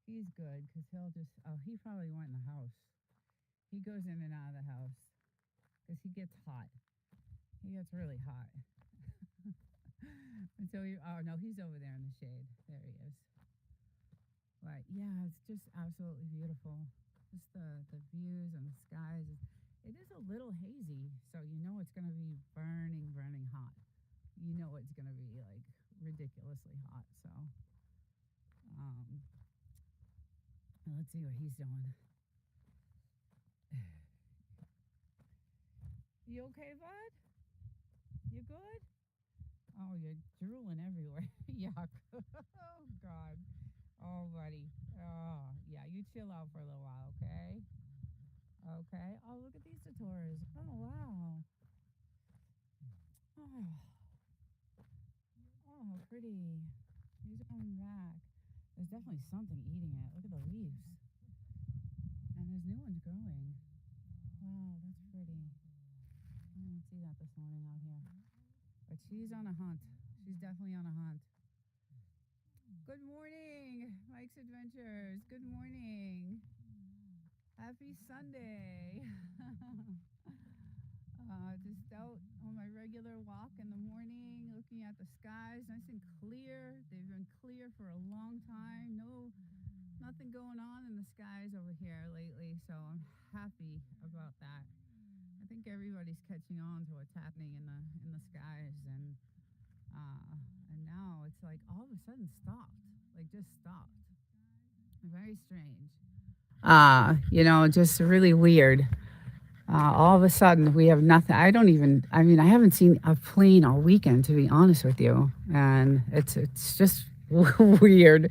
He's good because he'll just, oh, he probably went in the house. He goes in and out of the house because he gets hot. He gets really hot. And so oh no, he's over there in the shade. There he is. But yeah, it's just absolutely beautiful. Just the views and the skies. It is a little hazy, so you know it's going to be burning, burning hot. You know it's going to be like ridiculously hot. So um, let's see what he's doing. You okay, bud? You good? Oh, you're drooling everywhere. Yuck. Oh, God. Oh, buddy. Oh, yeah. You chill out for a little while, okay? Okay. Oh, look at these Satoras. Oh, wow. Oh, oh, pretty. These are coming back. There's definitely something eating it. Look at the leaves. And there's new ones growing. Wow, that's pretty. I didn't see that this morning out here. But she's on a hunt. She's definitely on a hunt. Good morning, Mike's Adventures. Good morning. Happy Sunday. Just out on my regular walk in the morning, looking at the skies, nice and clear. They've been clear for a long time. Nothing going on in the skies over here lately, so I'm happy about that. I think everybody's catching on to what's happening in the skies, and now it's like all of a sudden stopped, like just stopped. Very strange. Just really weird. All of a sudden we have nothing. I haven't seen a plane all weekend, to be honest with you, and it's just weird.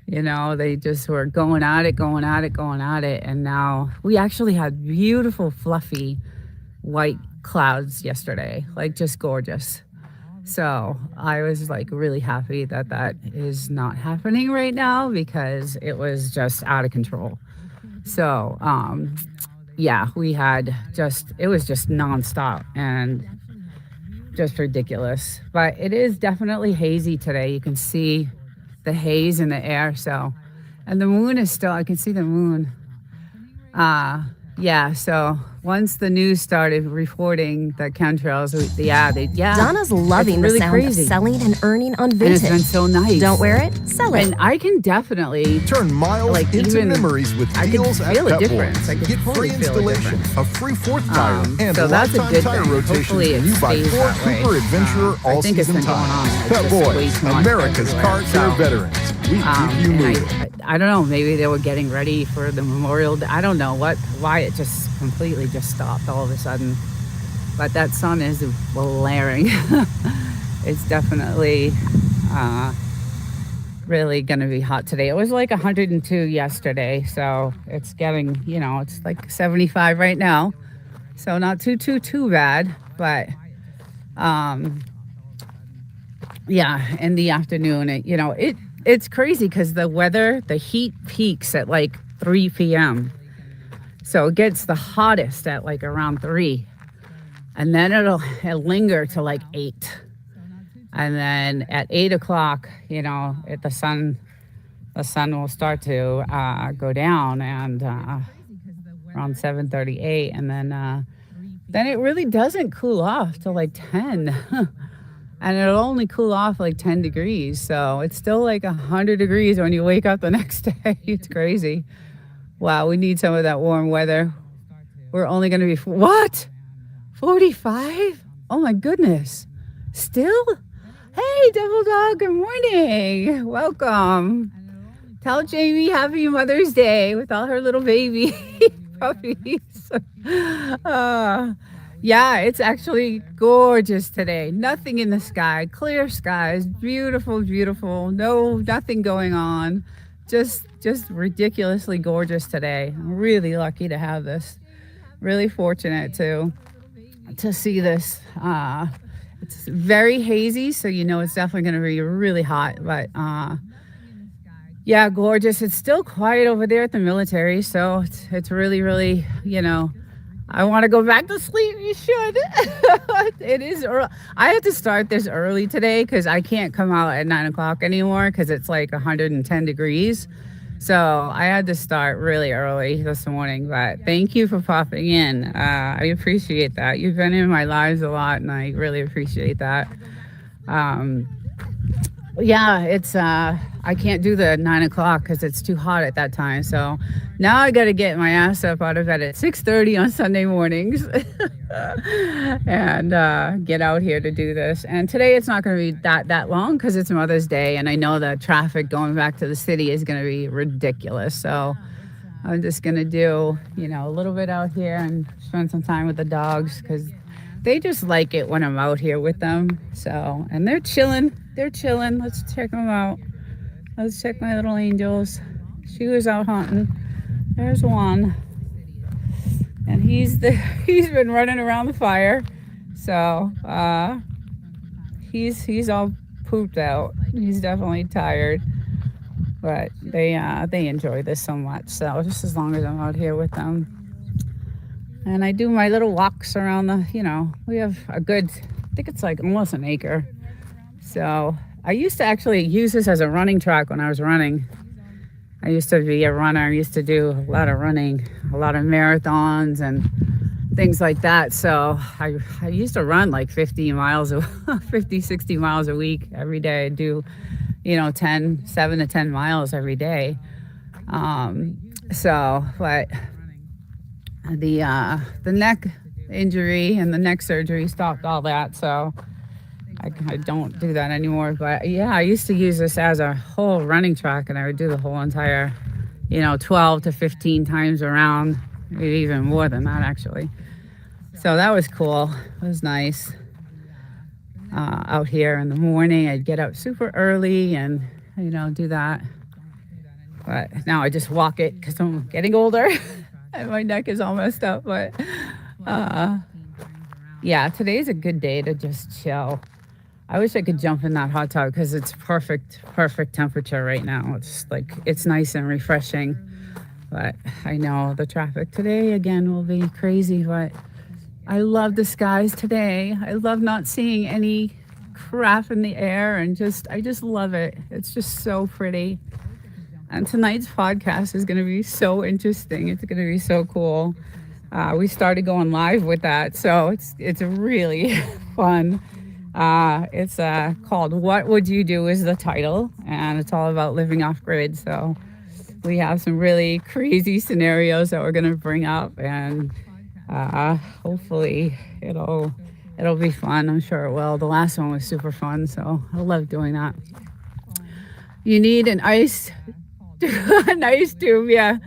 They just were going at it, and now we actually had beautiful, fluffy white clouds yesterday, like just gorgeous. So I was like really happy that is not happening right now because it was just out of control. So we had it was just nonstop and just ridiculous. But it is definitely hazy today. You can see the haze in the air. So, and the moon is still, I can see the moon. So once the news started reporting the chemtrails, Donna's loving really the sound crazy. of selling and earning on And vintage. it's been so nice. Don't wear it, sell it. And I can definitely turn miles into memories with deals at feel a Pep difference. Boys. I can Get totally free feel a installation, difference. a free fourth tire, and So that's a lifetime good tire thing. rotations Hopefully when it you buy stays 4 that way. Cooper Adventurer I all think it's season been going time. on. It's Pep just way Boys, too much America's car everywhere. care veterans. We keep you And moving. I don't know. Maybe they were getting ready for the Memorial Day. I don't know why it just completely just stopped all of a sudden. But that sun is blaring. It's definitely really going to be hot today. It was like 102 yesterday, so it's getting, it's like 75 right now. So not too bad, but in the afternoon, it's crazy because the heat peaks at like 3 p.m. So it gets the hottest at like around 3. And then it'll linger to like 8. And then at 8 o'clock, the sun will start to go down, and around 7:38, and then it really doesn't cool off till like 10. And it'll only cool off like 10 degrees. So it's still like 100 degrees when you wake up the next day. It's crazy. Wow, we need some of that warm weather. We're only going to be, what? 45? Oh my goodness. Still? Hey, Devil Dog, good morning. Welcome. Tell Jamie happy Mother's Day with all her little baby puppies. It's actually gorgeous today. Nothing in the sky, clear skies, beautiful, beautiful. Nothing going on. Just ridiculously gorgeous today. I'm really lucky to have this. Really fortunate to see this. It's very hazy, so it's definitely going to be really hot. But gorgeous. It's still quiet over there at the military, so it's really, really, I want to go back to sleep. You should. It is early. I had to start this early today because I can't come out at 9 o'clock anymore because it's like 110 degrees. So I had to start really early this morning, but thank you for popping in. I appreciate that. You've been in my lives a lot, and I really appreciate that. Um, yeah, it's I can't do the 9 o'clock because it's too hot at that time. So now I got to get my ass up out of bed at 6:30 on Sunday mornings and get out here to do this. And today it's not going to be that long because it's Mother's Day, and I know the traffic going back to the city is going to be ridiculous. So I'm just going to do a little bit out here and spend some time with the dogs because they just like it when I'm out here with them. So, and they're chilling. Let's check them out. Let's check my little angels. She was out hunting. There's one. And he's been running around the fire. So, he's all pooped out. He's definitely tired. But they enjoy this so much. So, just as long as I'm out here with them. And I do my little walks around we have a good, I think it's like almost an acre. So I used to actually use this as a running track when I was running. I used to be a runner. I used to do a lot of running, a lot of marathons and things like that. So I used to run like 60 miles a week every day. I do, 7 to 10 miles every day. But the neck injury and the neck surgery stopped all that, so I don't do that anymore. But yeah, I used to use this as a whole running track, and I would do the whole entire 12 to 15 times around, maybe even more than that actually. So that was cool. It was nice. Out here in the morning I'd get up super early and do that, but now I just walk it because I'm getting older. And my neck is all messed up, but yeah, today's a good day to just chill. I wish I could jump in that hot tub because it's perfect temperature right now. It's nice and refreshing, but I know the traffic today again will be crazy, but I love the skies today. I love not seeing any crap in the air, and I just love it. It's just so pretty. And tonight's podcast is going to be so interesting. It's going to be so cool. We started going live with that, so it's really fun. It's called "What Would You Do" is the title, and it's all about living off grid. So we have some really crazy scenarios that we're going to bring up, and hopefully it'll be fun. I'm sure it will. The last one was super fun, so I love doing that. You need an ice tube, yeah,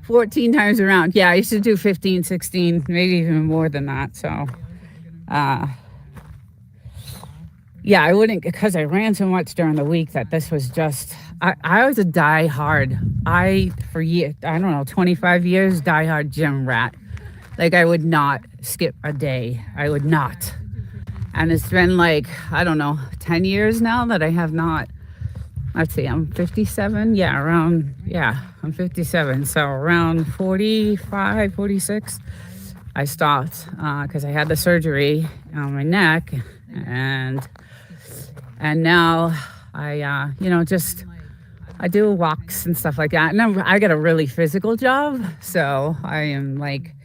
14 times around. Yeah, I used to do 15, 16, maybe even more than that. So yeah, I wouldn't, because I ran so much during the week that this was just, I was a die-hard, for years, I don't know, 25 years, die-hard gym rat. Like, I would not skip a day. I would not. And it's been like, I don't know, 10 years now that I have not. Let's see, I'm 57. I'm 57. So around 45, 46, I stopped because I had the surgery on my neck. And now I, I do walks and stuff like that. And I got a really physical job. So I am like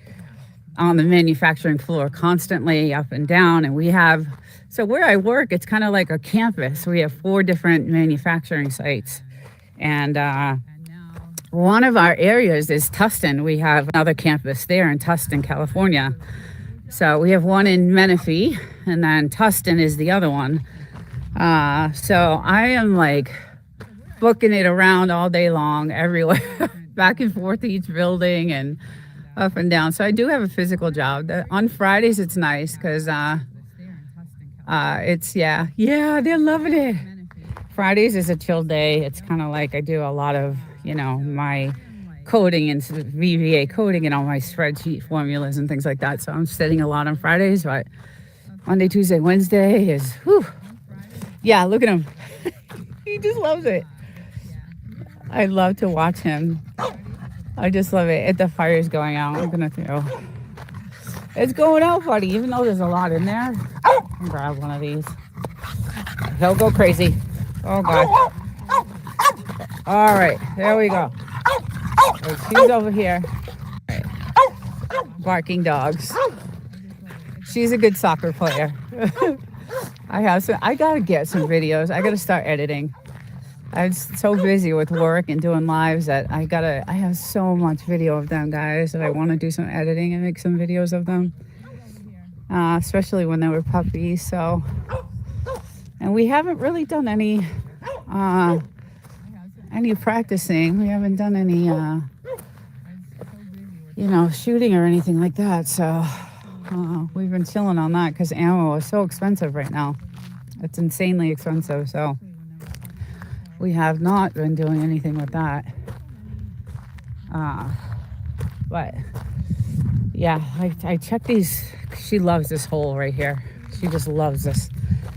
on the manufacturing floor constantly up and down. And so where I work, it's kind of like a campus. We have 4 different manufacturing sites. And one of our areas is Tustin. We have another campus there in Tustin, California. So we have one in Menifee, and then Tustin is the other one. So I am like booking it around all day long, everywhere, back and forth to each building and up and down. So I do have a physical job. On Fridays, it's nice because they're loving it. Fridays is a chill day. It's kind of like I do a lot of, my coding and VBA coding and all my spreadsheet formulas and things like that. So I'm studying a lot on Fridays, but Monday, Tuesday, Wednesday is, whew. Yeah, look at him. He just loves it. I love to watch him. I just love it. The fire's going out. I'm going to throw. It's going out, buddy, even though there's a lot in there. Grab one of these. He'll go crazy. Oh, God. All right, there we go. Oh, she's over here. Right. Barking dogs. She's a good soccer player. I gotta get some videos. I gotta start editing. I'm so busy with work and doing lives that I have so much video of them, guys, that I want to do some editing and make some videos of them. Especially when they were puppies. So, and we haven't really done any practicing. We haven't done any, shooting or anything like that. So we've been chilling on that because ammo is so expensive right now. It's insanely expensive. So we have not been doing anything with that. But yeah, I check these. She loves this hole right here. She just loves this.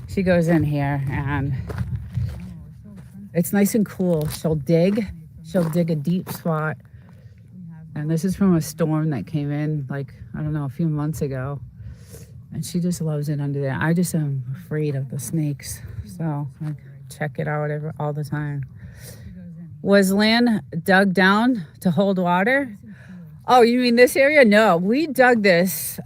She goes in here and it's nice and cool. She'll dig a deep spot. And this is from a storm that came in, like, I don't know, a few months ago. And she just loves it under there. I just am afraid of the snakes. So I check it out all the time. Was land dug down to hold water? Oh, you mean this area? No, we dug this.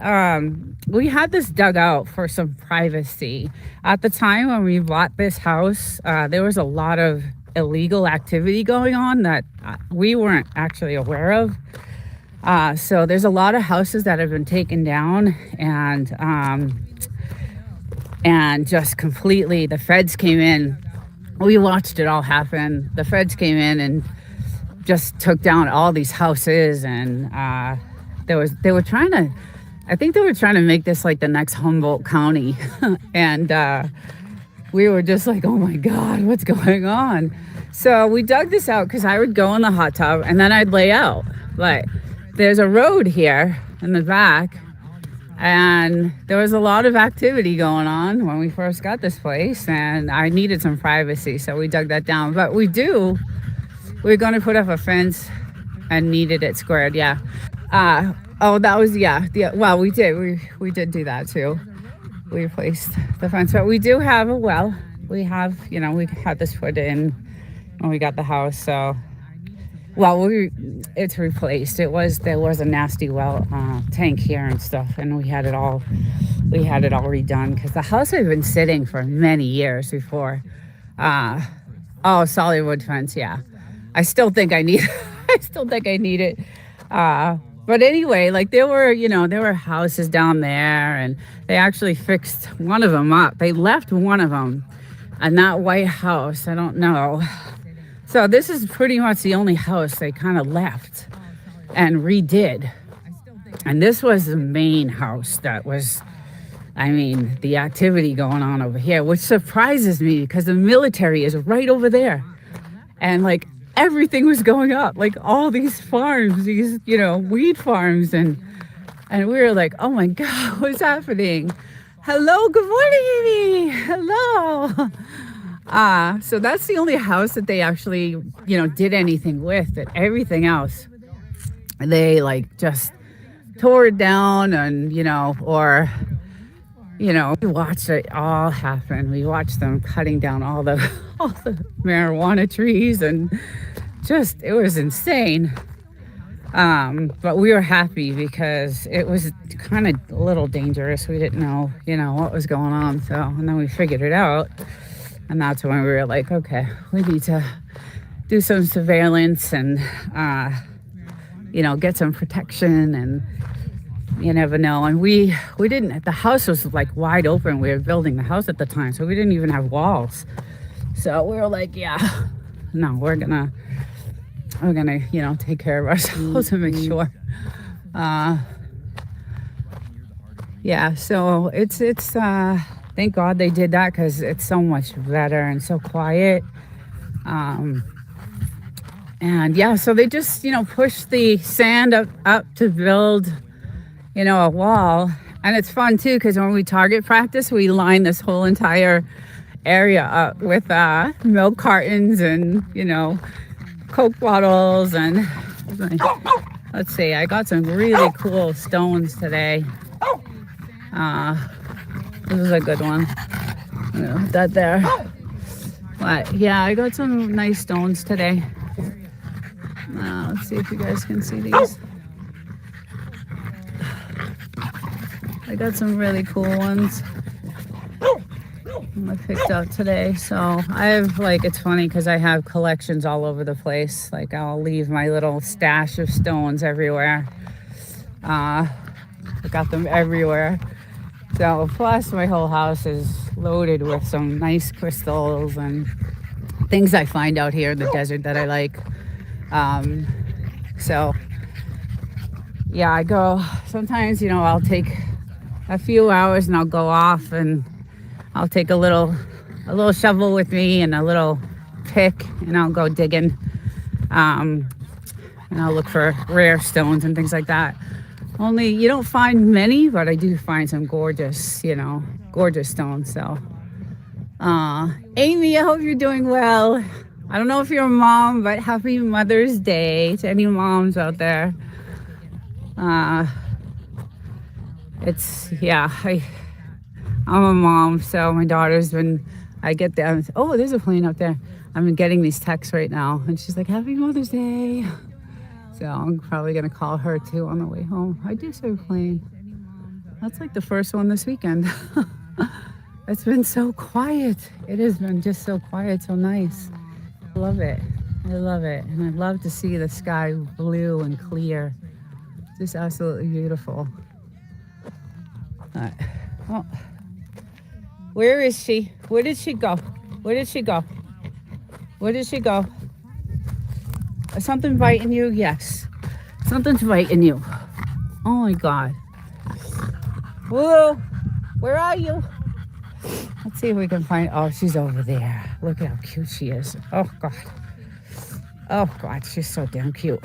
We had this dug out for some privacy. At the time when we bought this house, there was a lot of illegal activity going on that we weren't actually aware of. So there's a lot of houses that have been taken down and just completely, the feds came in. We watched it all happen. The feds came in and just took down all these houses, and they were trying to make this like the next Humboldt County. And we were just like, oh my God, what's going on? So we dug this out because I would go in the hot tub and then I'd lay out. But there's a road here in the back, and there was a lot of activity going on when we first got this place, and I needed some privacy, so we dug that down. But we're going to put up a fence and needed it squared. Yeah. That was, yeah. Well, we did do that too. We replaced the fence, but we do have a well. We have, we had this put in when we got the house. So, well, it's replaced. There was a nasty well tank here and stuff, and we had it all redone because the house had been sitting for many years before. Solid wood fence. Yeah. I still think I need it. But anyway, like there were houses down there, and they actually fixed one of them up. They left one of them, and that white house, I don't know. So this is pretty much the only house they kind of left and redid. And this was the main house that was, the activity going on over here, which surprises me because the military is right over there. And like everything was going up, like all these farms, these, weed farms. And we were like, oh my God, what's happening? Hello, good morning, Amy. Hello. So that's the only house that they actually, did anything with. But everything else, they like just tore it down and, we watched it all happen. We watched them cutting down all the marijuana trees, and just, it was insane. But we were happy because it was kind of a little dangerous. We didn't know, what was going on. So, and then we figured it out. And that's when we were like, okay, we need to do some surveillance and, get some protection, and you never know. And we didn't, the house was like wide open. We were building the house at the time, so we didn't even have walls. So we were like, yeah, no, we're gonna, take care of ourselves and make sure. Yeah, so it's thank God they did that because it's so much better and so quiet. And yeah, so they just, push the sand up to build, a wall. And it's fun too, because when we target practice, we line this whole entire area up with milk cartons and, Coke bottles. And let's see, I got some really cool stones today. This is a good one. That there. But yeah, I got some nice stones today. Let's see if you guys can see these. I got some really cool ones I picked out today. So I have it's funny because I have collections all over the place. Like I'll leave my little stash of stones everywhere. I got them everywhere. So plus my whole house is loaded with some nice crystals and things I find out here in the desert that I like. So yeah, I go sometimes, I'll take a few hours and I'll go off and I'll take a little shovel with me and a little pick and I'll go digging. And I'll look for rare stones and things like that. Only you don't find many, but I do find some gorgeous, gorgeous stones. So, Amy, I hope you're doing well. I don't know if you're a mom, but happy Mother's Day to any moms out there. I'm a mom, so my daughter's I get them. Oh, there's a plane up there. I've been getting these texts right now, and she's like, happy Mother's Day. So I'm probably going to call her too on the way home. I do see a plane. That's like the first one this weekend. It's been so quiet. It has been just so quiet, so nice. I love it. I love it. And I love to see the sky blue and clear. Just absolutely beautiful. Oh. Where is she? Where did she go? Where did she go? Where did she go? Is something biting you? Yes. Something's biting you. Oh my God. Whoa. Where are you? Let's see if we can find. Oh, she's over there. Look at how cute she is. Oh God. Oh God, she's so damn cute.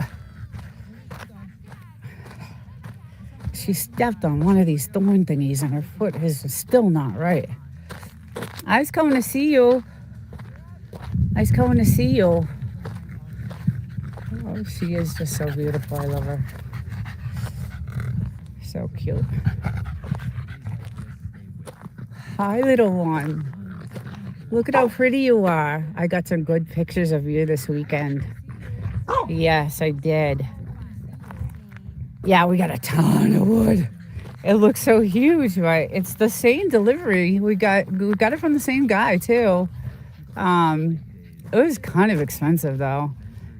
She stepped on one of these thorn thingies and her foot is still not right. I was coming to see you. I was coming to see you. Oh, she is just so beautiful. I love her. So cute. Hi, little one. Look at how pretty you are. I got some good pictures of you this weekend. Yes, I did. Yeah, we got a ton of wood. It looks so huge, right? It's the same delivery. We got it from the same guy too. It was kind of expensive though.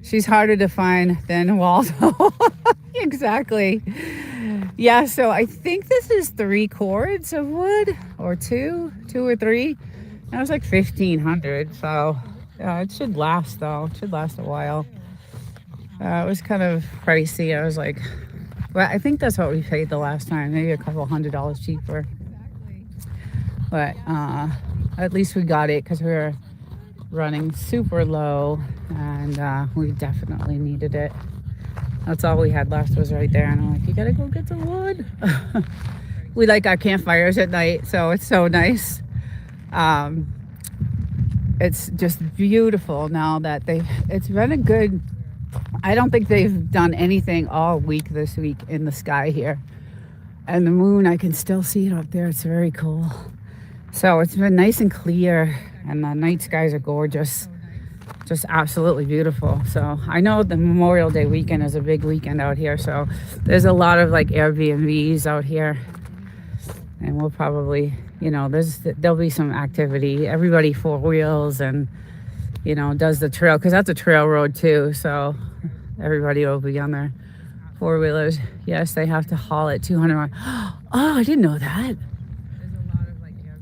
She's harder to find than Waldo. Exactly. Yeah, so I think this is 3 cords of wood or two or three. And it was like $1,500. So yeah, it should last though. It should last a while. It was kind of pricey. I was like, well, I think that's what we paid the last time, maybe a couple $100 cheaper. But at least we got it because we were running super low and we definitely needed it. That's all we had left was right there. And I'm like, you gotta go get some wood. We like our campfires at night, so it's so nice. It's just beautiful now that it's been a good, I don't think they've done anything all week this week in the sky here. And the moon, I can still see it up there. It's very cool. So it's been nice and clear and the night skies are gorgeous. Just absolutely beautiful. So I know the Memorial Day weekend is a big weekend out here. So there's a lot of like Airbnbs out here. And we'll probably, there'll be some activity. Everybody 4 wheels and, does the trail. Because that's a trail road too. So everybody will be on their 4-wheelers. Yes, they have to haul it 200 miles. Oh, I didn't know that.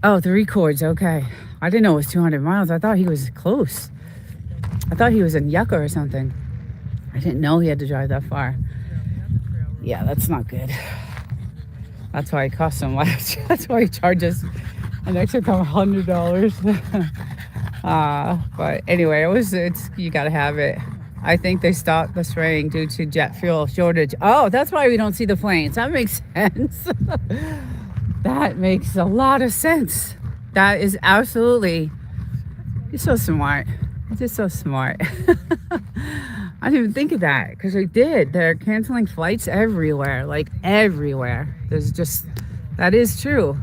Oh, 3 cords. Okay. I didn't know it was 200 miles. I thought he was close. I thought he was in Yucca or something. I didn't know he had to drive that far. Yeah, that's not good. That's why it costs so much. That's why he charges an extra $100. But anyway, it's you gotta have it. I think they stopped the spraying due to jet fuel shortage. Oh, that's why we don't see the planes. That makes sense. That makes a lot of sense. That is absolutely, you're so smart. You're just so smart. I didn't even think of that because they did. They're canceling flights everywhere, like everywhere. That is true.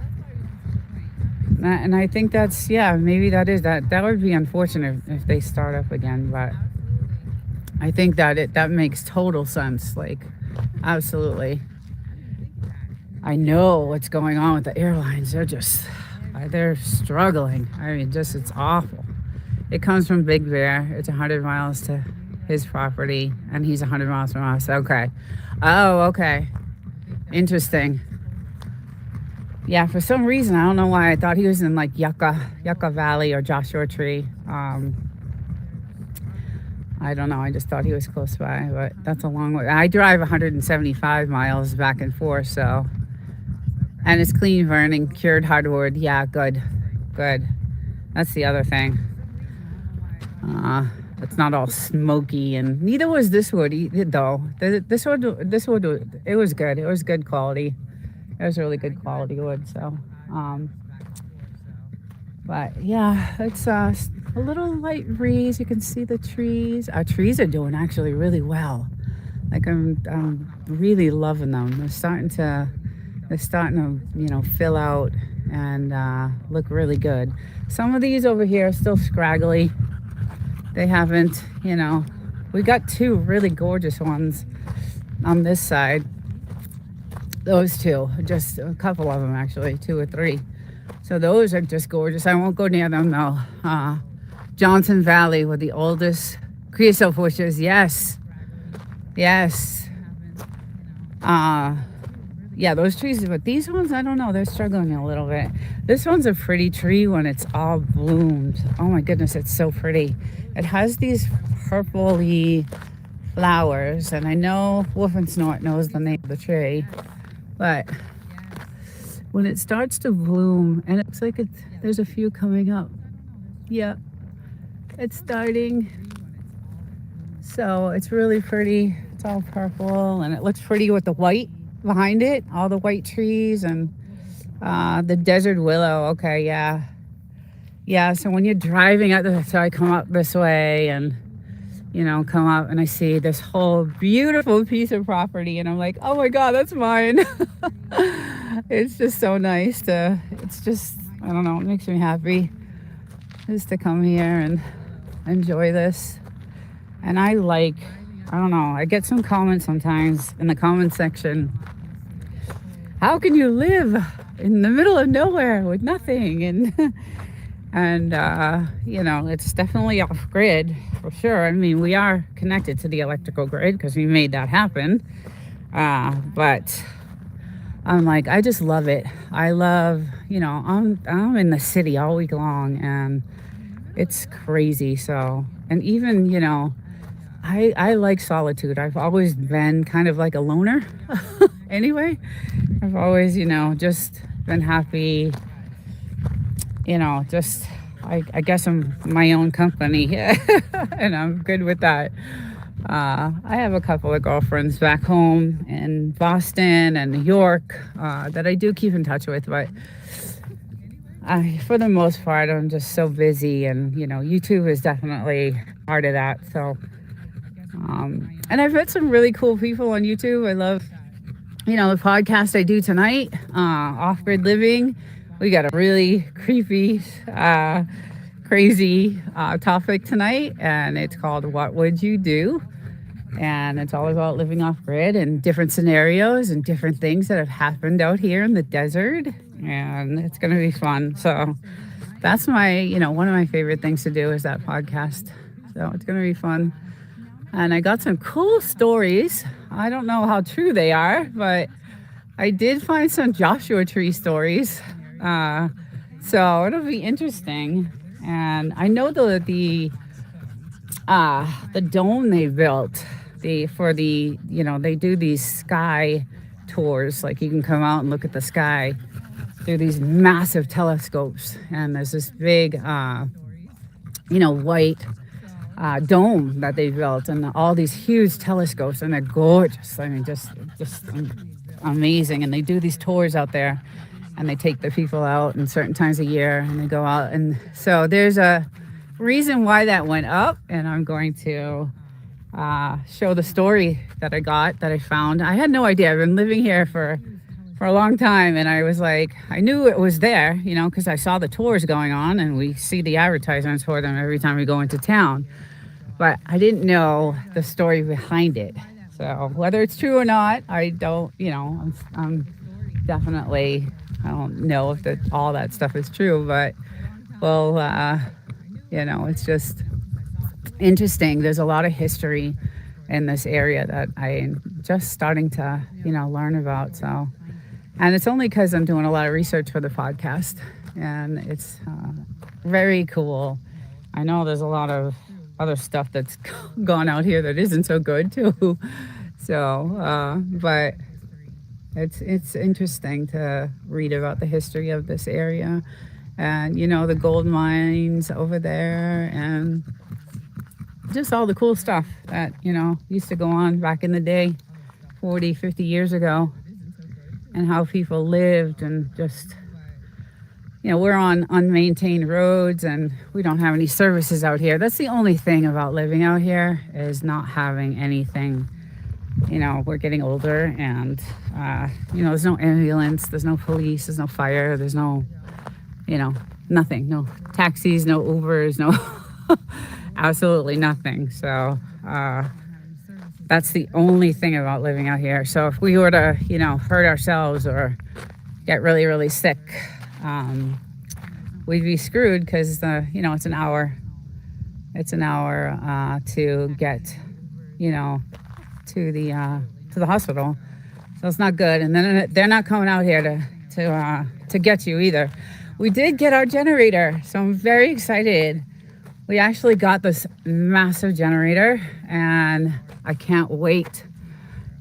And I think maybe that would be unfortunate if they start up again. But I think that makes total sense. Like, absolutely. I know what's going on with the airlines. They're struggling. I mean, just it's awful. It comes from Big Bear. It's 100 miles to his property, and he's 100 miles from us. Okay. Oh, okay. Interesting. Yeah, for some reason, I don't know why I thought he was in like Yucca Valley or Joshua Tree. I don't know. I just thought he was close by, but that's a long way. I drive 175 miles back and forth, so. And it's clean burning, cured hardwood. Yeah, good. That's the other thing. It's not all smoky, and neither was this wood though. This wood, it was good. It was good quality. It was really good quality wood. So, but yeah, it's a little light breeze. You can see the trees. Our trees are doing actually really well. Like I'm really loving them. They're starting to fill out and look really good. Some of these over here are still scraggly. They haven't, we got two really gorgeous ones on this side. Those two, just a couple of them actually, 2 or 3. So those are just gorgeous. I won't go near them though. Johnson Valley with the oldest creosote bushes. Yes. Yeah, those trees, but these ones, I don't know, they're struggling a little bit. This one's a pretty tree when it's all bloomed. Oh my goodness, it's so pretty. It has these purpley flowers, and I know Wolf and Snort knows the name of the tree, but when it starts to bloom, and it looks like there's a few coming up. Yeah, it's starting. So it's really pretty. It's all purple, and it looks pretty with the white behind it, all the white trees and the desert willow. Okay, yeah. So when you're driving so I come up this way and come up and I see this whole beautiful piece of property, and I'm like, oh my god, that's mine. It's just so nice it's just, I don't know, it makes me happy just to come here and enjoy this. And I don't know, I get some comments sometimes in the comment section. How can you live in the middle of nowhere with nothing? And it's definitely off grid for sure. I mean, we are connected to the electrical grid because we made that happen. But I'm like, I just love it. I love, I'm in the city all week long, and it's crazy. So, and even, I like solitude. I've always been kind of like a loner anyway. I've always, just been happy, I guess I'm my own company and I'm good with that. I have a couple of girlfriends back home in Boston and New York that I do keep in touch with, but for the most part, I'm just so busy, and YouTube is definitely part of that. So, and I've met some really cool people on YouTube. I love, the podcast I do tonight, Off Grid Living. We got a really creepy, crazy topic tonight, and it's called What Would You Do? And it's all about living off grid and different scenarios and different things that have happened out here in the desert, and it's going to be fun. So that's my, one of my favorite things to do is that podcast. So it's going to be fun. And I got some cool stories. I don't know how true they are, but I did find some Joshua Tree stories. So it'll be interesting. And I know the dome they built, they do these sky tours. Like, you can come out and look at the sky through these massive telescopes. And there's this big, white dome that they built, and all these huge telescopes, and they're gorgeous. I mean, just amazing. And they do these tours out there, and they take the people out in certain times of year, and they go out. And so there's a reason why that went up, and I'm going to show the story that I found. I had no idea. I've been living here for a long time, and I was like, I knew it was there, because I saw the tours going on, and we see the advertisements for them every time we go into town. but I didn't know the story behind it. So whether it's true or not, I don't, I'm definitely, I don't know if all that stuff is true, but well, it's just interesting. There's a lot of history in this area that I'm just starting to, learn about. So, and it's only because I'm doing a lot of research for the podcast, and it's very cool. I know there's a lot of other stuff that's gone out here that isn't so good too. So, but it's interesting to read about the history of this area, and the gold mines over there, and just all the cool stuff that used to go on back in the day, 40, 50 years ago, and how people lived, and just we're on unmaintained roads, and we don't have any services out here. That's the only thing about living out here, is not having anything. We're getting older, and there's no ambulance, there's no police, there's no fire, there's no nothing, no taxis, no Ubers, no absolutely nothing. So that's the only thing about living out here. So if we were to hurt ourselves or get really, really sick, we'd be screwed, because it's an hour to get to the hospital. So it's not good. And then they're not coming out here to get you either. We did get our generator, so I'm very excited. We actually got this massive generator, and I can't wait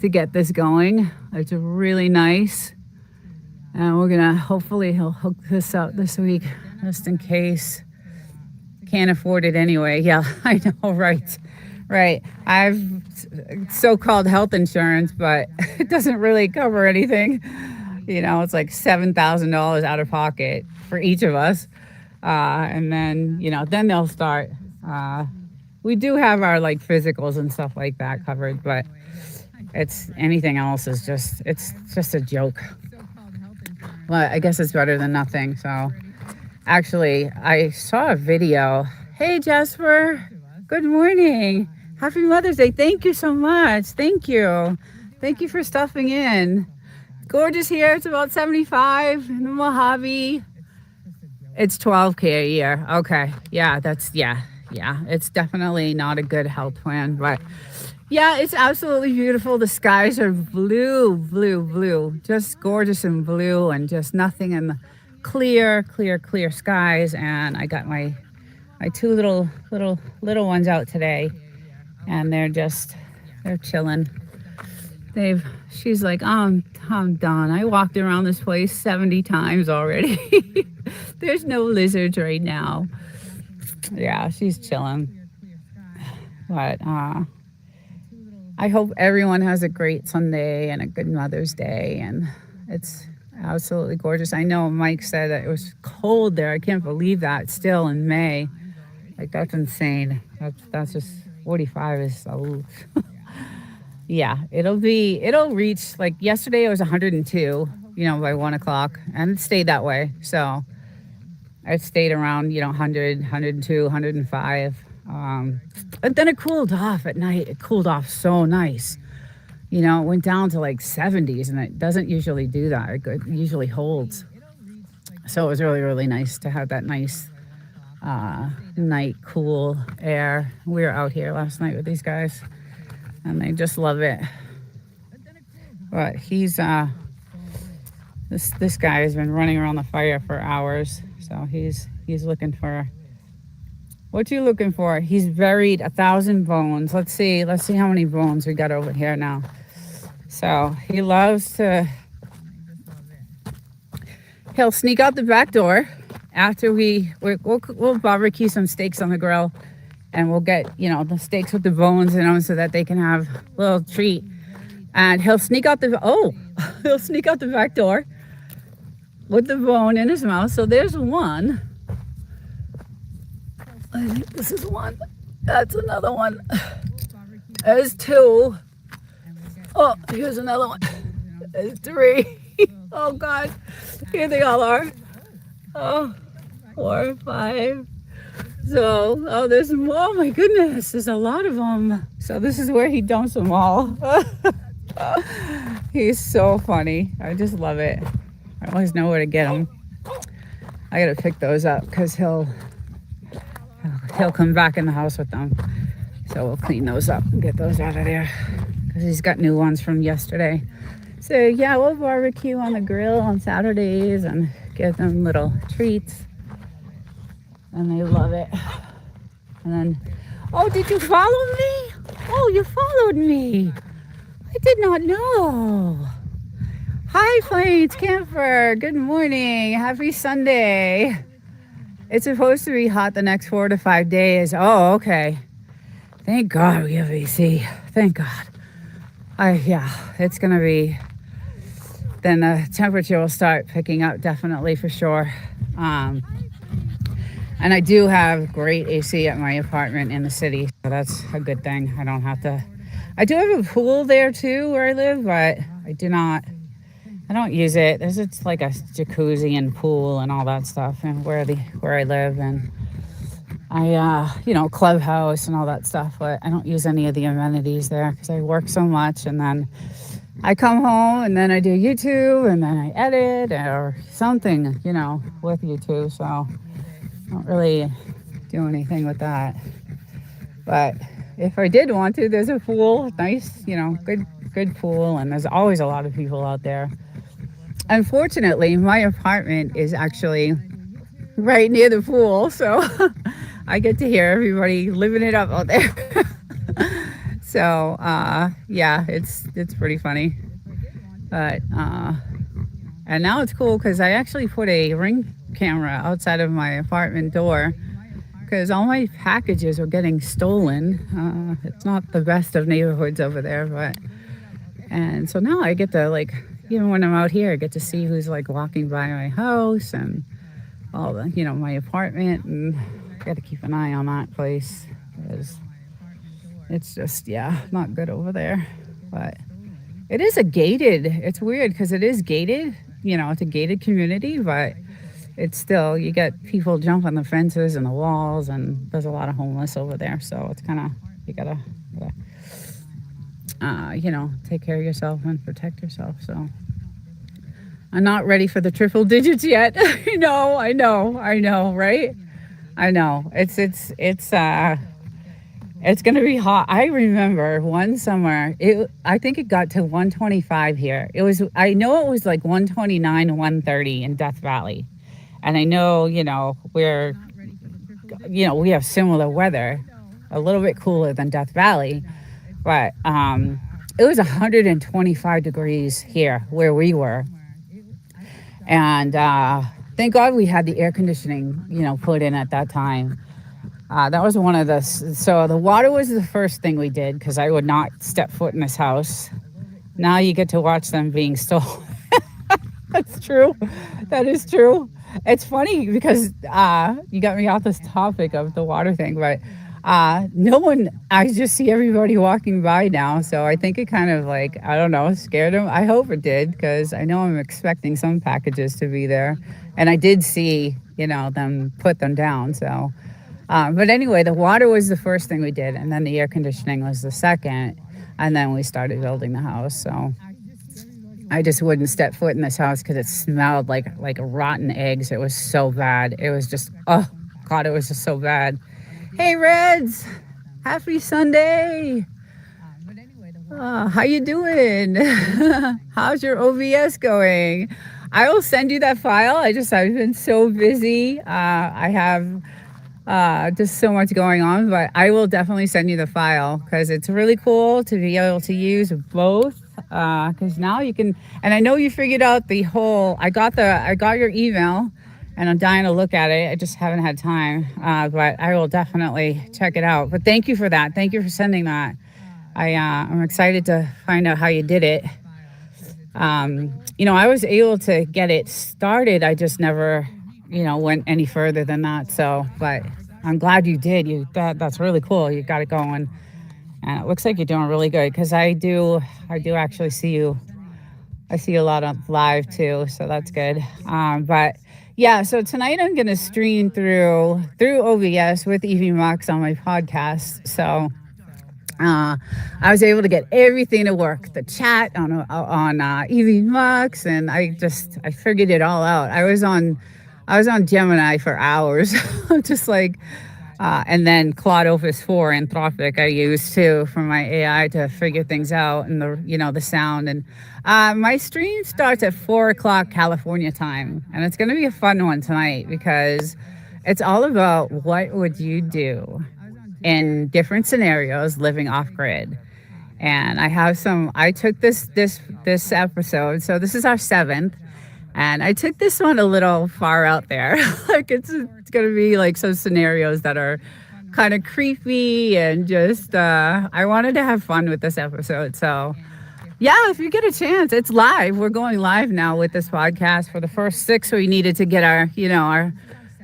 to get this going. It's really nice. And we're gonna, hopefully he'll hook this up this week, just in case. Can't afford it anyway. Yeah, I know, right. I've so-called health insurance, but it doesn't really cover anything. It's like $7,000 out of pocket for each of us. And then, then they'll start. We do have our physicals and stuff like that covered, but it's anything else is it's just a joke. But I guess it's better than nothing. So actually, I saw a video. Hey, Jasper, good morning. Happy Mother's Day. Thank you so much. Thank you. Thank you for stopping in. Gorgeous here. It's about 75 in the Mojave. It's $12,000 a year. Okay. Yeah, it's definitely not a good health plan, but yeah, it's absolutely beautiful. The skies are blue, just gorgeous and blue, and just nothing in the clear skies. And I got my two little ones out today, and they're chilling. She's like, I'm done. I walked around this place 70 times already. There's no lizards right now. Yeah, she's chilling. But I hope everyone has a great Sunday and a good Mother's Day. And it's absolutely gorgeous. I know Mike said that it was cold there. I can't believe that still in May. That's insane. That's just 45 is so. Yeah, it'll reach, yesterday it was 102, by 1 o'clock, and it stayed that way. So it stayed around, 100, 102, 105. And then it cooled off at night. It cooled off so nice. It went down to 70s, and it doesn't usually do that. It usually holds. So it was really, really nice to have that nice night cool air. We were out here last night with these guys, and they just love it. But he's this guy has been running around the fire for hours, so he's looking for. What you looking for? He's buried 1,000 bones. Let's see how many bones we got over here now. So he loves to. He'll sneak out the back door after we'll barbecue some steaks on the grill. And we'll get, the steaks with the bones in them so that they can have a little treat. And he'll sneak out he'll sneak out the back door with the bone in his mouth. So there's one. I think this is one. That's another one. There's two. Oh, here's another one. There's three. Oh, God. Here they all are. Oh, 4, 5, So, oh, there's more. Oh my goodness, there's a lot of them. So this is where he dumps them all. He's so funny. I just love it. I always know where to get him. I gotta pick those up because he'll come back in the house with them. So we'll clean those up and get those out of there because he's got new ones from yesterday. So yeah, we'll barbecue on the grill on Saturdays and give them little treats. And they love it. And then, oh, did you follow me? Oh, you followed me. I did not know. Hi, Plains Camper. Good morning. Happy Sunday. It's supposed to be hot the next 4 to 5 days. Oh, okay. Thank God we have AC. Thank God. Yeah, it's going to be, then the temperature will start picking up definitely for sure. And I do have great AC at my apartment in the city. So that's a good thing. I don't have to, I do have a pool there too where I live, but I don't use it. It's like a jacuzzi and pool and all that stuff and where I live, and I clubhouse and all that stuff, but I don't use any of the amenities there because I work so much, and then I come home and then I do YouTube and then I edit or something, with YouTube. So I don't really do anything with that. But if I did want to, there's a pool, nice, good pool, and there's always a lot of people out there. Unfortunately, my apartment is actually right near the pool, so I get to hear everybody living it up out there. So, yeah, it's pretty funny. But, and now it's cool because I actually put a Ring camera outside of my apartment door because all my packages were getting stolen. It's not the best of neighborhoods over there, and so now I get to, even when I'm out here, I get to see who's walking by my house and all the, my apartment, and I got to keep an eye on that place because it's just, not good over there. But it is it's weird because it is gated, it's a gated community, but it's still, you get people jumping the fences and the walls, and there's a lot of homeless over there. So it's kind of, you gotta take care of yourself and protect yourself. So I'm not ready for the triple digits yet. I know, right? I know. It's gonna be hot. I remember one summer, I think it got to 125 here. I know it was 129, 130 in Death Valley. And I know, we have similar weather, a little bit cooler than Death Valley, but it was 125 degrees here where we were. And thank God we had the air conditioning, put in at that time. That was one of so the water was the first thing we did because I would not step foot in this house. Now you get to watch them being stolen. That's true. That is true. It's funny because you got me off this topic of the water thing, but I just see everybody walking by now. So I think it kind of I don't know, scared them. I hope it did because I know I'm expecting some packages to be there. And I did see, them put them down. So, but anyway, the water was the first thing we did. And then the air conditioning was the second. And then we started building the house. So I just wouldn't step foot in this house because it smelled like rotten eggs. It was so bad. It was just, oh God, it was just so bad. Hey Reds, happy Sunday. How you doing? How's your OBS going? I will send you that file. I've been so busy. I have just so much going on, but I will definitely send you the file because it's really cool to be able to use both. Because now you can, and I know you figured out I got your email and I'm dying to look at it. I just haven't had time, but I will definitely check it out. But thank you for that. Thank you for sending that. I'm excited to find out how you did it. I was able to get it started. I just never, went any further than that. So, but I'm glad you did. That's really cool. You got it going. And it looks like you're doing really good because I do actually see you. I see you a lot on live too, so that's good. But Yeah, so tonight I'm going to stream through OBS with Evie Mox on my podcast. So I was able to get everything to work. The chat on Evie Mox, and I figured it all out. I was on Gemini for hours, just like. And then Claude Opus 4 Anthropic I use too for my AI to figure things out, and the sound. And my stream starts at 4 o'clock California time, and it's going to be a fun one tonight because it's all about what would you do in different scenarios living off grid. And I took this episode, so this is our 7th, and I took this one a little far out there. Like it's going to be like some scenarios that are kind of creepy, and just I wanted to have fun with this episode. So yeah, if you get a chance, it's live. We're going live now with this podcast. For the first 6, we needed to get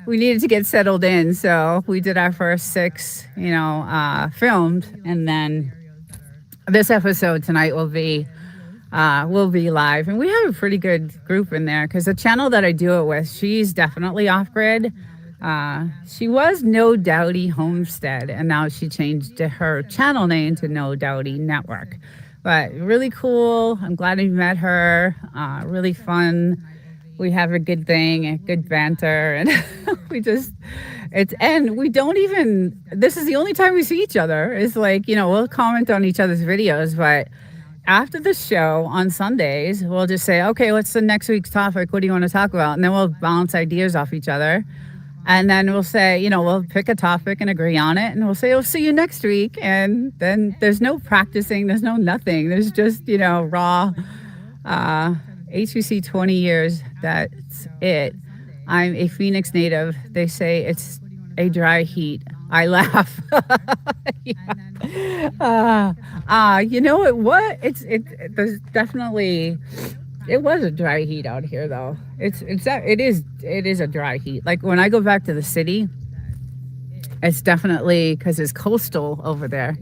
we needed to get settled in. So we did our first 6, filmed, and then this episode tonight will be live. And we have a pretty good group in there because the channel that I do it with, she's definitely off grid. She was No Doubty Homestead, and now she changed her channel name to No Doubty Network. But really cool. I'm glad I met her. Really fun. We have a good thing, a good banter, and we don't even, this is the only time we see each other. It's like, we'll comment on each other's videos, but after the show on Sundays, we'll just say, okay, what's the next week's topic? What do you want to talk about? And then we'll bounce ideas off each other. And then we'll say, we'll pick a topic and agree on it. And we'll say, we'll see you next week. And then there's no practicing. There's no nothing. There's just, raw HBC 20 years. That's it. I'm a Phoenix native. They say it's a dry heat. I laugh. You know what? There's definitely. It was a dry heat out here, though. It is a dry heat. Like when I go back to the city, it's definitely because it's coastal over there.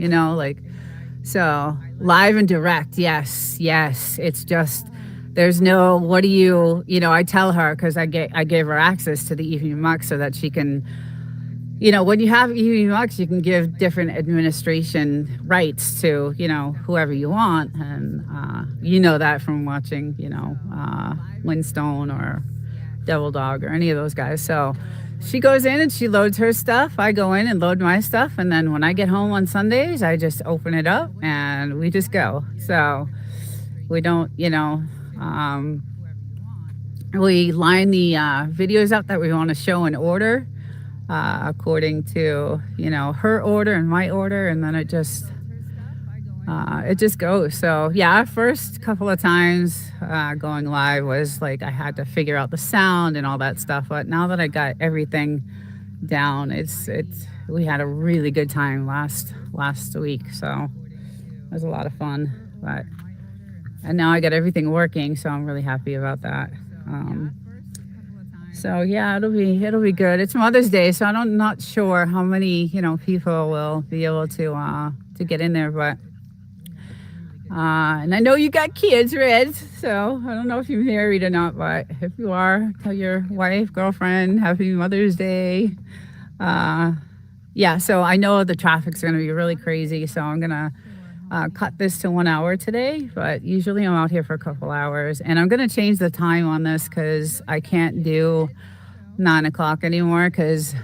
So live and direct. Yes. It's just there's no. What do you? I tell her because I gave her access to the Evie Mox so that she can. When you have Evie Mox, you can give different administration rights to, whoever you want. And that from watching, Windstone or Devil Dog or any of those guys. So she goes in and she loads her stuff. I go in and load my stuff. And then when I get home on Sundays, I just open it up and we just go. So we don't, we line the videos up that we want to show in order. According to her order and my order, and then it just goes. So yeah, our first couple of times going live was like I had to figure out the sound and all that stuff, but now that I got everything down, we had a really good time last week, so it was a lot of fun. And now I got everything working, so I'm really happy about that. So yeah, it'll be good. It's Mother's Day, so I'm not sure how many people will be able to get in there, but and I know you got kids, Red. So I don't know if you're married or not, but if you are, tell your wife, girlfriend, Happy Mother's Day. Yeah, so I know the traffic's going to be really crazy, so I'm gonna cut this to 1 hour today, but usually I'm out here for a couple hours, and I'm going to change the time on this because I can't do 9 o'clock anymore because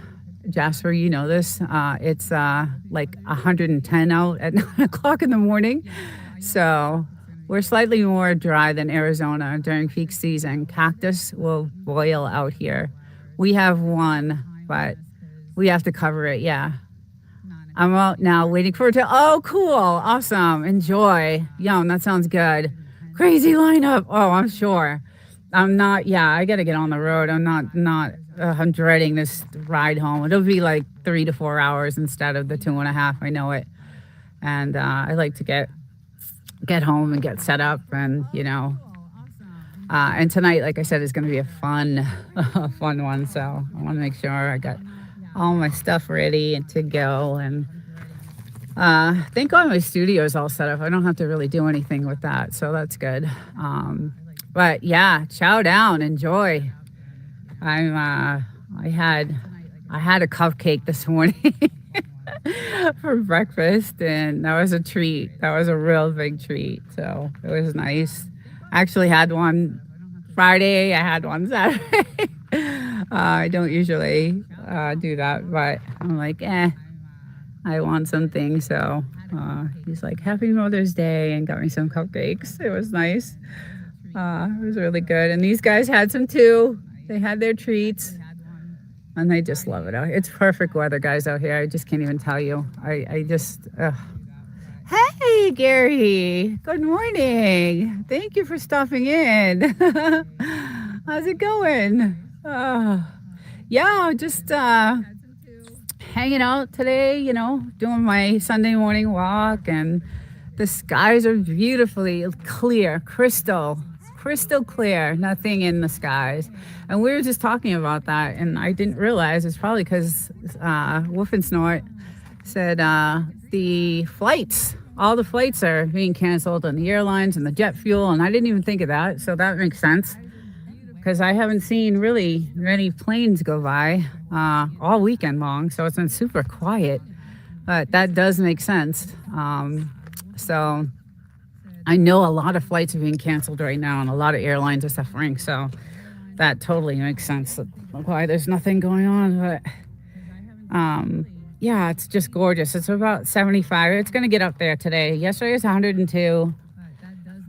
Jasper, this, it's like 110 out at 9 o'clock in the morning. So we're slightly more dry than Arizona during peak season. Cactus will boil out here. We have one, but we have to cover it. Yeah. I'm out now waiting for it to. Oh, cool. Awesome. Enjoy. Yum. That sounds good. Crazy lineup. Oh, I'm sure. I'm not. Yeah, I got to get on the road. I'm dreading this ride home. It'll be like 3 to 4 hours instead of the 2.5. I know it. And I like to get home and get set up and, and tonight, like I said, is going to be a fun one. So I want to make sure I got all my stuff ready and to go, and thank God my studio is all set up. I don't have to really do anything with that, so that's good. But yeah, chow down, enjoy. I had a cupcake this morning for breakfast, and that was a treat. That was a real big treat. So it was nice. I actually had one Friday. I had one Saturday. I don't usually do that, but I'm like, I want something. So he's like, Happy Mother's Day, and got me some cupcakes. It was nice. It was really good. And these guys had some too. They had their treats. And I just love it. It's perfect weather, guys, out here. I just can't even tell you. I just, Hey, Gary. Good morning. Thank you for stopping in. How's it going? Yeah, just hanging out today, you know, doing my Sunday morning walk. And the skies are beautifully clear, crystal clear, nothing in the skies. And we were just talking about that, and I didn't realize it's probably because Woof and Snort said all the flights are being canceled, and the airlines and the jet fuel, and I didn't even think of that, so that makes sense because I haven't seen really many planes go by all weekend long, so it's been super quiet, but that does make sense. So I know a lot of flights are being canceled right now, and a lot of airlines are suffering. So that totally makes sense why there's nothing going on. But yeah, it's just gorgeous. It's about 75. It's going to get up there today. Yesterday was 102,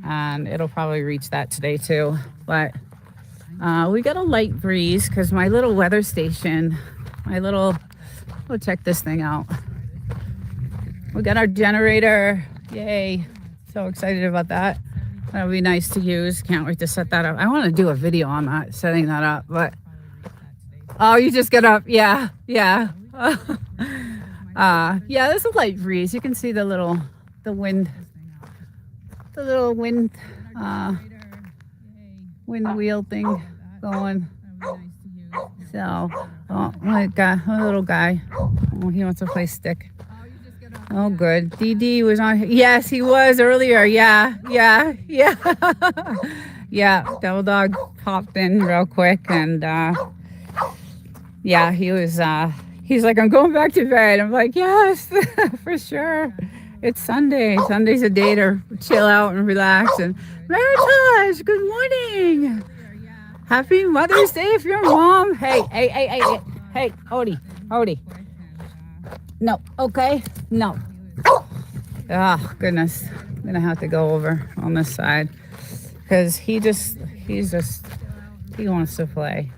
and it'll probably reach that today too. But we got a light breeze because my little weather station, we'll check this thing out. We got our generator. Yay. So excited about that. That'll be nice to use. Can't wait to set that up. I want to do a video on that, setting that up. But oh, you just got up. Yeah. Yeah, there's a light breeze. You can see the wind wheel thing going. So, my little guy. Oh, he wants to play stick. Oh, good. DD was on. Yes, he was earlier. Yeah. Yeah, Devil Dog popped in real quick, and yeah, he was. He's like, I'm going back to bed. I'm like, yes, for sure. It's Sunday. Sunday's a day to chill out and relax. And Maritage, good morning. Happy Mother's Day if you're a mom. Hey, Odie. No, okay? No. Oh, goodness. I'm going to have to go over on this side because he wants to play.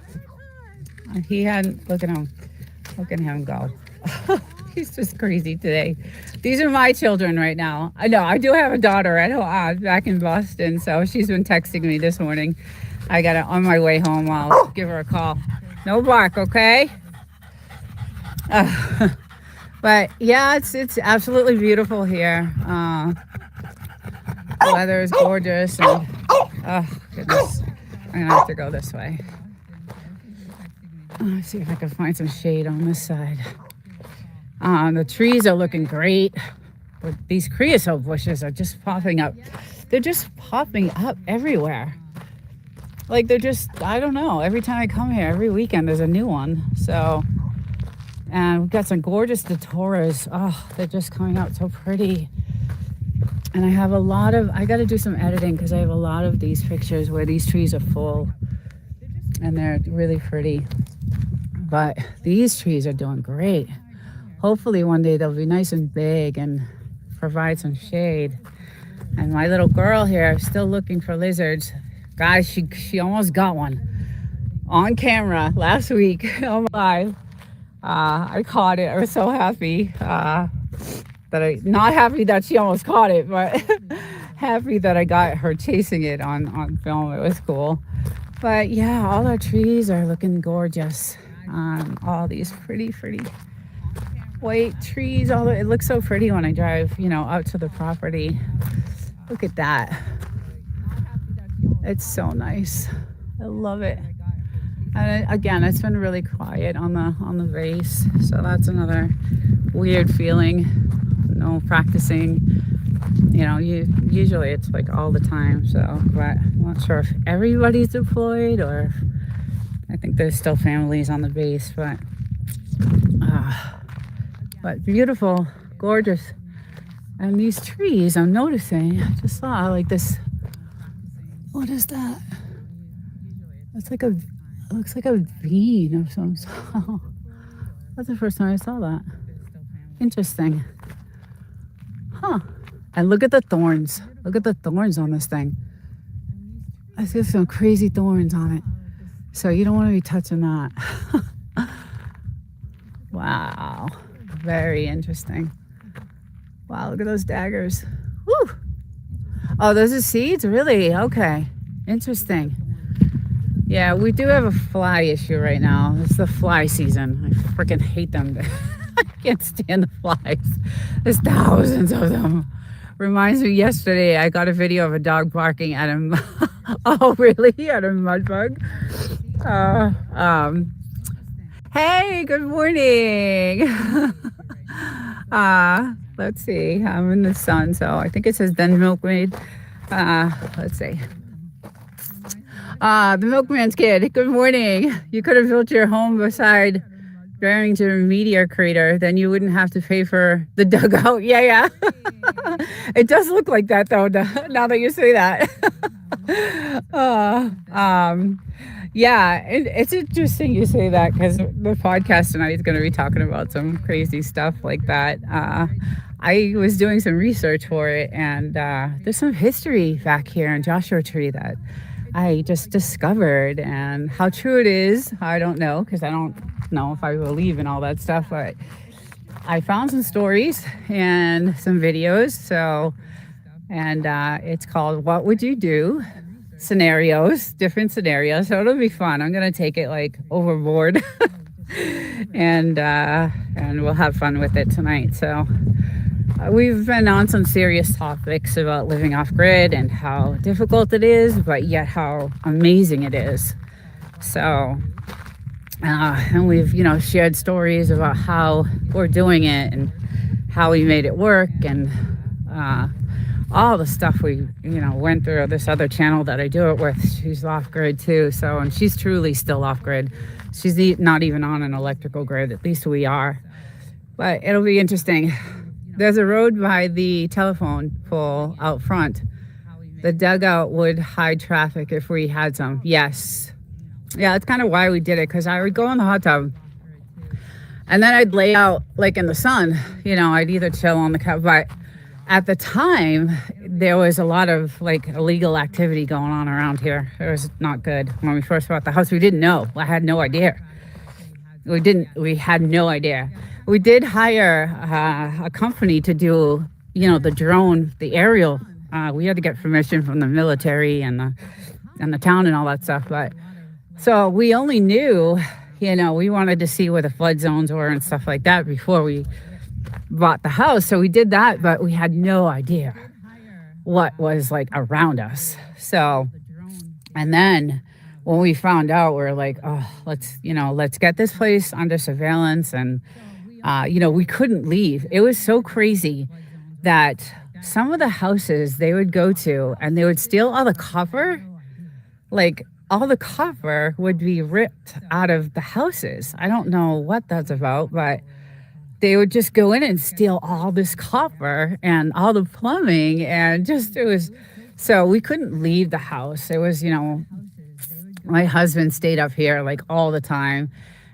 Look at him go. He's just crazy today. These are my children right now. I know, I do have a daughter back in Boston, so she's been texting me this morning. I got it on my way home. I'll give her a call. No bark, okay? But yeah, it's absolutely beautiful here. The weather is gorgeous, and oh goodness, I'm gonna have to go this way. Let's see if I can find some shade on this side. The trees are looking great. But these creosote bushes are just popping up. They're just popping up everywhere. Like I don't know. Every time I come here, every weekend there's a new one. So. And we've got some gorgeous datoras. Oh, they're just coming out so pretty. And I got to do some editing because I have a lot of these pictures where these trees are full. And they're really pretty. But these trees are doing great. Hopefully one day they'll be nice and big and provide some shade. And my little girl here is still looking for lizards. Guys, she almost got one on camera last week. Oh my. I caught it. I was so happy not happy that she almost caught it, but happy that I got her chasing it on film. It was cool. But yeah, all our trees are looking gorgeous. All these pretty white trees. It looks so pretty when I drive, out to the property. Look at that. It's so nice. I love it. And again, it's been really quiet on the race, so that's another weird feeling. No practicing, usually it's like all the time. So, but I'm not sure if everybody's deployed or if I think there's still families on the base, but beautiful, gorgeous. And these trees, I'm noticing, I just saw like this. What is that? It's like it looks like a bean of some sort. That's the first time I saw that. Interesting. Huh. And look at the thorns. Look at the thorns on this thing. I see some crazy thorns on it. So you don't want to be touching that. Wow. Very interesting. Wow, look at those daggers. Woo! Oh, those are seeds? Really? Okay. Interesting. Yeah, we do have a fly issue right now. It's the fly season. I freaking hate them. I can't stand the flies. There's thousands of them. Reminds me, yesterday I got a video of a dog barking at him. Oh, really? At a mud bug? Hey, good morning. Let's see. I'm in the sun, so I think it says Den Milkmaid. Let's see. The milkman's kid. Good morning. You could have built your home beside Barrington Meteor Crater, then you wouldn't have to pay for the dugout. Yeah. It does look like that though, now that you say that. Yeah, it's interesting you say that, because the podcast tonight is going to be talking about some crazy stuff like that. I was doing some research for it, and there's some history back here in Joshua Tree that I just discovered, and how true it is, I don't know, because I don't know if I believe in all that stuff, but I found some stories and some videos. And it's called What Would You Do? Scenarios, different scenarios. So it'll be fun. I'm going to take it like overboard and we'll have fun with it tonight. So we've been on some serious topics about living off grid and how difficult it is, but yet how amazing it is. So, and we've, shared stories about how we're doing it and how we made it work, and all the stuff we, went through. This other channel that I do it with, she's off grid too. So, and she's truly still off grid. She's not even on an electrical grid. At least we are. But it'll be interesting. There's a road by the telephone pole out front. The dugout would hide traffic if we had some. Yes. Yeah, that's kind of why we did it, because I would go in the hot tub and then I'd lay out like in the sun. I'd either chill on the couch, but at the time there was a lot of like illegal activity going on around here. It was not good. When we first bought the house, we didn't know. I had no idea. We had no idea. We did hire a company to do, the drone, the aerial. We had to get permission from the military and the town and all that stuff. But so we only knew, we wanted to see where the flood zones were and stuff like that before we bought the house. So we did that, but we had no idea what was like around us. So, and then when we found out, we're like, oh, let's get this place under surveillance. And, we couldn't leave. It was so crazy that some of the houses they would go to and they would steal all the copper. Like all the copper would be ripped out of the houses. I don't know what that's about, but they would just go in and steal all this copper and all the plumbing, and it was, so we couldn't leave the house. It was, my husband stayed up here like all the time,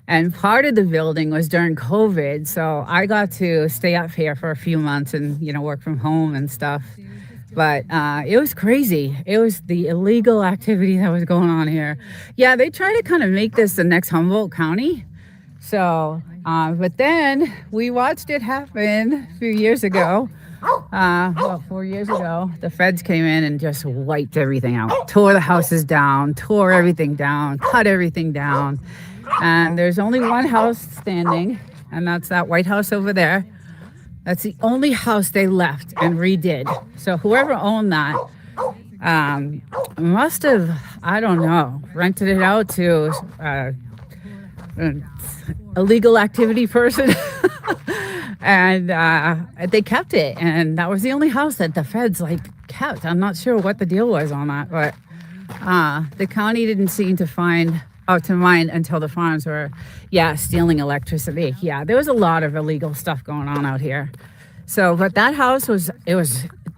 and part of the building was during COVID. So I got to stay up here for a few months and, work from home and stuff. But it was crazy. It was the illegal activity that was going on here. Yeah, they try to kind of make this the next Humboldt County. So, but then we watched it happen a few years ago. About 4 years ago, the feds came in and just wiped everything out. Tore the houses down, tore everything down, cut everything down. And there's only one house standing, and that's that white house over there. That's the only house they left and redid. So whoever owned that must have, I don't know, rented it out to illegal activity person. And they kept it, and that was the only house that the feds kept. I'm not sure what the deal was on that, but the county didn't seem to find to mine until the farms were, stealing electricity. Yeah, there was a lot of illegal stuff going on out here. So, but that house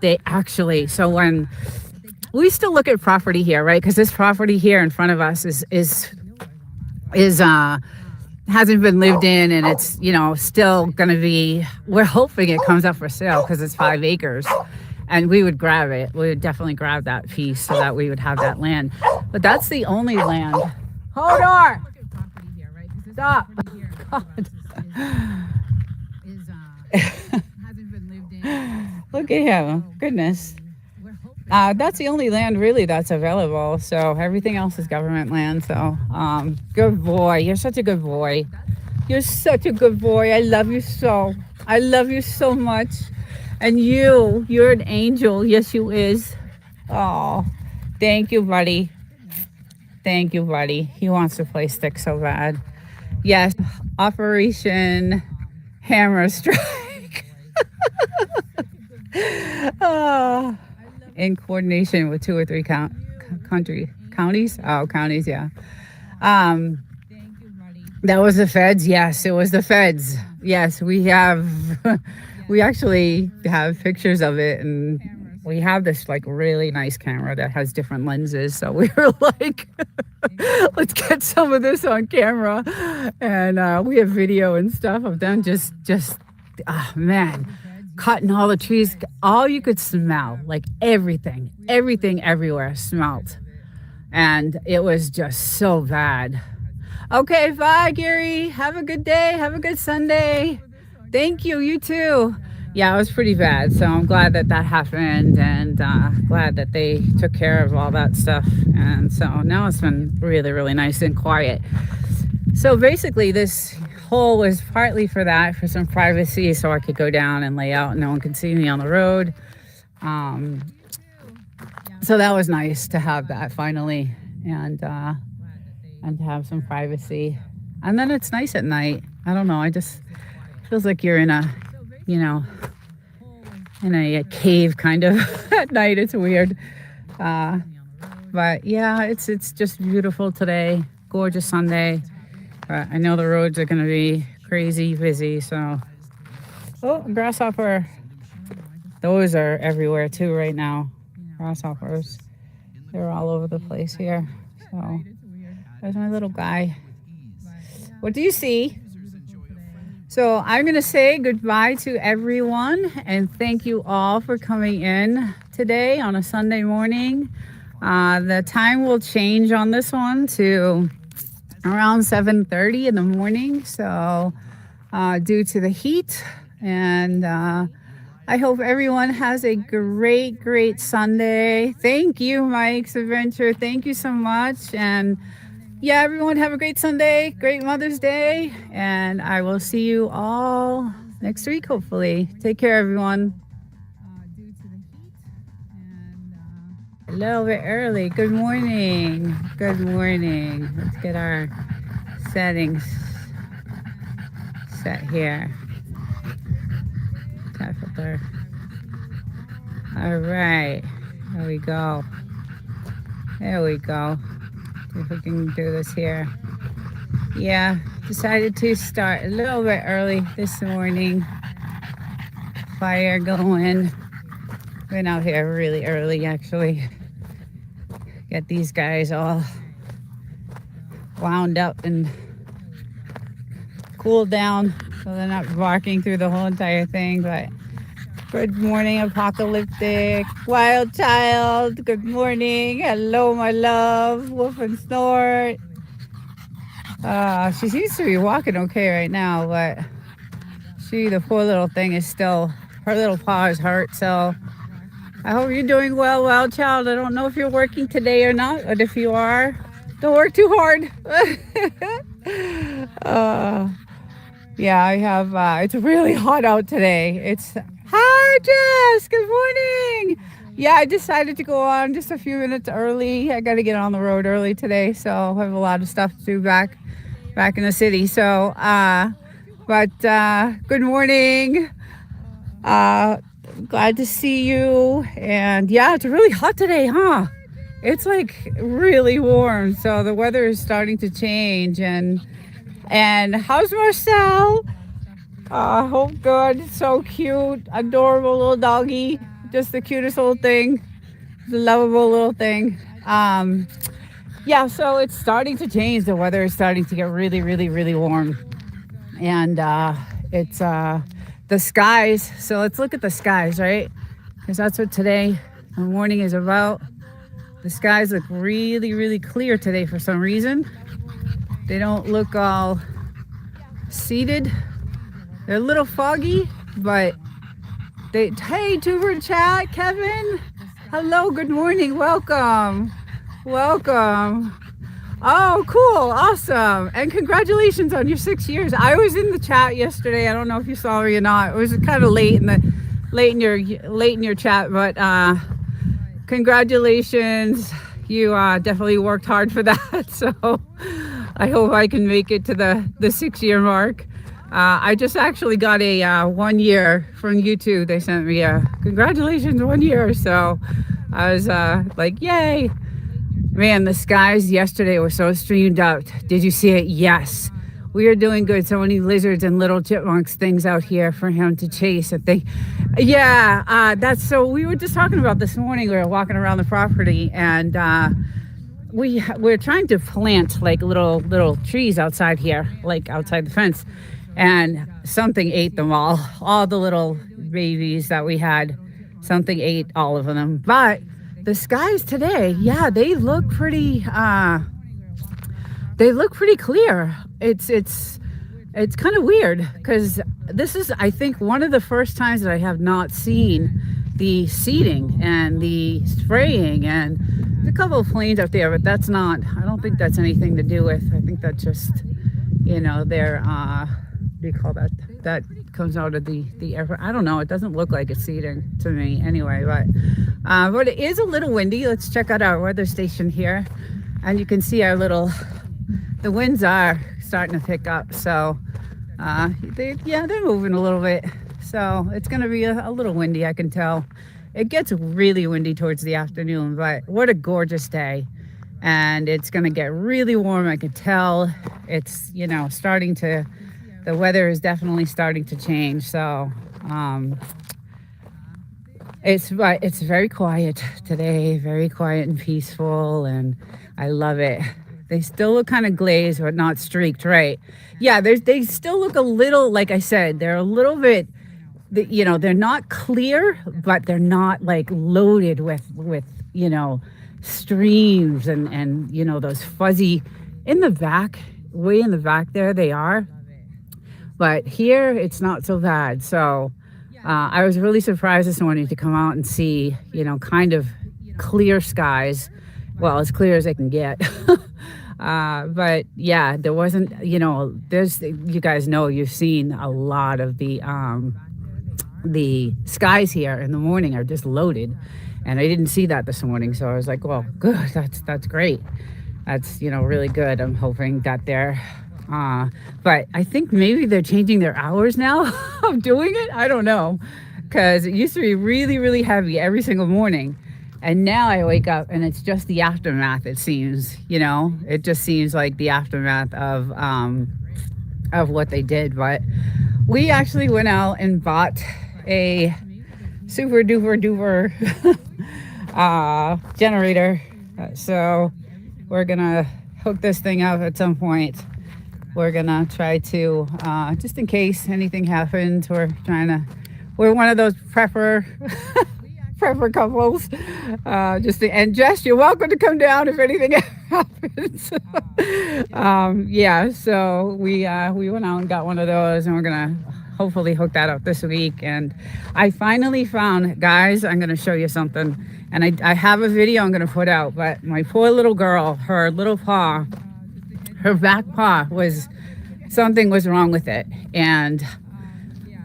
they actually, so when we still look at property here, right? Because this property here in front of us is hasn't been lived in, and it's, still going to be, we're hoping it comes up for sale because it's 5 acres. And we would grab it. We would definitely grab that piece so that we would have that land. But that's the only land. Hold on. Stop. Look at him. Goodness. That's the only land really that's available. So everything else is government land. So good boy. You're such a good boy. You're such a good boy. I love you so. I love you so much. And you're an angel. Yes, you is. Oh, thank you, buddy. Thank you, buddy. He wants to play stick so bad. Yes, Operation Hammer Strike. Oh, in coordination with 2 or 3 counties. Oh, counties, yeah. That was the feds. Yes, it was the feds. Yes, we actually have pictures of it, and we have this like really nice camera that has different lenses. So we were like, let's get some of this on camera. And we have video and stuff of them just, oh man, cutting all the trees. All you could smell, like everything everywhere smelled. And it was just so bad. Okay, bye, Gary. Have a good day. Have a good Sunday. Thank you. You too. Yeah, it was pretty bad. So I'm glad that happened, and glad that they took care of all that stuff. And so now it's been really, really nice and quiet. So basically this hole was partly for that, for some privacy, so I could go down and lay out and no one could see me on the road. So that was nice to have that finally, and to have some privacy. And then it's nice at night. I don't know, feels like you're in a cave kind of at night. It's weird. But yeah, it's just beautiful today. Gorgeous Sunday. But I know the roads are going to be crazy busy. So, grasshopper. Those are everywhere too right now. Grasshoppers. They're all over the place here. So, there's my little guy. What do you see? So I'm going to say goodbye to everyone, and thank you all for coming in today on a Sunday morning. The time will change on this one to around 7:30 in the morning. So due to the heat, and I hope everyone has a great, great Sunday. Thank you, Mike's Adventure. Thank you so much. And yeah, everyone have a great Sunday, great Mother's Day, and I will see you all next week, hopefully. Take care, everyone. A little bit early. Good morning. Good morning. Let's get our settings set here. Time filter. All right. There we go. There we go. See if we can do this here. Yeah, decided to start a little bit early this morning. Fire going. Been out here really early, actually. Get these guys all wound up and cooled down so they're not barking through the whole entire thing. But good morning, Apocalyptic Wild Child. Good morning. Hello, my love. Woof and snort. She seems to be walking okay right now, but the poor little thing is still, her little paw is hurt. So I hope you're doing well, Wild Child. I don't know if you're working today or not, but if you are, don't work too hard. Yeah, I have, it's really hot out today. Hi, Jess. Good morning. Yeah, I decided to go on just a few minutes early. I got to get on the road early today, so I have a lot of stuff to do back in the city. So, good morning. Glad to see you. And yeah, it's really hot today, huh? it's like really warm. So the weather is starting to change. And how's Marcel? Oh, good. So cute. Adorable little doggy. Just the cutest little thing. Lovable little thing. Yeah, so it's starting to change. The weather is starting to get really, really, really warm. And it's the skies. So let's look at the skies, right? Because that's what today, the morning is about. The skies look really, really clear today for some reason. They don't look all seeded. They're a little foggy, but hey, Tuber Chat, Kevin. Hello, good morning, welcome. Welcome. Oh, cool, awesome. And congratulations on your 6 years. I was in the chat yesterday. I don't know if you saw me or not. It was kind of late in your chat, but congratulations. You definitely worked hard for that. So I hope I can make it to the 6 year mark. I just actually got a 1 year from YouTube. They sent me a congratulations 1 year. So I was like, yay. Man, the skies yesterday were so streamed out. Did you see it? Yes. We are doing good. So many lizards and little chipmunks things out here for him to chase. And that's so we were just talking about this morning. We were walking around the property and we're trying to plant like little trees outside here, like outside the fence. And something ate them all the little babies that we had. Something ate all of them. But the skies today, yeah, they look pretty clear. It's kind of weird because this is, I think, one of the first times that I have not seen the seeding and the spraying, and there's a couple of planes up there, but that's not, I don't think that's anything to do with, I think that's just, they're what do you call that? That comes out of the air. I don't know. It doesn't look like it's seeding to me anyway, but it is a little windy. Let's check out our weather station here. And you can see the winds are starting to pick up. So they're moving a little bit. So it's going to be a little windy, I can tell. It gets really windy towards the afternoon, but what a gorgeous day. And it's going to get really warm. I can tell it's, the weather is definitely starting to change. So it's very quiet today, very quiet and peaceful, and I love it. They still look kind of glazed, but not streaked, right? Yeah, they still look a little, like I said, they're a little bit, they're not clear, but they're not like loaded with streams and those fuzzy in the back, way in the back there they are. But here, it's not so bad. So I was really surprised this morning to come out and see, kind of clear skies. Well, as clear as they can get. But yeah, there wasn't, you guys know, you've seen a lot of the skies here in the morning are just loaded. And I didn't see that this morning. So I was like, well, good. That's great. That's, really good. I'm hoping that they're... but I think maybe they're changing their hours now of doing it. I don't know, because it used to be really, really heavy every single morning, and now I wake up and it's just the aftermath. It seems, it just seems like the aftermath of what they did. But we actually went out and bought a super duper generator. So we're gonna hook this thing up at some point. We're gonna try to, just in case anything happens, we're one of those prepper couples. And Jess, you're welcome to come down if anything happens. So we went out and got one of those, and we're gonna hopefully hook that up this week. And I finally found, guys, I'm gonna show you something. And I have a video I'm gonna put out, but my poor little girl, her little paw, her back paw something was wrong with it. And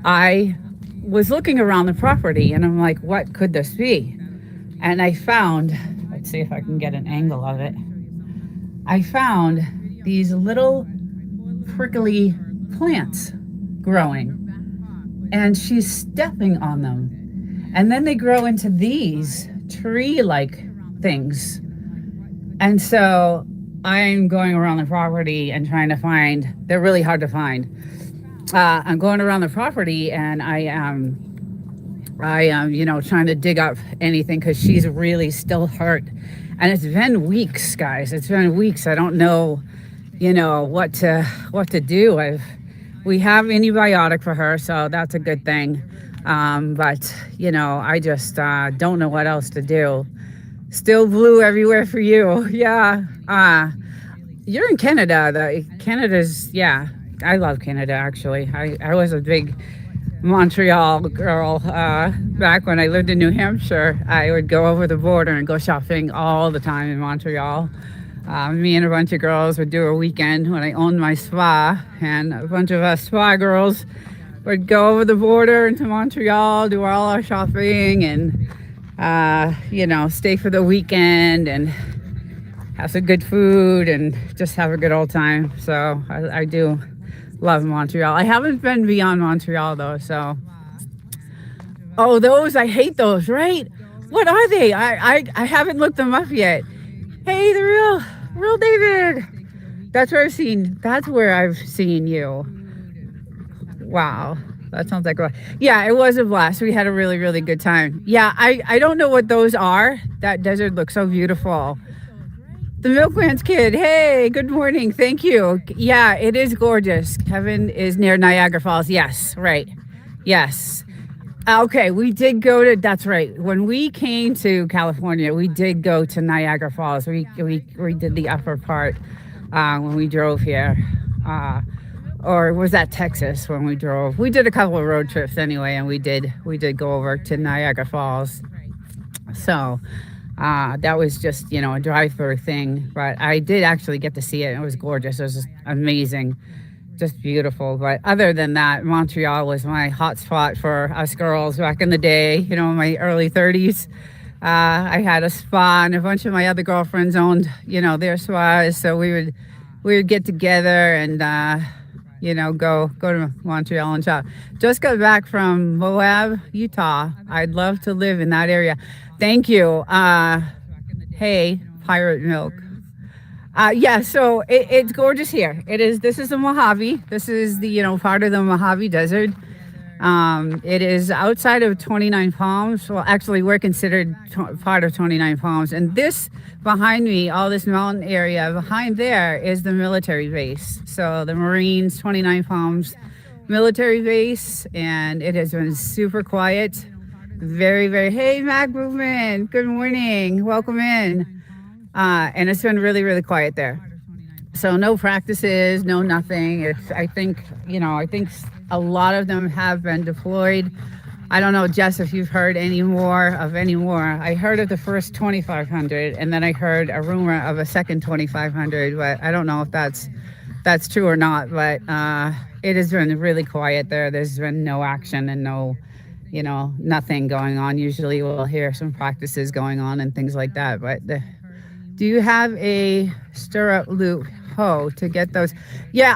I was looking around the property and I'm like, what could this be? And I found, let's see if I can get an angle of it. I found these little prickly plants growing, and she's stepping on them. And then they grow into these tree-like things. And so I'm going around the property and trying to find, they're really hard to find. I'm going around the property and I am, trying to dig up anything because she's really still hurt. And it's been weeks, guys. It's been weeks. I don't know, what to do. We have antibiotic for her, so that's a good thing. But I just don't know what else to do. Still blue everywhere for you. Yeah. You're in Canada. Canada's, yeah. I love Canada, actually. I was a big Montreal girl. Back when I lived in New Hampshire, I would go over the border and go shopping all the time in Montreal. Me and a bunch of girls would do a weekend when I owned my spa, and a bunch of us spa girls would go over the border into Montreal, do all our shopping, and stay for the weekend and have some good food and just have a good old time. So I do love Montreal. I haven't been beyond Montreal though, so. Oh, those, I hate those, right? What are they? I haven't looked them up yet. Hey, the real David. That's where I've seen you. Wow. That sounds like yeah, it was a blast. We had a really, really good time. Yeah, I don't know what those are. That desert looks so beautiful. The Milkman's Kid. Hey, good morning. Thank you. Yeah, it is gorgeous. Kevin is near Niagara Falls. Yes, right. Yes. Okay, we did go to, that's right. When we came to California, we did go to Niagara Falls. We did the upper part when we drove here. Or was that Texas when we drove? We did a couple of road trips anyway, and we did go over to Niagara Falls. So that was just, a drive-through thing. But I did actually get to see it. It was gorgeous. It was just amazing. Just beautiful. But other than that, Montreal was my hot spot for us girls back in the day, in my early 30s. I had a spa, and a bunch of my other girlfriends owned, their spas. So we would get together and, go to Montreal and shop. Just got back from Moab, Utah. I'd love to live in that area. Thank you. Hey, Pirate Milk. Yeah, so it's gorgeous here. This is the Mojave. This is the, part of the Mojave Desert. It is outside of 29 Palms. Well, actually, we're considered part of 29 Palms. And this behind me, all this mountain area behind there is the military base. So the Marines, 29 Palms military base. And it has been super quiet. Very, very, hey, Mac Movement. Good morning. Welcome in. And it's been really, really quiet there. So no practices, no nothing. I think a lot of them have been deployed. I don't know, Jess, if you've heard any more. I heard of the first 2,500, and then I heard a rumor of a second 2,500, but I don't know if that's true or not. But it has been really quiet there. There's been no action and no, nothing going on. Usually we'll hear some practices going on and things like that. But do you have a stirrup loop hoe to get those? Yeah,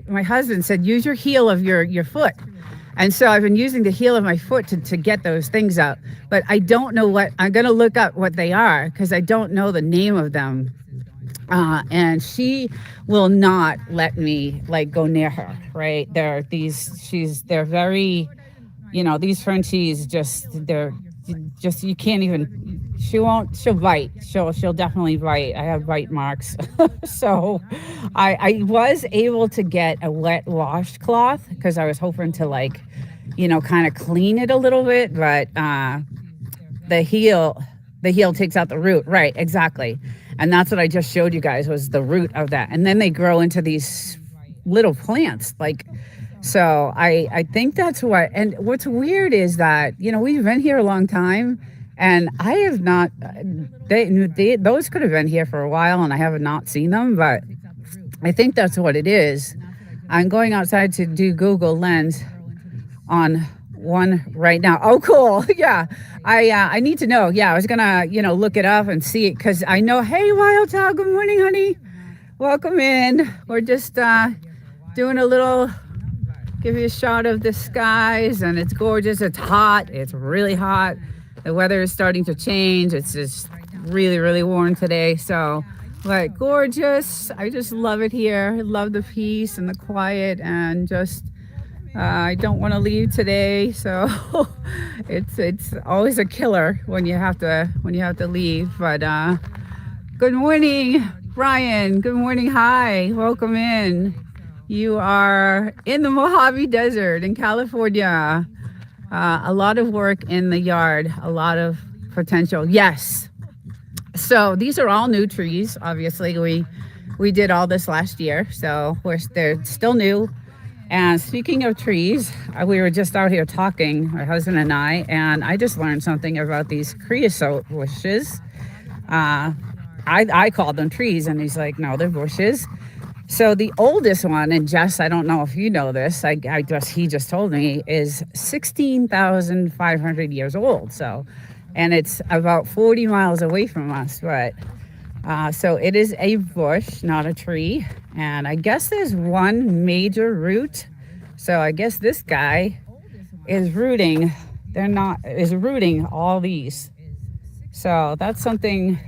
my husband said, use your heel of your foot. And so I've been using the heel of my foot to get those things up. But I don't know I'm going to look up what they are because I don't know the name of them. And she will not let me go near her, right? They're very, these Frenchies you can't even, she'll bite. She'll definitely bite. I have bite marks. So I was able to get a wet washcloth because I was hoping to kind of clean it a little bit, but the heel takes out the root. Right, exactly. And that's what I just showed you guys was the root of that. And then they grow into these little plants so I think that's and what's weird is that, we've been here a long time and I have not, those could have been here for a while and I have not seen them, but I think that's what it is. I'm going outside to do Google Lens on one right now. Oh, cool. Yeah. I need to know. Yeah. I was going to, look it up and see it because I know, hey, Wild Child, good morning, honey. Welcome in. We're just doing a little, give you a shot of the skies, and it's gorgeous. It's hot. It's really hot. The weather is starting to change. It's just really, really warm today. So, but gorgeous. I just love it here. I love the peace and the quiet, and just I don't want to leave today. So it's always a killer when you have to leave. But good morning, Brian. Good morning. Hi, welcome in. You are in the Mojave Desert in California. A lot of work in the yard, a lot of potential. Yes. So these are all new trees. Obviously, we did all this last year, so they're still new. And speaking of trees, we were just out here talking, my husband and I just learned something about these creosote bushes. I called them trees, and he's like, no, they're bushes. So the oldest one, and Jess, I don't know if you know this, he just told me, is 16,500 years old. So, and it's about 40 miles away from us. But so it is a bush, not a tree. And I guess there's one major root. So I guess this guy is rooting. Is rooting all these. So that's something.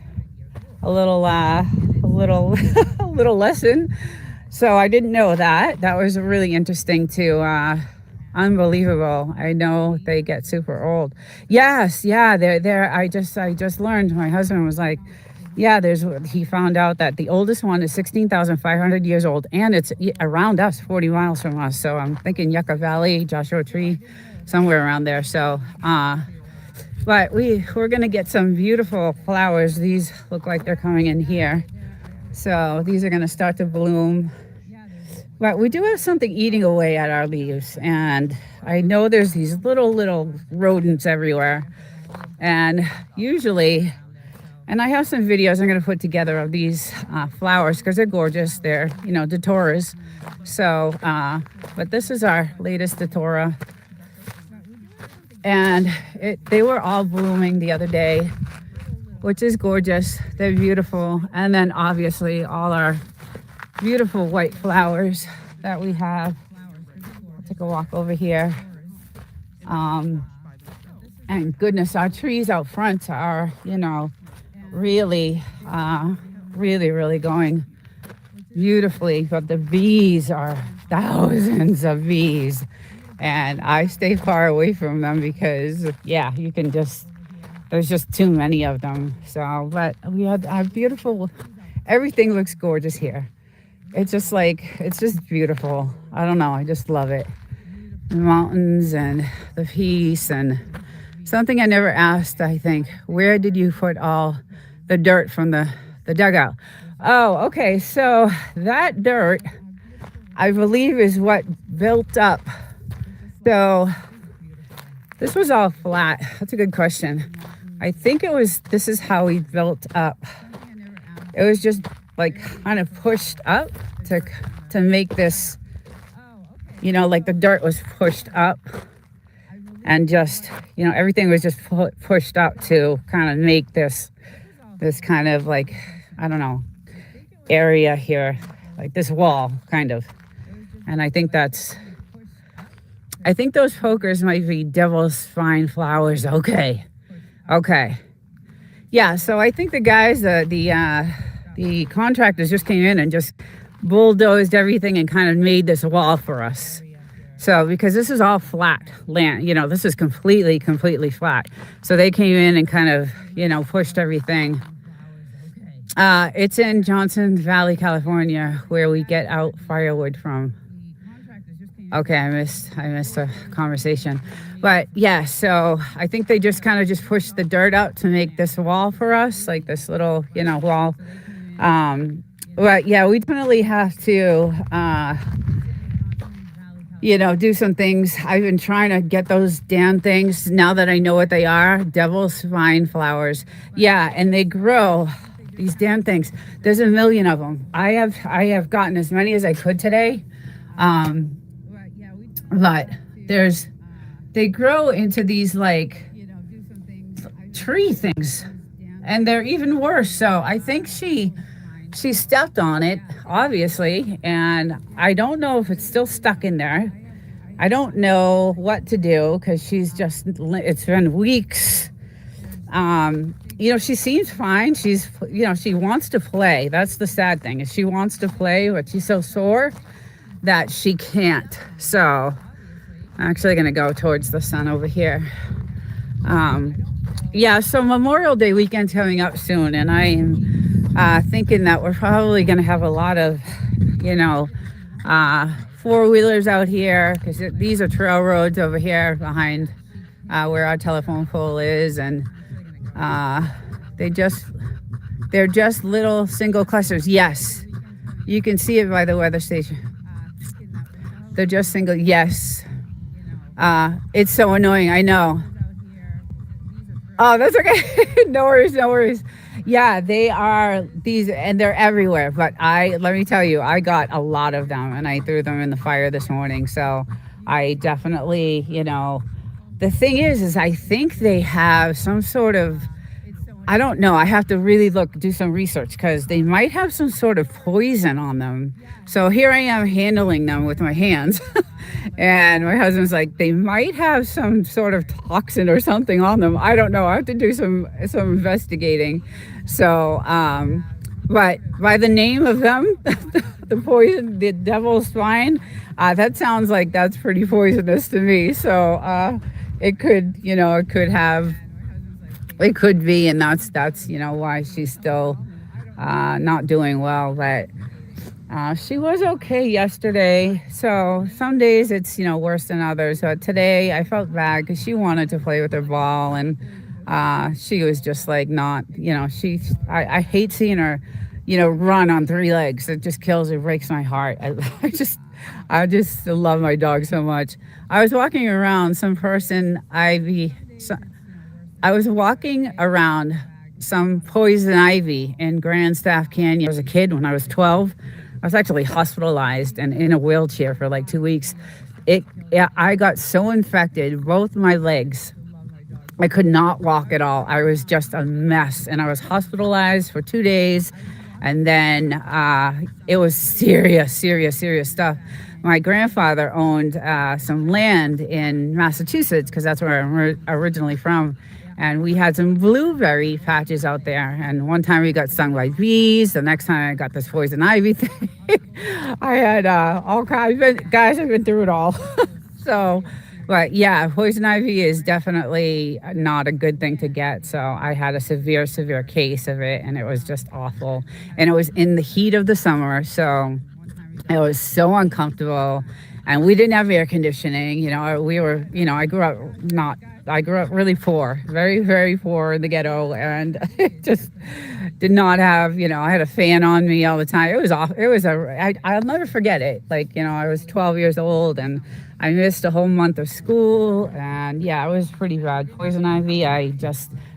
A little a little lesson. So I didn't know that. That was really interesting too. Unbelievable. I know they get super old. Yes, yeah, they're I just learned. My husband was like, yeah, he found out that the oldest one is 16,500 years old, and it's around us, 40 miles from us. So I'm thinking Yucca Valley, Joshua Tree, somewhere around there. So but we're gonna get some beautiful flowers. These look like they're coming in here. So these are gonna start to bloom. But we do have something eating away at our leaves. And I know there's these little rodents everywhere. And usually, and I have some videos I'm gonna put together of these flowers because they're gorgeous. They're, Datoras. So, but this is our latest Datora. And they were all blooming the other day, which is gorgeous. They're beautiful. And then obviously all our beautiful white flowers that we have. I'll take a walk over here. And goodness, our trees out front are, really, really going beautifully. But the bees are thousands of bees. And I stay far away from them because, there's just too many of them. So, but we have our beautiful, everything looks gorgeous here. It's just beautiful. I don't know, I just love it. The mountains and the peace, and something I never asked, I think, where did you put all the dirt from the dugout? Oh, okay, so that dirt, I believe, is what built up. So this was all flat. That's a good question. I think this is how we built up. It was just like kind of pushed up to make this, like the dirt was pushed up, and just, everything was just pushed up to kind of make this kind of like, I don't know, area here, like this wall kind of. And I think those pokers might be devil's spine flowers. Okay. Yeah, so I think the guys, the contractors just came in and just bulldozed everything and kind of made this wall for us. So, because this is all flat land, this is completely flat. So they came in and kind of, pushed everything. It's in Johnson Valley, California, where we get out firewood from. Okay, I missed a conversation. But yeah, so I think they just kind of just pushed the dirt out to make this wall for us, like this little, wall. But yeah, we definitely have to, do some things. I've been trying to get those damn things, now that I know what they are, devil's spine flowers. Yeah, and they grow, these damn things. There's a million of them. I have gotten as many as I could today. But they grow into these like tree things, and they're even worse. So I think she stepped on it, obviously, and I don't know if it's still stuck in there. I don't know what to do, because it's been weeks. she seems fine. She wants to play. That's the sad thing, is she wants to play, but she's so sore that she can't. So I'm actually going to go towards the sun over here. So Memorial Day weekend's coming up soon, and I am thinking that we're probably going to have a lot of, four-wheelers out here, because these are trail roads over here behind where our telephone pole is, and they're just little single clusters. Yes, you can see it by the weather station. They're just single. Yes, it's so annoying. I know. Oh, that's okay. No worries. Yeah, they are these, and they're everywhere. But let me tell you, I got a lot of them, and I threw them in the fire this morning. So I definitely, the thing is I think they have some sort of, I don't know. I have to really do some research, because they might have some sort of poison on them. So here I am handling them with my hands. And my husband's like, they might have some sort of toxin or something on them. I don't know. I have to do some investigating. So, but by the name of them, the poison, the devil's spine, that sounds like that's pretty poisonous to me. So it could be, and that's why she's still not doing well. But she was okay yesterday. So some days it's worse than others. But today I felt bad, because she wanted to play with her ball, and she was just like not. I hate seeing her run on three legs. It just kills, it breaks my heart. I just love my dog so much. I was walking around some poison ivy in Grand Staff Canyon. I was a kid when I was 12. I was actually hospitalized and in a wheelchair for like 2 weeks. I got so infected, both my legs. I could not walk at all. I was just a mess, and I was hospitalized for 2 days. And then it was serious stuff. My grandfather owned some land in Massachusetts, because that's where I'm originally from. And we had some blueberry patches out there. And one time we got stung by bees. The next time I got this poison ivy thing. I had all kinds. Guys, I've been through it all. So, but yeah, poison ivy is definitely not a good thing to get. So I had a severe case of it, and it was just awful. And it was in the heat of the summer. So it was so uncomfortable. And we didn't have air conditioning. We were, I grew up really poor, very, very poor in the ghetto, and just did not have, I had a fan on me all the time. It was off. I'll never forget it. I was 12 years old, and I missed a whole month of school, and yeah, it was pretty bad. Poison ivy,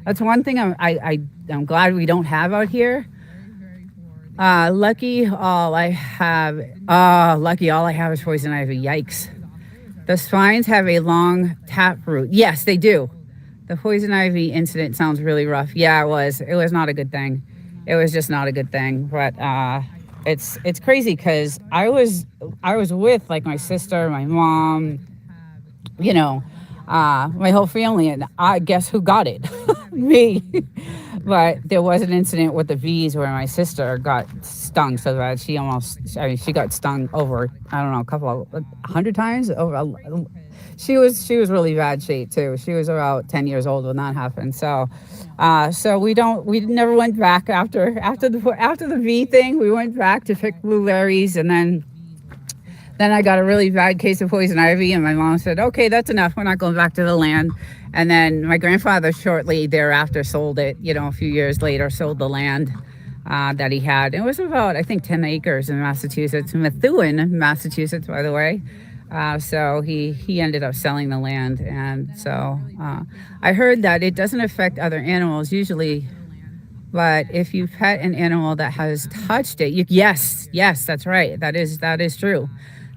that's one thing I'm glad we don't have out here. Lucky all I have is poison ivy. Yikes. The spines have a long taproot. Yes, they do. The poison ivy incident sounds really rough. Yeah, it was. It was not a good thing. It was just not a good thing. But it's crazy, because I was with like my sister, my mom, my whole family, and I guess who got it? Me. But there was an incident with the bees where my sister got stung so bad she got stung over, I don't know, a couple of 100 times. She was really bad shape too. She was about 10 years old when that happened. So we never went back after the bee thing. We went back to pick blueberries, and then I got a really bad case of poison ivy, and my mom said, okay, that's enough. We're not going back to the land. And then my grandfather shortly thereafter sold it, a few years later, sold the land that he had. It was about, I think, 10 acres in Massachusetts, Methuen, Massachusetts, by the way. So he ended up selling the land. And so I heard that it doesn't affect other animals usually, but if you pet an animal that has touched it, yes, that's right. That is true.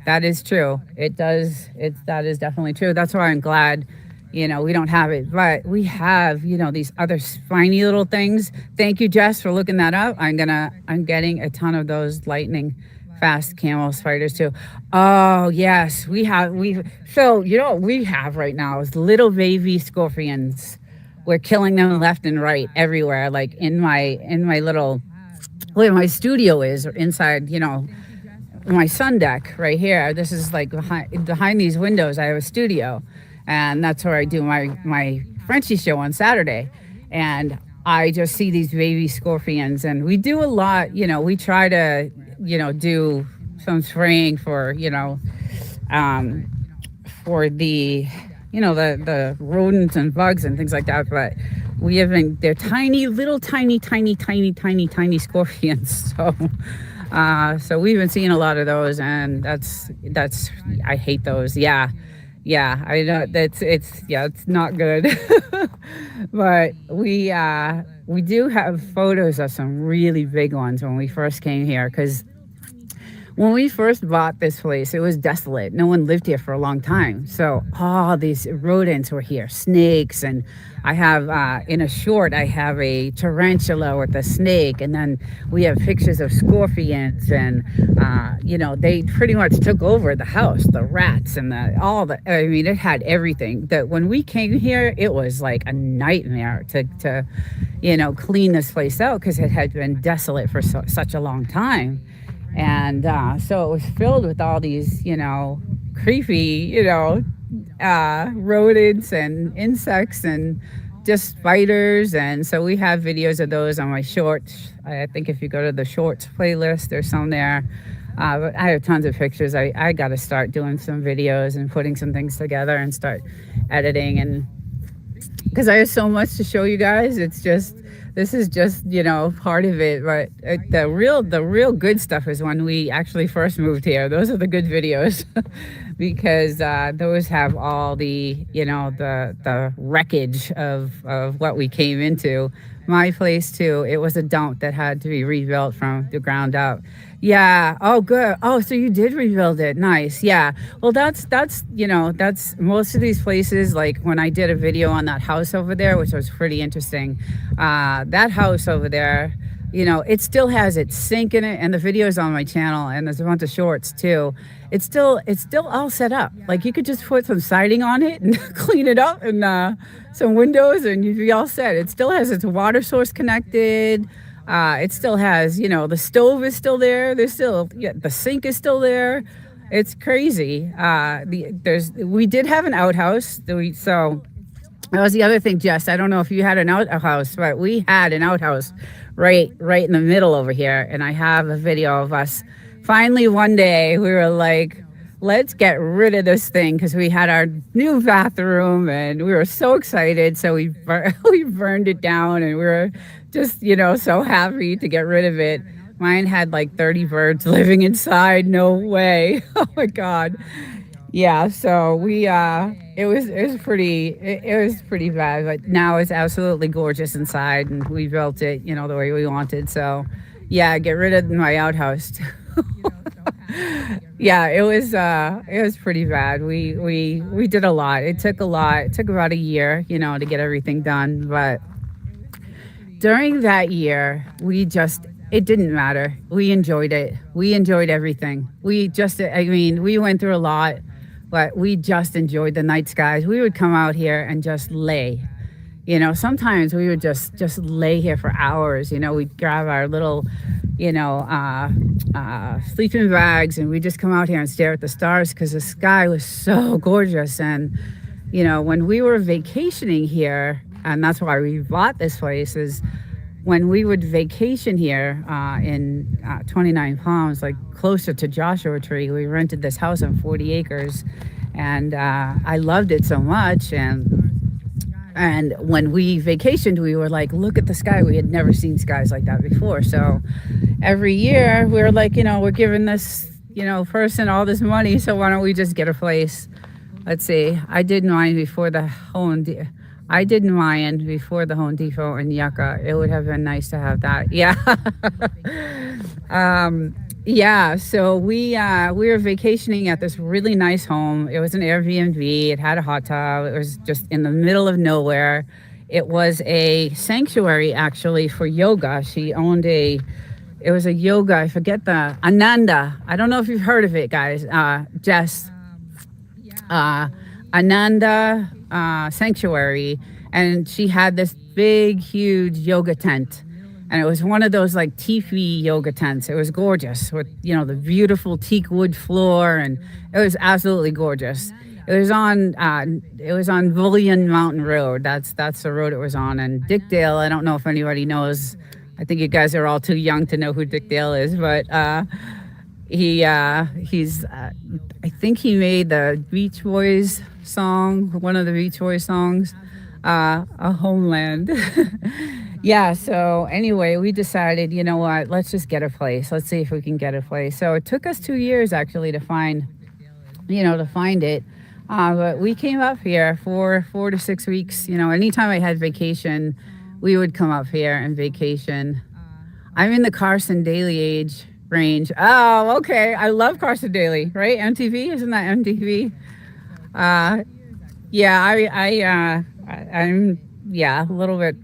That is true. That is definitely true. That's why I'm glad, we don't have it, but we have, these other spiny little things. Thank you, Jess, for looking that up. I'm getting a ton of those lightning fast camel spiders too. Oh yes, so what we have right now is little baby scorpions. we're killing them left and right everywhere. Like in my little where my studio is inside, my sun deck right here. This is like behind these windows. I have a studio, and that's where I do my Frenchie show on Saturday. And I just see these baby scorpions, and we do a lot. We try to do some spraying for the the rodents and bugs and things like that. But we haven't. They're tiny, little, tiny scorpions. So we've been seeing a lot of those, and that's I hate those. Yeah, I know it's not good. But we do have photos of some really big ones when we first came here, because when we first bought this place, it was desolate. No one lived here for a long time. So all these rodents were here, snakes. And I have, in a short, I have a tarantula with a snake. And then we have pictures of scorpions. And, they pretty much took over the house, the rats and it had everything. That when we came here, it was like a nightmare to clean this place out, because it had been desolate for such a long time. And so it was filled with all these, creepy, rodents and insects and just spiders. And so we have videos of those on my shorts. I think if you go to the shorts playlist, there's some there. But I have tons of pictures. I got to start doing some videos and putting some things together and start editing. And because I have so much to show you guys, this is just part of it. But the real good stuff is when we actually first moved here. Those are the good videos. Because those have all the the wreckage of what we came into. My place too, it was a dump that had to be rebuilt from the ground up. Yeah. Oh, good. Oh, so you did rebuild it. Nice. Yeah. Well, that's most of these places. Like when I did a video on that house over there, which was pretty interesting. That house over there, it still has its sink in it, and the video's on my channel, and there's a bunch of shorts too. It's still all set up. Like you could just put some siding on it and clean it up, and some windows, and you'd be all set. It still has its water source connected. It still has, the stove is still there. There's still, the sink is still there. It's crazy. We did have an outhouse. So that was the other thing, Jess. I don't know if you had an outhouse, but we had an outhouse right in the middle over here. And I have a video of us. Finally, one day we were like, let's get rid of this thing, because we had our new bathroom and we were so excited. So we burned it down, and we were just, so happy to get rid of it. Mine had like 30 birds living inside. No way. Oh my God. Yeah. So it was pretty bad, but now it's absolutely gorgeous inside, and we built it, the way we wanted. So yeah, get rid of my outhouse too. Yeah, it was pretty bad. We did a lot. It took a lot. It took about a year, to get everything done. But during that year, it didn't matter. We enjoyed it. We enjoyed everything. We went through a lot, but we just enjoyed the night skies. We would come out here and just lay. Sometimes we would just lay here for hours. We'd grab our little, sleeping bags, and we'd just come out here and stare at the stars, because the sky was so gorgeous. And, when we were vacationing here, and that's why we bought this place, is when we would vacation here in 29 Palms, like closer to Joshua Tree, we rented this house on 40 acres, and I loved it so much. And when we vacationed, we were like, look at the sky. We had never seen skies like that before. So every year we were like, we're giving this, person all this money. So why don't we just get a place? Let's see. I did mine before the Home Depot in Yucca. It would have been nice to have that. Yeah. Yeah, so we were vacationing at this really nice home. It was an Airbnb. It had a hot tub. It was just in the middle of nowhere. It was a sanctuary, actually, for yoga. She owned it was a yoga, I forget the, Ananda. I don't know if you've heard of it, guys. Jess. Ananda Sanctuary. and she had this big, huge yoga tent. And it was one of those like teepee yoga tents. It was gorgeous with, the beautiful teak wood floor, and it was absolutely gorgeous. It was on Bullion Mountain Road. That's the road it was on. And Dick Dale, I don't know if anybody knows. I think you guys are all too young to know who Dick Dale is, but he's I think he made the Beach Boys song, one of the Beach Boys songs, A Homeland. Yeah, so anyway, we decided, you know what, let's just get a place. Let's see if we can get a place. So it took us 2 years actually to find it. But we came up here for 4 to 6 weeks. Anytime I had vacation, we would come up here and vacation. I'm in the Carson Daly age range. Oh, okay. I love Carson Daly, right? MTV, isn't that MTV? Yeah, I'm a little bit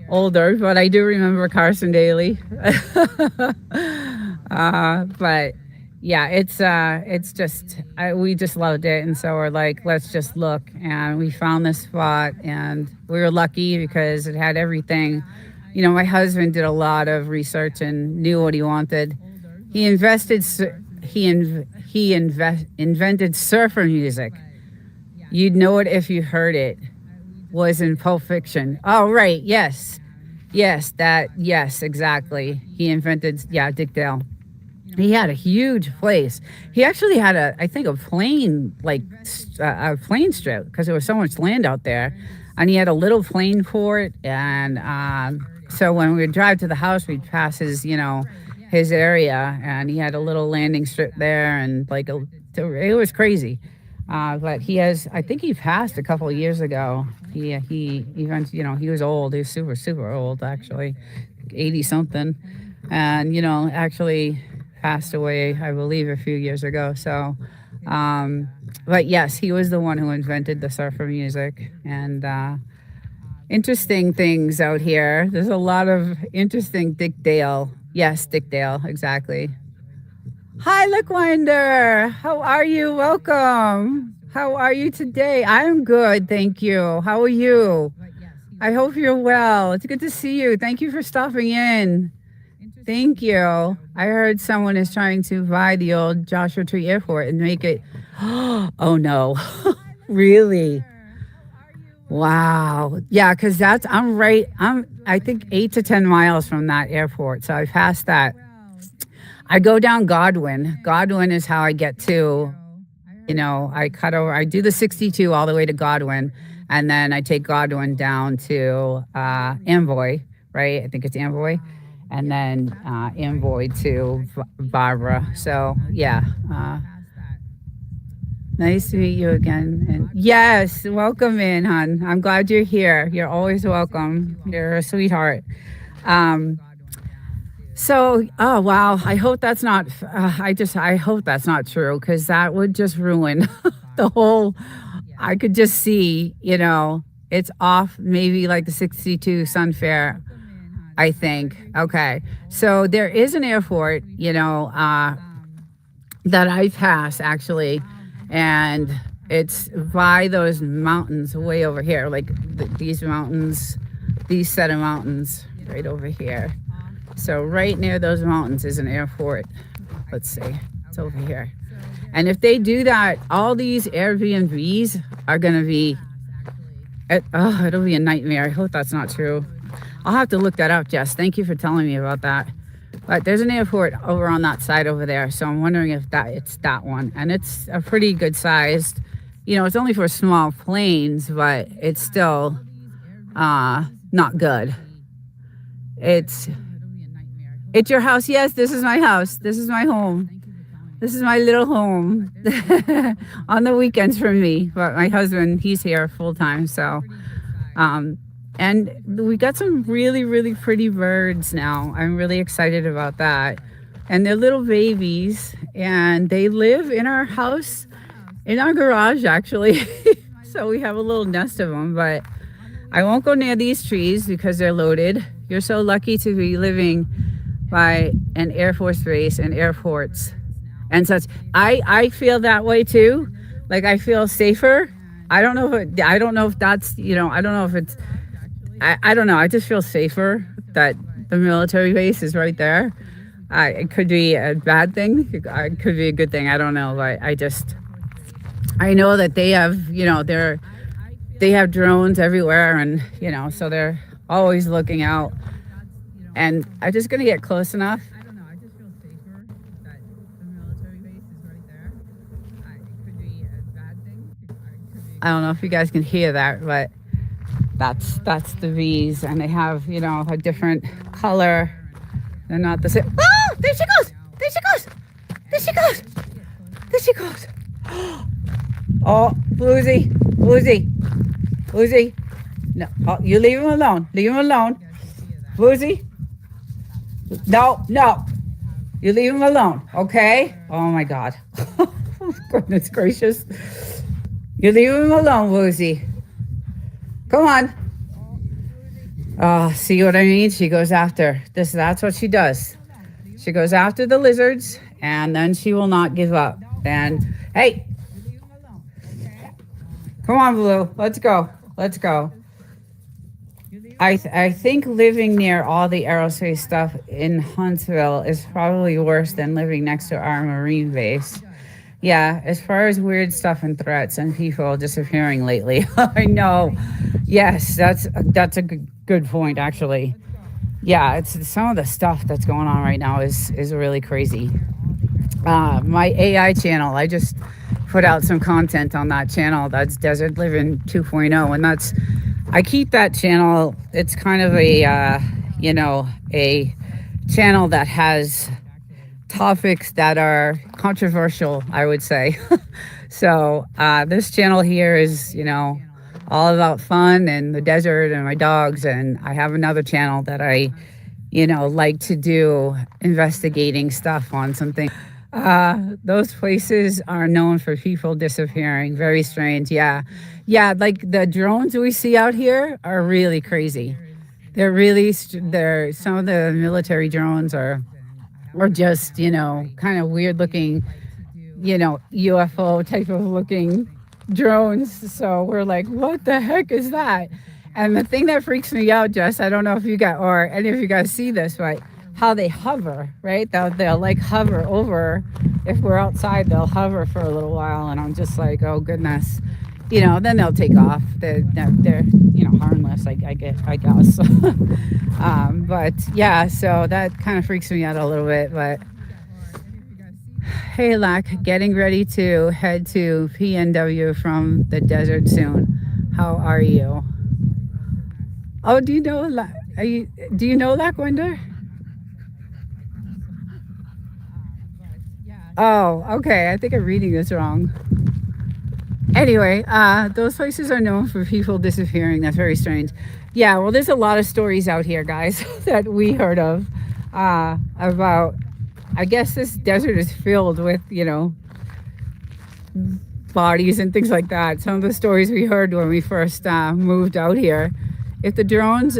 older, but I do remember Carson Daly. But yeah, it's just we just loved it, and so we're like, let's just look, and we found this spot, and we were lucky because it had everything. My husband did a lot of research and knew what he wanted. He invented surfer music. You'd know it if you heard it. Was in Pulp Fiction. Oh, right. Yes, exactly. He invented, Dick Dale. He had a huge place. He actually had a plane, a plane strip, because there was so much land out there. And he had a little plane port. And so when we would drive to the house, we'd pass his area. And he had a little landing strip there. And it was crazy. But I think he passed a couple of years ago. He was old. He was super, super old, actually, 80 something. And, actually passed away, I believe, a few years ago. So, but yes, he was the one who invented the surfer music. And interesting things out here. There's a lot of interesting Dick Dale. Yes, Dick Dale, exactly. Hi, Lookwinder. How are you? Welcome. How are you today? I'm good, thank you. How are you? I hope you're well. It's good to see you. Thank you for stopping in. Thank you. I heard someone is trying to buy the old Joshua Tree Airport and make it. Oh no, really? Wow. Yeah, because I think 8 to 10 miles from that airport. So I passed that. I go down Godwin. Godwin is how I get to, I do the 62 all the way to Godwin, and then I take Godwin down to Amboy, right? I think it's Amboy, and then Amboy to Barbara. So, yeah. Nice to meet you again. And yes, welcome in, hon. I'm glad you're here. You're always welcome. You're a sweetheart. So, oh wow, I hope that's not, I hope that's not true, because that would just ruin the whole, I could just see, it's off maybe like the 62 Sunfair, I think. Okay. So there is an airport, that I pass actually, and it's by those mountains way over here, like these set of mountains right over here. So right near those mountains is an airport. Let's see, it's over here. And if they do that, all these Airbnbs are going to be, it'll be a nightmare. I hope that's not true. I'll have to look that up, Jess. Thank you for telling me about that. But there's an airport over on that side over there. So I'm wondering if it's that one. And it's a pretty good sized, it's only for small planes, but it's still not good. It's your house. Yes, this is my house. This is my home. This is my little home on the weekends for me. But my husband, he's here full time. So, and we got some really, really pretty birds now. I'm really excited about that. And they're little babies, and they live in our house, in our garage, actually. So we have a little nest of them, but I won't go near these trees because they're loaded. You're so lucky to be living by an Air Force base and airports and such. I feel that way too. Like, I feel safer. I don't know I don't know if that's, I don't know if it's, I don't know. I just feel safer that the military base is right there. It could be a bad thing. It could be a good thing. I don't know. But I know that they have, they have drones everywhere, and, so they're always looking out. And I'm just going to get close enough. I don't know. I just feel safer that the military base is right there. It could be a bad thing. I don't know if you guys can hear that, but that's the bees, and they have, a different color. They're not the same. Oh, there she goes. There she goes. There she goes. There she goes. Oh, Bluesy. No, oh, you leave him alone. Leave him alone. Bluesy. No. You leave him alone, okay? Oh my God. Goodness gracious. You leave him alone, Bluesy. Come on. Oh, see what I mean? She goes after this. That's what she does. She goes after the lizards, and then she will not give up. And hey, come on, Blue. Let's go. I think living near all the aerospace stuff in Huntsville is probably worse than living next to our Marine base. Yeah, as far as weird stuff and threats and people disappearing lately, I know. Yes, that's a good point, actually. Yeah, it's some of the stuff that's going on right now is really crazy. My AI channel, I just put out some content on that channel. That's Desert Living 2.0, and I keep that channel. It's kind of a a channel that has topics that are controversial, I would say. So this channel here is, all about fun and the desert and my dogs. And I have another channel that I, like to do investigating stuff on something. Those places are known for people disappearing. Very strange. Yeah, like the drones we see out here are really crazy. They're some of the military drones are just, kind of weird looking, UFO type of looking drones. So we're like, what the heck is that? And the thing that freaks me out, Jess, I don't know if you got, or any of you guys see this, but how they hover, right? They'll like hover over. If we're outside, they'll hover for a little while. And I'm just like, oh goodness. Then they'll take off. They're harmless, I guess. But yeah, so that kind of freaks me out a little bit. But hey, Lack, getting ready to head to PNW from the desert soon. How are you? Oh, do you know Lackwinder? Oh, okay. I think I'm reading this wrong. Anyway, those places are known for people disappearing. That's very strange. Yeah, well, there's a lot of stories out here, guys, that we heard of about, I guess this desert is filled with, bodies and things like that. Some of the stories we heard when we first moved out here. If the drones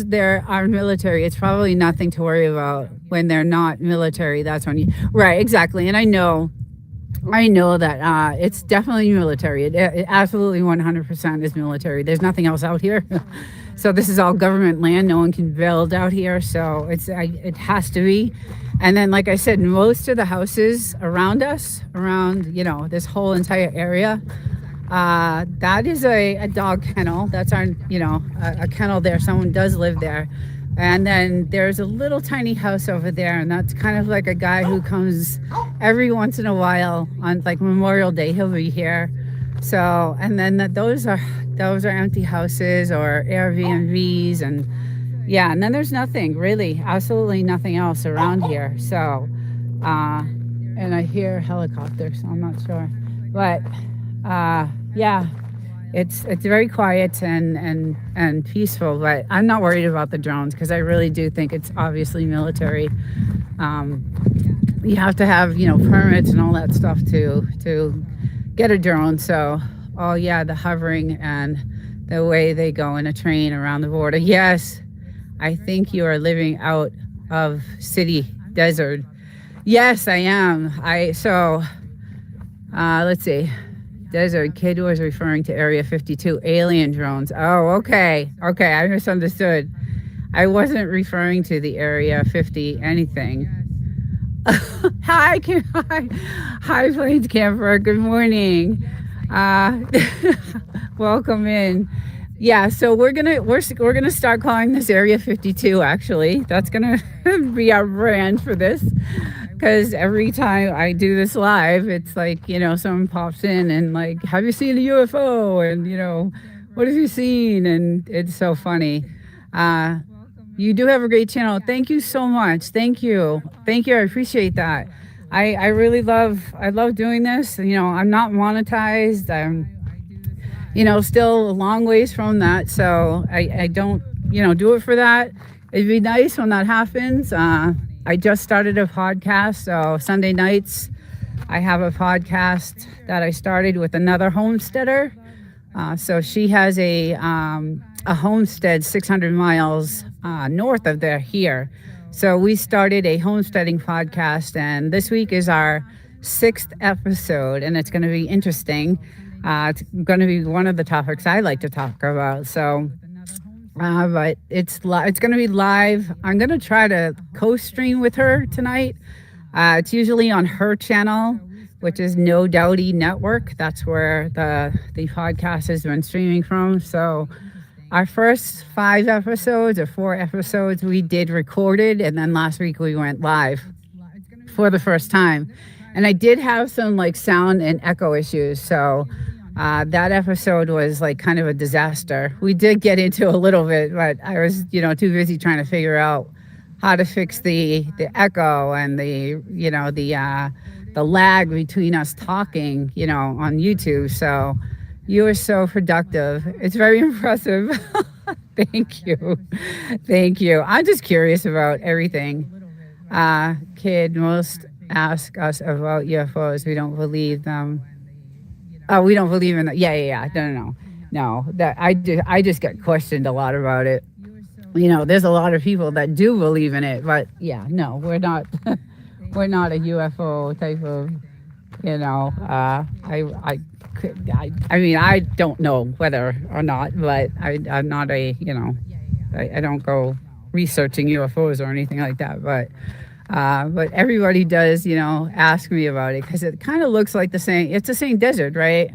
there are military, it's probably nothing to worry about. When they're not military, that's when right, exactly. And I know that it's definitely military. It absolutely 100% is military. There's nothing else out here. So this is all government land. No one can build out here. So it has to be. And then, like I said, most of the houses around us, this whole entire area, that is a dog kennel. That's our, a kennel there. Someone does live there. And then there's a little tiny house over there, and that's kind of like a guy who comes every once in a while on like Memorial Day. He'll be here. So, and then those are empty houses or Airbnbs, and yeah, and then there's nothing really, absolutely nothing else around here. So, and I hear helicopters, so I'm not sure, but yeah. It's very quiet and peaceful, but I'm not worried about the drones because I really do think it's obviously military. You have to have permits and all that stuff to get a drone. So the hovering and the way they go in a train around the border. Yes, I think you are living out of city desert. Yes, I am. Let's see. Desert. Kid was referring to Area 52 alien drones. Oh, okay. Okay, I misunderstood. I wasn't referring to the Area 50 anything. Hi, Plains Camper. Good morning. Welcome in. Yeah, so we're gonna start calling this Area 52. Actually, that's gonna be our brand for this. Because every time I do this live, it's like, someone pops in and like, have you seen a UFO? And, what have you seen? And it's so funny. You do have a great channel. Thank you so much. Thank you. Thank you. I appreciate that. I love doing this. I'm not monetized. I'm, still a long ways from that. So I don't, do it for that. It'd be nice when that happens. I just started a podcast, so Sunday nights I have a podcast that I started with another homesteader. So she has a homestead 600 miles north of here. So we started a homesteading podcast, and this week is our 6th episode, and it's going to be interesting. It's going to be one of the topics I like to talk about. So. But it's going to be live. I'm going to try to co-stream with her tonight. It's usually on her channel, which is No Doubty Network. That's where the podcast has been streaming from. So our first 5 episodes or 4 episodes we did recorded, and then last week we went live for the first time. And I did have some like sound and echo issues. So that episode was like kind of a disaster. We did get into a little bit, but I was, too busy trying to figure out how to fix the echo and the lag between us talking, on YouTube. So you were so productive. It's very impressive. Thank you. Thank you. I'm just curious about everything. Kid, most ask us about UFOs. We don't believe them. Oh, we don't believe in that. Yeah. No. That I just get questioned a lot about it. There's a lot of people that do believe in it, but yeah, no, we're not. We're not a UFO type of. I mean, I don't know whether or not, but I'm not a. I don't go researching UFOs or anything like that, but everybody does, ask me about it because it kind of looks like it's the same desert, right?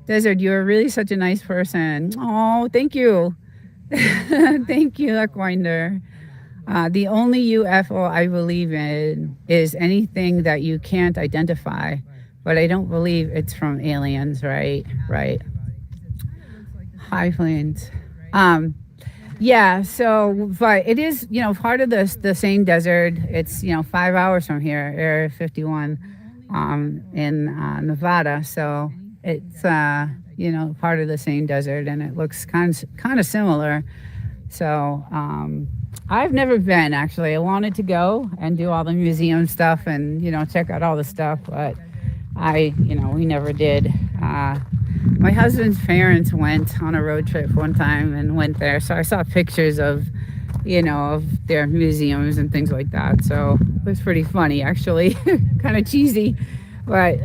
Desert, you're really such a nice person. Oh, thank you. Thank you, Luckwinder. The only UFO I believe in is anything that you can't identify, but I don't believe it's from aliens, right? Right. Hi, Plains. Yeah, so, but it is, part of the same desert. It's, 5 hours from here, Area 51, in Nevada. So it's, part of the same desert, and it looks kind of similar. So I've never been, actually. I wanted to go and do all the museum stuff and, check out all the stuff, but we never did. My husband's parents went on a road trip one time and went there. So I saw pictures of, of their museums and things like that. So it was pretty funny, actually. Kind of cheesy. But,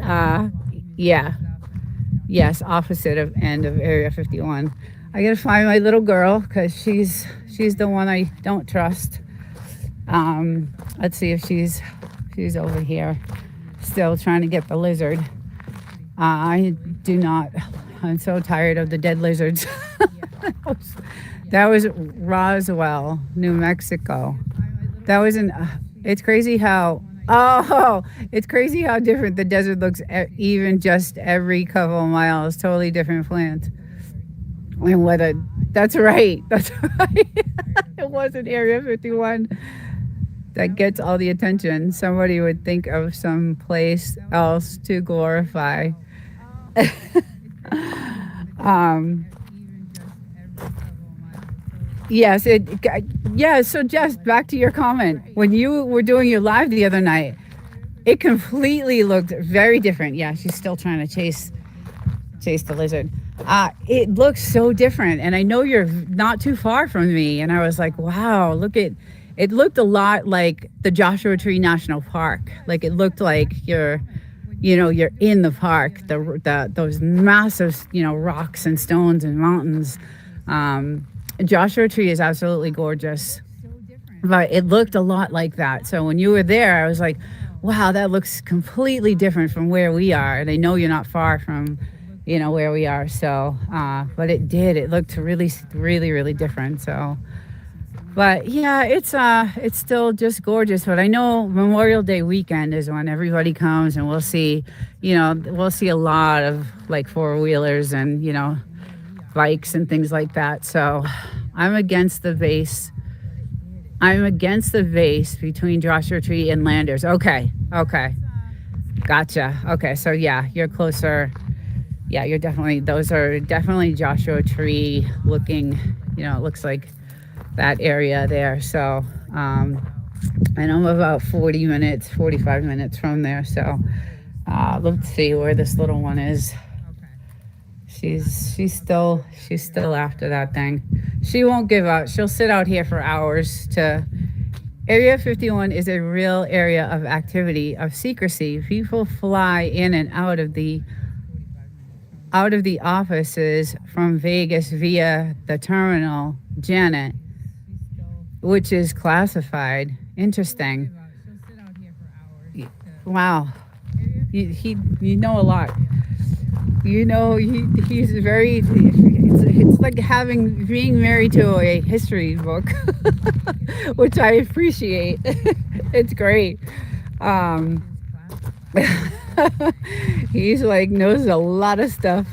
yeah. Yes, opposite end of Area 51. I got to find my little girl because she's the one I don't trust. Let's see if she's over here. Still trying to get the lizard. I'm so tired of the dead lizards. That was Roswell, New Mexico. That was it's crazy how different the desert looks even just every couple of miles. Totally different plant. And weather. That's right. It wasn't Area 51 that gets all the attention. Somebody would think of some place else to glorify. Yes, so Jess, back to your comment. When you were doing your live the other night, it completely looked very different. Yeah, she's still trying to chase the lizard. It looks so different, and I know you're not too far from me, and I was like, wow, it looked a lot like the Joshua Tree National Park. Like it looked like you're you're in the park, those massive, rocks and stones and mountains. Joshua Tree is absolutely gorgeous, but it looked a lot like that. So when you were there, I was like, wow, that looks completely different from where we are. And I know you're not far from, where we are. So, but it looked really, really, really different. So, but yeah, it's still just gorgeous. But I know Memorial Day weekend is when everybody comes, and we'll see a lot of like four-wheelers and, bikes and things like that. So I'm against the base. I'm against the base between Joshua Tree and Landers. Okay. Gotcha. Okay, so yeah, you're closer. Yeah, those are definitely Joshua Tree looking, it looks like that area there. So, and I'm about 45 minutes from there. So, let's see where this little one is. She's still after that thing. She won't give up. She'll sit out here for hours. Area 51 is a real area of activity, of secrecy. People fly in and out of the offices from Vegas via the terminal, Janet, which is classified. Interesting. Wow. You know a lot. He's very, it's like being married to a history book, which I appreciate. It's great. He's like knows a lot of stuff.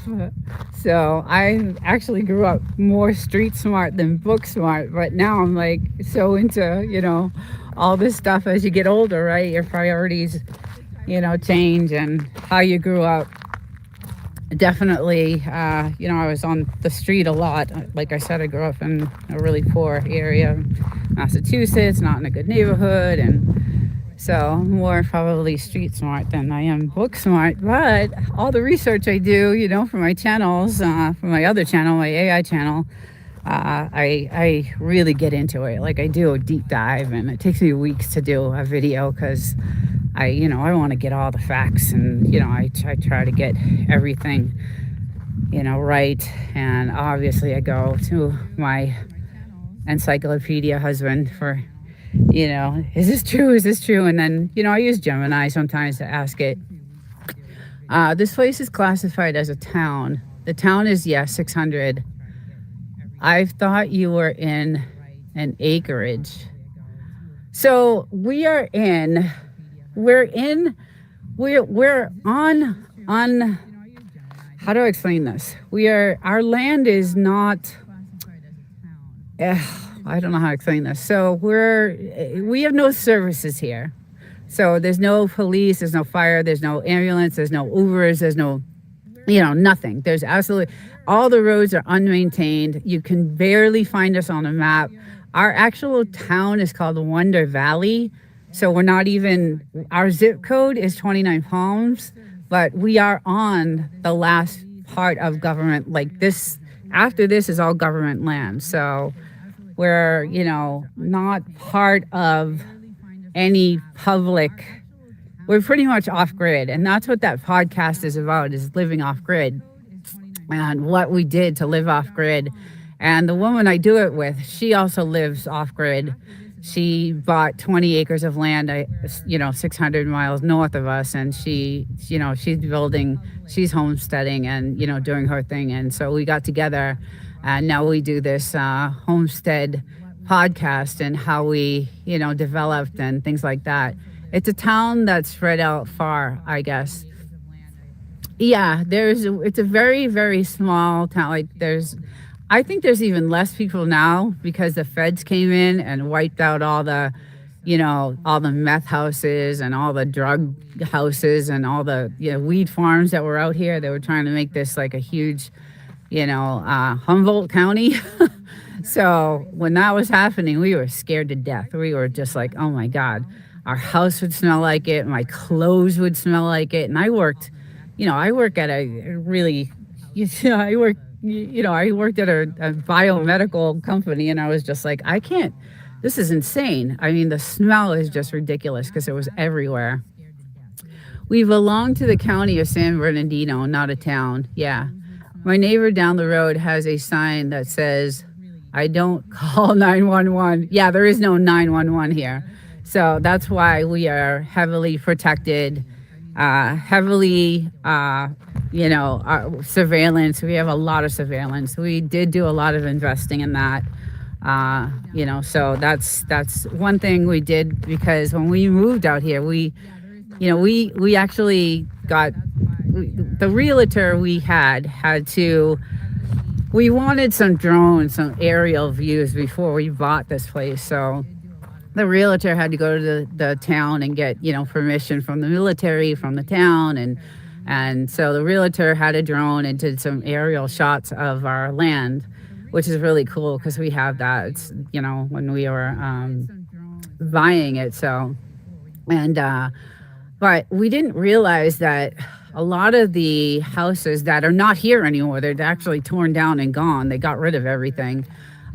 So I actually grew up more street smart than book smart, but now I'm like so into, all this stuff as you get older, right? Your priorities, change, and how you grew up. Definitely, I was on the street a lot. Like I said, I grew up in a really poor area of Massachusetts, not in a good neighborhood, and so I'm more probably street smart than I am book smart. But all the research I do, for my channels, for my other channel, my AI channel, I really get into it. Like I do a deep dive, and it takes me weeks to do a video because I want to get all the facts, and I try to get everything right. And obviously I go to my encyclopedia husband for is this true, and then I use Gemini sometimes to ask it. This place is classified as a town. The town is 600. I thought you were in an acreage. So we're on how do I explain this? Our land is not, I don't know how to explain this. So we have no services here. So there's no police, there's no fire, there's no ambulance, there's no Ubers, there's no, nothing. There's absolutely, all the roads are unmaintained. You can barely find us on a map. Our actual town is called Wonder Valley. So we're not even, our zip code is 29 Palms, but we are on the last part of government, like this, after this is all government land. So we're, not part of any public, we're pretty much off grid. And that's what that podcast is about, is living off grid and what we did to live off grid. And the woman I do it with, she also lives off grid. She bought 20 acres of land, 600 miles north of us. And she's building, she's homesteading and, doing her thing. And so we got together, and now we do this homestead podcast and how we, developed and things like that. It's a town that's spread out far, I guess. Yeah, it's a very, very small town. I think there's even less people now because the feds came in and wiped out all the meth houses and all the drug houses and all the weed farms that were out here. They were trying to make this like a huge, Humboldt County. So when that was happening, we were scared to death. We were just like, oh my God, our house would smell like it. My clothes would smell like it. And I worked at a really, I worked at a biomedical company, and I was just like, this is insane. I mean, the smell is just ridiculous because it was everywhere. We belong to the county of San Bernardino, not a town. Yeah. My neighbor down the road has a sign that says, I don't call 911. Yeah, there is no 911 here. So that's why we are heavily protected, heavily, surveillance. We have a lot of surveillance. We did do a lot of investing in that. So that's one thing we did, because when we moved out here, we actually got the realtor we had to. We wanted some drones, some aerial views before we bought this place. So the realtor had to go to the town and get, permission from the military, from the town. And so the realtor had a drone and did some aerial shots of our land, which is really cool because we have that, it's, when we were buying it. So, but we didn't realize that a lot of the houses that are not here anymore, they're actually torn down and gone. They got rid of everything.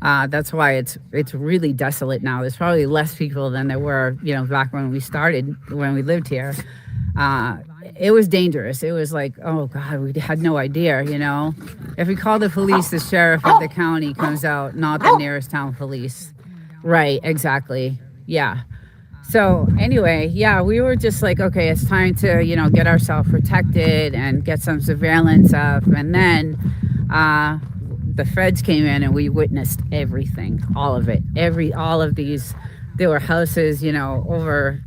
That's why it's really desolate now. There's probably less people than there were, back when we lived here. It was dangerous. It was like, oh God, we had no idea, If we call the police, the sheriff of the county comes out, not the nearest town police. Right, exactly. Yeah. So anyway, yeah, we were just like, okay, it's time to, get ourselves protected and get some surveillance up. And then the feds came in and we witnessed everything, all of it, all of these. There were houses, over,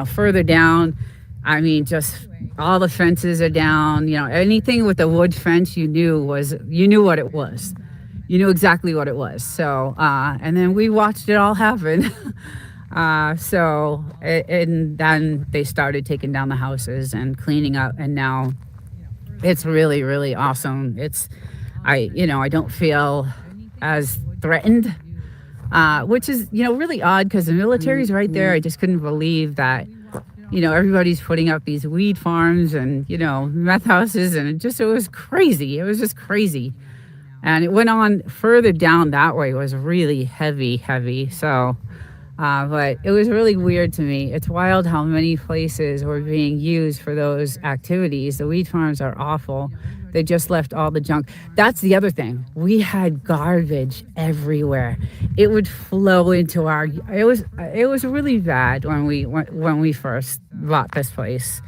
further down. I mean, just all the fences are down. Anything with a wood fence, you knew what it was. You knew exactly what it was. So, and then we watched it all happen. And then they started taking down the houses and cleaning up. And now it's really, really awesome. I don't feel as threatened, which is, really odd because the military's right there. I just couldn't believe that, everybody's putting up these weed farms and, meth houses. And it was crazy. It was just crazy. And it went on further down that way. It was really heavy. So, but it was really weird to me. It's wild how many places were being used for those activities. The weed farms are awful. They just left all the junk. That's the other thing. We had garbage everywhere. It would flow into it was really bad when we first bought this place.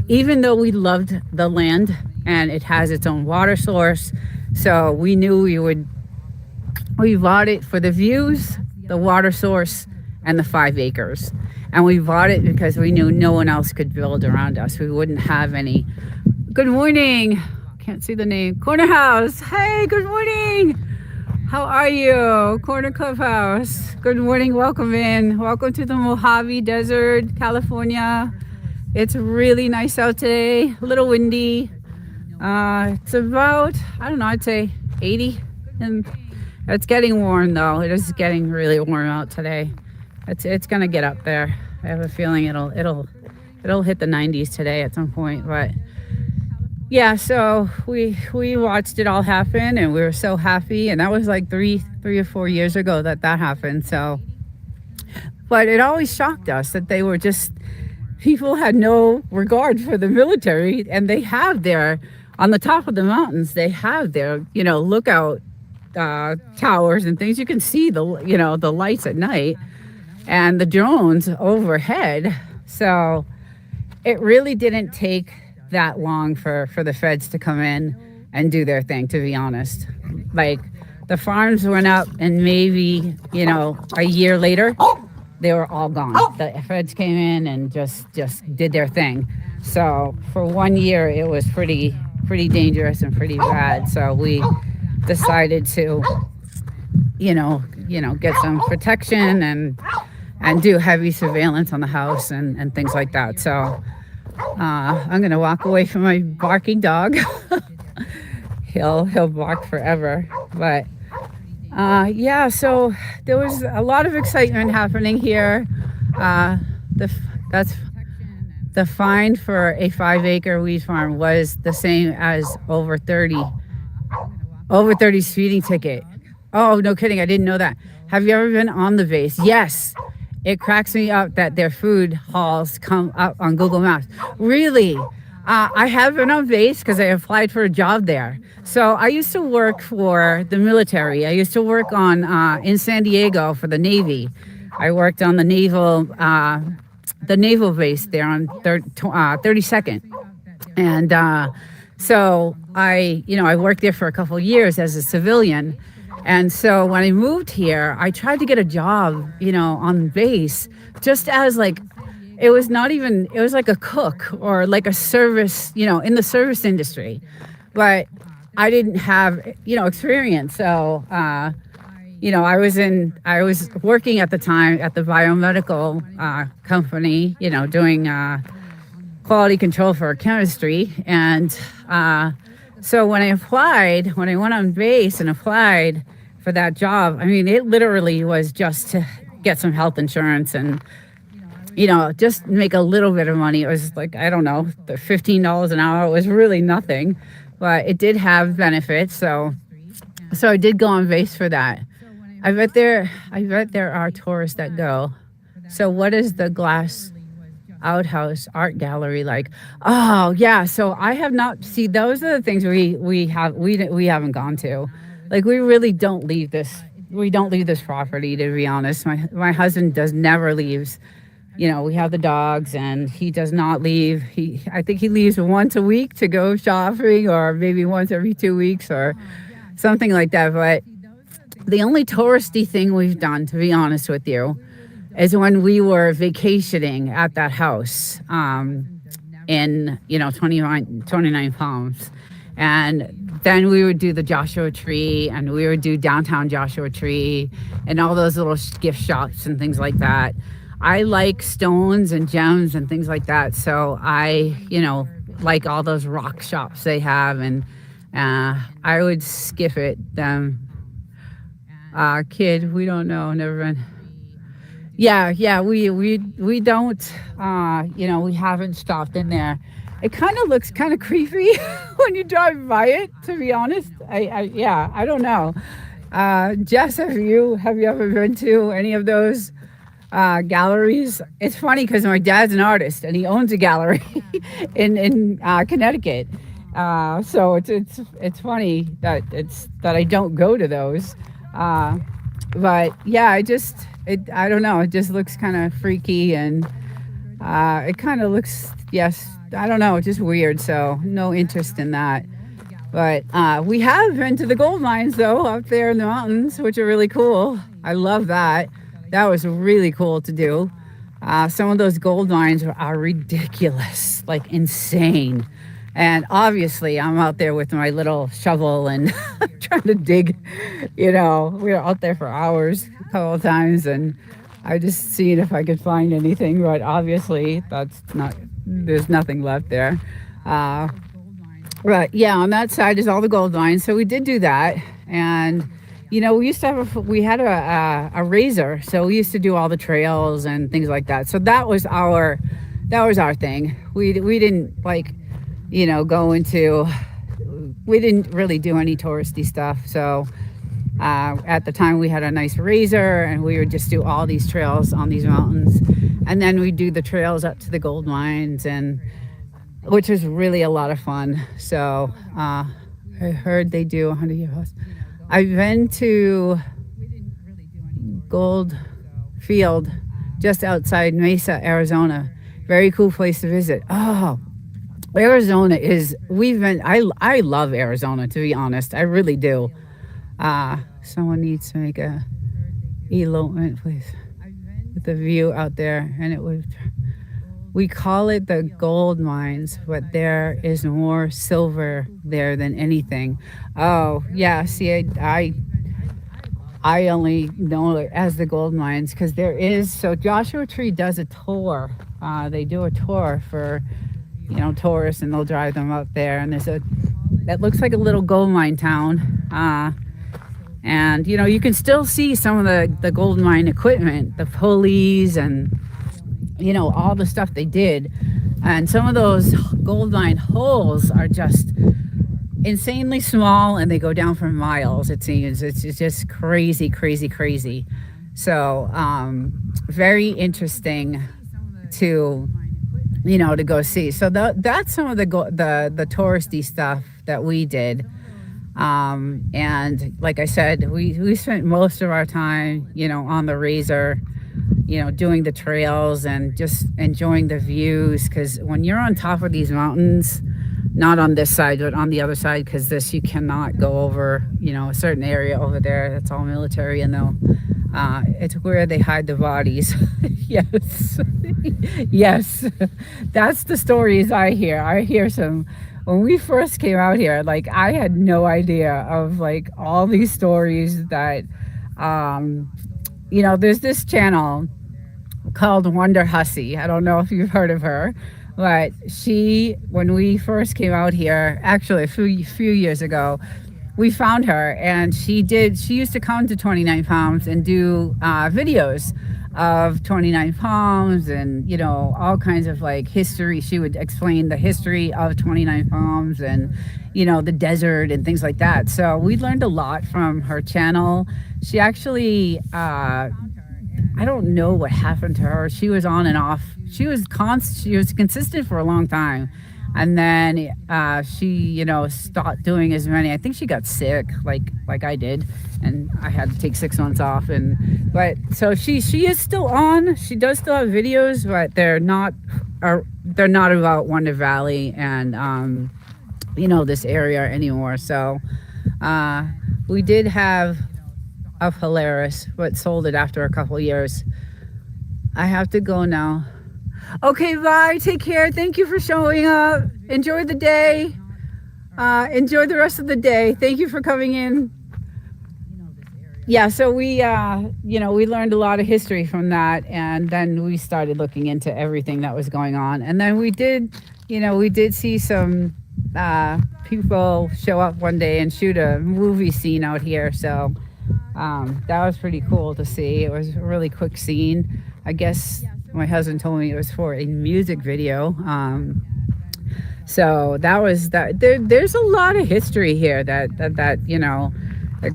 Even though we loved the land and it has its own water source, so we knew we bought it for the views, the water source, and the 5 acres. And we bought it because we knew no one else could build around us. We wouldn't have any. Good morning. Can't see the name. Corner House. Hey, good morning. How are you? Corner Clubhouse. Good morning. Welcome in. Welcome to the Mojave Desert, California. It's really nice out today. A little windy. It's about, I'd say 80, and it's getting warm though. It is getting really warm out today. It's gonna get up there. I have a feeling it'll hit the 90s today at some point. But yeah, so we watched it all happen and we were so happy. And that was like three or 4 years ago that happened. So, but it always shocked us that they were just, people had no regard for the military, and they have on the top of the mountains, they have their, lookout towers and things. You can see the lights at night and the drones overhead. So it really didn't take that long for the feds to come in and do their thing, to be honest. Like, the farms went up and maybe, a year later, they were all gone. The feds came in and just did their thing. So for 1 year, it was pretty dangerous and pretty bad. So we decided to, get some protection and do heavy surveillance on the house and things like that. So I'm gonna walk away from my barking dog. He'll bark forever. But yeah, so there was a lot of excitement happening here. The fine for a 5-acre weed farm was the same as over 30 speeding ticket. Oh, no kidding. I didn't know that. Have you ever been on the base? Yes. it cracks me up that their food halls come up on Google Maps. Really? I have been on base because I applied for a job there. So I used to work for the military. I used to work on in San Diego for the Navy. I worked on the naval base there on 32nd, and so I worked there for a couple of years as a civilian. And so when I moved here, I tried to get a job, on base, just as like, it was like a cook or like a service, in the service industry. But I didn't have, experience. So, I was working at the time at the biomedical company, doing quality control for chemistry. And so when I went on base and applied for that job, I mean, it literally was just to get some health insurance and, just make a little bit of money. It was like, I don't know, the $15 an hour was really nothing, but it did have benefits. So I did go on base for that. I bet there are tourists that go. So what is the Glass Outhouse Art Gallery like? Oh yeah, so I have not seen. Those are the things we haven't gone to. Like, we really don't leave this. We don't leave this property, to be honest. My husband never leaves. We have the dogs, and he does not leave. I think he leaves once a week to go shopping, or maybe once every 2 weeks, or something like that. But the only touristy thing we've done, to be honest with you, is when we were vacationing at that house in 29 Palms. And then we would do the Joshua Tree, and we would do downtown Joshua Tree and all those little gift shops and things like that. I like stones and gems and things like that. So I, like all those rock shops they have. And I would skip it. Kid, we don't know, never been. Yeah, we don't, we haven't stopped in there. It kind of looks kind of creepy when you drive by it, to be honest. I don't know. Jess, have you ever been to any of those galleries? It's funny because my dad's an artist and he owns a gallery in Connecticut. So it's funny that I don't go to those. But yeah, I don't know. It just looks kind of freaky, and it kind of looks, I don't know, just weird. So no interest in that. But we have been to the gold mines, though, up there in the mountains, which are really cool. I love that. That was really cool to do. Some of those gold mines are ridiculous, like insane. And obviously, I'm out there with my little shovel and trying to dig. We were out there for hours a couple of times, and I just seen if I could find anything. But obviously, there's nothing left there. But yeah, on that side is all the gold mines. So we did do that, and we used to we had a razor, so we used to do all the trails and things like that. So that was our thing. We didn't go into. We didn't really do any touristy stuff. So at the time we had a nice razor, and we would just do all these trails on these mountains, and then we'd do the trails up to the gold mines, and which was really a lot of fun. So I heard they do 100 year house. I've been to Gold Field just outside Mesa, Arizona. Very cool place to visit. Oh, Arizona is, I love Arizona, to be honest. I really do. Someone needs to make a elopement, please, with the view out there. And we call it the gold mines, but there is more silver there than anything. Oh, yeah, see, I only know it as the gold mines because so Joshua Tree does a tour. They do a tour for, tourists, and they'll drive them up there. And that looks like a little gold mine town. And, you can still see some of the gold mine equipment, the pulleys and, all the stuff they did. And some of those gold mine holes are just insanely small, and they go down for miles, it seems. It's just crazy, crazy, crazy. So very interesting to to go see. So that's some of the touristy stuff that we did. And like I said, we spent most of our time on the Razor, doing the trails and just enjoying the views, because when you're on top of these mountains, not on this side but on the other side, because this you cannot go over a certain area over there. That's all military, and they'll it's where they hide the bodies. Yes. Yes, that's the stories I hear some. When we first came out here, like, I had no idea of like all these stories that there's this channel called Wonder Hussy. I don't know if you've heard of her, but when we first came out here, actually a few years ago, we found her, and she used to come to 29 Palms and do videos of 29 Palms and all kinds of like history. She would explain the history of 29 Palms and the desert and things like that. So we learned a lot from her channel. She actually I don't know what happened to her. She was on and off. She was consistent for a long time. And then she, stopped doing as many. I think she got sick, like I did, and I had to take 6 months off. But so she is still on. She does still have videos, but they're not about Wonder Valley and this area anymore. So we did have a Polaris, but sold it after a couple years. I have to go now. Okay, bye. Take care. Thank you for showing up. Enjoy the day. Enjoy the rest of the day. Thank you for coming in. Yeah, so we learned a lot of history from that, and then we started looking into everything that was going on. And then we did see some people show up one day and shoot a movie scene out here. So that was pretty cool to see. It was a really quick scene. I guess my husband told me it was for a music video. So that was that. There's a lot of history here that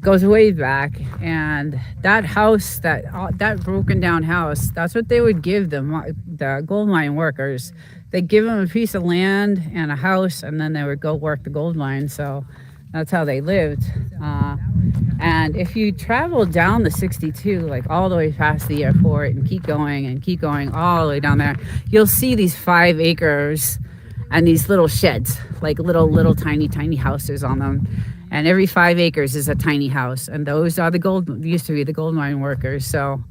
goes way back. And that house, that broken down house, that's what they would give the gold mine workers. They'd give them a piece of land and a house, and then they would go work the gold mine. So that's how they lived. And if you travel down the 62, like all the way past the airport and keep going all the way down there, you'll see these 5 acres and these little sheds, like little tiny houses on them. And every 5 acres is a tiny house. And those are used to be the gold mine workers. So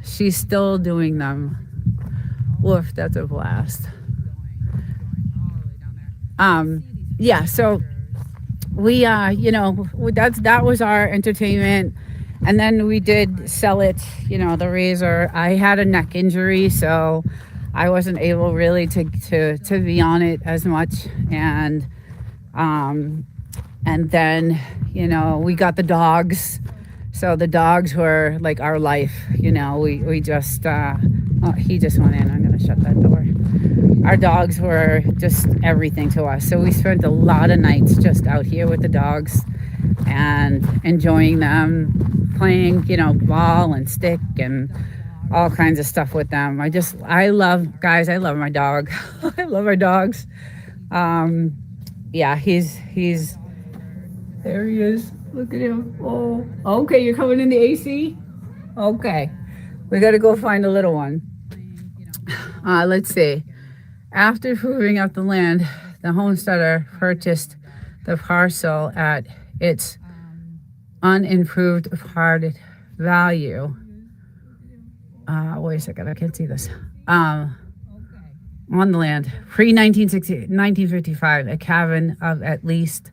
she's still doing them. Woof, that's a blast. Yeah, so we that was our entertainment. And then we did sell it, the Razor. I had a neck injury, so I wasn't able really to be on it as much. And then we got the dogs. So the dogs were like our life. We just he just went in. I'm gonna shut that door. Our dogs were just everything to us. So we spent a lot of nights just out here with the dogs and enjoying them, playing, ball and stick and all kinds of stuff with them. I love my dog. I love our dogs. Yeah, he's there he is. Look at him. Oh, okay, you're coming in the AC? Okay. We got to go find a little one. Let's see. After proving out the land, the homesteader purchased the parcel at its unimproved parted value. Wait a second, I can't see this. On the land, pre-1955, a cabin of at least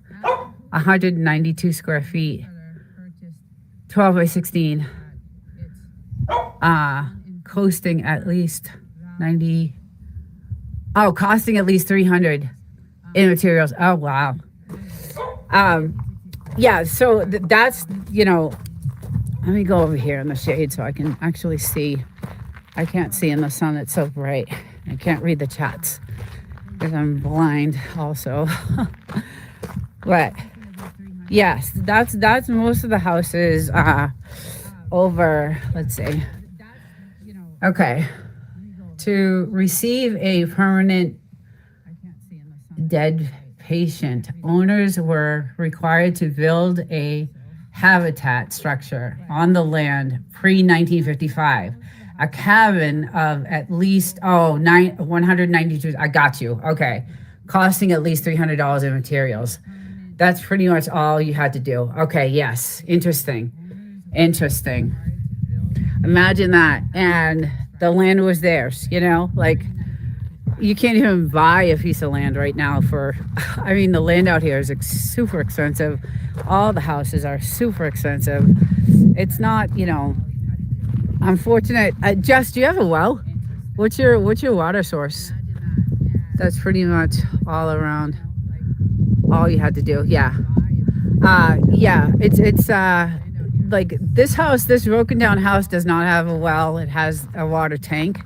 192 square feet, 12 by 16, costing at least 300 in materials. Oh, wow. Yeah, so that's, let me go over here in the shade so I can actually see. I can't see in the sun, it's so bright. I can't read the chats because I'm blind also. But yes, that's most of the houses. over, let's see. Okay. To receive a permanent dead patient, owners were required to build a habitat structure on the land pre-1955. A cabin of at least 192. I got you. Okay, costing at least $300 in materials. That's pretty much all you had to do. Okay, yes, interesting. Imagine that, and the land was theirs. Like you can't even buy a piece of land right now for. I mean, the land out here is super expensive. All the houses are super expensive. It's not, unfortunate. Jess, do you have a well? What's your water source? That's pretty much all around. All you had to do. Yeah. It's like this house, this broken down house does not have a well. It has a water tank.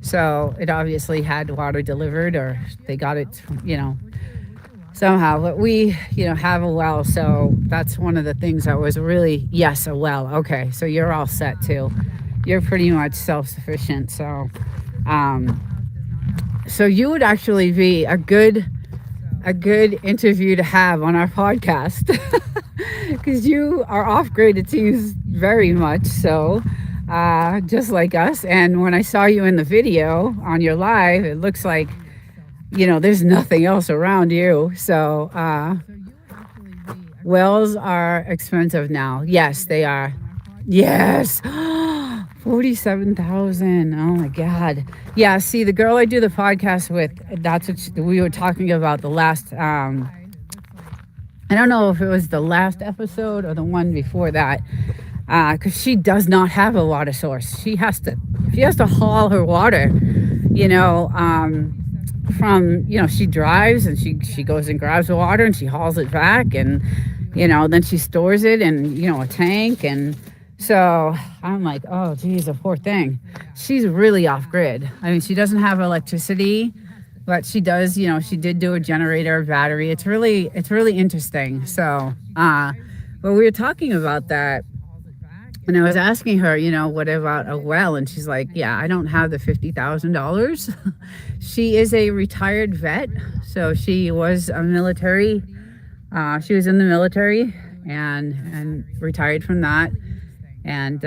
So it obviously had water delivered, or they got it, somehow. But we, have a well. So that's one of the things that was really, yes, a well. Okay. So you're all set too. You're pretty much self-sufficient. So, so you would actually be a good interview to have on our podcast because you are off-grid, it seems, very much so, just like us. And when I saw you in the video on your live, it looks like, there's nothing else around you. So wells are expensive now. Yes, they are. Yes. 47,000. Oh my God. Yeah. See, the girl I do the podcast with, that's what we were talking about the last, I don't know if it was the last episode or the one before that. Cause she does not have a water source. She has to haul her water, from, she drives and she goes and grabs the water and she hauls it back, and, then she stores it in, a tank. And so I'm like, oh, geez, the poor thing. She's really off grid. I mean, she doesn't have electricity, but she does, she did do a generator, battery. It's really interesting. So, but we were talking about that, and I was asking her, what about a well? And she's like, yeah, I don't have the $50,000. She is a retired vet. So she was a military, she was in the military and retired from that. And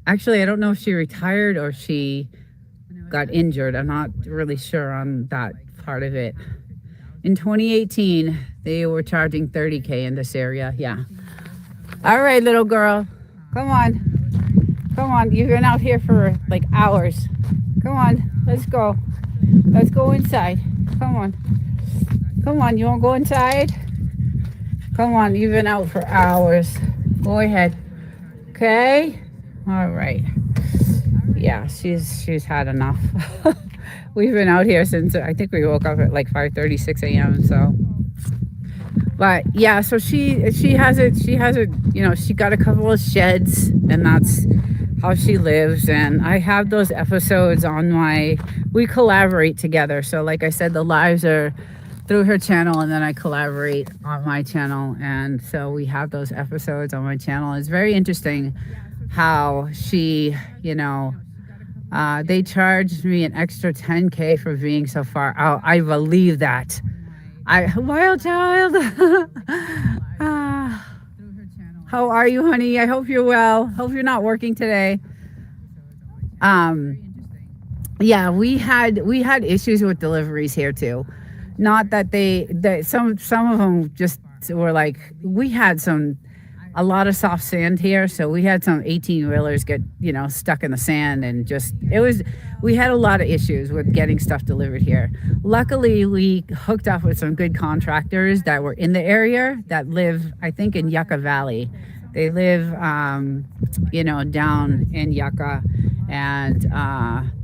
actually, I don't know if she retired or she got injured. I'm not really sure on that part of it. In 2018, they were charging $30,000 in this area. Yeah. All right, little girl. Come on. You've been out here for like hours. Come on. Let's go. Let's go inside. Come on. You want to go inside? Come on. You've been out for hours. Go ahead. Okay. All right. Yeah, she's had enough. We've been out here since, I think we woke up at like 5:36 a.m. So, but yeah, so she has it. She got a couple of sheds, and that's how she lives. And I have those episodes on we collaborate together. So like I said, the lives are through her channel, and then I collaborate on my channel. And so we have those episodes on my channel. It's very interesting how she, they charged me an extra $10,000 for being so far out. I believe that. Wild child. How are you, honey? I hope you're well. Hope you're not working today. Yeah, we had issues with deliveries here too. Not that some of them just were like, we had a lot of soft sand here, so we had some 18-wheelers get stuck in the sand, and we had a lot of issues with getting stuff delivered here. Luckily, we hooked up with some good contractors that were in the area that live, I think, in Yucca Valley. They live down in Yucca, and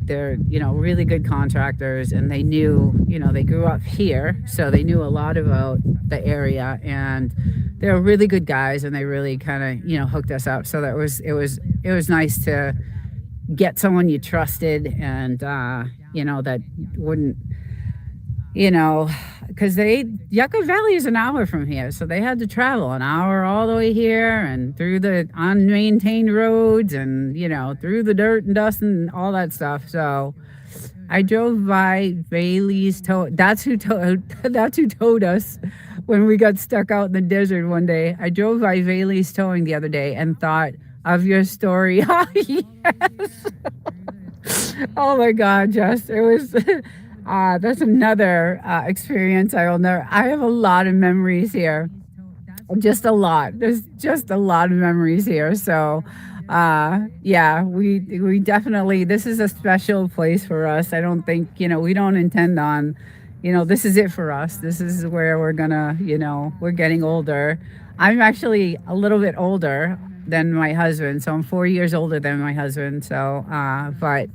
they're really good contractors, and they knew, they grew up here, so they knew a lot about the area, and they're really good guys, and they really kind of hooked us up. So that it was nice to get someone you trusted, and that wouldn't you know, because Yucca Valley is an hour from here, so they had to travel an hour all the way here and through the unmaintained roads and through the dirt and dust and all that stuff. So I drove by Bailey's tow. That's who towed us when we got stuck out in the desert one day. I drove by Bailey's Towing the other day and thought of your story. Oh, yes. Oh my God, Jess. It was that's another experience I will never. I have a lot of memories here. Just a lot. There's just a lot of memories here. So yeah, we definitely, this is a special place for us. I don't think, we don't intend on, this is it for us. This is where we're gonna, we're getting older. I'm actually a little bit older than my husband, so I'm 4 years older than my husband. So but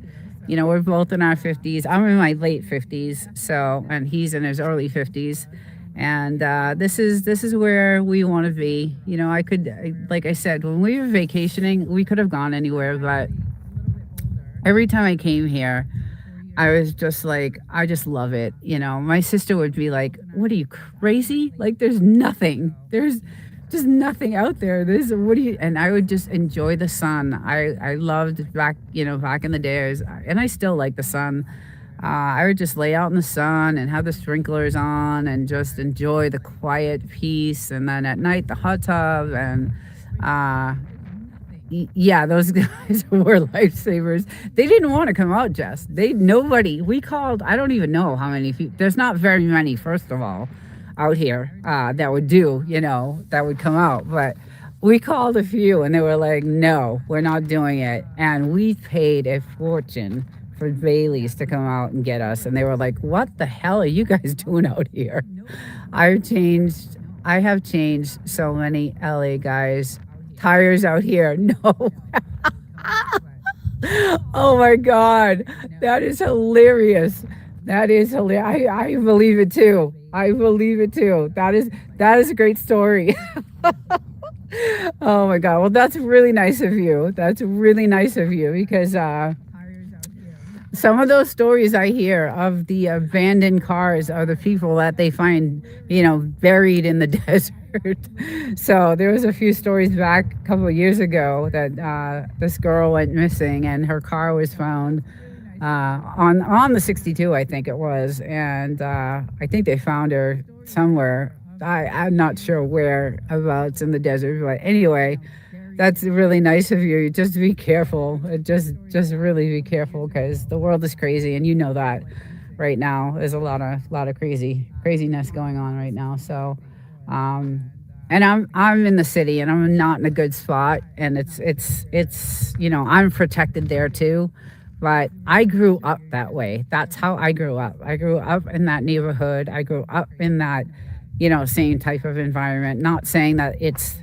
we're both in our 50s. I'm in my late 50s, so, and he's in his early 50s. And this is where we want to be. Like I said, when we were vacationing, we could have gone anywhere, but every time I came here, I was just like, I just love it. My sister would be like, "What are you, crazy? Like, there's nothing. There's just nothing out there. And I would just enjoy the sun. I loved back in the days, and I still like the sun. I would just lay out in the sun and have the sprinklers on and just enjoy the quiet peace. And then at night, the hot tub. And yeah, those guys were lifesavers. They didn't want to come out, Jess. We called, I don't even know how many people. There's not very many, first of all, out here that would that would come out. But we called a few and they were like, no, we're not doing it. And we paid a fortune for Bailey's to come out and get us. And they were like, what the hell are you guys doing out here? I have changed so many LA guys tires out here. No. Oh my God. That is hilarious. That is hilarious. I believe it too. That is a great story. Oh my God. Well, that's really nice of you. Because some of those stories I hear of the abandoned cars are the people that they find, buried in the desert. So there was a few stories back a couple of years ago that this girl went missing and her car was found on the 62, I think it was. And I think they found her somewhere. I'm not sure whereabouts in the desert, but anyway, that's really nice of you. Just be careful. Just really be careful, because the world is crazy, and that right now. There's a lot of craziness going on right now. So, and I'm in the city, and I'm not in a good spot, and it's I'm protected there too. But I grew up that way. That's how I grew up. I grew up in that neighborhood. I grew up in that same type of environment. Not saying that it's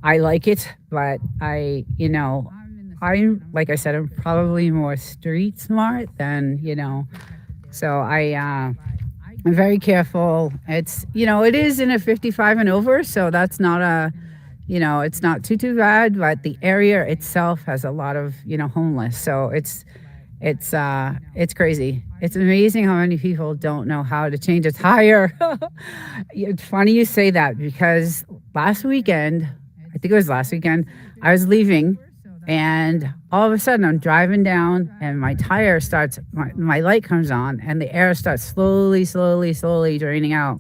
I like it, but I'm, like I said, I'm probably more street smart than, so I'm very careful. It's, it is in a 55 and over, so that's not it's not too bad, but the area itself has a lot of, homeless. So it's crazy. It's amazing how many people don't know how to change a tire. It's funny you say that, because I think it was last weekend, I was leaving, and all of a sudden I'm driving down and my tire starts, my light comes on and the air starts slowly draining out.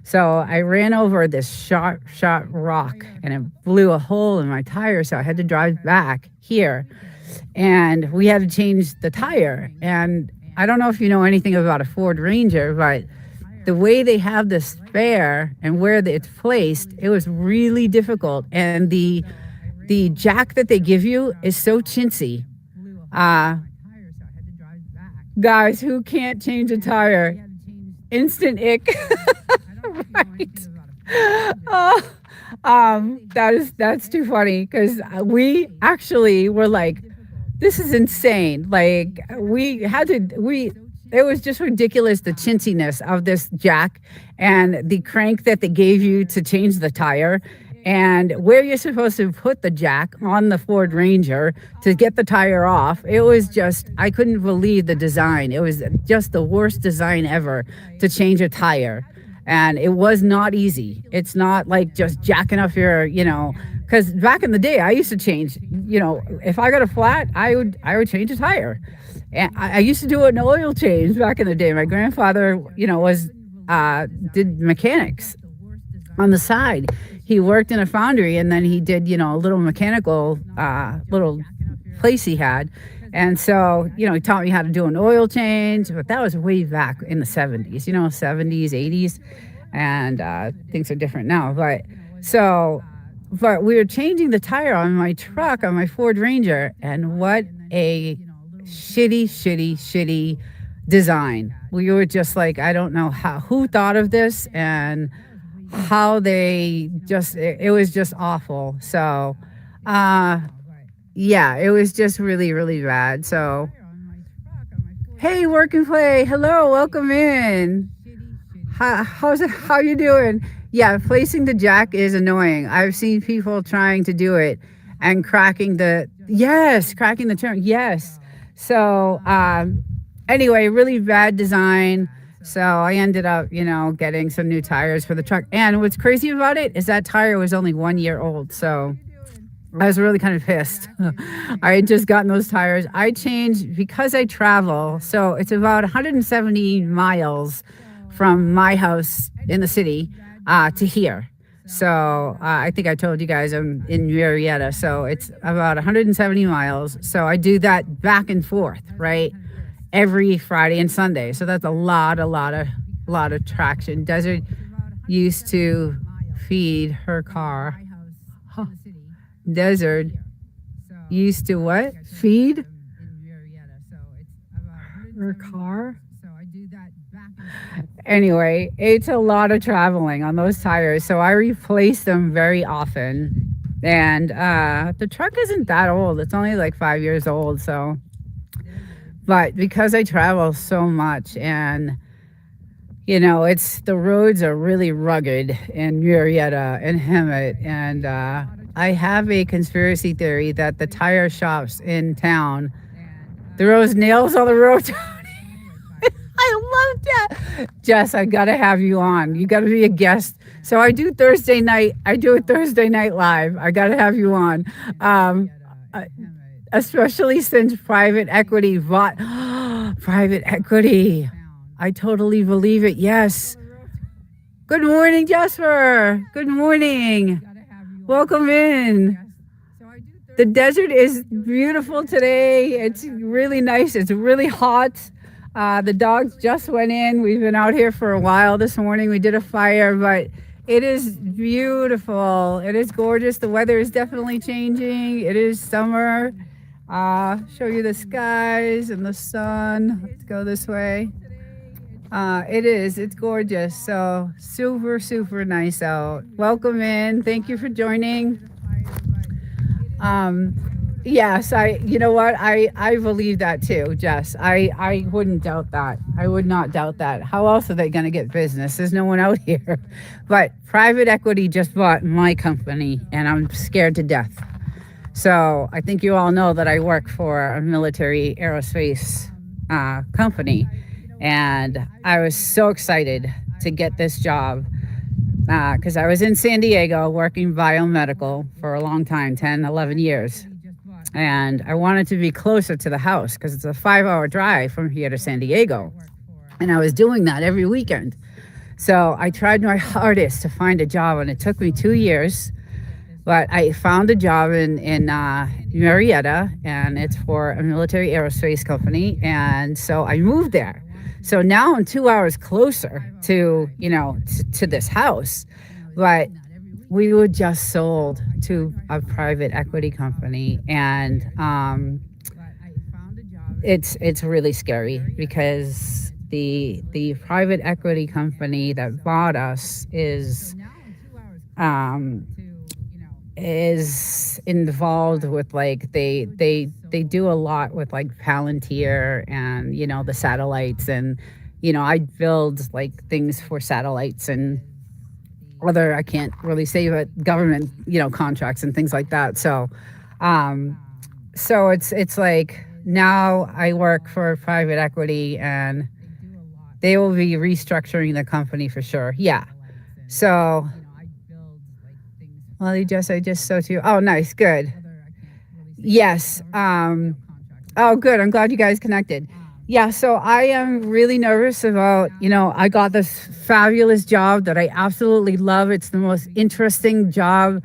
So I ran over this sharp rock and it blew a hole in my tire. So I had to drive back here and we had to change the tire. And I don't know if you know anything about a Ford Ranger, but the way they have the spare and where it's placed, it was really difficult. And the jack that they give you is so chintzy. Guys who can't change a tire, instant ick. Right. That's too funny, because we actually were like, this is insane. Like, it was just ridiculous, the chintziness of this jack and the crank that they gave you to change the tire. And where you're supposed to put the jack on the Ford Ranger to get the tire off, it was just, I couldn't believe the design. It was just the worst design ever to change a tire. And it was not easy. It's not like just jacking up your, because back in the day, I used to change, if I got a flat, I would change a tire. And I used to do an oil change back in the day. My grandfather, did mechanics on the side. He worked in a foundry, and then he did, a little mechanical, little place he had. And so, he taught me how to do an oil change, but that was way back in the 70s, 70s, 80s, and things are different now. But we were changing the tire on my truck, on my Ford Ranger, and what a shitty design. We were just like, I don't know who thought of this and how they it was just awful. So, yeah, it was just really, really bad. So, hey, Work and Play. Hello, welcome in. How you doing? Yeah, placing the jack is annoying. I've seen people trying to do it and cracking the turn. Yes. So, anyway, really bad design. So I ended up, getting some new tires for the truck. And what's crazy about it is that tire was only 1 year old. So I was really kind of pissed. I had just gotten those tires. I changed because I travel. So it's about 170 miles from my house in the city to here. So I think I told you guys I'm in Marietta. So it's about 170 miles. So I do that back and forth, right? Every Friday and Sunday. So that's a lot of traction. Desert used to feed her car. Huh. Desert used to what? Feed her car? Anyway, it's a lot of traveling on those tires. So I replace them very often. And the truck isn't that old. It's only like 5 years old. But because I travel so much and, the roads are really rugged in Marietta and Hemet. And I have a conspiracy theory that the tire shops in town throws nails on the road. I love that. Jess, I got to have you on. You got to be a guest. So I do Thursday night. I do it Thursday night live. I got to have you on. Especially since private equity bought private equity. I totally believe it. Yes. Good morning, Jasper. Good morning. Welcome in. The desert is beautiful today. It's really nice. It's really hot. The dogs just went in. We've been out here for a while this morning. We did a fire, but it is beautiful. It is gorgeous. The weather is definitely changing. It is summer. Show you the skies and the sun. Let's go this way. It's gorgeous. So super nice out. Welcome in. Thank you for joining. Yes, you know what? I believe that too, Jess. I wouldn't doubt that. I would not doubt that. How else are they going to get business? There's no one out here. But private equity just bought my company and I'm scared to death. So I think you all know that I work for a military aerospace company. And I was so excited to get this job because I was in San Diego working biomedical for a long time, 10, 11 years. And I wanted to be closer to the house because it's a 5-hour drive from here to San Diego. And I was doing that every weekend. So I tried my hardest to find a job, and it took me 2 years. But I found a job in Marietta, and it's for a military aerospace company. And so I moved there. So now I'm 2 hours closer to, to this house. But we were just sold to a private equity company. And it's really scary because the private equity company that bought us is involved with they do a lot with Palantir and the satellites, and I build things for satellites, and other, I can't really say, but government, contracts and things like that. Um, so it's like now I work for private equity and they will be restructuring the company for sure. Yeah. So, well, I just so too. Oh, nice. Good. Yes. Oh, good. I'm glad you guys connected. Yeah. So I am really nervous about, I got this fabulous job that I absolutely love. It's the most interesting job.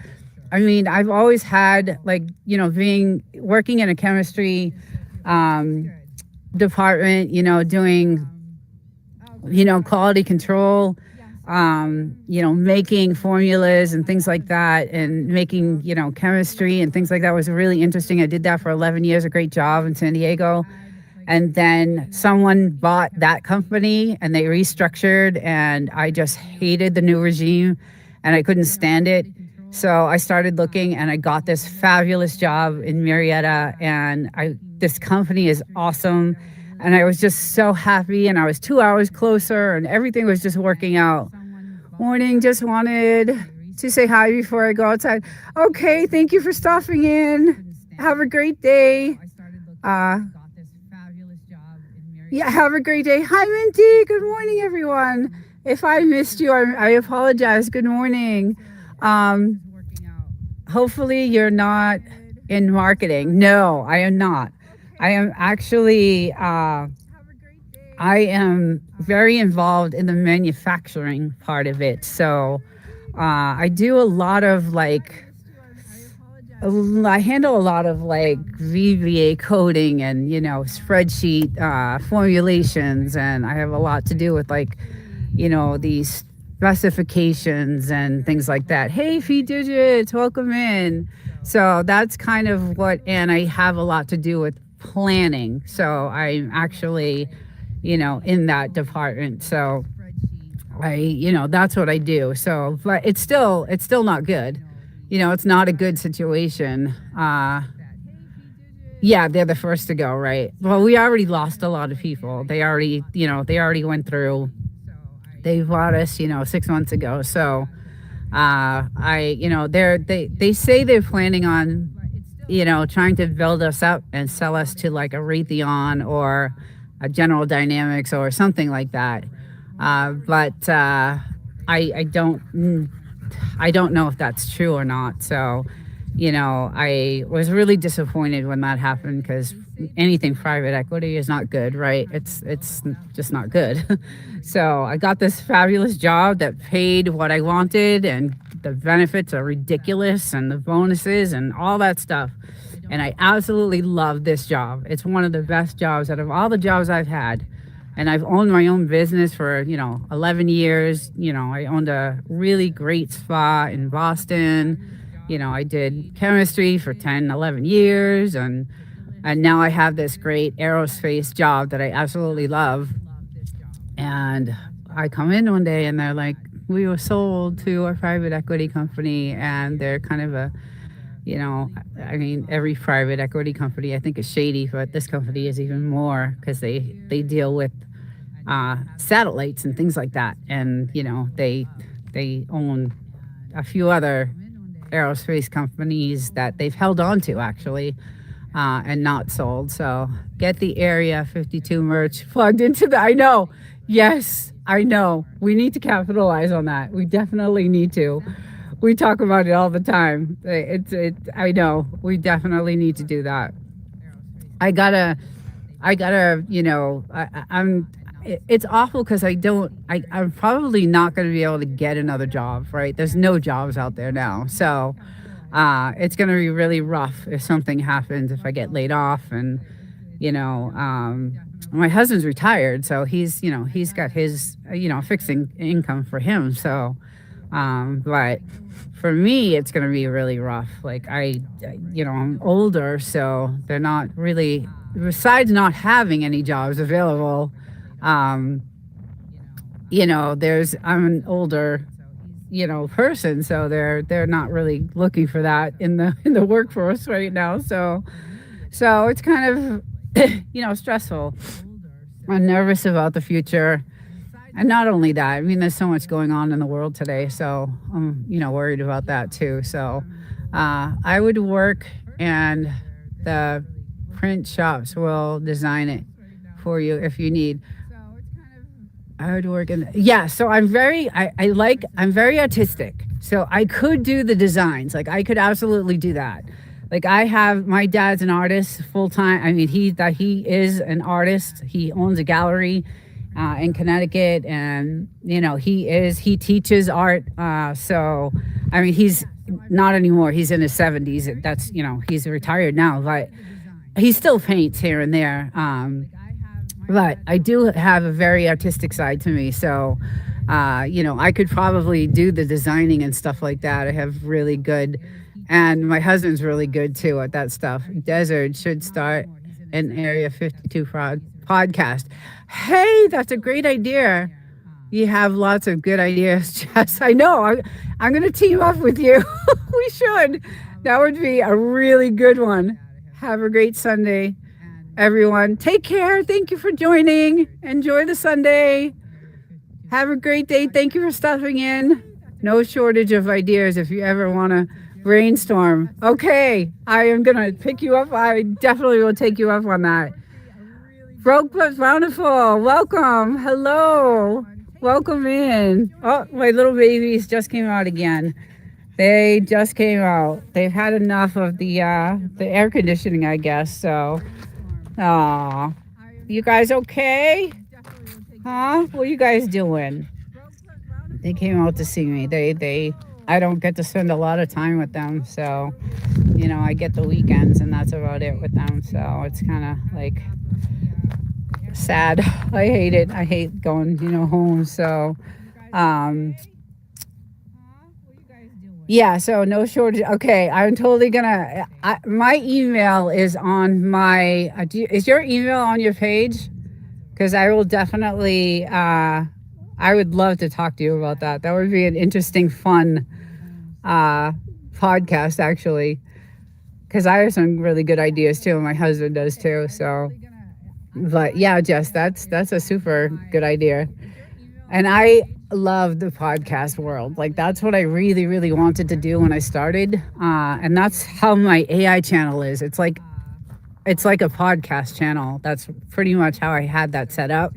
I mean, I've always had like, working in a chemistry department, doing, quality control, making formulas and things like that, and making, chemistry and things like that was really interesting. I did that for 11 years, a great job in San Diego. And then someone bought that company and they restructured, and I just hated the new regime and I couldn't stand it. So I started looking and I got this fabulous job in Marietta, and this company is awesome. And I was just so happy, and I was 2 hours closer and everything was just working out. Morning, just wanted to say hi before I go outside. Okay, thank you for stopping in. Have a great day. Yeah, have a great day. Hi, Minty. Good morning, everyone. If I missed you, I apologize. Good morning. Hopefully you're not in marketing. No, I am not. I am actually, I am very involved in the manufacturing part of it. So I do a lot of I handle a lot of VBA coding and, spreadsheet formulations. And I have a lot to do with these specifications and things like that. Hey, Feed Digits, welcome in. So that's kind of and I have a lot to do with planning. So I'm actually, in that department. So that's what I do. So, but it's still not good. It's not a good situation. Yeah, they're the first to go, right? Well, we already lost a lot of people. They already went through. They bought us, 6 months ago. So, they say they're planning on, trying to build us up and sell us to like a Raytheon or a General Dynamics or something like that. But I don't know if that's true or not. So, I was really disappointed when that happened, because anything private equity is not good, right? It's just not good. So I got this fabulous job that paid what I wanted, and the benefits are ridiculous, and the bonuses and all that stuff. And I absolutely love this job. It's one of the best jobs out of all the jobs I've had. And I've owned my own business for, 11 years. I owned a really great spa in Boston. I did chemistry for 10, 11 years. And now I have this great aerospace job that I absolutely love. And I come in one day and they're like, we were sold to a private equity company, and they're kind of every private equity company I think is shady, but this company is even more, because they deal with satellites and things like that. And, they own a few other aerospace companies that they've held on to actually, and not sold. So get the Area 52 merch plugged into the, I know. Yes, I know. We need to capitalize on that. We definitely need to. We talk about it all the time. I know. We definitely need to do that. It's awful because I'm probably not going to be able to get another job, right? There's no jobs out there now. So it's going to be really rough if something happens, if I get laid off. And, my husband's retired, so he's got his, fixing income for him. So, but for me, it's going to be really rough. Like I'm older, so they're not really, besides not having any jobs available, I'm an older, person, so they're not really looking for that in the workforce right now. So it's kind of, stressful. I'm nervous about the future. And not only that, I mean, there's so much going on in the world today, so I'm, worried about that too. So I would work, and the print shops will design it for you if you need. I would work in, yeah. So I'm I'm very artistic. So I could do the designs. Like I could absolutely do that. Like my dad's an artist full time. I mean, he is an artist. He owns a gallery in Connecticut, and he teaches art. So I mean, he's not anymore. He's in his 70s. That's he's retired now, but he still paints here and there. But I do have a very artistic side to me. So, I could probably do the designing and stuff like that. I have really good, and my husband's really good too at that stuff. Desert should start an Area 52 podcast. Hey, that's a great idea. You have lots of good ideas, Jess. I know. I'm going to team up with you. We should. That would be a really good one. Have a great Sunday, everyone. Take care. Thank you for joining. Enjoy the Sunday. Have a great day. Thank you for stopping in. No shortage of ideas if you ever want to brainstorm. Okay, I am going to pick you up. I definitely will take you up on that. Broke but bountiful. Welcome. Hello. Welcome in. Oh, my little babies just came out again. They just came out. They've had enough of the air conditioning, I guess. So, aw, you guys okay? Huh? What are you guys doing? They came out to see me. I don't get to spend a lot of time with them, so I get the weekends, and that's about it with them. So it's kind of like sad. I hate it. I hate going, home. So, yeah. So no shortage. Okay, I'm totally gonna. My email is on my. Is your email on your page? Because I will definitely. I would love to talk to you about that. That would be an interesting, fun podcast, actually. Because I have some really good ideas too, and my husband does too. So. But yeah, Jess, that's a super good idea. And I love the podcast world. Like that's what I really, really wanted to do when I started. And that's how my AI channel is. It's like a podcast channel. That's pretty much how I had that set up.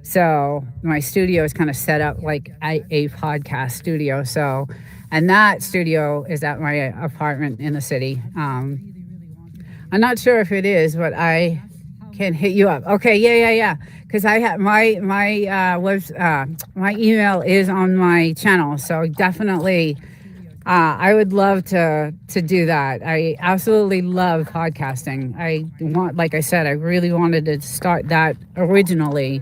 So my studio is kind of set up like a podcast studio. So, and that studio is at my apartment in the city. I'm not sure if it is, but I can hit you up. Okay, yeah. Because I have my email is on my channel, so definitely, I would love to do that. I absolutely love podcasting. Like I said, I really wanted to start that originally,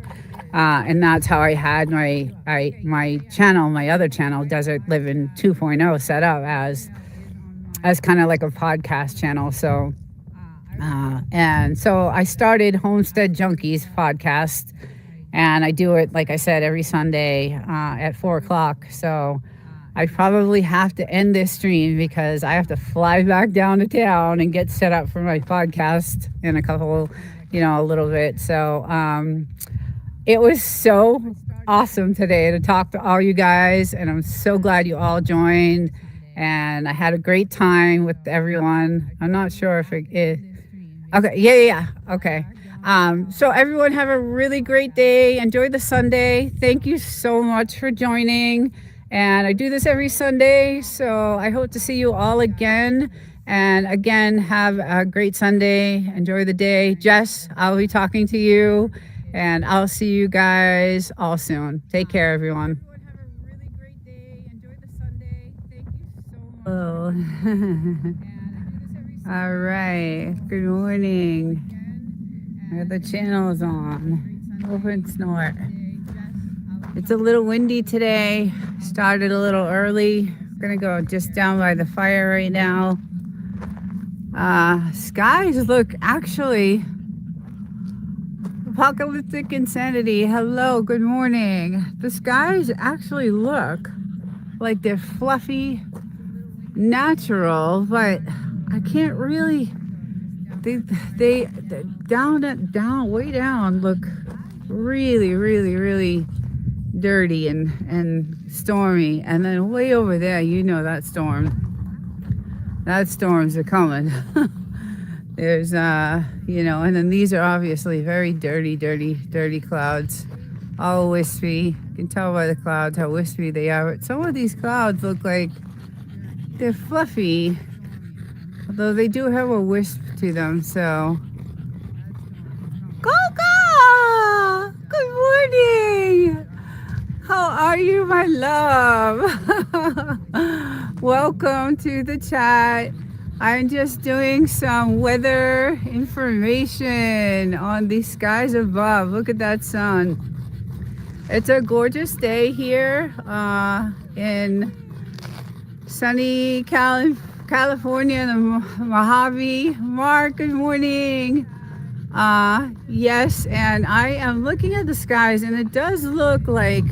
and that's how I had my channel, my other channel, Desert Living 2.0, set up as kind of like a podcast channel. So. And so I started Homestead Junkies podcast, and I do it, like I said, every Sunday at 4:00. So I probably have to end this stream because I have to fly back down to town and get set up for my podcast in a little bit. So it was so awesome today to talk to all you guys, and I'm so glad you all joined. And I had a great time with everyone. I'm not sure if it is. Okay, yeah. Okay. So everyone have a really great day. Enjoy the Sunday. Thank you so much for joining. And I do this every Sunday, so I hope to see you all again. And again, have a great Sunday. Enjoy the day. Jess, I'll be talking to you, and I'll see you guys all soon. Take care, everyone. Oh. All right. Good morning. The channel is on. Open snort. It's a little windy today. Started a little early. I'm gonna go just down by the fire right now. Skies look actually apocalyptic insanity. Hello. Good morning. The skies actually look like they're fluffy, natural, but I can't really. They down way down look really, really, really dirty and stormy. And then way over there, you know that storms are coming. There's you know, and then these are obviously very dirty clouds, all wispy. You can tell by the clouds how wispy they are. But some of these clouds look like they're fluffy, although they do have a wisp to them. So Coca, good morning. How are you, my love? Welcome to the chat. I'm just doing some weather information on the skies above. Look at that sun. It's a gorgeous day here in sunny California, the Mojave. Mark, good morning. Yes, and I am looking at the skies, and it does look like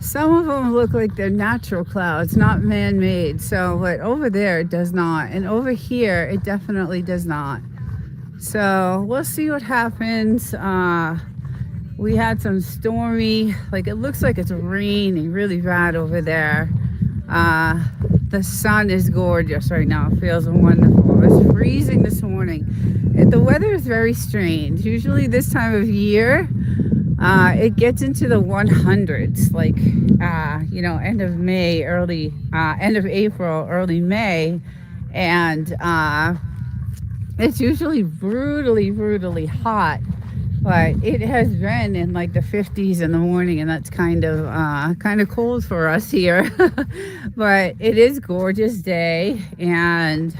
some of them look like they're natural clouds, not man-made. So, but over there it does not, and over here it definitely does not. So we'll see what happens. We had some stormy, like it looks like it's raining really bad over there. The sun is gorgeous right now. It feels wonderful. It was freezing this morning. The weather is very strange. Usually this time of year, it gets into the 100s, like, you know, end of April, early May. And it's usually brutally hot. But it has been in like the 50s in the morning, and that's kind of cold for us here. But it is gorgeous day and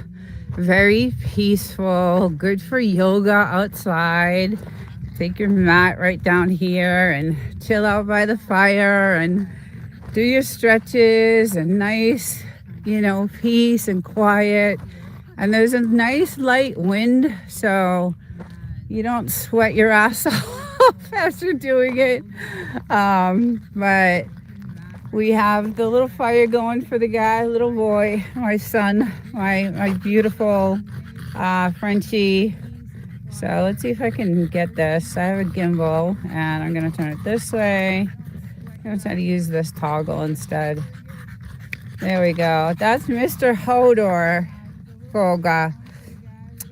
very peaceful, good for yoga outside. Take your mat right down here and chill out by the fire and do your stretches, and nice, you know, peace and quiet. And there's a nice light wind, so you don't sweat your ass off as you're doing it. But we have the little fire going for the guy, little boy, my son, my beautiful Frenchie. So let's see if I can get this. I have a gimbal, and I'm gonna turn it this way. I'm gonna try to use this toggle instead. There we go. That's Mr. Hodor Goga.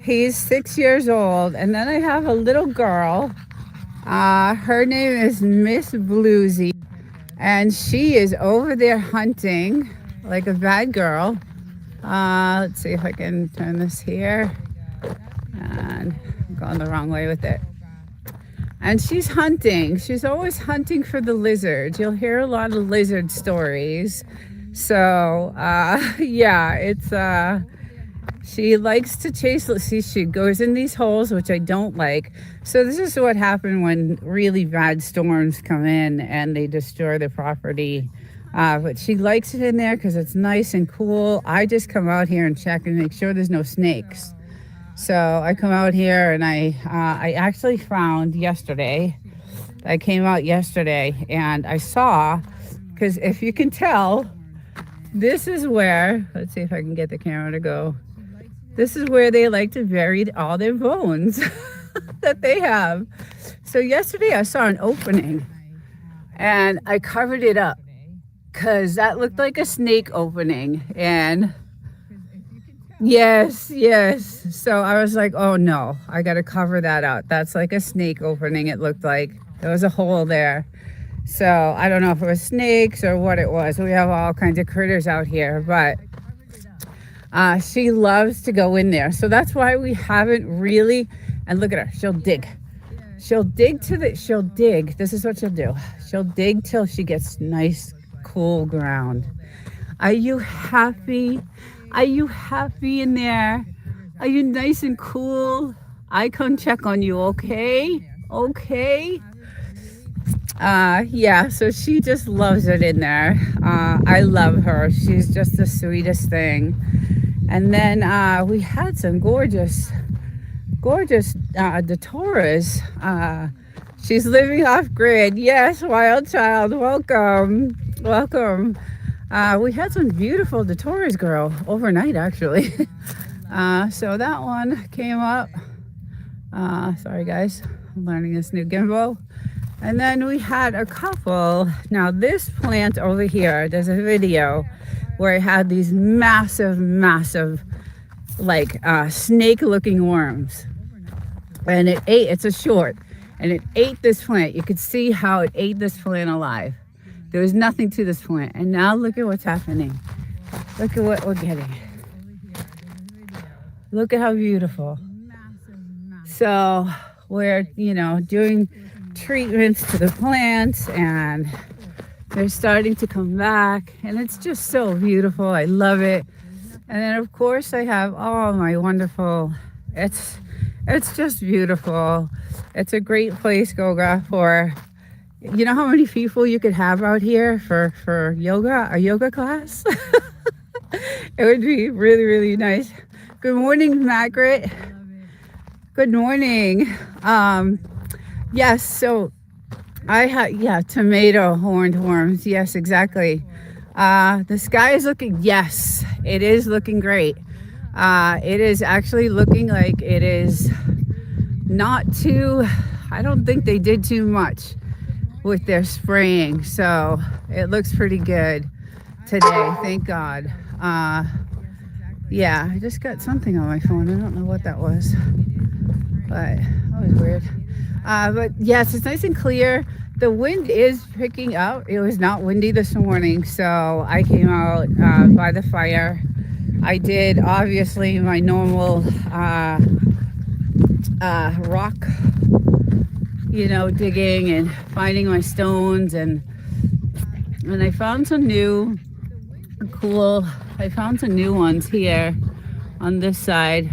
He's 6 years old. And then I have a little girl. Her name is Miss Bluesy. And she is over there hunting like a bad girl. Let's see if I can turn this here. And I'm going the wrong way with it. And she's hunting. She's always hunting for the lizards. You'll hear a lot of lizard stories. So, yeah, it's... She likes to chase. See, she goes in these holes, which I don't like. So this is what happened when really bad storms come in and they destroy the property. But she likes it in there because it's nice and cool. I just come out here and check and make sure there's no snakes. So I come out here, and I actually found yesterday. I came out yesterday and I saw, because if you can tell, this is where, let's see if I can get the camera to go. This is where they like to bury all their bones that they have. So yesterday I saw an opening, and I covered it up because that looked like a snake opening. And yes. So I was like, oh no, I got to cover that up. That's like a snake opening. It looked like there was a hole there. So I don't know if it was snakes or what it was. We have all kinds of critters out here, but she loves to go in there. So that's why we haven't really, and look at her, she'll dig. She'll dig. This is what she'll do. She'll dig till she gets nice, cool ground. Are you happy? Are you happy in there? Are you nice and cool? I come check on you, okay? Okay? Yeah, so she just loves it in there. I love her. She's just the sweetest thing. And then we had some gorgeous Datoras. She's living off grid. Yes, wild child, welcome. We had some beautiful Datoras grow overnight, actually. So that one came up. Sorry guys, I'm learning this new gimbal. And then we had a couple. Now this plant over here, there's a video where it had these massive, like snake-looking worms. And it's a short, and it ate this plant. You could see how it ate this plant alive. There was nothing to this plant. And now look at what's happening. Look at what we're getting. Look at how beautiful. So we're, doing treatments to the plants, and they're starting to come back, and it's just so beautiful. I love it. And then of course I have all my wonderful, it's just beautiful. It's a great place, Goga, for, you know how many people you could have out here for yoga, a yoga class? It would be really, really nice. Good morning, Margaret. Good morning. Yes, so I had, tomato horned worms. Yes, exactly. The sky is looking, yes, it is looking great. It is actually looking like it is not too, I don't think they did too much with their spraying. So it looks pretty good today, thank God. Yeah, I just got something on my phone. I don't know what that was, but that was weird. But yes, it's nice and clear. The wind is picking up. It was not windy this morning, so I came out by the fire. I did obviously my normal rock, digging and finding my stones, and I found some new ones here on this side.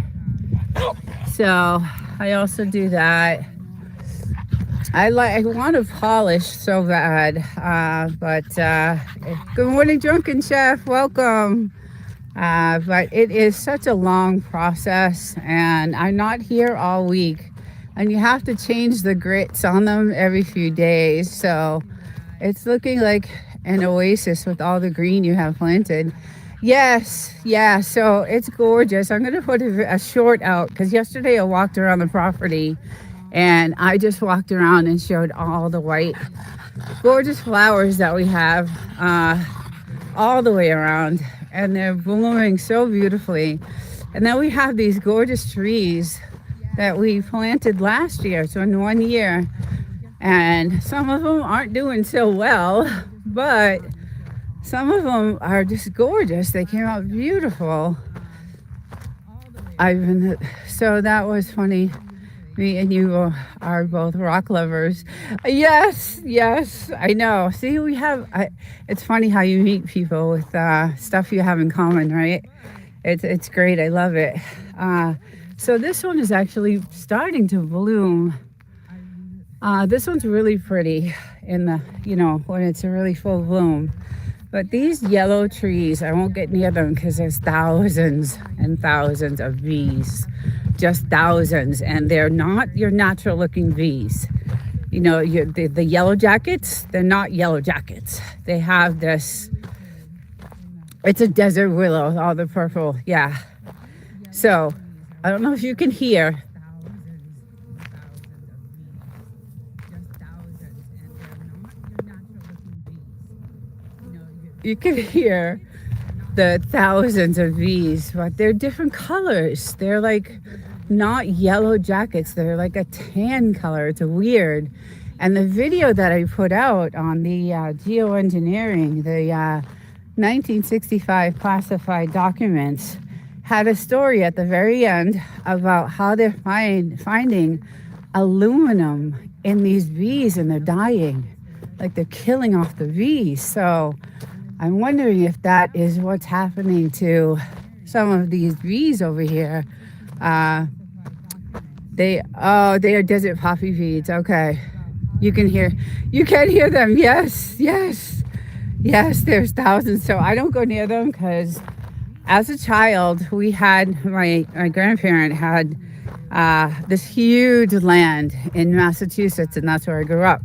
So I also do that. I want to polish so bad, but good morning, Drunken Chef, welcome. But it is such a long process, and I'm not here all week, and you have to change the grits on them every few days. So it's looking like an oasis with all the green you have planted. Yes, yeah, so it's gorgeous. I'm gonna put a short out because yesterday I walked around the property, and I just walked around and showed all the white, gorgeous flowers that we have all the way around, and they're blooming so beautifully. And then we have these gorgeous trees that we planted last year, so in 1 year, and some of them aren't doing so well, but some of them are just gorgeous. They came out beautiful. So that was funny. Me and you are both rock lovers. Yes, I know. See, it's funny how you meet people with stuff you have in common, right? It's great. I love it. So this one is actually starting to bloom. This one's really pretty in the, when it's a really full bloom. But these yellow trees, I won't get near them because there's thousands and thousands of bees. Just thousands, and they're not your natural looking bees. The yellow jackets, they're not yellow jackets. They have this, it's a desert willow, all the purple, yeah. So I don't know if you can hear. You can hear the thousands of bees, but they're different colors. They're like not yellow jackets. They're like a tan color. It's weird. And the video that I put out on the geoengineering, the 1965 classified documents, had a story at the very end about how they're finding aluminum in these bees, and they're dying. Like they're killing off the bees. So I'm wondering if that is what's happening to some of these bees over here. They are desert poppy bees. Okay. You can hear them. Yes. There's thousands. So I don't go near them because as a child, we had, my grandparent had this huge land in Massachusetts, and that's where I grew up.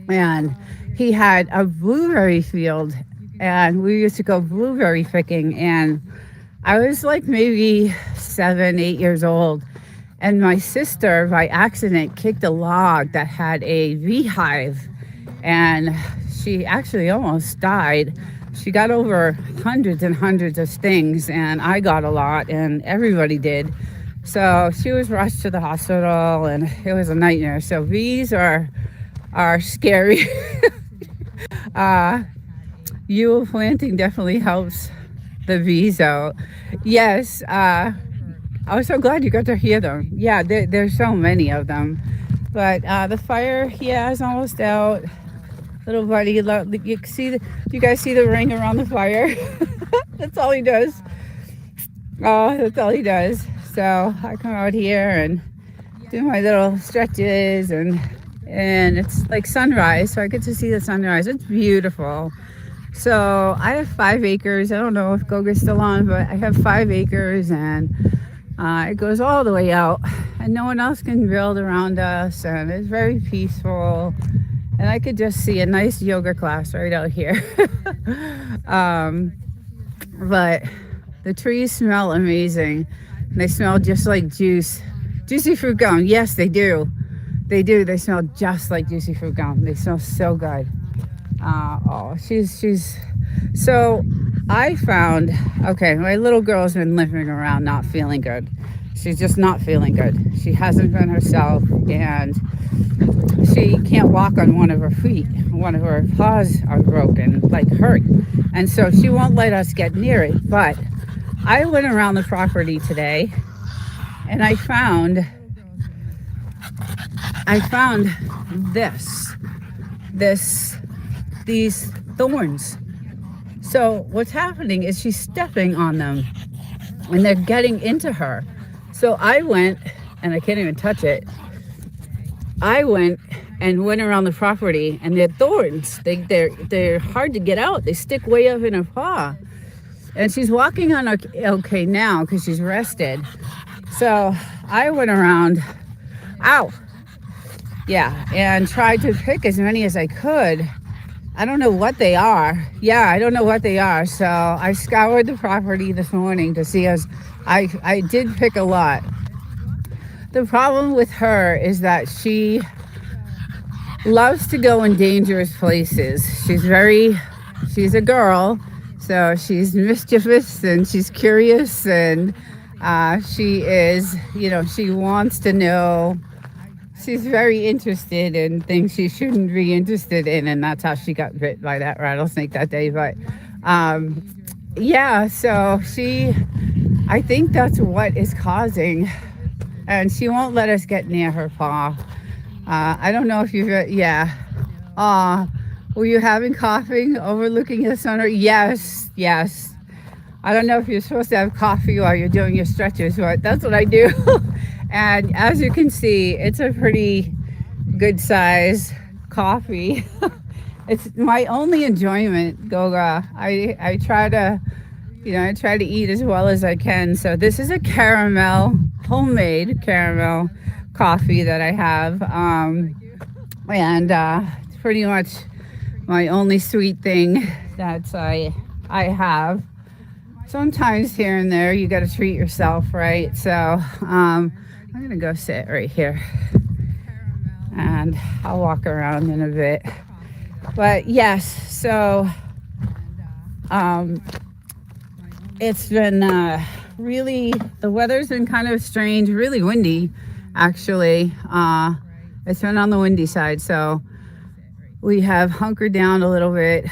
And he had a blueberry field, and we used to go blueberry picking, and I was like maybe 7, 8 years old, And my sister, by accident, kicked a log that had a beehive, and she actually almost died. She got over hundreds and hundreds of stings, and I got a lot, and everybody did. So she was rushed to the hospital, and it was a nightmare. So bees are scary. Yule planting definitely helps the bees out. Yes, I was so glad you got to hear them. Yeah, there's so many of them. But the fire, yeah, is almost out. Little buddy, you see do you guys see the ring around the fire? That's all he does. Oh, that's all he does. So I come out here and do my little stretches, and it's like sunrise, so I get to see the sunrise. It's beautiful. So I have 5 acres. I don't know if Goga's still on, but I have 5 acres, and it goes all the way out, and no one else can build around us, and it's very peaceful. And I could just see a nice yoga class right out here. But the trees smell amazing. They smell just like juicy fruit gum. Yes, they do. They do. They smell just like juicy fruit gum. They smell so good. She's. So I found, okay, my little girl's been limping around not feeling good. She's just not feeling good. She hasn't been herself, and she can't walk on one of her feet. One of her paws are broken, like hurt. And so she won't let us get near it. But I went around the property today, and I found these thorns. So what's happening is she's stepping on them, and they're getting into her. So I went, and I can't even touch it. I went around the property, and they're thorns. They're hard to get out. They stick way up in her paw. And she's walking on okay now because she's rested. So I went around, and tried to pick as many as I could. I don't know what they are. Yeah, I don't know what they are. So I scoured the property this morning to see as I did pick a lot. The problem with her is that she loves to go in dangerous places. She's a girl, so she's mischievous, and she's curious, and she is, she wants to know. She's very interested in things she shouldn't be interested in, and that's how she got bit by that rattlesnake that day. But so I think that's what is causing, and she won't let us get near her paw. I don't know if you've, were you having coffee overlooking the sun? Yes. I don't know if you're supposed to have coffee while you're doing your stretches, but that's what I do. And as you can see, it's a pretty good size coffee. It's my only enjoyment, Goga. I try to eat as well as I can. So this is a homemade caramel coffee that I have. And it's pretty much my only sweet thing that I have. Sometimes here and there you got to treat yourself, right? So I'm gonna go sit right here, and I'll walk around in a bit. But yes, so it's been really, the weather's been kind of strange, really windy actually. It's been on the windy side, so we have hunkered down a little bit.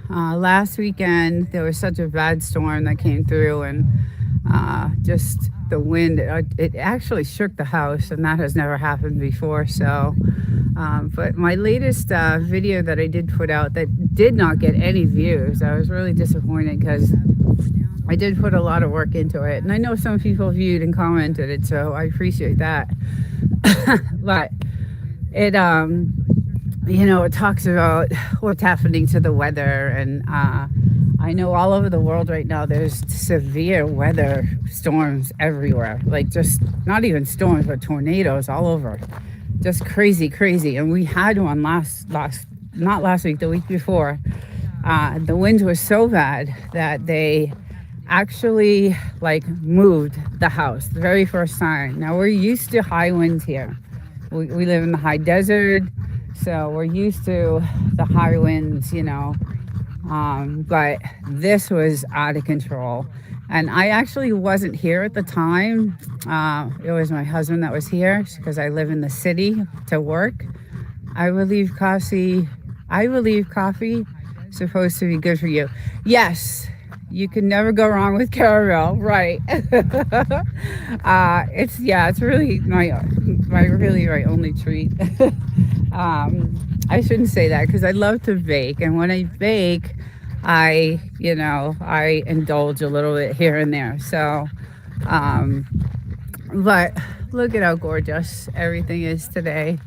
Last weekend there was such a bad storm that came through, and just the wind, it actually shook the house, and that has never happened before. So but my latest video that I did put out that did not get any views, I was really disappointed because I did put a lot of work into it, and I know some people viewed and commented it, so I appreciate that. But it it talks about what's happening to the weather, and I know all over the world right now there's severe weather storms everywhere, like just not even storms but tornadoes all over, just crazy. And we had one not last week, the week before. The winds were so bad that they actually like moved the house the very first time. Now we're used to high winds here. We live in the high desert, so we're used to the high winds, but this was out of control. And I actually wasn't here at the time. It was my husband that was here because I live in the city to work. I believe coffee supposed to be good for you. Yes, you can never go wrong with caramel, right? It's really my only treat. I shouldn't say that because I love to bake, and when I bake, I indulge a little bit here and there. So, but look at how gorgeous everything is today.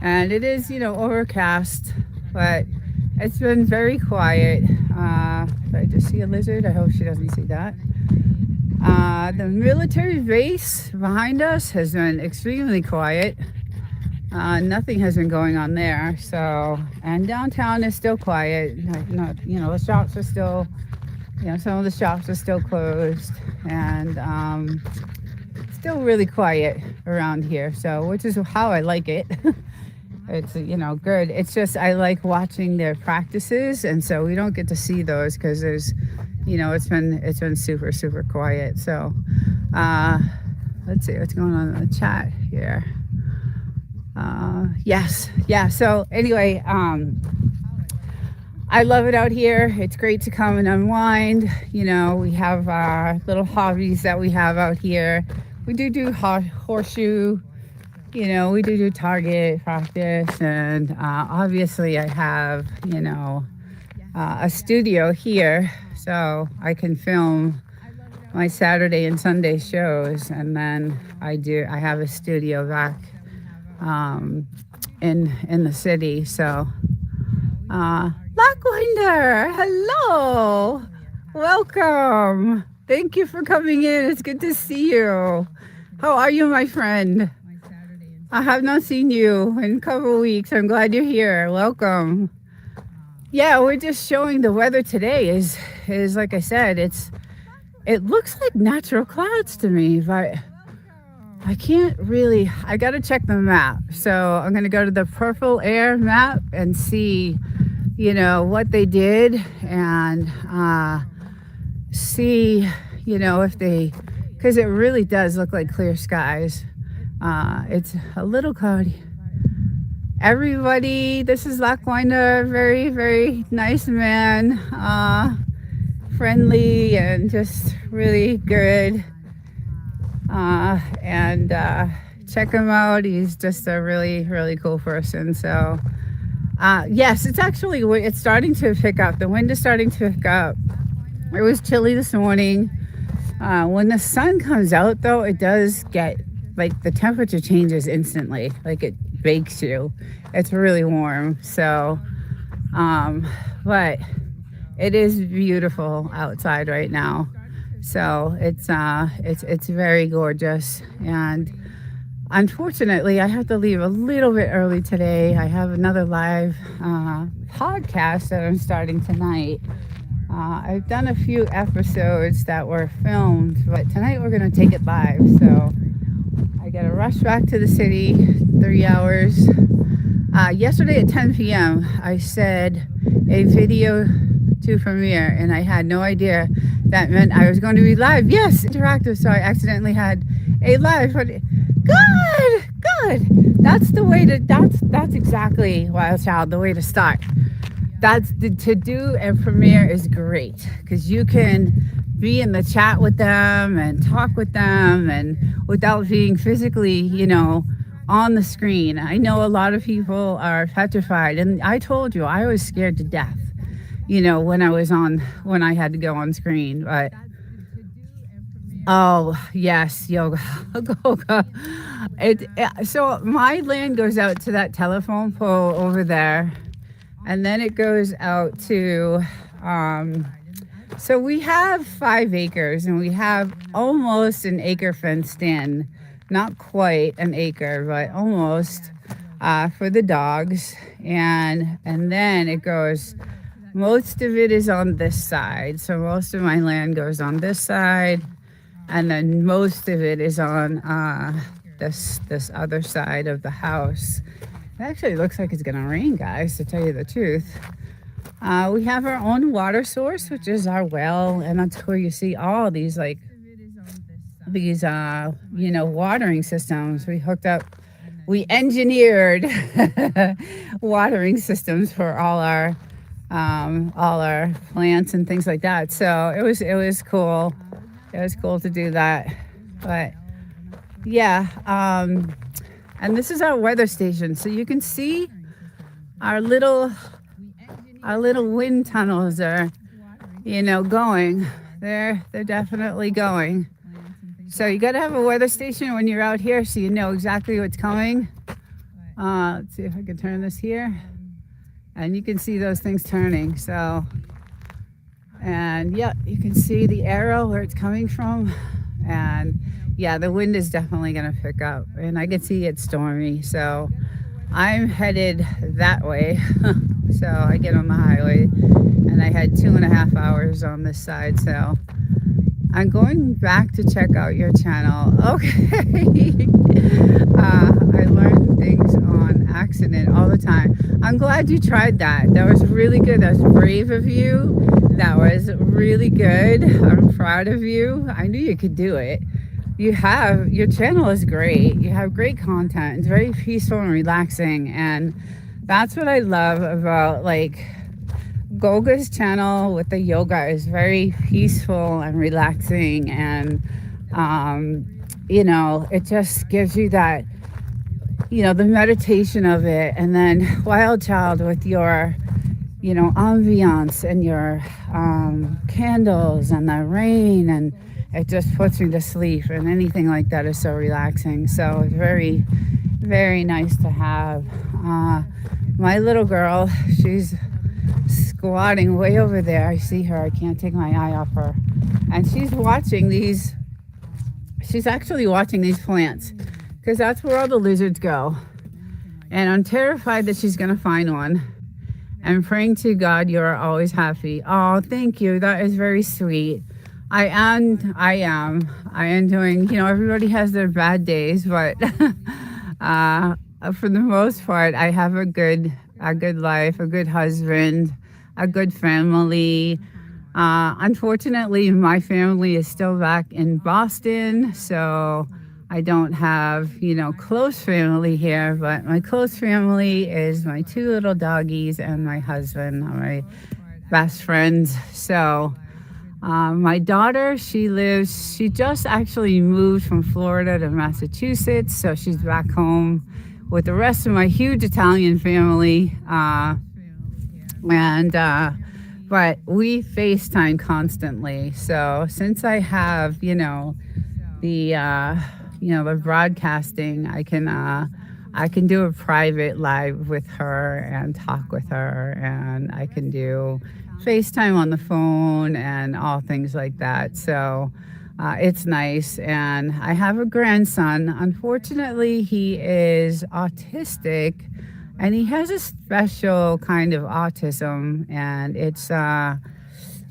And it is, overcast, but it's been very quiet. Did I just see a lizard? I hope she doesn't see that. The military base behind us has been extremely quiet. Nothing has been going on there. So, and downtown is still quiet. The shops are still, some of the shops are still closed, and still really quiet around here. So, which is how I like it. It's good. It's just I like watching their practices, and so we don't get to see those because there's, it's been super super quiet. So, let's see what's going on in the chat here. Yes, yeah. So anyway, I love it out here. It's great to come and unwind. We have little hobbies that we have out here. We do horseshoe. We do target practice, and obviously I have, a studio here, so I can film my Saturday and Sunday shows, and then I have a studio back in the city. So, Lockwinder, hello, welcome. Thank you for coming in. It's good to see you. How are you, my friend? I have not seen you in a couple of weeks. I'm glad you're here. Welcome. Yeah, we're just showing the weather today is like I said, it looks like natural clouds to me, but I got to check the map. So I'm going to go to the Purple Air map and see, what they did, and see, because it really does look like clear skies. It's a little cloudy. Everybody, this is Lockwinder, very, very nice man, friendly and just really good. And check him out. He's just a really, really cool person. So, yes, it's starting to pick up. The wind is starting to pick up. It was chilly this morning. When the sun comes out, though, it does get, the temperature changes instantly. It bakes you. It's really warm. So, but it is beautiful outside right now. So it's very gorgeous. And unfortunately, I have to leave a little bit early today. I have another live podcast that I'm starting tonight. I've done a few episodes that were filmed, but tonight we're going to take it live. So I got to rush back to the city, 3 hours. Yesterday at 10 p.m., I said a video to premiere, and I had no idea that meant I was going to be live. Yes, interactive. So I accidentally had a live. But good. That's the way to. That's exactly, Wild Child, the way to start. To do a premiere is great because you can be in the chat with them and talk with them, and without being physically, on the screen. I know a lot of people are petrified, and I told you I was scared to death, when I had to go on screen. But oh yes, yoga. So my land goes out to that telephone pole over there, and then it goes out to so we have 5 acres, and we have almost an acre fenced in. Not quite an acre, but almost, for the dogs. And then it goes most of it is on this side. So most of my land goes on this side, and then most of it is on this other side of the house. It actually looks like it's gonna rain, guys, to tell you the truth. We have our own water source, which is our well, and that's where you see all these watering systems. We engineered watering systems for all our plants and things like that. So it was cool. It was cool to do that. But yeah, and this is our weather station. So you can see our little wind tunnels are, going. They're definitely going. So you got to have a weather station when you're out here so you know exactly what's coming. Let's see if I can turn this here. And you can see those things turning. So, and yeah, you can see the arrow where it's coming from. And yeah, the wind is definitely going to pick up. And I can see it's stormy. So I'm headed that way. So I get on the highway and I had 2.5 hours on this side. So I'm going back to check out your channel. Okay. I learn things on accident all the time. I'm glad you tried that. That was really good. That was brave of you. That was really good. I'm proud of you. I knew you could do it. Your channel is great. You have great content. It's very peaceful and relaxing. And that's what I love about Golga's channel with the yoga is very peaceful and relaxing, and it just gives you that, the meditation of it. And then Wild Child with your, ambiance and your candles and the rain, and it just puts me to sleep, and anything like that is so relaxing. So it's very, very nice to have. My little girl, she's squatting way over there. I see her. I can't take my eye off her. And she's actually watching these plants, because that's where all the lizards go. And I'm terrified that she's going to find one. I'm praying to God you're always happy. Oh, thank you. That is very sweet. I am doing, everybody has their bad days, but for the most part, I have a good life, a good husband, a good family. Unfortunately, my family is still back in Boston, so I don't have, close family here, but my close family is my 2 little doggies and my husband, my best friends. So my daughter, she just actually moved from Florida to Massachusetts, so she's back home with the rest of my huge Italian family. But we FaceTime constantly. So since I have, the broadcasting, I can do a private live with her and talk with her, and I can do FaceTime on the phone and all things like that. So it's nice. And I have a grandson. Unfortunately, he is autistic, and he has a special kind of autism, and it's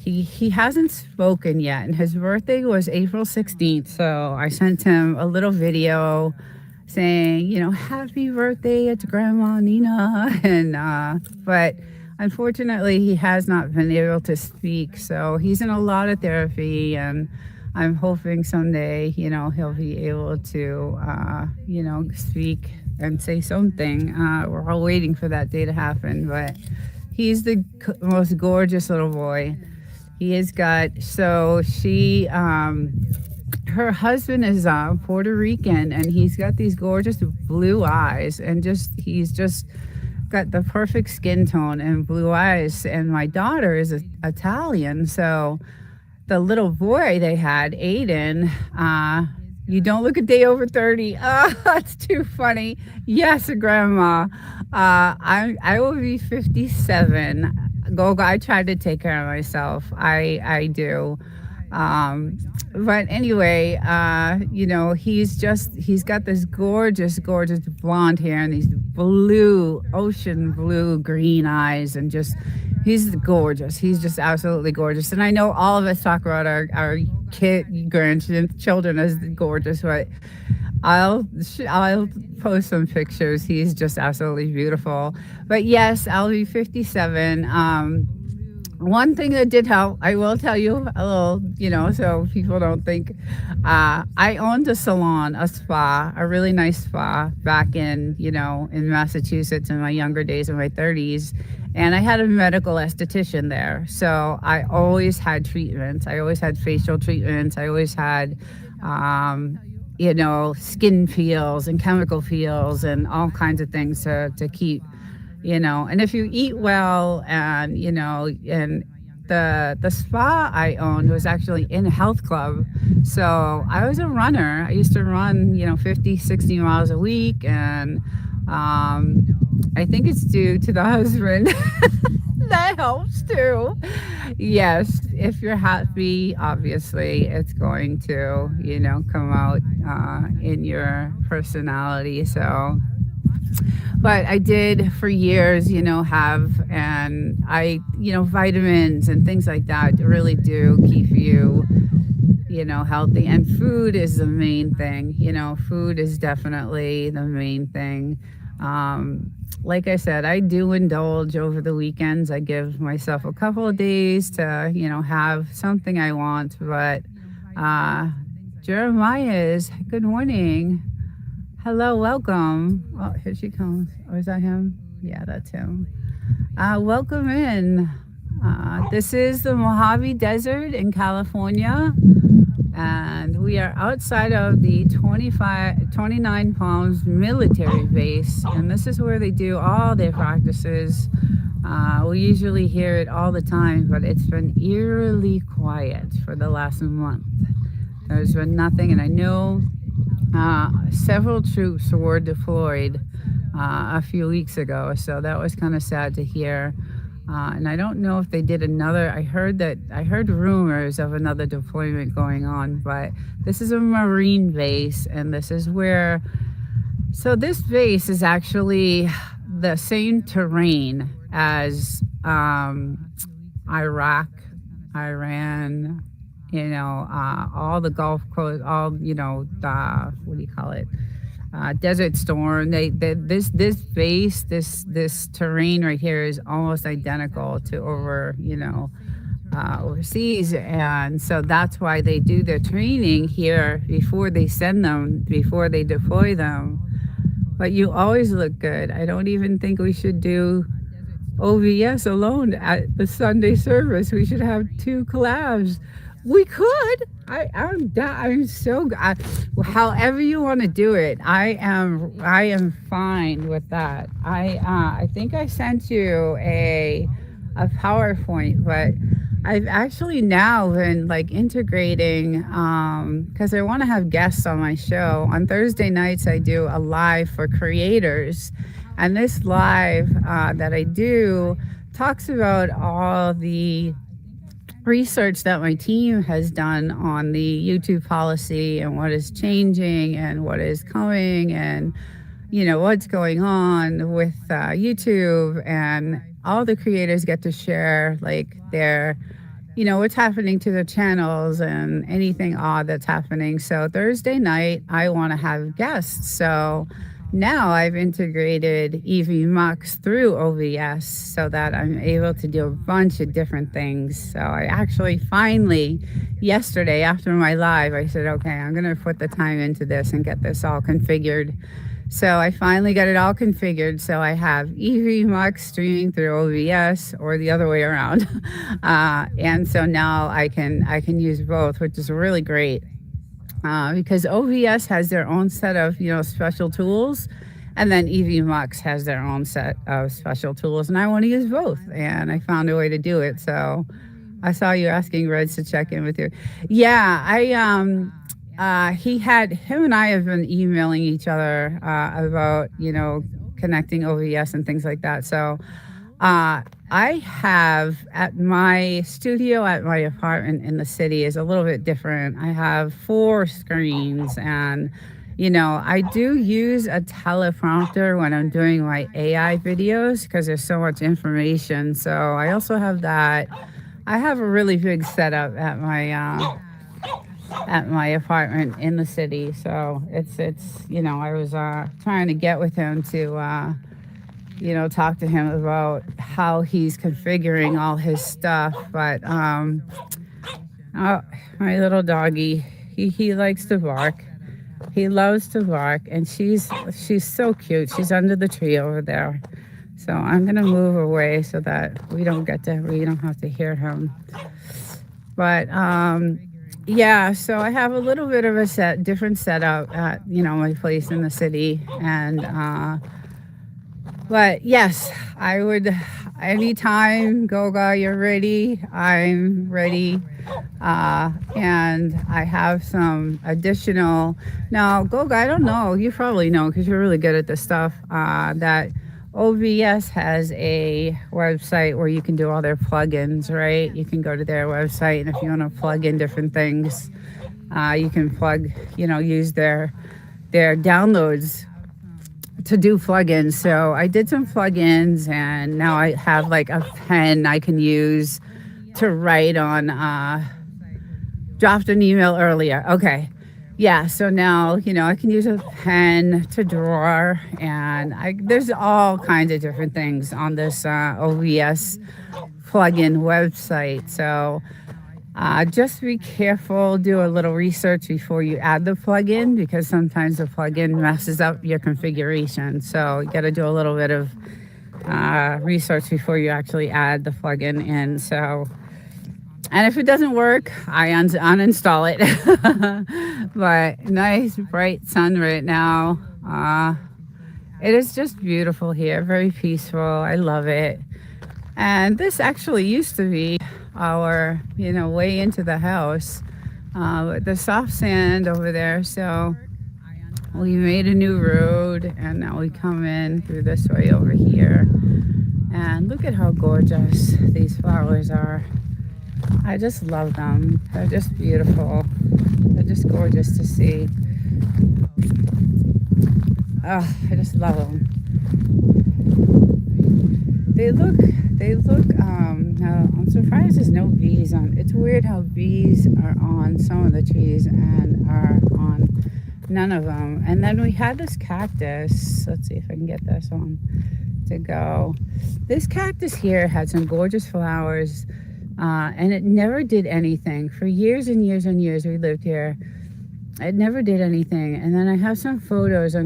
he hasn't spoken yet, and his birthday was April 16th. So I sent him a little video saying, happy birthday, it's Grandma Nina. And but unfortunately, he has not been able to speak. So he's in a lot of therapy, and I'm hoping someday, he'll be able to, speak and say something. We're all waiting for that day to happen, but he's the most gorgeous little boy. He has got, her husband is Puerto Rican, and he's got these gorgeous blue eyes, and he's just got the perfect skin tone and blue eyes. And my daughter is Italian, so the little boy they had, Aiden, you don't look a day over 30. Oh, that's too funny. Yes, Grandma. I will be 57. Goga, I try to take care of myself. I do. But anyway, he's got this gorgeous blonde hair and these blue, ocean blue, green eyes, and just he's gorgeous. He's just absolutely gorgeous. And I know all of us talk about our grandchildren as gorgeous, but I'll post some pictures. He's just absolutely beautiful. But yes, I'll be 57. One thing that did help, I will tell you a little, so people don't think. I owned a salon, a spa, a really nice spa back in Massachusetts in my younger days, in my 30s. And I had a medical esthetician there. So I always had treatments. I always had facial treatments. I always had, skin peels and chemical peels and all kinds of things to keep. And if you eat well and the spa I owned was actually in a health club. So I was a runner. I used to run, 50, 60 miles a week. And I think it's due to the husband. That helps too. Yes, if you're happy, obviously it's going to, come out in your personality. So but I did for years, have, and vitamins and things like that really do keep you, healthy. And food is the main thing. Food is definitely the main thing. Like I said, I do indulge over the weekends. I give myself a couple of days to, have something I want. But Jeremiah is, good morning. Hello, welcome. Oh, here she comes. Oh, is that him? Yeah, that's him. Welcome in. This is the Mojave Desert in California, and we are outside of the 29 Palms military base, and this is where they do all their practices. We usually hear it all the time, but it's been eerily quiet for the last month. There's been nothing, and I know several troops were deployed a few weeks ago, so that was kind of sad to hear. And I don't know if they did another. I heard rumors of another deployment going on, but this is a Marine base, and this is where. So this base is actually the same terrain as Iraq, Iran. All the Gulf Coast, all what do you call it? Desert Storm. This base, this terrain right here is almost identical to overseas, and so that's why they do their training here before they send them, before they deploy them. But you always look good. I don't even think we should do OVS alone at the Sunday service. We should have 2 collabs. We could. I'm so. However you want to do it, I am fine with that. I think I sent you a PowerPoint, but I've actually now been integrating because I want to have guests on my show. On Thursday nights, I do a live for creators, and this live that I do talks about all the research that my team has done on the YouTube policy and what is changing and what is coming and what's going on with YouTube, and all the creators get to share their what's happening to their channels and anything odd that's happening. So Thursday night I want to have guests, so now I've integrated EV Mux through OVS so that I'm able to do a bunch of different things. So I actually finally, yesterday after my live, I said, okay, I'm going to put the time into this and get this all configured. So I finally got it all configured. So I have EV Mux streaming through OVS or the other way around. And so now I can use both, which is really great. Because OVS has their own set of special tools, and then EV Mux has their own set of special tools, and I want to use both, and I found a way to do it. So I saw you asking Reds to check in with you. Yeah, him and I have been emailing each other about connecting OVS and things like that. So I have at my studio at my apartment in the city is a little bit different. I have 4 screens, and I do use a teleprompter when I'm doing my AI videos because there's so much information. So I also have that. I have a really big setup at my apartment in the city. So it's I was trying to get with him to talk to him about how he's configuring all his stuff. But oh, my little doggy, he likes to bark. He loves to bark, and she's so cute. She's under the tree over there. So I'm gonna move away so that we don't have to hear him. But yeah, so I have a little bit of a different setup at my place in the city, and but yes, I would anytime, Goga, you're ready. I'm ready. And I have some additional. Now, Goga, I don't know. You probably know because you're really good at this stuff. That OBS has a website where you can do all their plugins, right? You can go to their website, and if you want to plug in different things, you can use their downloads to do plugins. So I did some plugins, and now I have like a pen I can use to write on. Dropped an email earlier. Okay. Yeah, so now, I can use a pen to draw, and there's all kinds of different things on this OBS plugin website. So just be careful, do a little research before you add the plugin, because sometimes the plugin messes up your configuration. So you got to do a little bit of research before you actually add the plugin in. So, and if it doesn't work, I uninstall it. But nice bright sun right now. It is just beautiful here, very peaceful. I love it. And this actually used to be our, way into the house, with the soft sand over there. So we made a new road, and now we come in through this way over here. And look at how gorgeous these flowers are. I just love them. They're just beautiful. They're just gorgeous to see. Oh, I just love them. They look, now I'm surprised there's no bees on. It's weird how bees are on some of the trees and are on none of them. And then we had this cactus. Let's see if I can get this one to go. This cactus here had some gorgeous flowers. And it never did anything. For years and years and years we lived here. It never did anything. And then I have some photos. I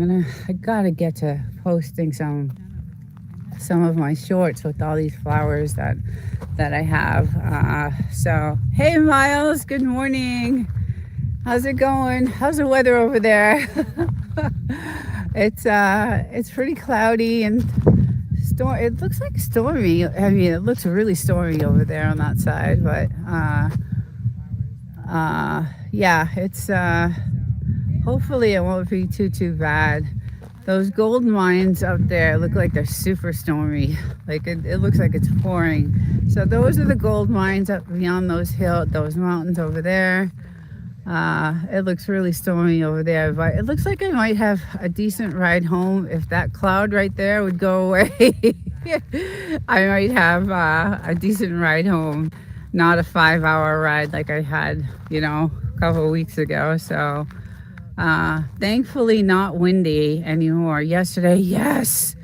gotta get to posting some of my shorts with all these flowers that I have. So, hey Miles, good morning. How's it going? How's the weather over there? It's pretty cloudy and it looks like stormy. I mean, it looks really stormy over there on that side, but yeah, it's hopefully it won't be too bad. Those gold mines up there look like they're super stormy. Like it looks like it's pouring. So those are the gold mines up beyond those mountains over there. It looks really stormy over there, but it looks like I might have a decent ride home if that cloud right there would go away. I might have a decent ride home, not a 5-hour ride like I had, a couple of weeks ago. So thankfully not windy anymore. Yesterday, yes,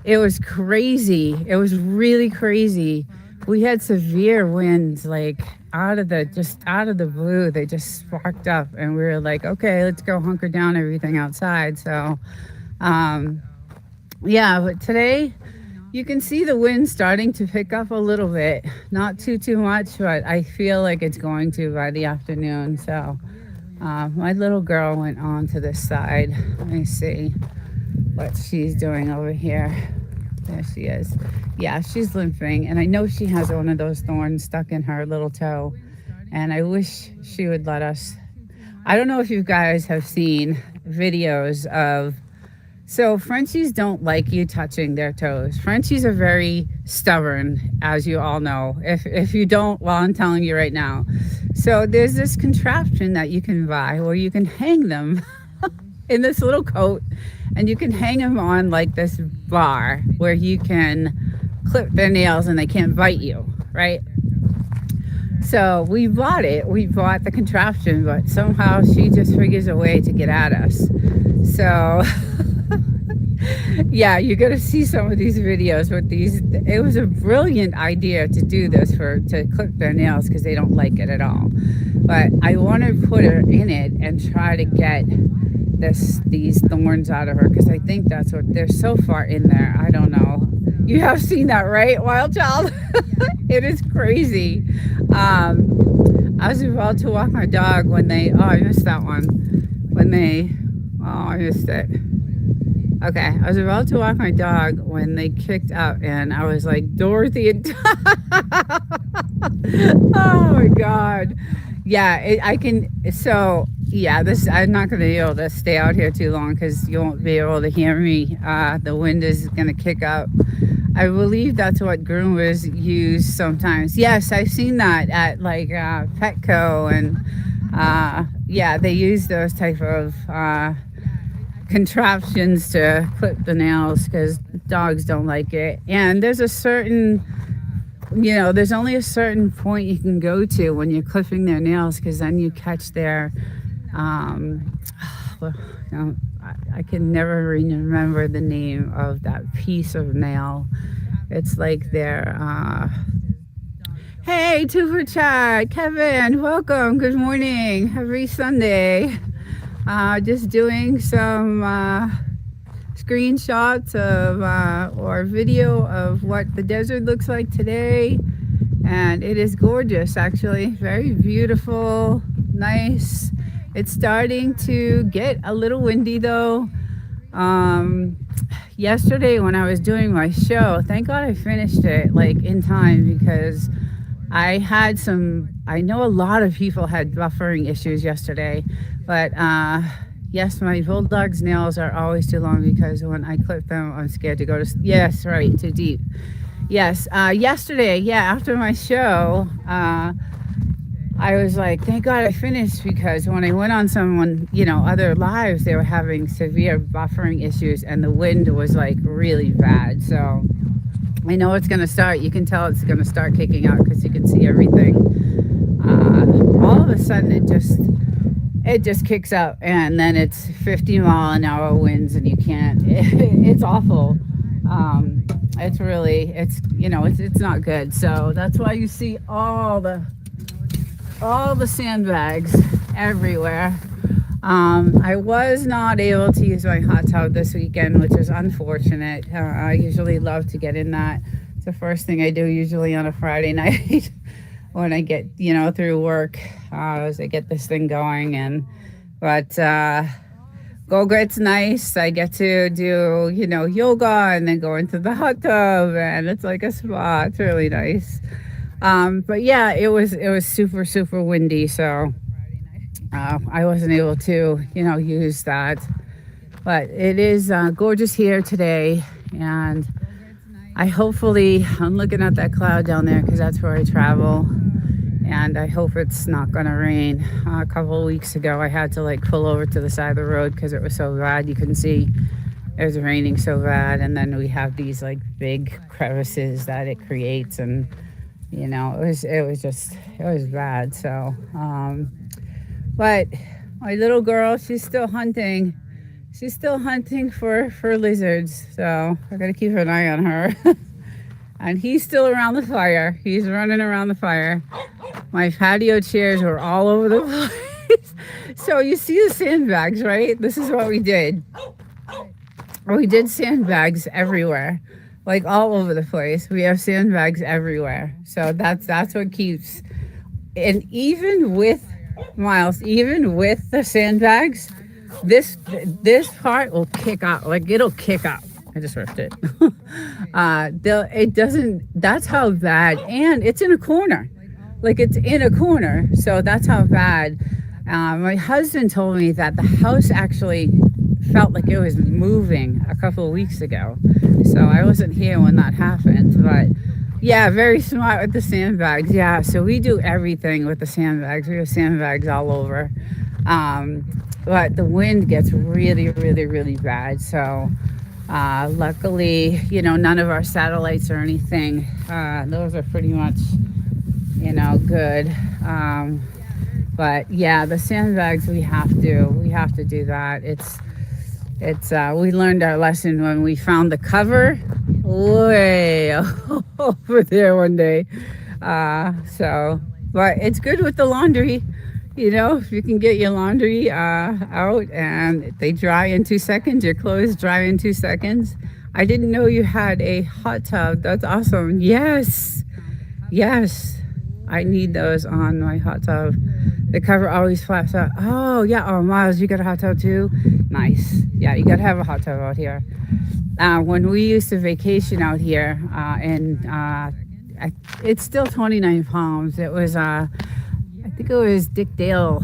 it was crazy. It was really crazy. We had severe winds, like out of the blue. They just sparked up, and we were like, okay, let's go hunker down everything outside. So yeah, but today you can see the wind starting to pick up a little bit, not too much, but I feel like it's going to by the afternoon. So my little girl went on to this side. Let me see what she's doing over here. There she is. Yeah, she's limping, and I know she has one of those thorns stuck in her little toe, and I wish she would let us. I don't know if you guys have seen videos of So Frenchies don't like you touching their toes. Frenchies are very stubborn, as you all know. If you don't, well, I'm telling you right now. So there's this contraption that you can buy where you can hang them in this little coat, and you can hang them on like this bar where you can clip their nails and they can't bite you, right? So we bought it. We bought the contraption, but somehow she just figures a way to get at us. So yeah, you're gonna see some of these videos with these. It was a brilliant idea to do this to clip their nails because they don't like it at all. But I want to put her in it and try to get these thorns out of her, because I think that's what they're so far in there. I don't know. You have seen that, right, Wild Child? It is crazy. I was about to walk my dog when I missed that one. I missed it. Okay, I was about to walk my dog when they kicked out, and I was like, Dorothy and oh my God. Yeah, I'm not going to be able to stay out here too long because you won't be able to hear me. The wind is going to kick up. I believe that's what groomers use sometimes. Yes, I've seen that at like Petco, and they use those type of contraptions to clip the nails because dogs don't like it. And there's there's only a certain point you can go to when you're clipping their nails, because then you catch their I can never remember the name of that piece of nail. It's like their hey, Super Chat, Kevin, welcome, good morning, happy Sunday. Just doing some screenshots of or video of what the desert looks like today, and it is gorgeous, actually, very beautiful, nice. It's starting to get a little windy though. Yesterday when I was doing my show, thank God I finished it like in time, because I know a lot of people had buffering issues yesterday, but yes, my bulldog's nails are always too long because when I clip them, I'm scared to go to, yes, right, too deep. Yes, yesterday, after my show, I was like, thank God I finished, because when I went on other lives, they were having severe buffering issues and the wind was like really bad. So I know it's going to start, you can tell it's going to start kicking out because you can see everything. All of a sudden it just kicks up, and then it's 50-mile-an-hour winds, and you can't, it's awful. It's not good. So that's why you see all the sandbags everywhere. I was not able to use my hot tub this weekend, which is unfortunate. I usually love to get in that. It's the first thing I do usually on a Friday night when I get, through work, as I get this thing going. But Go-Grit's nice. I get to do, yoga and then go into the hot tub, and it's like a spa. It's really nice. But yeah, it was super, super windy, so I wasn't able to, use that. But it is gorgeous here today, and I'm looking at that cloud down there because that's where I travel, and I hope it's not going to rain. A couple of weeks ago, I had to pull over to the side of the road because it was so bad. You couldn't see. It was raining so bad, and then we have these big crevices that it creates, and it was bad. So, but my little girl, she's still hunting. She's still hunting for lizards. So I got to keep an eye on her. And he's still around the fire. He's running around the fire. My patio chairs were all over the place. So you see the sandbags, right? This is what we did. We did sandbags everywhere. All over the place. We have sandbags everywhere. So that's what keeps. And even with the sandbags, this part will kick out. It'll kick out. I just ripped it. It doesn't. That's how bad. And it's in a corner. It's in a corner. So that's how bad. My husband told me that the house actually felt like it was moving a couple of weeks ago. So I wasn't here when that happened, but yeah, very smart with the sandbags. Yeah, so we do everything with the sandbags. We have sandbags all over. But the wind gets really, really, really bad. So luckily, none of our satellites or anything, those are pretty much, good. But yeah, the sandbags, we have to do that. We learned our lesson when we found the cover way over there one day. But it's good with the laundry. If you can get your laundry out and they dry in 2 seconds, your clothes dry in 2 seconds. I didn't know you had a hot tub. That's awesome. Yes. I need those on my hot tub. The cover always flaps out. Oh, yeah. Oh, Miles, you got a hot tub too? Nice. Yeah, you got to have a hot tub out here. When we used to vacation out here, it's still 29 Palms. It was, I think it was Dick Dale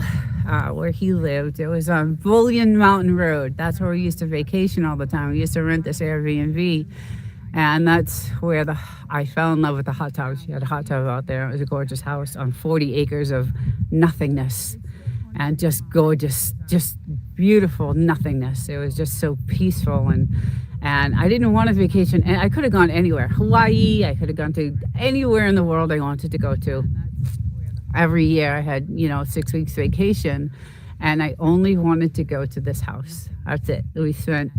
where he lived. It was on Bullion Mountain Road. That's where we used to vacation all the time. We used to rent this Airbnb. And that's where I fell in love with the hot tub. She had a hot tub out there. It was a gorgeous house on 40 acres of nothingness. And just gorgeous, just beautiful nothingness. It was just so peaceful. And I didn't want a vacation. And I could have gone anywhere. Hawaii, I could have gone to anywhere in the world I wanted to go to. Every year I had, 6 weeks vacation. And I only wanted to go to this house. That's it. We spent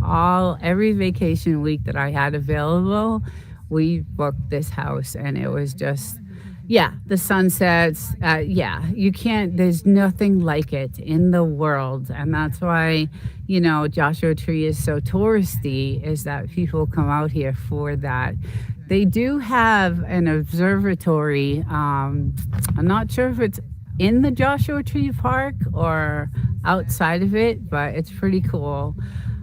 every vacation week that I had available, we booked this house, and it was just, the sunsets. You can't, there's nothing like it in the world. And that's why, Joshua Tree is so touristy, is that people come out here for that. They do have an observatory. I'm not sure if it's in the Joshua Tree Park or outside of it, but it's pretty cool.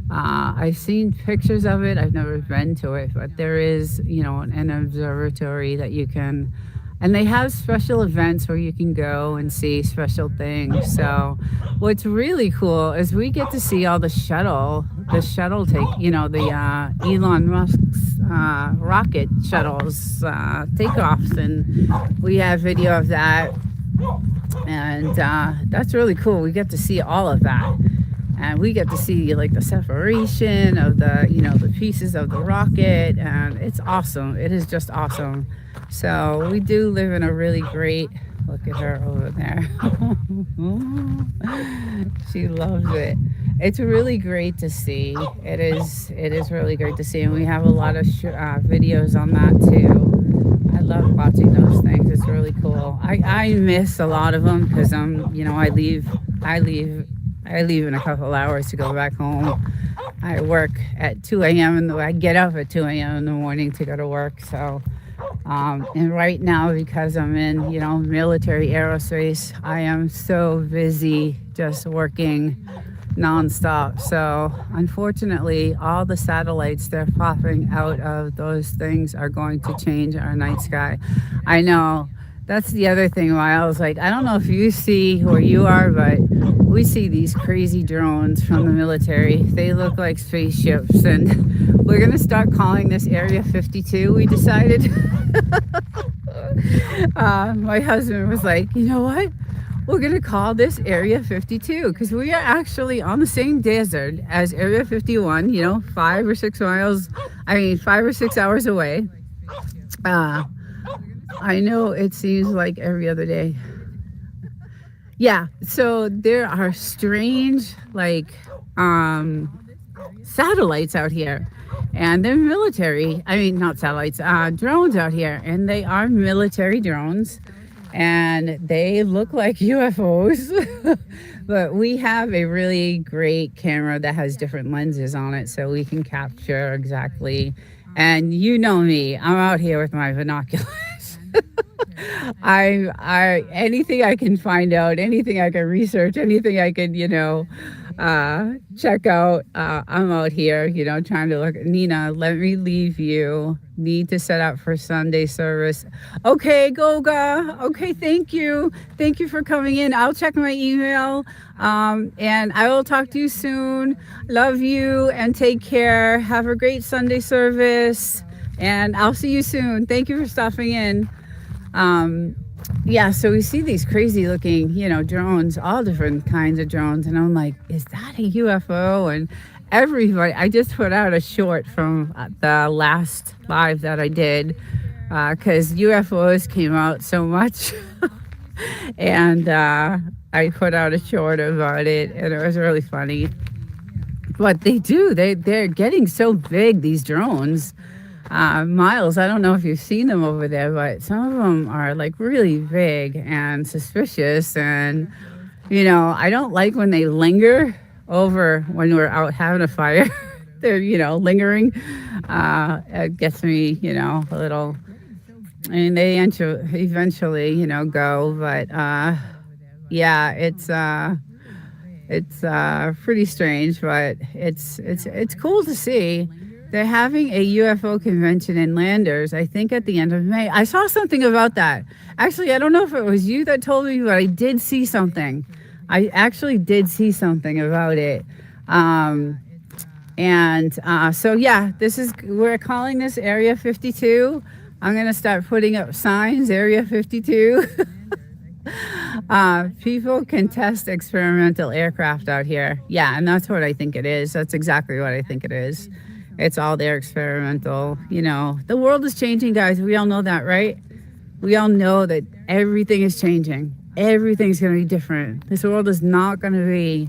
I've seen pictures of it. I've never been to it, but there is, an observatory that you can, and they have special events where you can go and see special things. So what's really cool is we get to see all the shuttle take, the Elon Musk's rocket shuttles takeoffs, and we have video of that. And that's really cool. We get to see all of that, and we get to see like the separation of the pieces of the rocket, and it's awesome. It is just awesome. So we do live in a really great, look at her over there. She loves it. It's really great to see. It is really great to see, and we have a lot of videos on that too. I love watching those things. It's really cool. I miss a lot of them because I leave in a couple hours to go back home. I work at 2 a.m. I get up at 2 a.m. in the morning to go to work. So, and right now, because I'm in, military aerospace, I am so busy just working nonstop. So unfortunately, all the satellites they're popping out of those things are going to change our night sky. I know. That's the other thing why I was like, I don't know if you see where you are, but we see these crazy drones from the military. They look like spaceships, and we're going to start calling this Area 52, we decided. My husband was like, you know what? We're going to call this Area 52 because we are actually on the same desert as Area 51, 5 or 6 hours away. I know it seems like every other day. Yeah, so there are strange, satellites out here. And they're military. Not satellites, drones out here. And they are military drones. And they look like UFOs. But we have a really great camera that has different lenses on it, so we can capture exactly. And you know me, I'm out here with my binoculars. I anything I can find out, anything I can research, anything I can, check out. I'm out here, trying to look. Nina, let me leave you. Need to set up for Sunday service. Okay, Goga. Okay, thank you. Thank you for coming in. I'll check my email. And I will talk to you soon. Love you and take care. Have a great Sunday service. And I'll see you soon. Thank you for stopping in. Yeah, so we see these crazy looking, drones, all different kinds of drones. And I'm like, is that a UFO? And everybody, I just put out a short from the last live that I did because UFOs came out so much. And I put out a short about it, and it was really funny. But they're getting so big, these drones. Miles, I don't know if you've seen them over there, but some of them are like really big and suspicious. And, I don't like when they linger over when we're out having a fire. They're, lingering. It gets me, a little, they eventually, go. But, yeah, it's pretty strange, but it's cool to see. They're having a UFO convention in Landers, I think at the end of May. I saw something about that. Actually, I don't know if it was you that told me, but I did see something. I actually did see something about it. So yeah, we're calling this Area 52. I'm going to start putting up signs, Area 52. People can test experimental aircraft out here. Yeah, and that's what I think it is. That's exactly what I think it is. It's all their experimental. The world is changing, guys. We all know that, right? We all know that everything is changing. Everything's going to be different. This world is not going to be,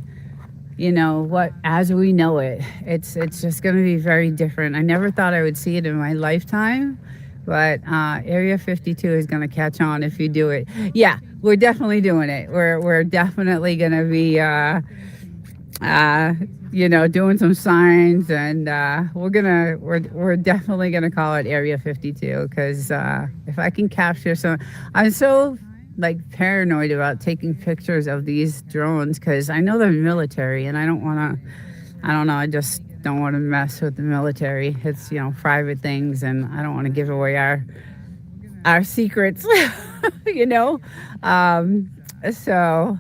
as we know it. It's just going to be very different. I never thought I would see it in my lifetime, but Area 52 is going to catch on if you do it. Yeah, we're definitely doing it. We're definitely going to be doing some signs, and we're definitely gonna call it Area 52 because if I can capture some, I'm so paranoid about taking pictures of these drones because I know they're military, and I just don't want to mess with the military. It's private things, and I don't want to give away our secrets. So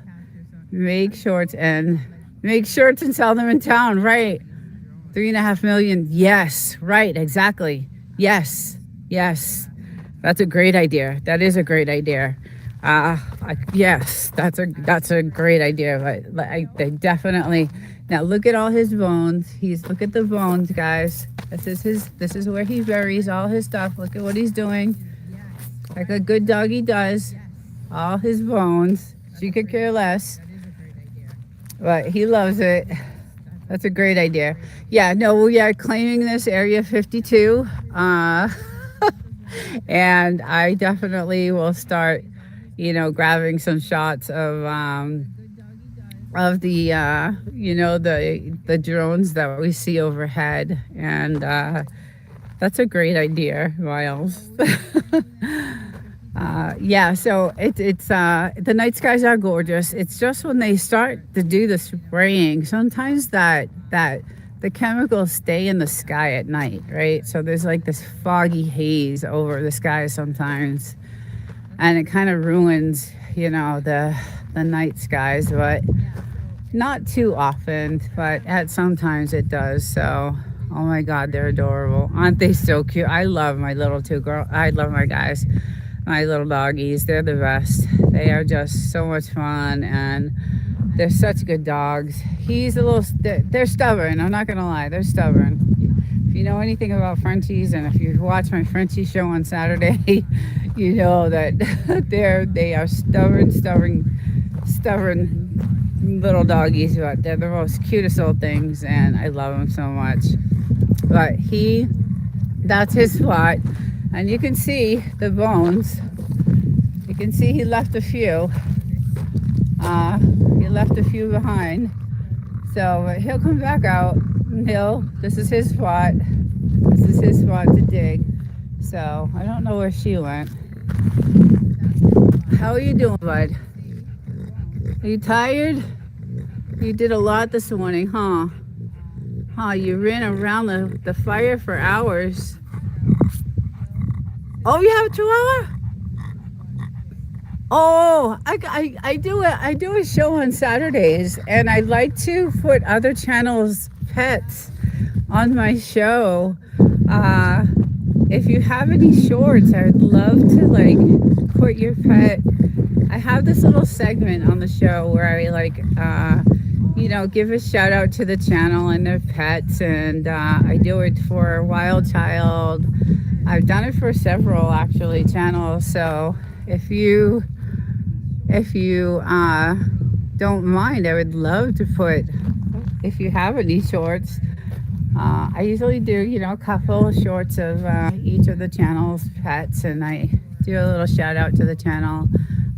make shorts and sell them in town, right? 3.5 million. Yes, right, exactly. Yes. That's a great idea. That is a great idea. Yes, that's a great idea. But they definitely. Now look at all his bones. Look at the bones, guys. This is where he buries all his stuff. Look at what he's doing. Like a good doggy does. All his bones. She could care less. But he loves it. That's a great idea. Yeah, no, we are claiming this Area 52. And I definitely will start, grabbing some shots of the the drones that we see overhead. And that's a great idea, Miles. Yeah, so it's the night skies are gorgeous. It's just when they start to do the spraying, sometimes that the chemicals stay in the sky at night, right? So there's this foggy haze over the sky sometimes, and it kind of ruins, the night skies, but not too often, but sometimes it does. So, oh my God, they're adorable. Aren't they so cute? I love my little I love my guys. My little doggies, they're the best. They are just so much fun, and they're such good dogs. They're stubborn, I'm not gonna lie, they're stubborn. If you know anything about Frenchies, and if you watch my Frenchie show on Saturday, you know that they are stubborn little doggies, but they're the most cutest little things, and I love them so much. But that's his spot. And you can see the bones. You can see he left a few. He left a few behind. So he'll come back out. And this is his spot. This is his spot to dig. So I don't know where she went. How are you doing, bud? Are you tired? You did a lot this morning, huh? You ran around the fire for hours. Oh, you have a chihuahua? Oh, I do a show on Saturdays, and I like to put other channels' pets on my show. If you have any shorts, I would love to like put your pet. I have this little segment on the show where I like give a shout out to the channel and their pets, and I do it for Wild Child. I've done it for several actually channels. So if you don't mind, I would love to put, if you have any shorts. I usually do, a couple of shorts of each of the channel's pets, and I do a little shout out to the channel.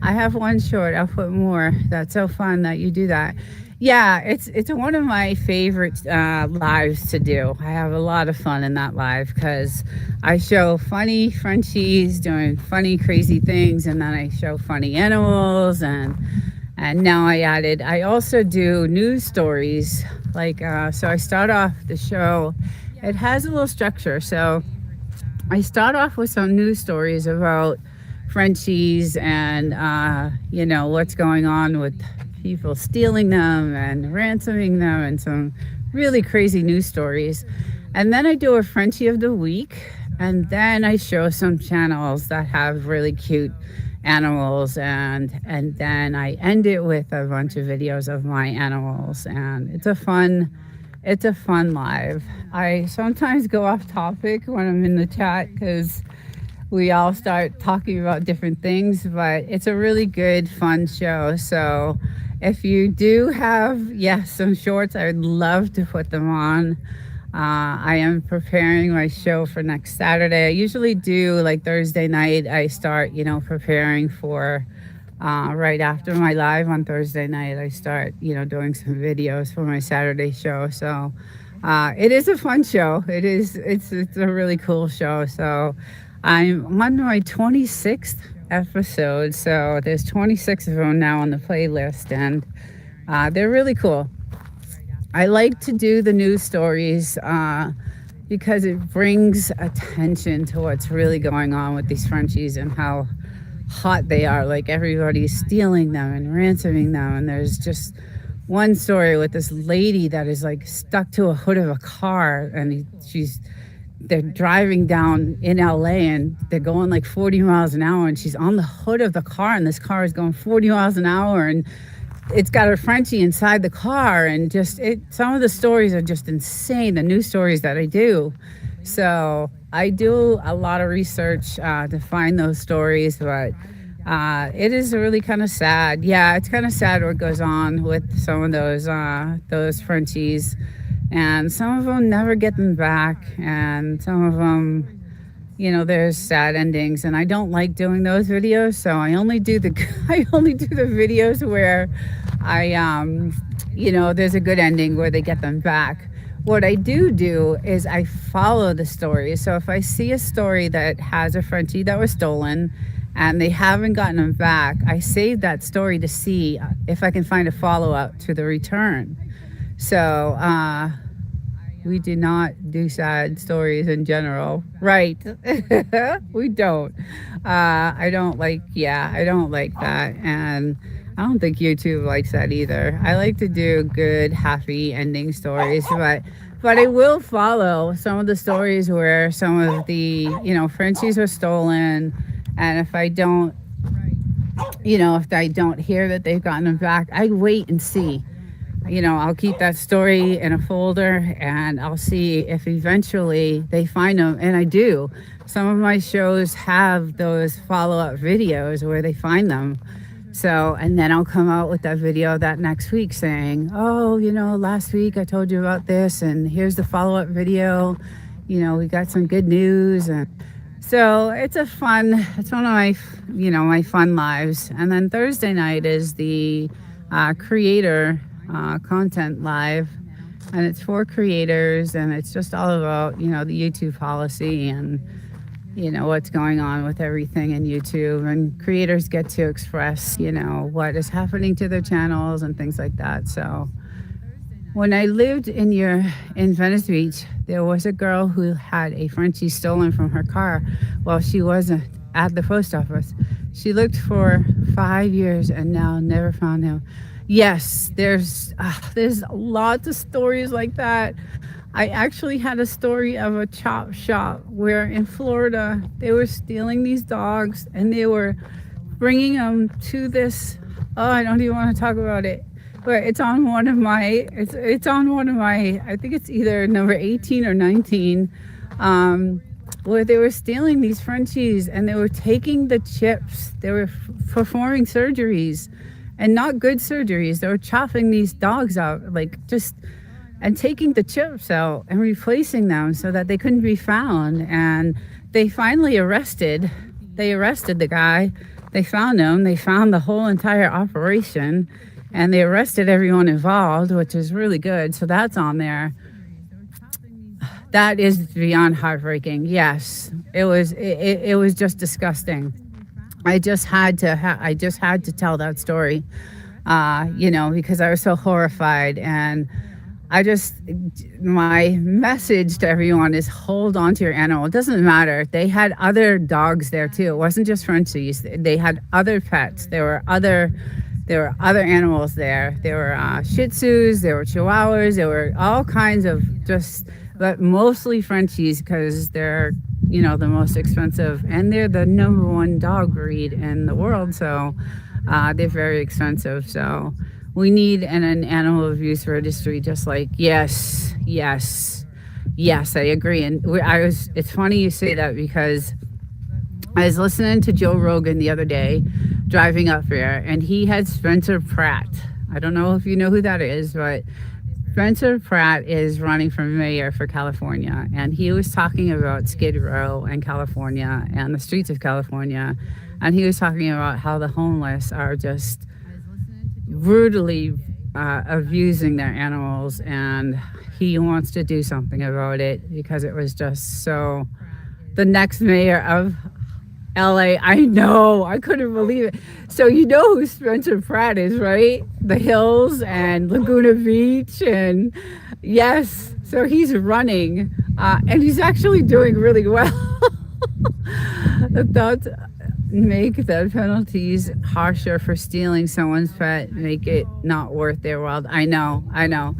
I have one short. I'll put more. That's so fun that you do that. Yeah, it's one of my favorite lives to do. I have a lot of fun in that live because I show funny Frenchies doing funny, crazy things, and then I show funny animals, and now I also do news stories. So I start off the show. It has a little structure. So I start off with some news stories about Frenchies and what's going on with people stealing them and ransoming them, and some really crazy news stories. And then I do a Frenchie of the week, and then I show some channels that have really cute animals, and then I end it with a bunch of videos of my animals, and it's a fun live. I sometimes go off topic when I'm in the chat because we all start talking about different things, but it's a really good, fun show. So if you do have, some shorts, I would love to put them on. I am preparing my show for next Saturday. I usually do like Thursday night. I start, preparing for right after my live on Thursday night. I start, doing some videos for my Saturday show. So it is a fun show. It's a really cool show. So I'm on my 26th episode, so there's 26 of them now on the playlist, and they're really cool. I like to do the news stories because it brings attention to what's really going on with these Frenchies and how hot they are. Like, everybody's stealing them and ransoming them, and there's just one story with this lady that is like stuck to a hood of a car, and they're driving down in LA, and they're going like 40 miles an hour, and she's on the hood of the car, and this car is going 40 miles an hour, and it's got a Frenchie inside the car, and some of the stories are just insane, the news stories that I do. So I do a lot of research to find those stories, but it is really kind of sad. Yeah, it's kind of sad what goes on with some of those Frenchies. And some of them never get them back, and some of them, there's sad endings, and I don't like doing those videos. So I only do the videos where there's a good ending where they get them back. What I do is I follow the story. So if I see a story that has a Frenchie that was stolen and they haven't gotten them back, I save that story to see if I can find a follow-up to the return. So we do not do sad stories in general, right? We don't. I don't like that, and I don't think YouTube likes that either. I like to do good, happy ending stories, but I will follow some of the stories where some of the Frenchies were stolen, and if I don't hear that they've gotten them back, I wait and see. I'll keep that story in a folder, and I'll see if eventually they find them, and I do. Some of my shows have those follow-up videos where they find them. So, and then I'll come out with that video that next week saying, last week I told you about this, and here's the follow-up video. We got some good news. And so it's one of my, my fun lives. And then Thursday night is the creator content live, and it's for creators, and it's just all about the YouTube policy and what's going on with everything in YouTube, and creators get to express what is happening to their channels and things like that. So When I lived in Venice Beach, there was a girl who had a Frenchie stolen from her car while she wasn't at the post office. She looked for 5 years and now never found him. Yes, there's lots of stories like that. I actually had a story of a chop shop where in Florida they were stealing these dogs and they were bringing them to this. Oh, I don't even want to talk about it. But it's on one of my. It's on one of my. I think it's either number 18 or 19, where they were stealing these Frenchies and they were taking the chips. They were performing surgeries, and not good surgeries. They were chopping these dogs out, like just, and taking the chips out and replacing them so that they couldn't be found. And they finally arrested. They arrested the guy. They found him. They found the whole entire operation. And they arrested everyone involved, which is really good. So that's on there. That is beyond heartbreaking. Yes, it was. It was just disgusting. I just had to tell that story, because I was so horrified. And my message to everyone is hold on to your animal. It doesn't matter. They had other dogs there too. It wasn't just Frenchies. They had other pets. There were other animals there. There were Shih Tzus, there were Chihuahuas, there were all kinds of but mostly Frenchies because they're, the most expensive and they're the number one dog breed in the world. So they're very expensive. So we need an animal abuse registry, just like, yes, I agree. And it's funny you say that because I was listening to Joe Rogan the other day, driving up here, and he had Spencer Pratt. I don't know if you know who that is, but Spencer Pratt is running for mayor for California, and he was talking about Skid Row and California and the streets of California, and he was talking about how the homeless are just brutally abusing their animals, and he wants to do something about it because it was just so. The next mayor of LA, I know, I couldn't believe it. So you know who Spencer Pratt is, right? The Hills and Laguna Beach, and yes, so he's running, and he's actually doing really well. The thoughts make the penalties harsher for stealing someone's pet, make it not worth their while. I know.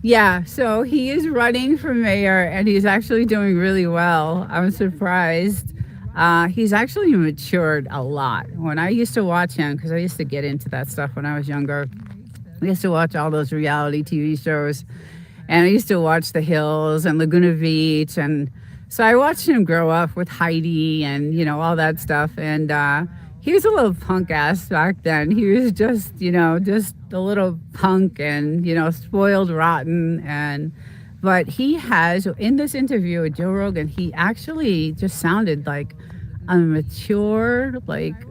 Yeah, so he is running for mayor, and he's actually doing really well. I'm surprised. He's actually matured a lot. When I used to watch him, because I used to get into that stuff when I was younger, I used to watch all those reality TV shows, and I used to watch The Hills and Laguna Beach, and so I watched him grow up with Heidi and, all that stuff, and he was a little punk ass back then. He was just a little punk and, spoiled rotten, but he has, in this interview with Joe Rogan, he actually just sounded like a mature,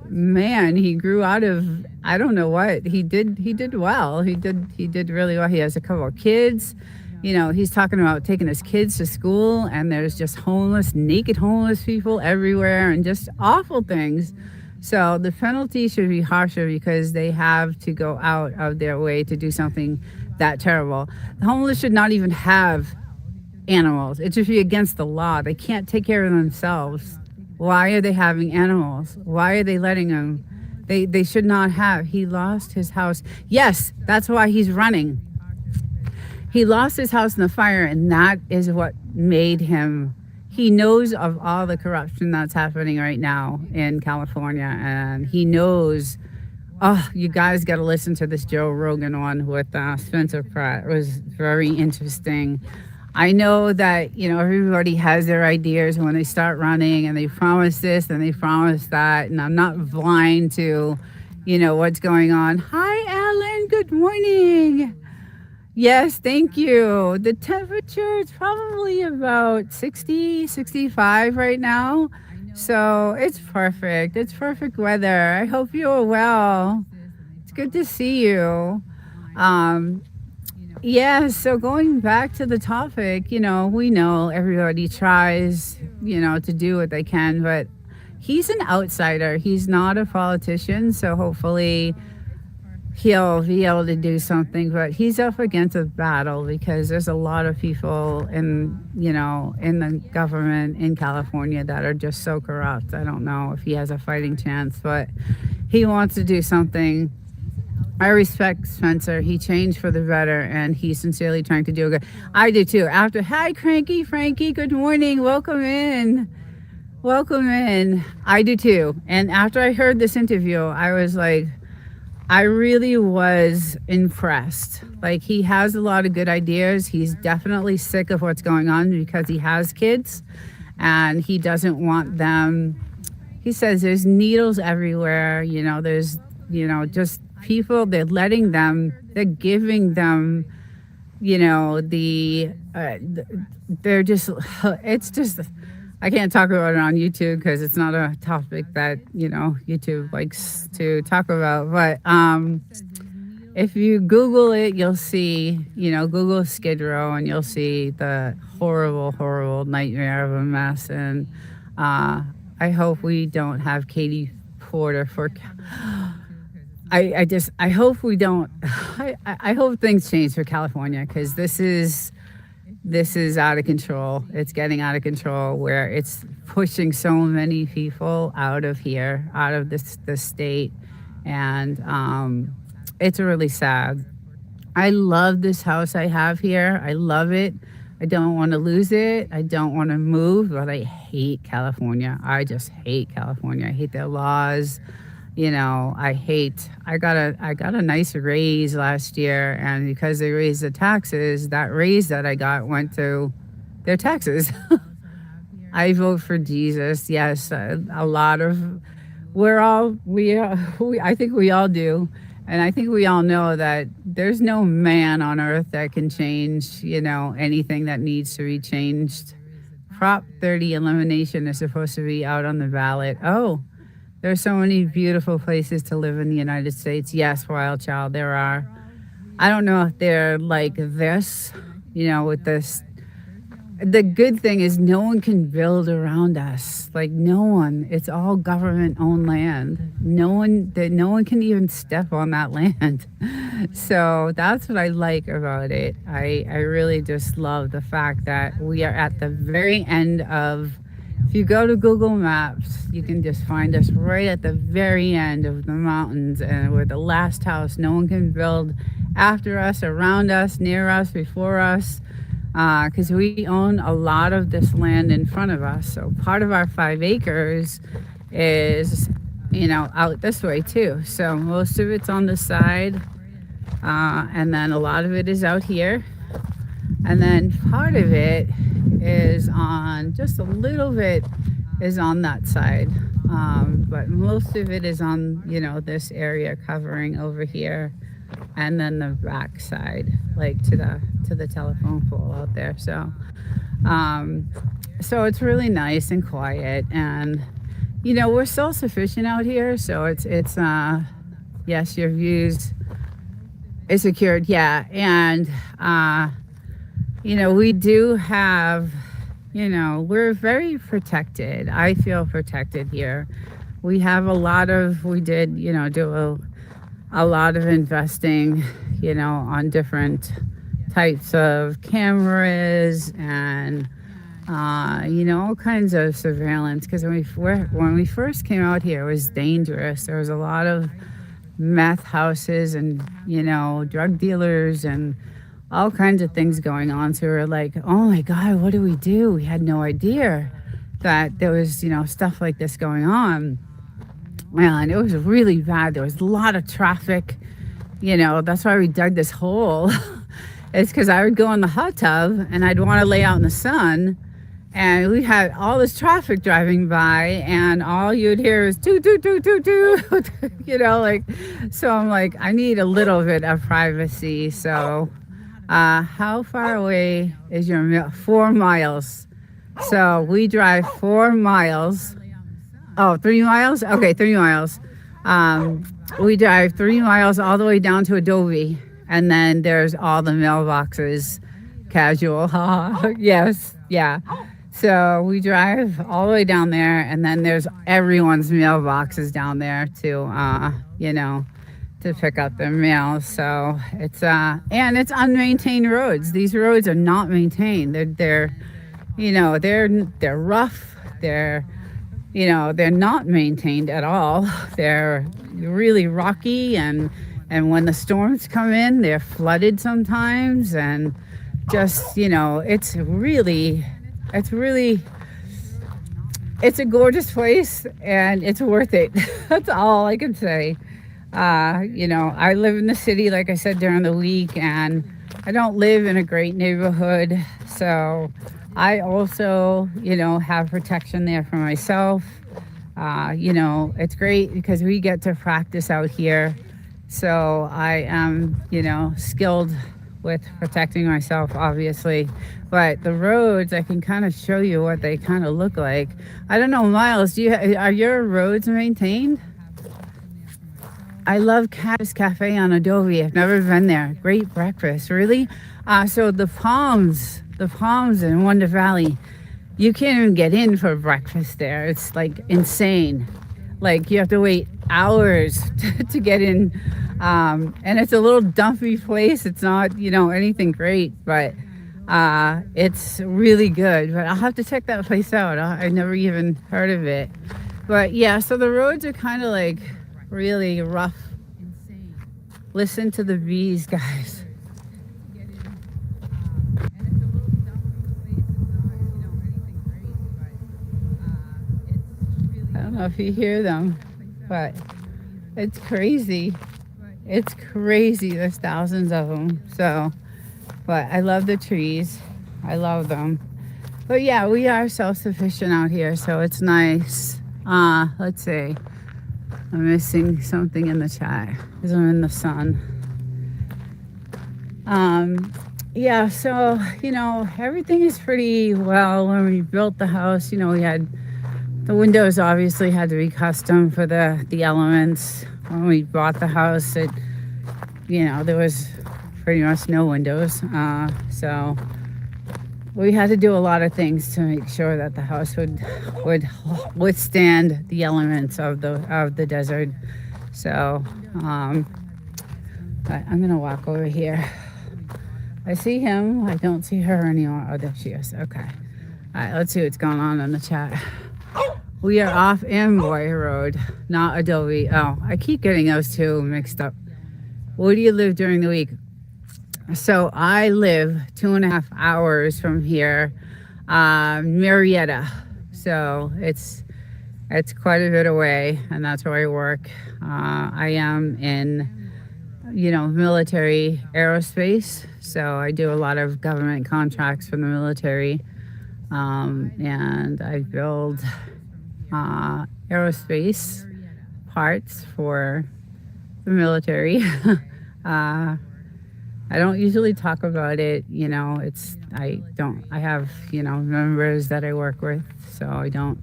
man. He grew out of, I don't know what. He did well. He did really well. He has a couple of kids. He's talking about taking his kids to school, and there's just naked homeless people everywhere and just awful things. So the penalty should be harsher because they have to go out of their way to do something that terrible. The homeless should not even have animals. It should be against the law. They can't take care of themselves. Why are they having animals? Why are they letting them? They should not have. He lost his house. Yes, that's why he's running. He lost his house in the fire, and that is what made him. He knows of all the corruption that's happening right now in California, and he knows. Oh, you guys got to listen to this Joe Rogan one with Spencer Pratt. It was very interesting. I know that, everybody has their ideas when they start running, and they promise this and they promise that, and I'm not blind to, what's going on. Hi, Alan. Good morning. Yes, thank you. The temperature is probably about 60, 65 right now. So it's perfect. It's perfect weather. I hope you're well. It's good to see you. So going back to the topic, we know everybody tries, to do what they can, but he's an outsider. He's not a politician. So hopefully he'll be able to do something, but he's up against a battle because there's a lot of people in the government in California that are just so corrupt. I don't know if he has a fighting chance, but he wants to do something. I respect Spencer. He changed for the better, and he's sincerely trying to do good. I do too. Hi, Cranky Frankie. Good morning. Welcome in. Welcome in. I do too. And after I heard this interview, I was like, I really was impressed. Like, he has a lot of good ideas. He's definitely sick of what's going on because he has kids and he doesn't want them. He says there's needles everywhere. There's, just people, they're giving them, they're just, it's just, I can't talk about it on YouTube because it's not a topic that, YouTube likes to talk about. But if you Google it, you'll see, Google Skid Row and you'll see the horrible, horrible nightmare of a mess. And I hope we don't have Katie Porter for... I hope we don't... I hope things change for California because this is out of control. It's getting out of control where it's pushing so many people out of here, out of this state. And it's really sad. I love this house I have here. I love it. I don't want to lose it. I don't want to move, but I hate California. I just hate California. I hate their laws. I got a nice raise last year, and because they raised the taxes, that raise that I got went to their taxes. I vote for Jesus. Yes, a lot of I think we all do, and I think we all know that there's no man on earth that can change, anything that needs to be changed. Prop 30 elimination is supposed to be out on the ballot. Oh. There's so many beautiful places to live in the United States. Yes, wild child, there are. I don't know if they're like this, with this. The good thing is no one can build around us. Like, no one. It's all government-owned land. No one can even step on that land. So that's what I like about it. I really just love the fact that we are at the very end of... If you go to Google Maps, you can just find us right at the very end of the mountains, and we're the last house. No one can build after us, around us, near us, before us, because we own a lot of this land in front of us. So part of our 5 acres is, out this way too. So most of it's on the side, and then a lot of it is out here. And then part of it is just a little bit is on that side. But most of it is on, this area covering over here. And then the back side, like to the telephone pole out there. So it's really nice and quiet. And, we're self-sufficient out here. So it's yes, your views is secured. Yeah. And, we do have, we're very protected. I feel protected here. We have we did, do a lot of investing, on different types of cameras and, all kinds of surveillance. Because when we first came out here, it was dangerous. There was a lot of meth houses and, drug dealers and all kinds of things going on. So we were like, oh my God, what do we do? We had no idea that there was, stuff like this going on. And it was really bad. There was a lot of traffic. That's why we dug this hole. It's because I would go in the hot tub and I'd want to lay out in the sun. And we had all this traffic driving by, and all you'd hear is toot, toot, toot, toot, toot. So I'm like, I need a little bit of privacy. So how far away is your mill? 4 miles. So we drive 4 miles. Oh, 3 miles? Okay, 3 miles. We drive 3 miles all the way down to Adobe. And then there's all the mailboxes. Casual. Yes, yeah. So we drive all the way down there, and then there's everyone's mailboxes down there to to pick up their mail. So it's and it's unmaintained roads. These roads are not maintained. They're you know, they're rough. They're they're not maintained at all. They're really rocky, and when the storms come in, they're flooded sometimes, and just it's a gorgeous place, and it's worth it. That's all I can say. I live in the city, like I said, during the week, and I don't live in a great neighborhood, so I also, have protection there for myself. It's great because we get to practice out here. So I am, skilled with protecting myself, obviously. But the roads, I can kind of show you what they kind of look like. I don't know, Miles, are your roads maintained? I love Cactus Cafe on Adobe. I've never been there. Great breakfast, really. So the Palms in Wonder Valley, you can't even get in for breakfast there. It's like insane. Like you have to wait hours to get in. And it's a little dumpy place. It's not, anything great, but it's really good. But I'll have to check that place out. I never even heard of it. But yeah, so the roads are kind of like really rough. Listen to the bees, guys. I don't know if you hear them, but it's crazy. It's crazy. There's thousands of them. So, but I love the trees. I love them. But yeah, we are self-sufficient out here, so it's nice. Let's see. I'm missing something in the chat because I'm in the sun. Yeah, so, everything is pretty well. When we built the house, we had the windows obviously had to be custom for the elements. When we bought the house, there was pretty much no windows. So we had to do a lot of things to make sure that the house would withstand the elements of the desert. So, but I'm gonna walk over here. I see him. I don't see her anymore. Oh, there she is. Okay. All right. Let's see what's going on in the chat. We are off Amboy Road, not Adobe. Oh, I keep getting those two mixed up. Where do you live during the week? So I live 2.5 hours from here, Marietta. So it's quite a bit away, and that's where I work. I am in, military aerospace. So I do a lot of government contracts for the military, and I build aerospace parts for the military. I don't usually talk about it, I have, members that I work with, so I don't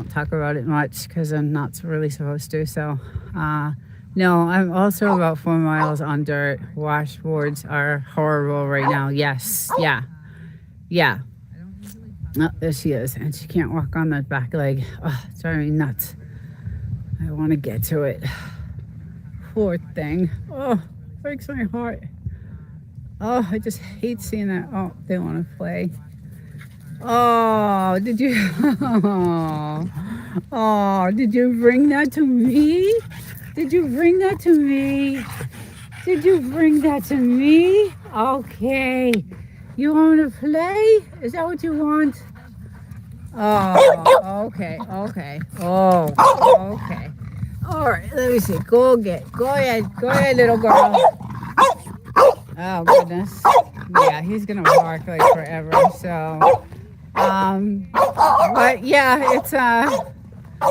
talk about it much because I'm not really supposed to. So, no, I'm also about 4 miles on dirt. Washboards are horrible right now. Yes. Yeah. Oh, there she is, and she can't walk on that back leg. Oh, it's driving me nuts. I want to get to it. Poor thing. Oh, breaks my heart. Oh, I just hate seeing that. Oh, they want to play. Oh, did you? Oh, did you bring that to me? Did you bring that to me? Did you bring that to me? Okay. You want to play? Is that what you want? Oh, okay. Oh, okay. All right, let me see. Go ahead, little girl. Oh, goodness. Yeah, he's going to bark like forever. So, but yeah, it's,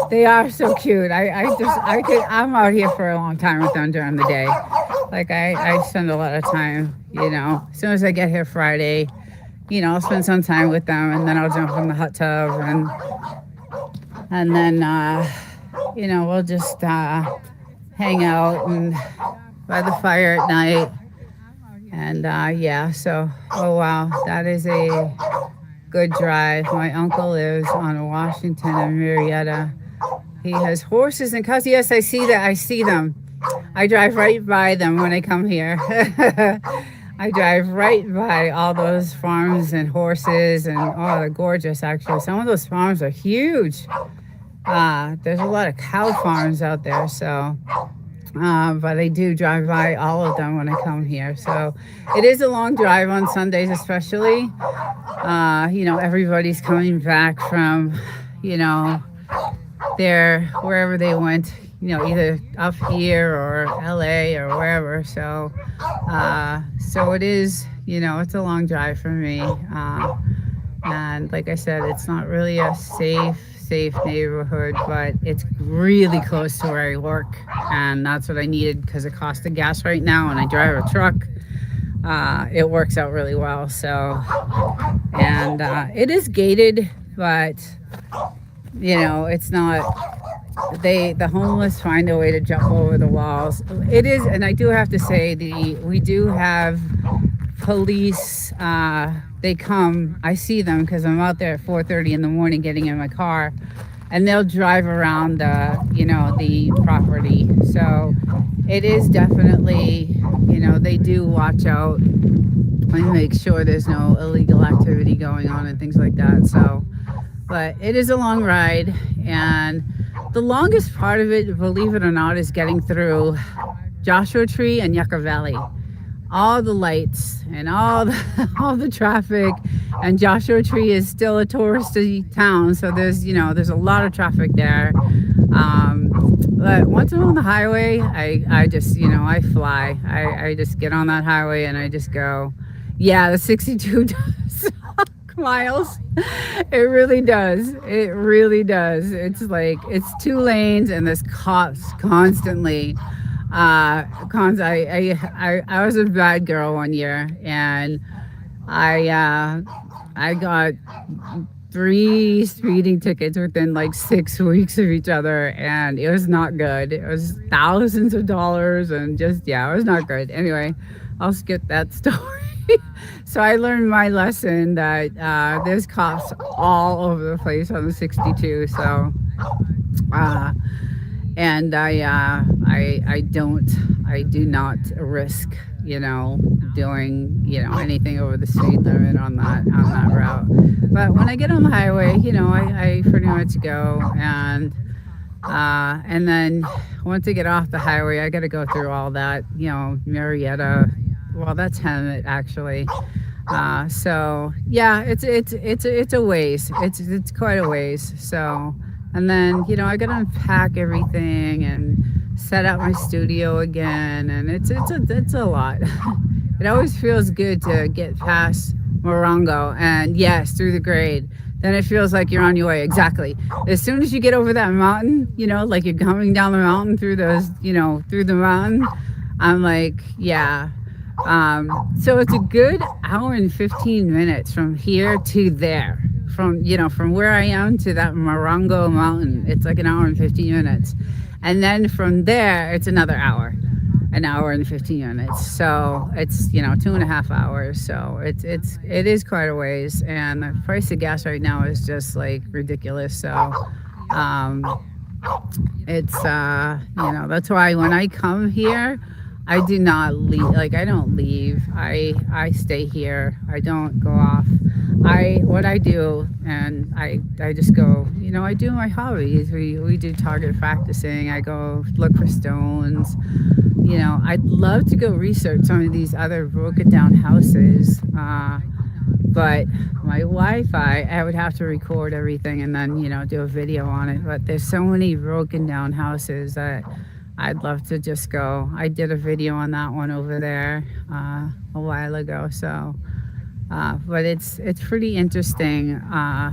they are so cute. I'm out here for a long time with them during the day. Like I spend a lot of time, as soon as I get here Friday, I'll spend some time with them, and then I'll jump in the hot tub, and then, we'll just, hang out and by the fire at night. And yeah, so, oh wow, that is a good drive. My uncle lives on Washington and Marietta. He has horses and cows. Yes, I see that. I see them. I drive right by them when I come here. I drive right by all those farms and horses, and oh, they're gorgeous actually. Some of those farms are huge. There's a lot of cow farms out there, so but I do drive by all of them when I come here. So it is a long drive on Sundays, especially. Everybody's coming back from, wherever they went, either up here or LA or wherever. So it is, it's a long drive for me. And like I said, it's not really a safe neighborhood, but it's really close to where I work, and that's what I needed because the cost of gas right now, and I drive a truck. It works out really well. So, and it is gated, but it's not. The homeless find a way to jump over the walls. It is, and I do have to say, we do have police. They come. I see them because I'm out there at 4:30 in the morning getting in my car, and they'll drive around the property. So it is definitely, they do watch out and make sure there's no illegal activity going on and things like that. So, but it is a long ride, and the longest part of it, believe it or not, is getting through Joshua Tree and Yucca Valley. All the lights and all the traffic, and Joshua Tree is still a touristy town, so there's a lot of traffic there. But once I'm on the highway, I just I fly. I just get on that highway and I just go. Yeah, the 62 does suck miles. It really does. It really does. It's like it's 2 lanes and there's cops constantly. I was a bad girl one year, and I got 3 speeding tickets within like 6 weeks of each other, and it was not good. It was thousands of dollars, and it was not good. Anyway, I'll skip that story. So I learned my lesson that there's cops all over the place on the 62. So and I do not risk doing anything over the speed limit on that route. But when I get on the highway, I pretty much go, and then once I get off the highway, I got to go through all that, Marietta. Well, that's Hemet actually. So yeah, it's a ways. It's quite a ways. So. And then, I got to unpack everything and set up my studio again. And it's a lot. It always feels good to get past Morongo and, yes, through the grade. Then it feels like you're on your way. Exactly. As soon as you get over that mountain, like you're coming down the mountain through those, through the mountain, I'm like, yeah. So it's a good hour and 15 minutes from here to there. From where I am to that Morongo mountain, it's like an hour and 15 minutes. And then from there, it's another hour, an hour and 15 minutes. So it's, 2.5 hours. So it is quite a ways. And the price of gas right now is just like ridiculous. So, it's, that's why when I come here, I do not leave. Like, I don't leave. I stay here. I don't go off. What I do, and I just go, I do my hobbies. We do target practicing. I go look for stones. I'd love to go research some of these other broken down houses. But my Wi-Fi, I would have to record everything and then, do a video on it. But there's so many broken down houses that I'd love to just go. I did a video on that one over there a while ago. So, but it's pretty interesting,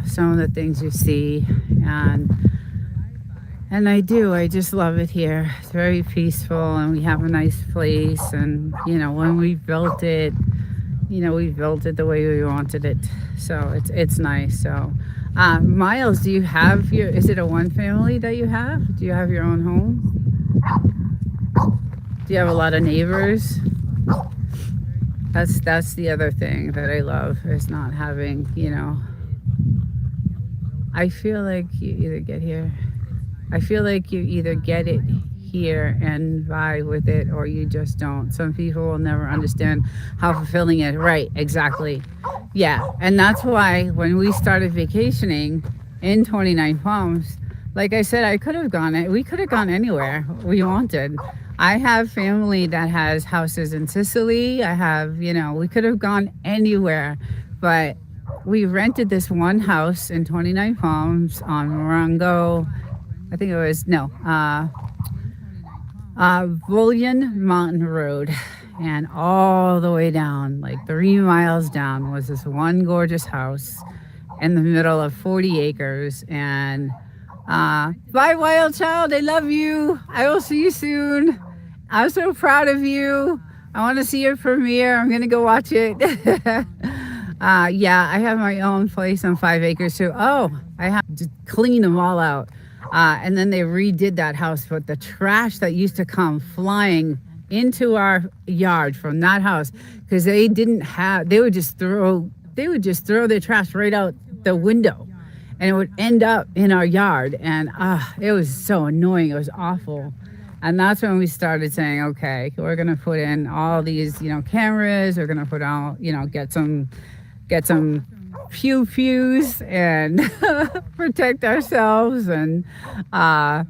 some of the things you see, and I just love it here. It's very peaceful, and we have a nice place, and when we built it, we built it the way we wanted it. So it's nice. So Miles, do you have is it a one family that you have? Do you have your own home? Do you have a lot of neighbors? That's the other thing that I love, is not having, I feel like you either get it hear and vibe with it, or you just don't. Some people will never understand how fulfilling it. Right, exactly. Yeah, and that's why when we started vacationing in 29 Palms, like I said, we could have gone anywhere we wanted. I have family that has houses in Sicily. We could have gone anywhere, but we rented this one house in 29 Palms on Morongo. I think it was, no, Bullion Mountain Road. And all the way down, like 3 miles down, was this one gorgeous house in the middle of 40 acres. And bye, wild child. I love you. I will see you soon. I'm so proud of you. I want to see your premiere. I'm going to go watch it. Yeah, I have my own place on 5 acres too. Oh, I have to clean them all out. And then they redid that house, but the trash that used to come flying into our yard from that house, because they would just throw their trash right out the window, and it would end up in our yard. And it was so annoying. It was awful. And that's when we started saying, okay, we're gonna put in all these, cameras. We're gonna put out, get some pews and protect ourselves. And and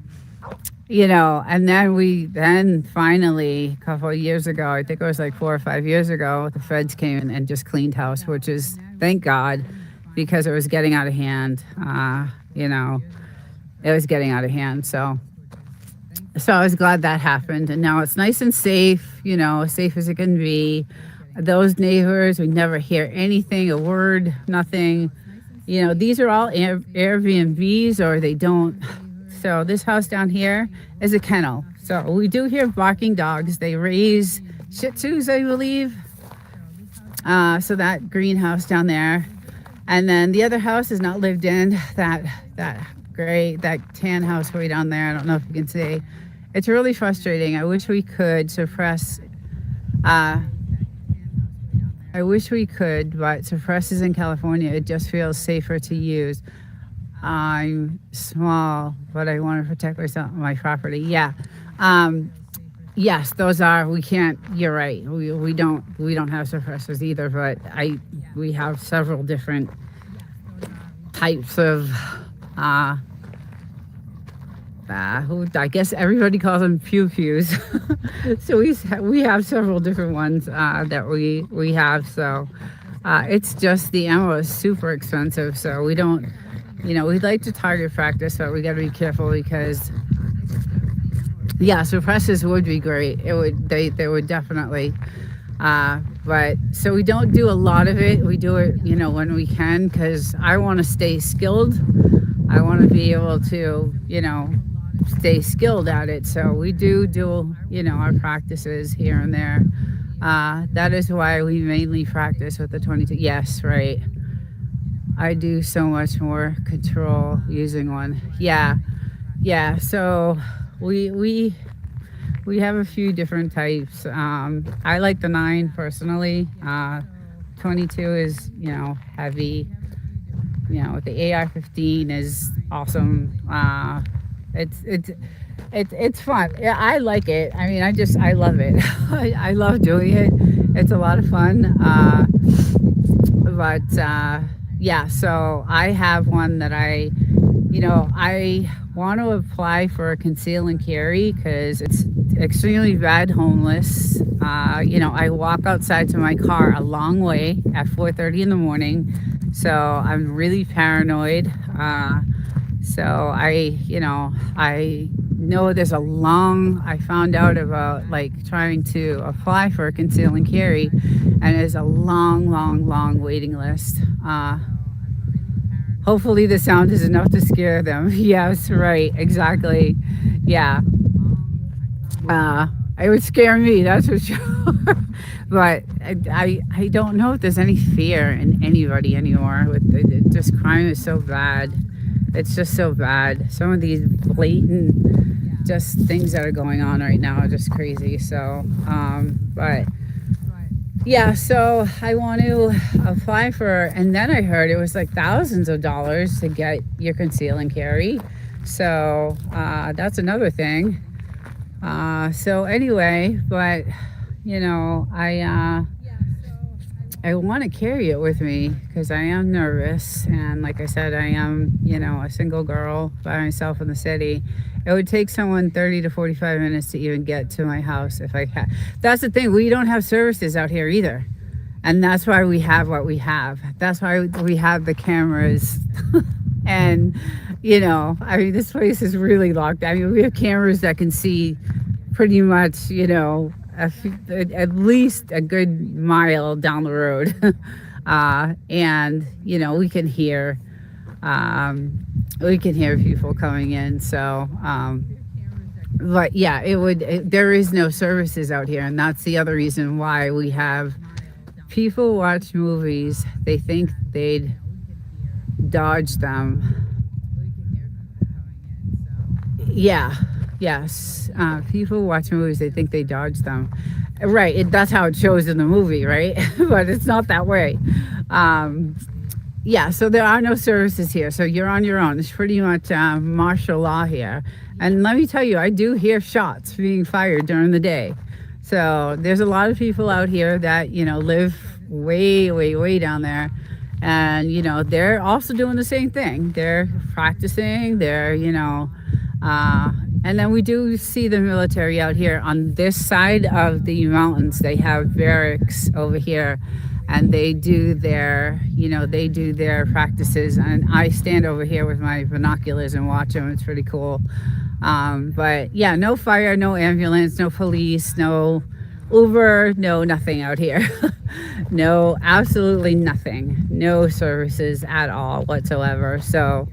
then finally, a couple of years ago, I think it was like 4 or 5 years ago, the feds came in and just cleaned house, which is, thank God, because it was getting out of hand. It was getting out of hand. So I was glad that happened. And now it's nice and safe, as safe as it can be. Those neighbors, we never hear anything, a word, nothing. These are all Airbnbs, or they don't. So this house down here is a kennel. So we do hear barking dogs. They raise Shih Tzus, I believe. So that greenhouse down there. And then the other house is not lived in. That tan house way down there. I don't know if you can see. It's really frustrating. I wish we could suppress. I wish we could, but suppresses in California. It just feels safer to use. I'm small, but I want to protect my property. Yeah. Yes, we can't, you're right. We don't have suppressors either, but we have several different types of, I guess everybody calls them pews. So we have several different ones that we have. So it's just the ammo is super expensive. So we don't, we'd like to target practice, but we got to be careful because, suppressors would be great. They would definitely. But so we don't do a lot of it. We do it, when we can, because I want to stay skilled. I want to be able to, stay skilled at it. So we do, our practices here and there. That is why we mainly practice with the 22. Yes, right. I do so much more control using one. Yeah. So we have a few different types. I like the 9 personally. 22 is, heavy. The AR-15 is awesome. It's fun. Yeah, I like it. I mean, I love it. I love doing it. It's a lot of fun. So I have one that I want to apply for a conceal and carry because it's extremely bad homeless. I walk outside to my car a long way at 4:30 in the morning, so I'm really paranoid. So I know there's I found out about trying to apply for a conceal and carry, and there's a long waiting list. Hopefully the sound is enough to scare them. Yes, right, exactly. Yeah. It would scare me, that's for sure. But I don't know if there's any fear in anybody anymore. Just crime is so bad. It's just so bad. Some of these blatant just things that are going on right now are just crazy. So, so I want to apply for, and then I heard it was thousands of dollars to get your conceal and carry. So that's another thing. So anyway, but I want to carry it with me because I am nervous. And like I said, I am, a single girl by myself in the city. It would take someone 30 to 45 minutes to even get to my house if I had. That's the thing. We don't have services out here either. And that's why we have what we have. That's why we have the cameras. And, this place is really locked. I mean, we have cameras that can see pretty much, at least a good mile down the road. And we can hear people coming in. So but yeah, there is no services out here, and that's the other reason why we have people watch movies. They think they'd dodge them. Yes. People watch movies, they think they dodge them. Right, that's how it shows in the movie, right? But it's not that way. So there are no services here. So you're on your own. It's pretty much martial law here. And let me tell you, I do hear shots being fired during the day. So there's a lot of people out here that, live way, way, way down there. And, they're also doing the same thing. They're practicing, and then we do see the military out here on this side of the mountains. They have barracks over here, and they do their practices. And I stand over here with my binoculars and watch them. It's pretty cool. But yeah, no fire, no ambulance, no police, no Uber, no nothing out here. No, absolutely nothing. No services at all whatsoever. So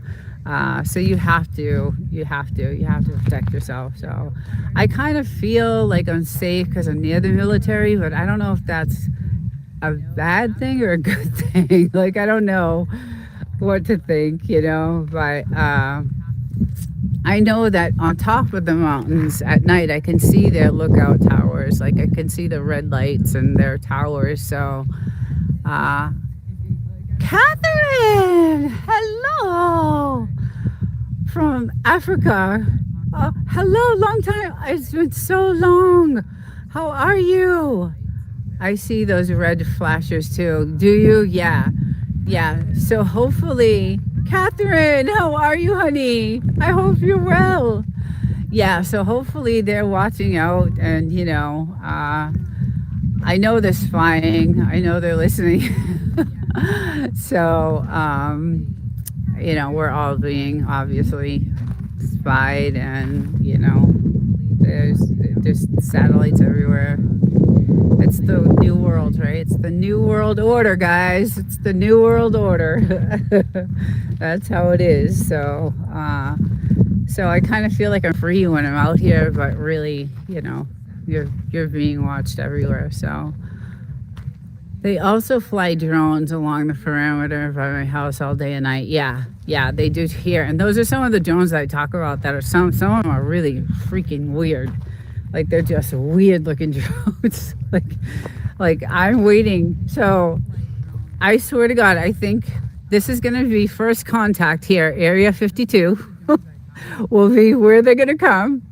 you have to protect yourself. So I kind of feel like I'm safe because I'm near the military, but I don't know if that's a bad thing or a good thing. Like, I don't know what to think, but I know that on top of the mountains at night, I can see their lookout towers. Like, I can see the red lights and their towers. So, Catherine, hello from Africa. Hello, long time. It's been so long. How are you? I see those red flashers too. Do you? Yeah. So hopefully, Catherine, how are you, honey? I hope you're well. Yeah, so hopefully they're watching out, and I know they're spying. I know they're listening. So, we're all being obviously spied, and there's just satellites everywhere. It's the new world, right? It's the new world order, guys. It's the new world order. That's how it is. So I kind of feel like I'm free when I'm out here, but really, you're being watched everywhere. So they also fly drones along the perimeter by my house all day and night. Yeah, they do here. And those are some of the drones that I talk about that are some of them are really freaking weird. Like, they're just weird looking drones. like I'm waiting. So I swear to God, I think this is going to be first contact here. Area 52 will be where they're going to come.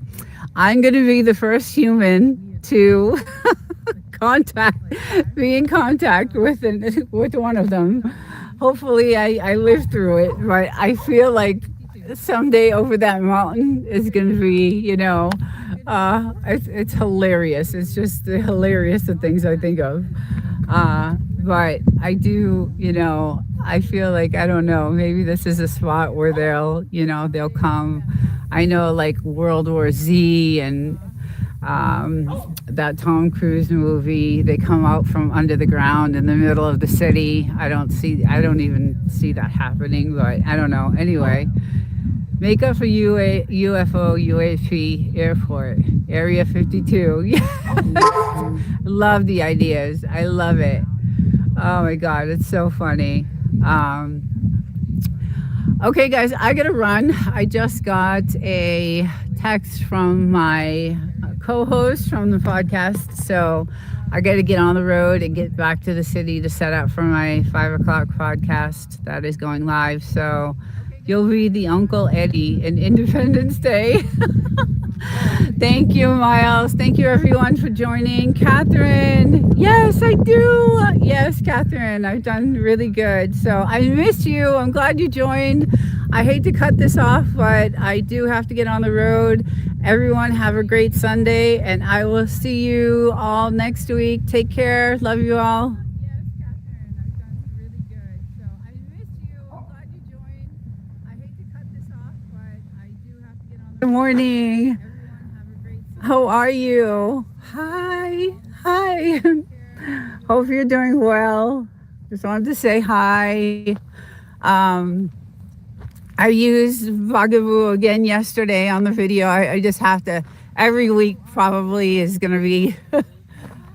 I'm going to be the first human to be in contact with one of them. Hopefully I live through it, but I feel like someday over that mountain is going to be, it's hilarious. It's just hilarious, the things I think of. But I do, I feel like, I don't know, maybe this is a spot where they'll come. I know, like World War Z and that Tom Cruise movie, they come out from under the ground in the middle of the city. I don't even see that happening, but I don't know. Anyway, make up for UFO UAP airport, Area 52. Love the ideas. I love it. Oh my God, it's so funny. Okay, guys, I gotta run. I just got a text from my co-host from the podcast, so I gotta get on the road and get back to the city to set up for my 5 o'clock podcast that is going live. So you'll read the Uncle Eddie in Independence Day. Thank you, Miles. Thank you, everyone, for joining. Catherine, yes, I do. Yes, Catherine, I've done really good. So I miss you. I'm glad you joined. I hate to cut this off, but I do have to get on the road. Everyone, have a great Sunday, and I will see you all next week. Take care. Love you all. Yes, Catherine, I've done really good. So I miss you. I'm glad you joined. I hate to cut this off, but I do have to get on the road. Good morning. How are you? Hi. Hi. Hope you're doing well. Just wanted to say hi. I used Bugaboo again yesterday on the video. I just have to, every week probably is going to be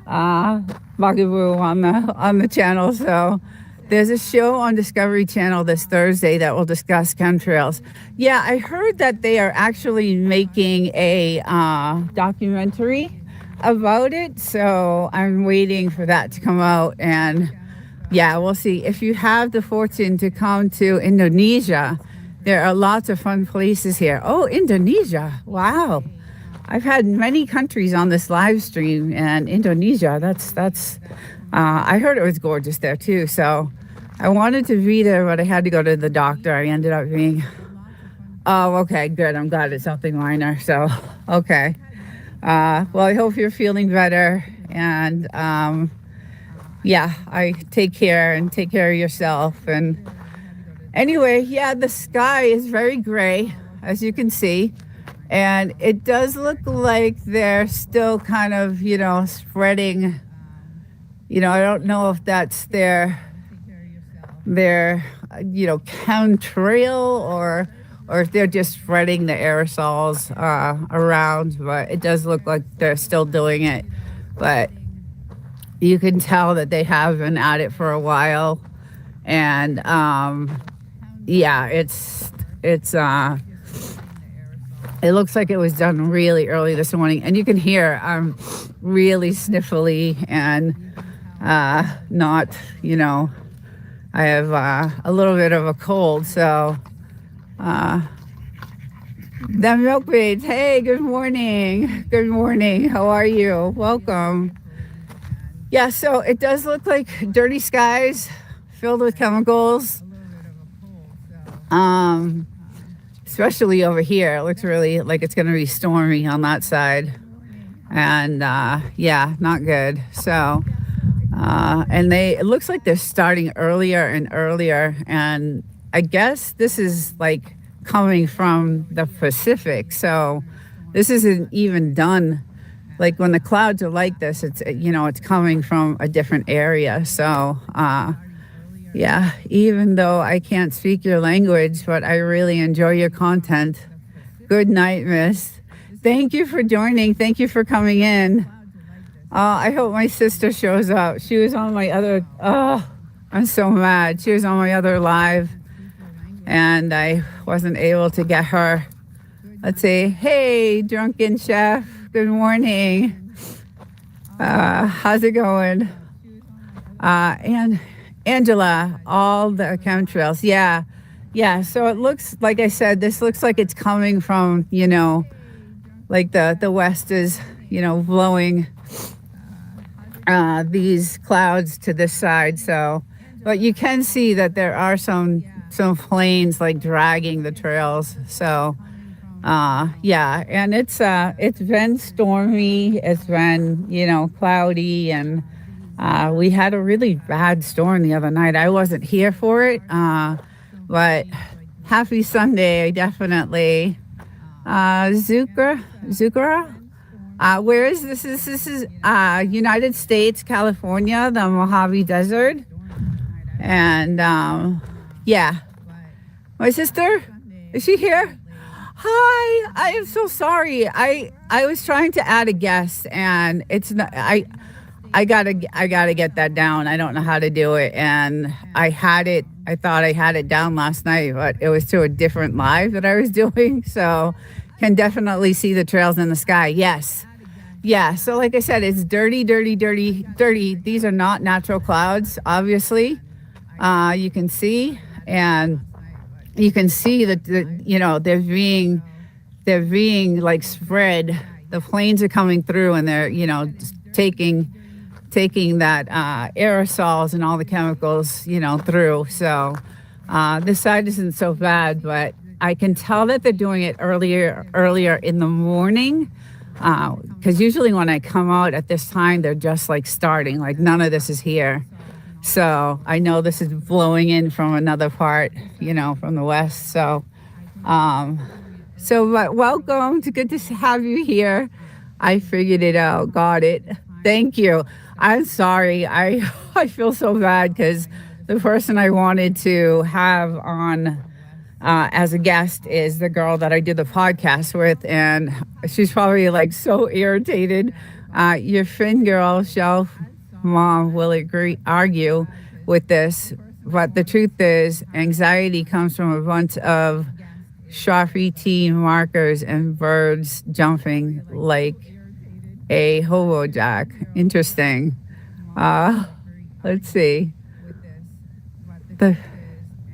Bugaboo on the channel. So there's a show on Discovery Channel this Thursday that will discuss chemtrails. Yeah, I heard that they are actually making a documentary about it. So I'm waiting for that to come out. And yeah, we'll see. If you have the fortune to come to Indonesia, there are lots of fun places here. Oh, Indonesia. Wow. I've had many countries on this live stream, and Indonesia, that's I heard it was gorgeous there too. So I wanted to be there, but I had to go to the doctor. I ended up being, oh, okay, good. I'm glad it's something minor. So, okay. Well, I hope you're feeling better. And yeah, I take care and take care of yourself. And anyway, yeah, the sky is very gray, as you can see. And it does look like they're still kind of, spreading. I don't know if that's their chemtrail or if they're just spreading the aerosols around. But it does look like they're still doing it. But you can tell that they have been at it for a while. And yeah, it looks like it was done really early this morning, and you can hear I'm really sniffly and not, I have a little bit of a cold. So the milkmaids, hey, good morning. Good morning. How are you? Welcome. Yeah, so it does look like dirty skies filled with chemicals. Especially over here, it looks really like it's going to be stormy on that side. And yeah, not good. So, and it looks like they're starting earlier and earlier. And I guess this is like coming from the Pacific. So this isn't even done. Like when the clouds are like this, it's coming from a different area. So, yeah, even though I can't speak your language, but I really enjoy your content. Good night, miss. Thank you for joining. Thank you for coming in. I hope my sister shows up. She was on my other, I'm so mad. She was on my other live, and I wasn't able to get her. Let's see. Hey, drunken chef. Good morning. How's it going? And Angela, all the chemtrails. Yeah. So it looks, like I said, this looks like it's coming from, like the West is, blowing these clouds to this side. So, but you can see that there are some planes like dragging the trails. So, yeah, and it's been stormy. It's been, cloudy, and we had a really bad storm the other night. I wasn't here for it, but happy Sunday, definitely. Zucra, where is this? This is United States, California, the Mojave Desert. And yeah, my sister, is she here? Hi, I am so sorry. I was trying to add a guest, and it's not, I gotta get that down. I don't know how to do it, and I thought I had it down last night, but it was to a different live that I was doing. So can definitely see the trails in the sky. Yes. Yeah. So like I said, it's dirty. These are not natural clouds, obviously. You can see, and you can see that they're being like spread the planes are coming through and they're, just taking that aerosols and all the chemicals, through. So this side isn't so bad, but I can tell that they're doing it earlier in the morning. Because usually when I come out at this time, they're just like starting, like none of this is here. So I know this is blowing in from another part, from the west. So, but welcome. It's good to have you here. I figured it out. Got it. Thank you. I'm sorry. I feel so bad because the person I wanted to have on as a guest is the girl that I did the podcast with, and she's probably like so irritated. Your Finn girl, Shelf Mom, will argue with this, but the truth is anxiety comes from a bunch of Sharpie T markers and birds jumping like a hobo jack. Interesting. Let's see.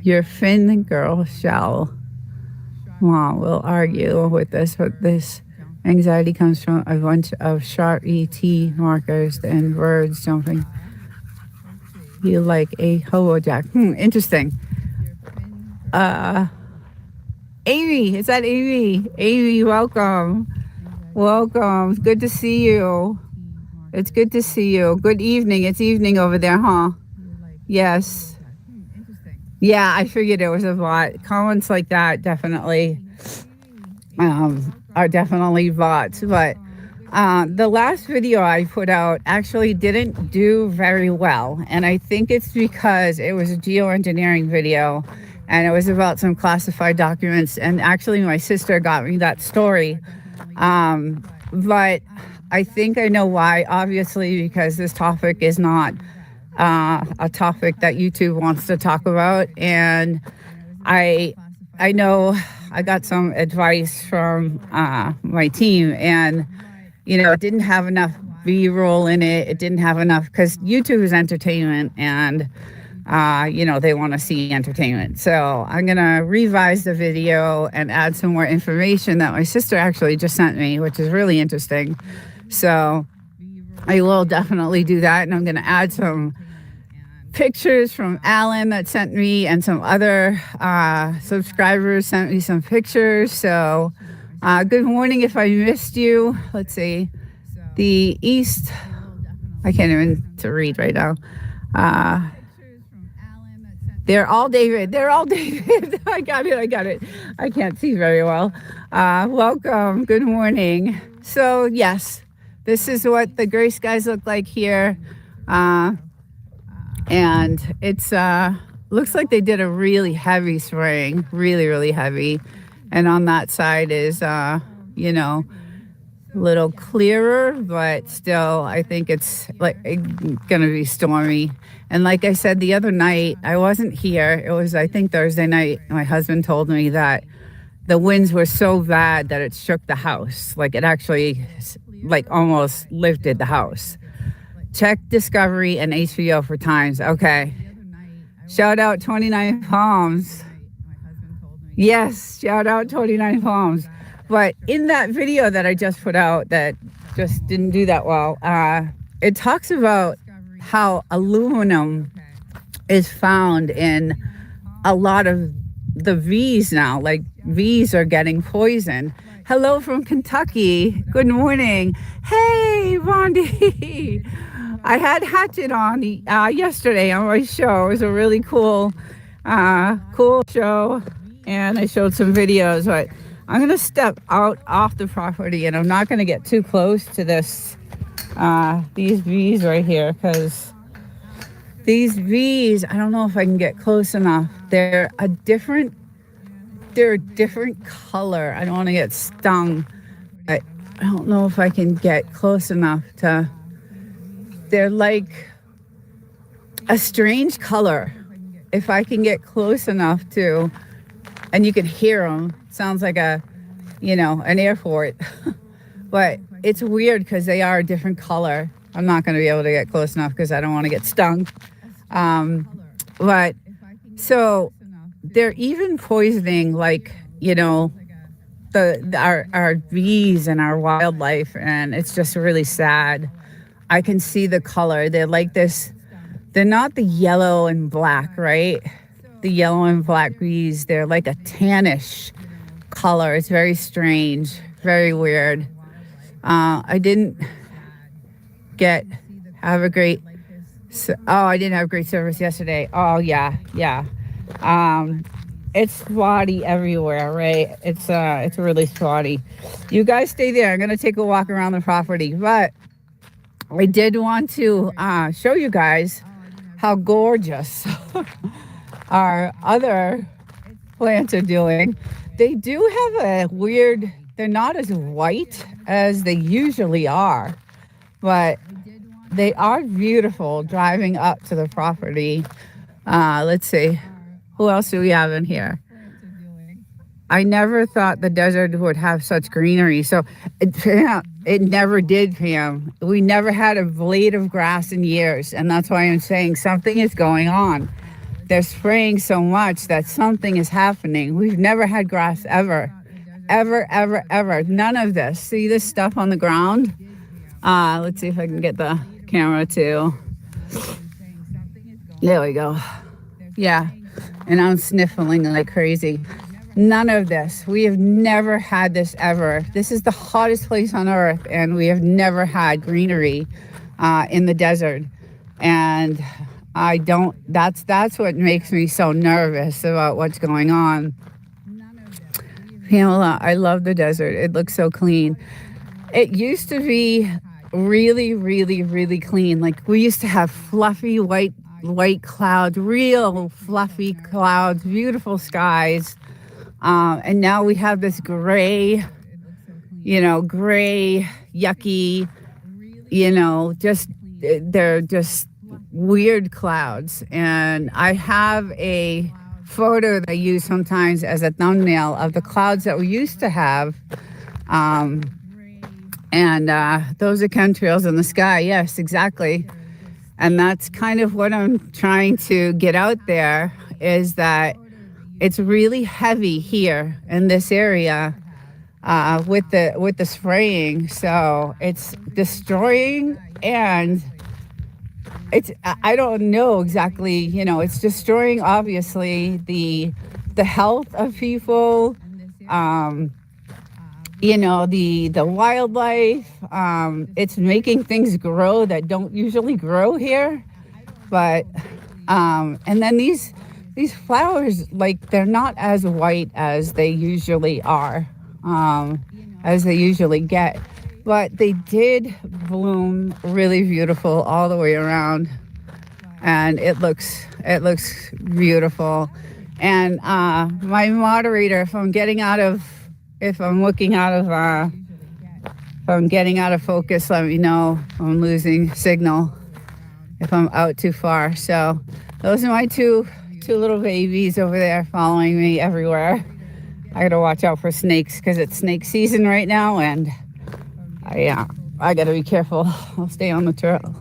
Your Finn girl shall. Mom will argue with this, but this anxiety comes from a bunch of sharp ET markers and birds jumping. You like a hobo jack. Interesting. Amy, is that Amy? Amy, welcome. Welcome. It's good to see you. It's good to see you. Good evening. It's evening over there, huh? Yes. Yeah, I figured it was a bot. Comments like that definitely are definitely bots. But the last video I put out actually didn't do very well. And I think it's because it was a geoengineering video and it was about some classified documents. And actually my sister got me that story. But I think I know why, obviously, because this topic is not a topic that YouTube wants to talk about. And I know I got some advice from my team, and it didn't have enough B-roll in it. It didn't have enough, because YouTube is entertainment, and they want to see entertainment. So I'm gonna revise the video and add some more information that my sister actually just sent me, which is really interesting. So I will definitely do that, and I'm gonna add some pictures from Alan that sent me, and some other subscribers sent me some pictures. So good morning if I missed you. Let's see. The East, I can't even to read right now. They're all David. I got it. I can't see very well. Welcome. Good morning. So yes, this is what the gray skies look like here. And it's looks like they did a really heavy spraying, really heavy. And on that side is a little clearer, but still I think it's like gonna be stormy. And like I said the other night, I wasn't here. It was, I think, Thursday night. My husband told me that the winds were so bad that it shook the house. Like it actually almost lifted the house. Check Discovery and HBO for times. Okay. Shout out 29 Palms. Yes, shout out 29 Palms. But in that video that I just put out that just didn't do that well, it talks about how aluminum is found in a lot of the V's now. Like V's are getting poisoned. Hello from Kentucky. Good morning. Hey, Bondi. I had Hatchet on yesterday on my show. It was a really cool show, and I showed some videos. But I'm gonna step out off the property, and I'm not gonna get too close to these bees right here, because these bees, I don't know if I can get close enough. They're a different color. I don't want to get stung, but I don't know if I can get close enough to. They're like a strange color. If I can get close enough to, and you can hear them, sounds like an airport. But it's weird because they are a different color. I'm not going to be able to get close enough because I don't want to get stung. But so they're even poisoning, our bees and our wildlife, and it's just really sad. I can see the color. They're like this. They're not the yellow and black, right? The yellow and black bees. They're like a tannish color. It's very strange, very weird. I didn't get have a great. I didn't have great service yesterday. Oh yeah. It's spotty everywhere, right? It's really spotty. You guys stay there. I'm gonna take a walk around the property, but I did want to show you guys how gorgeous our other plants are doing. They do have a weird. They're not as white as they usually are, but they are beautiful driving up to the property. Let's see. Who else do we have in here? I never thought the desert would have such greenery. So it never did, Pam. We never had a blade of grass in years. And that's why I'm saying something is going on. They're spraying so much that something is happening. We've never had grass ever. Ever. None of this. See this stuff on the ground? Let's see if I can get the camera to. There we go. Yeah. And I'm sniffling like crazy. None of this. We have never had this ever. This is the hottest place on earth, and we have never had greenery in the desert. And that's what makes me so nervous about what's going on. Pamela, I love the desert. It looks so clean. It used to be really clean. Like we used to have fluffy white clouds, real fluffy clouds, beautiful skies. And now we have this gray, yucky, they're just weird clouds. And I have a photo that I use sometimes as a thumbnail of the clouds that we used to have. And those are chemtrails in the sky. Yes, exactly. And that's kind of what I'm trying to get out there, is that it's really heavy here in this area with the spraying. So it's destroying, and I don't know exactly, it's destroying obviously the health of people, the wildlife. It's making things grow that don't usually grow here. But and then these flowers, like, they're not as white as they usually are, as they usually get. But they did bloom really beautiful all the way around, and it looks beautiful. And my moderator, if I'm getting out of focus, let me know. I'm losing signal if I'm out too far. So those are my two little babies over there following me everywhere. I gotta watch out for snakes because it's snake season right now, and I gotta be careful. I'll stay on the trail.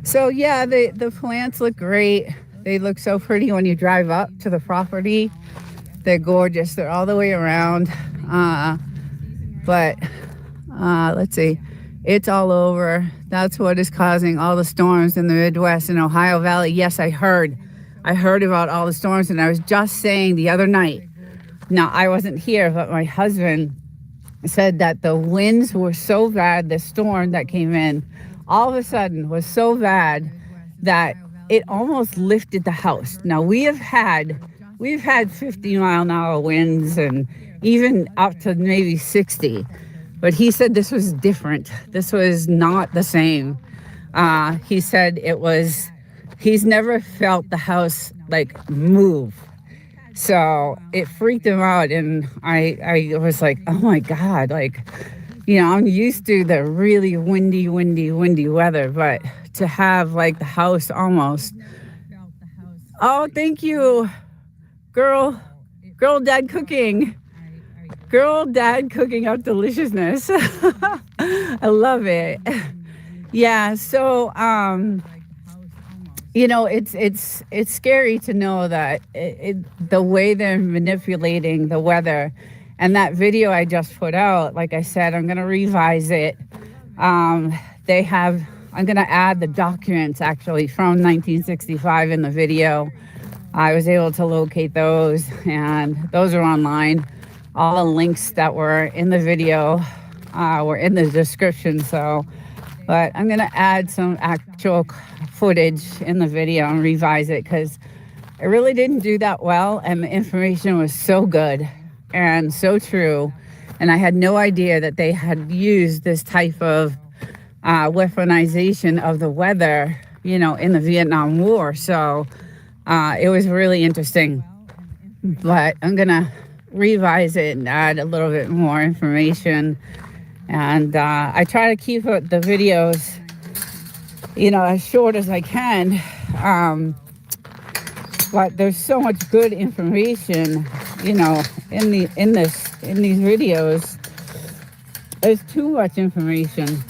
So yeah, the plants look great. They look so pretty when you drive up to the property. They're gorgeous. They're all the way around. But let's see. It's all over. That's what is causing all the storms in the Midwest and Ohio Valley. Yes, I heard about all the storms, and I was just saying the other night. Now, I wasn't here, but my husband said that the winds were so bad, the storm that came in all of a sudden was so bad that it almost lifted the house. Now, we've had 50-mile-an-hour winds and even up to maybe 60. But he said this was different. This was not the same. He said he's never felt the house like move. So it freaked him out, and I was like, oh my God, like, I'm used to the really windy weather, but to have like the house almost. Oh, thank you, girl, dad cooking out deliciousness. I love it. Yeah. So, it's scary to know that the way they're manipulating the weather, And that video I just put out, like I said, I'm going to revise it. I'm going to add the documents actually from 1965 in the video. I was able to locate those, and those are online. All the links that were in the video were in the description. But I'm going to add some actual footage in the video and revise it because it really didn't do that well. And the information was so good and so true. And I had no idea that they had used this type of weaponization of the weather, in the Vietnam War. So it was really interesting. But I'm going to revise it and add a little bit more information. And I try to keep the videos, as short as I can. But there's so much good information, in these videos. There's too much information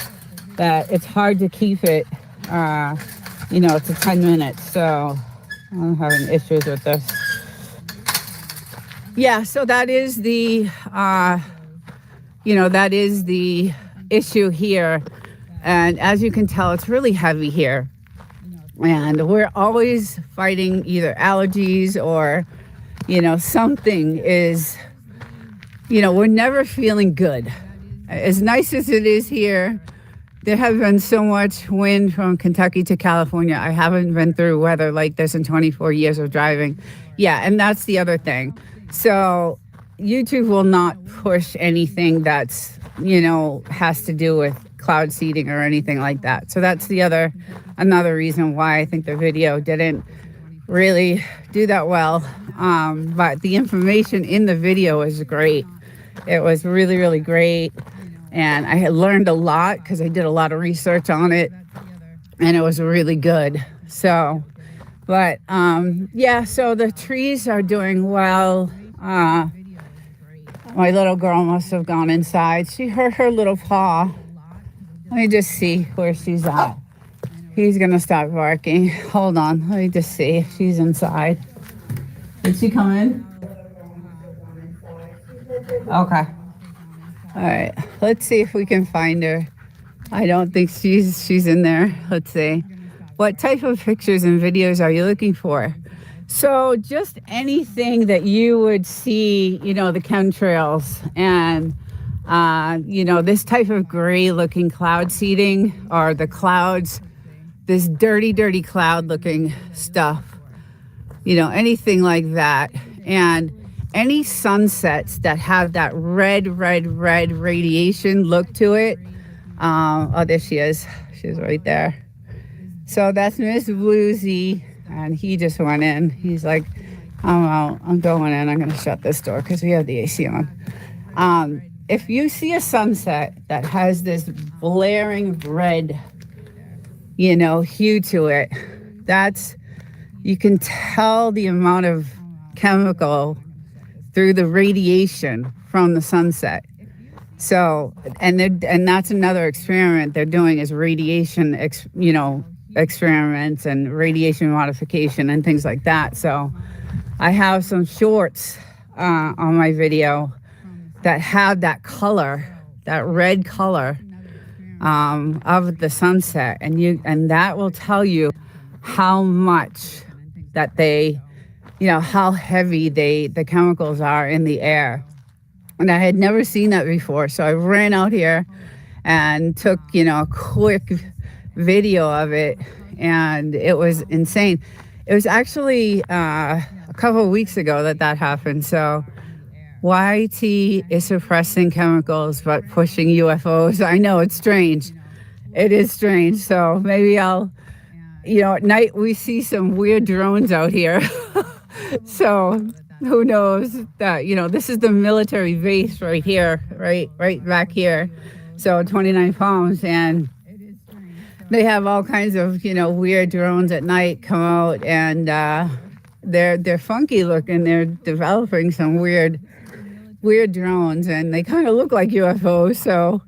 that it's hard to keep it, to 10 minutes. So I'm having issues with this. Yeah, so that is the, that is the issue here. And as you can tell, it's really heavy here. And we're always fighting either allergies or, something is, we're never feeling good. As nice as it is here, there has been so much wind from Kentucky to California. I haven't been through weather like this in 24 years of driving. Yeah, and that's the other thing. So YouTube will not push anything that's, has to do with cloud seeding or anything like that. So that's another reason why I think the video didn't really do that well. But the information in the video is great. It was really, really great. And I had learned a lot because I did a lot of research on it, and it was really good. So, but so the trees are doing well. My little girl must have gone inside. She hurt her little paw. Let me just see where she's at. He's gonna stop barking. Hold on, let me just see if she's inside. Did she come in? Okay. All right, let's see if we can find her. I don't think she's in there. Let's see. What type of pictures and videos are you looking for? So just anything that you would see, the chemtrails and, this type of gray looking cloud seeding, or the clouds, this dirty, dirty cloud looking stuff, anything like that. And any sunsets that have that red radiation look to it. There she is. She's right there. So that's Miss Bluesy, and he just went in. He's like, I'm out. I'm going in. I'm going to shut this door because we have the AC on. If you see a sunset that has this blaring red, hue to it, you can tell the amount of chemical through the radiation from the sunset. So, and that's another experiment they're doing is radiation, experiments and radiation modification and things like that. So I have some shorts on my video that have that color, that red color of the sunset. And that will tell you how much that they, how heavy the chemicals are in the air. And I had never seen that before. So I ran out here and took, a quick video of it. And it was insane. It was actually a couple of weeks ago that happened. So YT is suppressing chemicals but pushing UFOs. I know it's strange. It is strange. So maybe I'll, at night we see some weird drones out here. So who knows that, this is the military base right here, right back here. So 29 Palms, and they have all kinds of, weird drones at night come out, and they're funky looking. They're developing some weird drones, and they kind of look like UFOs. So,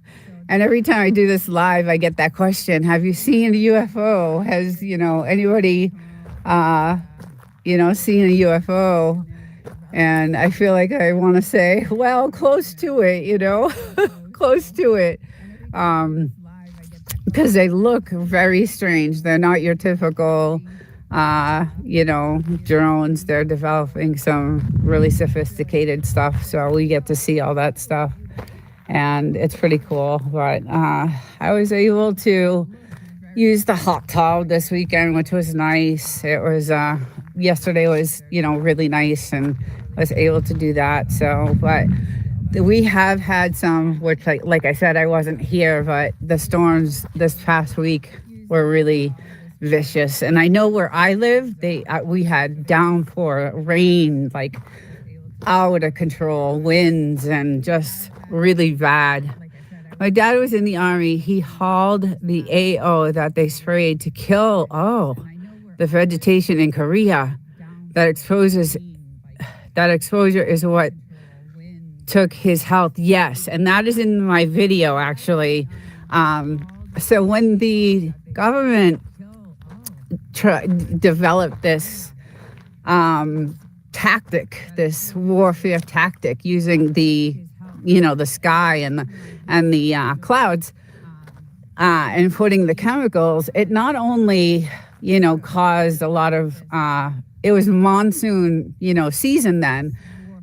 and every time I do this live, I get that question: have you seen a UFO? Has anybody seen a UFO? And I feel like I want to say, well, close to it, close to it. Because they look very strange. They're not your typical, drones. They're developing some really sophisticated stuff. So we get to see all that stuff. And it's pretty cool. But I was able to use the hot tub this weekend, which was nice. It was, yesterday was, really nice, and I was able to do that. So, but we have had some, which like I said, I wasn't here, but the storms this past week were really vicious. And I know where I live, we had downpour, rain, like out of control, winds, and just really bad. My dad was in the Army. He hauled the AO that they sprayed to kill, the vegetation in Korea. That exposure is what took his health. Yes, and that is in my video, actually. So when the government developed this tactic, this warfare tactic, using the sky and the clouds, and putting the chemicals, it not only caused a lot of it was monsoon season then.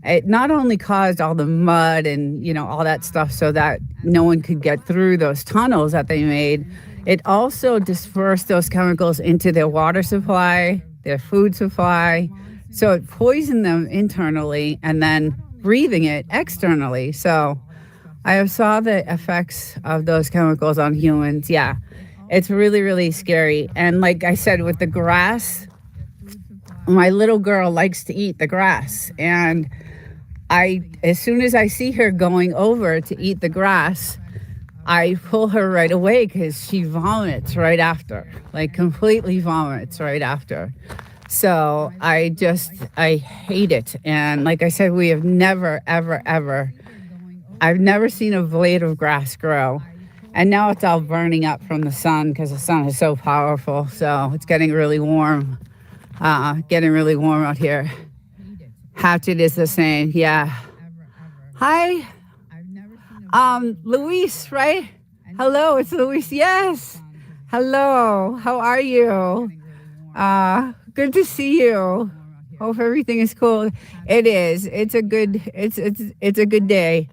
It not only caused all the mud and all that stuff so that no one could get through those tunnels that they made, it also dispersed those chemicals into their water supply, their food supply. So it poisoned them internally and then breathing it externally. So I saw the effects of those chemicals on humans. Yeah, it's really, really scary. And like I said, with the grass, my little girl likes to eat the grass. And as soon as I see her going over to eat the grass, I pull her right away because she vomits right after, like completely vomits right after. So I hate it. And like I said, we have never, ever, ever, I've never seen a blade of grass grow. And now it's all burning up from the sun because the sun is so powerful. So it's getting really warm, out here. Hatchet is the same. Yeah. Hi. Luis, right? Hello, it's Luis. Yes. Hello. How are you? Good to see you. Hope everything is cool. It is. It's a good day.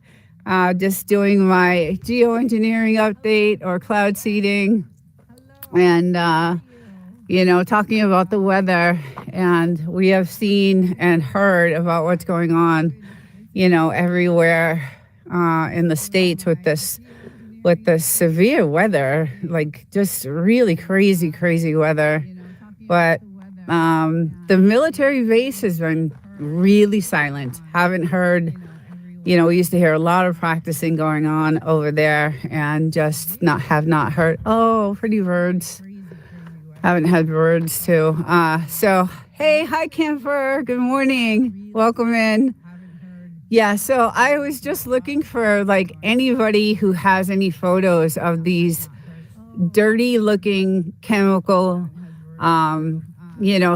Just doing my geoengineering update or cloud seeding, and talking about the weather. And we have seen and heard about what's going on, everywhere in the States with this severe weather, like just really crazy weather. But the military base has been really silent. Haven't heard, we used to hear a lot of practicing going on over there, and just have not heard. Oh, pretty birds. Haven't had birds too. So, hey, hi, camper. Good morning. Welcome in. Yeah, so I was just looking for like anybody who has any photos of these dirty looking chemical,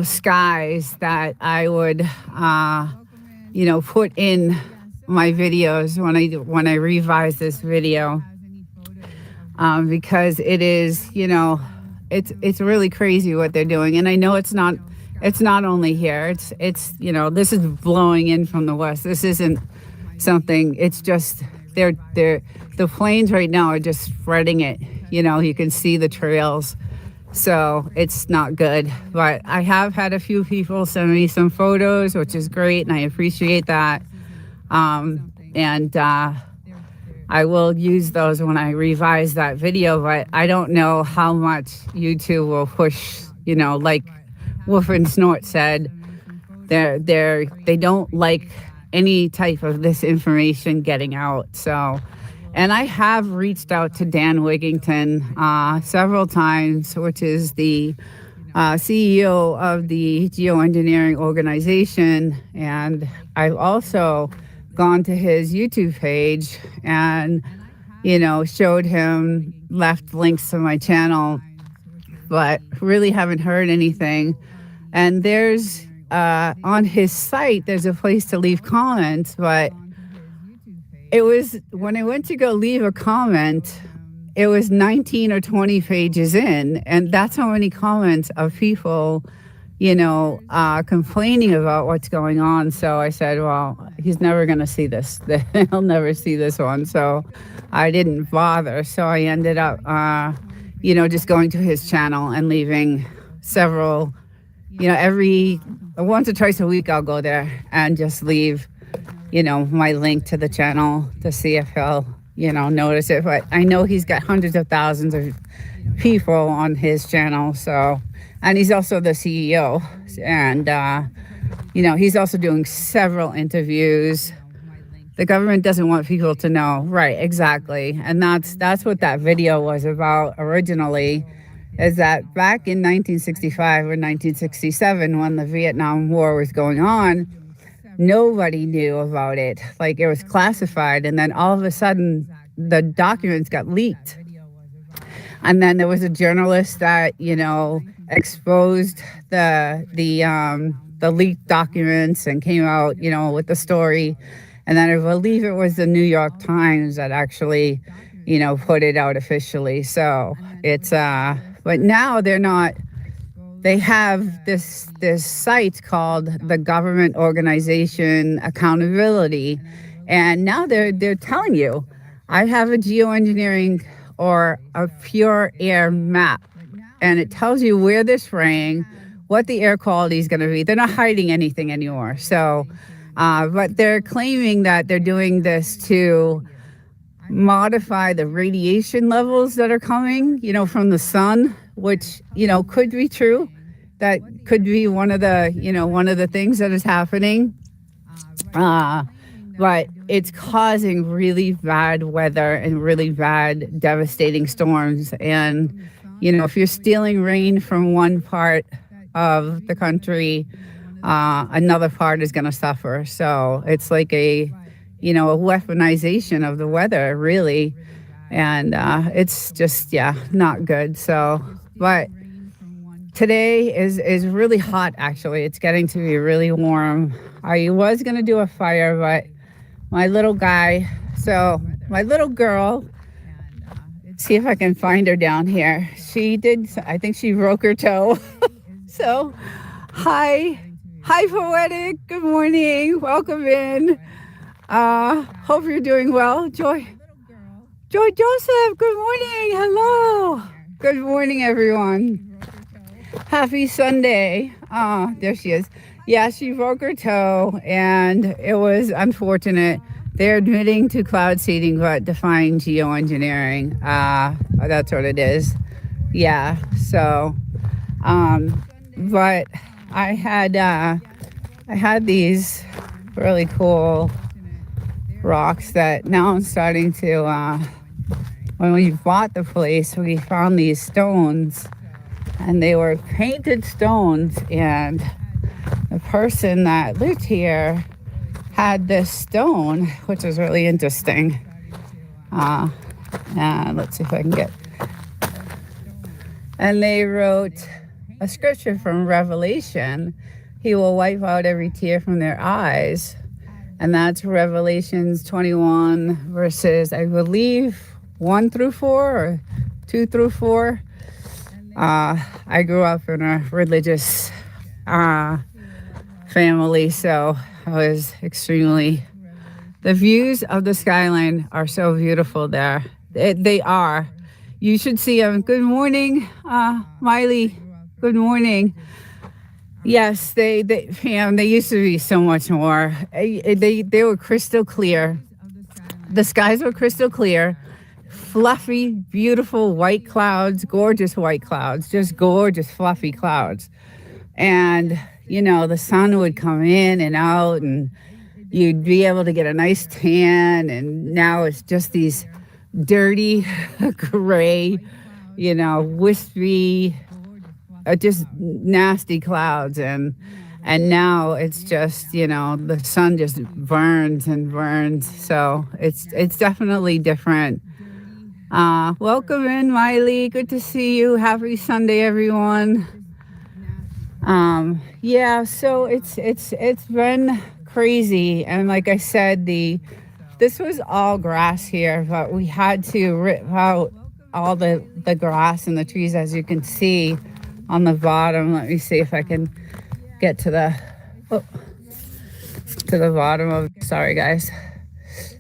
skies that I would, put in my videos when I revise this video, because it is, it's really crazy what they're doing. And I know it's not only here. It's this is blowing in from the west. This isn't something. It's just the planes right now are just spreading it. You can see the trails. So it's not good. But I have had a few people send me some photos, which is great, and I appreciate that. I will use those when I revise that video, but I don't know how much YouTube will push, like Wolf and Snort said, they don't like any type of this information getting out. So, and I have reached out to Dan Wigington several times, which is the CEO of the geoengineering organization. And I've also gone to his YouTube page and, showed him, left links to my channel, but really haven't heard anything. And there's, on his site, there's a place to leave comments, but it was when I went to go leave a comment, it was 19 or 20 pages in, and that's how many comments of people, complaining about what's going on. So I said, well, he's never going to see this. He'll never see this one. So I didn't bother. So I ended up, just going to his channel and leaving several, every once or twice a week I'll go there and just leave, my link to the channel to see if he'll, notice it. But I know he's got hundreds of thousands of people on his channel. So, and he's also the CEO. And, he's also doing several interviews. The government doesn't want people to know. Right, exactly. And that's what that video was about originally, is that back in 1965 or 1967, when the Vietnam War was going on, nobody knew about it. Like, it was classified. And then all of a sudden, the documents got leaked. And then there was a journalist that, exposed the leaked documents and came out, with the story. And then I believe it was the New York Times that actually, put it out officially. So it's, but now they're not, they have this site called the Government Organization Accountability. And now they're telling you, I have a geoengineering or a pure air map. And it tells you where they're spraying, what the air quality is going to be. They're not hiding anything anymore. So, but they're claiming that they're doing this to modify the radiation levels that are coming, from the sun, which, could be true. That could be one of the things that is happening. But it's causing really bad weather and really bad, devastating storms. And, if you're stealing rain from one part of the country, another part is going to suffer. So it's like a weaponization of the weather, really. And it's just, not good. So, but today is really hot, actually. It's getting to be really warm. I was going to do a fire, but my little girl, see if I can find her down here. I think she broke her toe. So, hi, Poetic. Good morning. Welcome in. Hope you're doing well. Joy Joseph, good morning. Hello. Good morning, everyone. Happy Sunday. There she is. Yeah, she broke her toe, and it was unfortunate. They're admitting to cloud seeding, but defying geoengineering. That's what it is. Yeah, so, but I had these really cool rocks that now I'm starting to, when we bought the place, we found these stones, and they were painted stones, and the person that lived here had this stone, which is really interesting. And let's see if I can get. And they wrote a scripture from Revelation. He will wipe out every tear from their eyes. And that's Revelations 21, verses, I believe, 1 through 4 or 2 through 4. I grew up in a religious family, so I was extremely... The views of the skyline are so beautiful there. They are. You should see them. Good morning, Miley. Good morning. Yes, Pam, they used to be so much more. They were crystal clear. The skies were crystal clear. Fluffy, beautiful white clouds, gorgeous white clouds, just gorgeous, fluffy clouds. And, the sun would come in and out, and you'd be able to get a nice tan. And now it's just these dirty, gray, wispy, just nasty clouds. And now it's just, the sun just burns and burns. So it's definitely different. Welcome in, Miley. Good to see you. Happy Sunday, everyone. Yeah, so it's been crazy, and like I said, this was all grass here, but we had to rip out all the grass and the trees, as you can see on the bottom. Let me see if I can get oh, to the bottom of. Sorry, guys.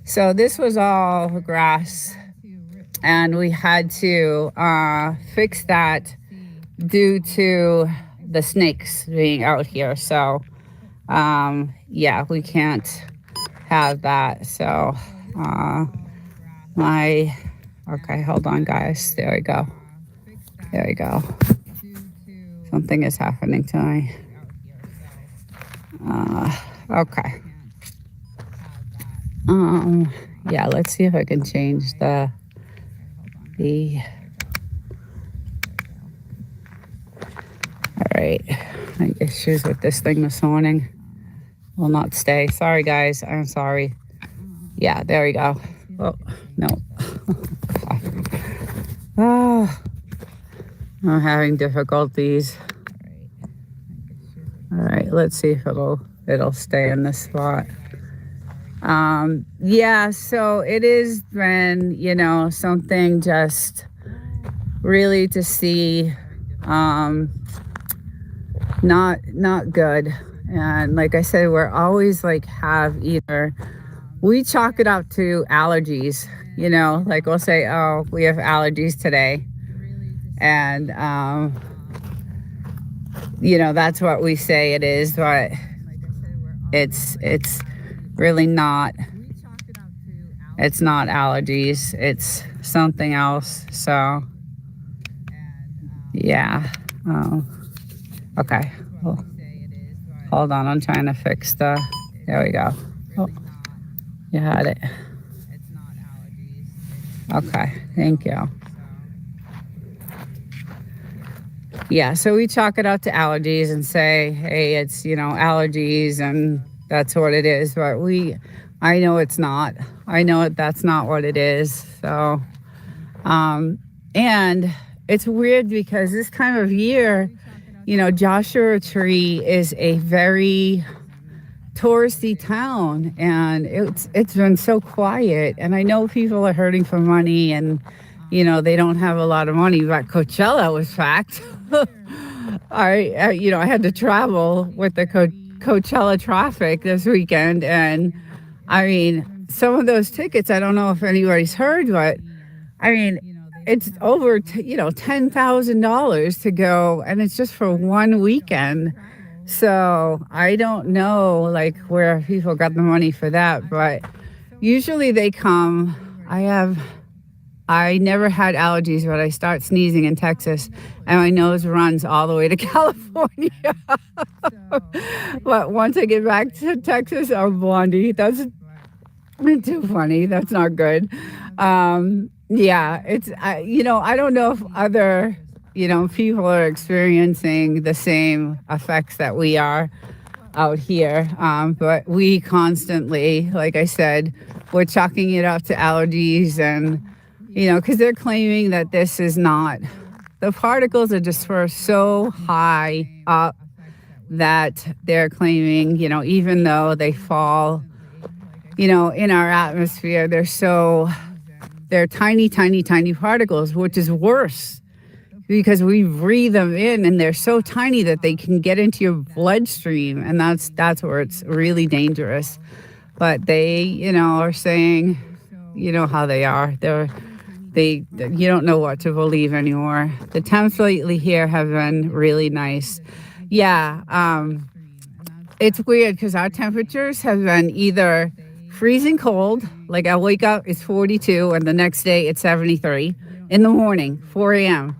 So this was all grass, and we had to fix that due to the snakes being out here. So yeah, we can't have that. So okay, hold on, guys. There we go. There we go. Something is happening to me. Okay. Yeah, let's see if I can change the all right. I had issues with this thing this morning. Will not stay. Sorry, guys. I'm sorry. Yeah, there we go. Oh, no. Oh, I'm having difficulties. All right, let's see if it'll stay in this spot. Yeah, so it has been, something just really to see, not good. And like I said, we're always have either, we chalk it up to allergies, like we'll say, oh, we have allergies today. And, that's what we say it is, but it's really not. It's not allergies. It's something else. So, yeah. Okay. Well, hold on. I'm trying to fix there we go. Oh, you had it. Okay. Thank you. Yeah. So we chalk it up to allergies and say, hey, it's, allergies and that's what it is. But I know it's not. I know that's not what it is. So, and it's weird because this time of year, Joshua Tree is a very touristy town, and it's been so quiet. And I know people are hurting for money, and they don't have a lot of money. But Coachella was packed. I had to travel with the Coachella traffic this weekend, and I mean, some of those tickets, I don't know if anybody's heard, but I mean, it's over $10,000 to go, and it's just for one weekend. So I don't know where people got the money for that, but usually they come. I never had allergies, but I start sneezing in Texas, and my nose runs all the way to California. But once I get back to Texas, I'm Blondie. That's too funny. That's not good. Yeah, I don't know if other, people are experiencing the same effects that we are out here. But we constantly, like I said, we're chalking it up to allergies and, because they're claiming that this is not, the particles are dispersed so high up that they're claiming, even though they fall, in our atmosphere, they're tiny, tiny, tiny particles, which is worse because we breathe them in and they're so tiny that they can get into your bloodstream. And that's where it's really dangerous. But they, are saying, how they are. You don't know what to believe anymore. The temps lately here have been really nice. Yeah. It's weird because our temperatures have been either freezing cold, like I wake up, it's 42, and the next day it's 73 in the morning, 4 a.m.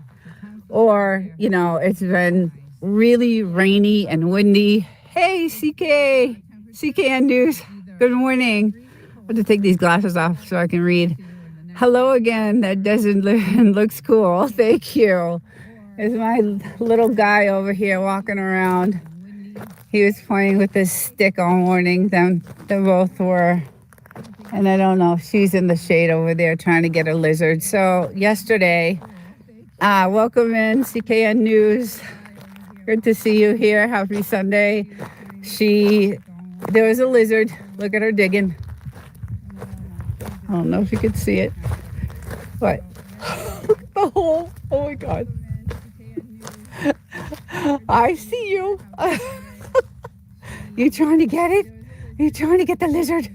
Or, it's been really rainy and windy. Hey, CKN News, good morning. I have to take these glasses off so I can read. Hello again, that doesn't looks cool. Thank you. There's my little guy over here walking around. He was playing with this stick all morning. They both were. And I don't know if she's in the shade over there trying to get a lizard. So yesterday, welcome in CKN News. Good to see you here. Happy Sunday. There was a lizard. Look at her digging. I don't know if you could see it, but look at the hole. Oh my God. I see you. You trying to get it? Are you trying to get the lizard?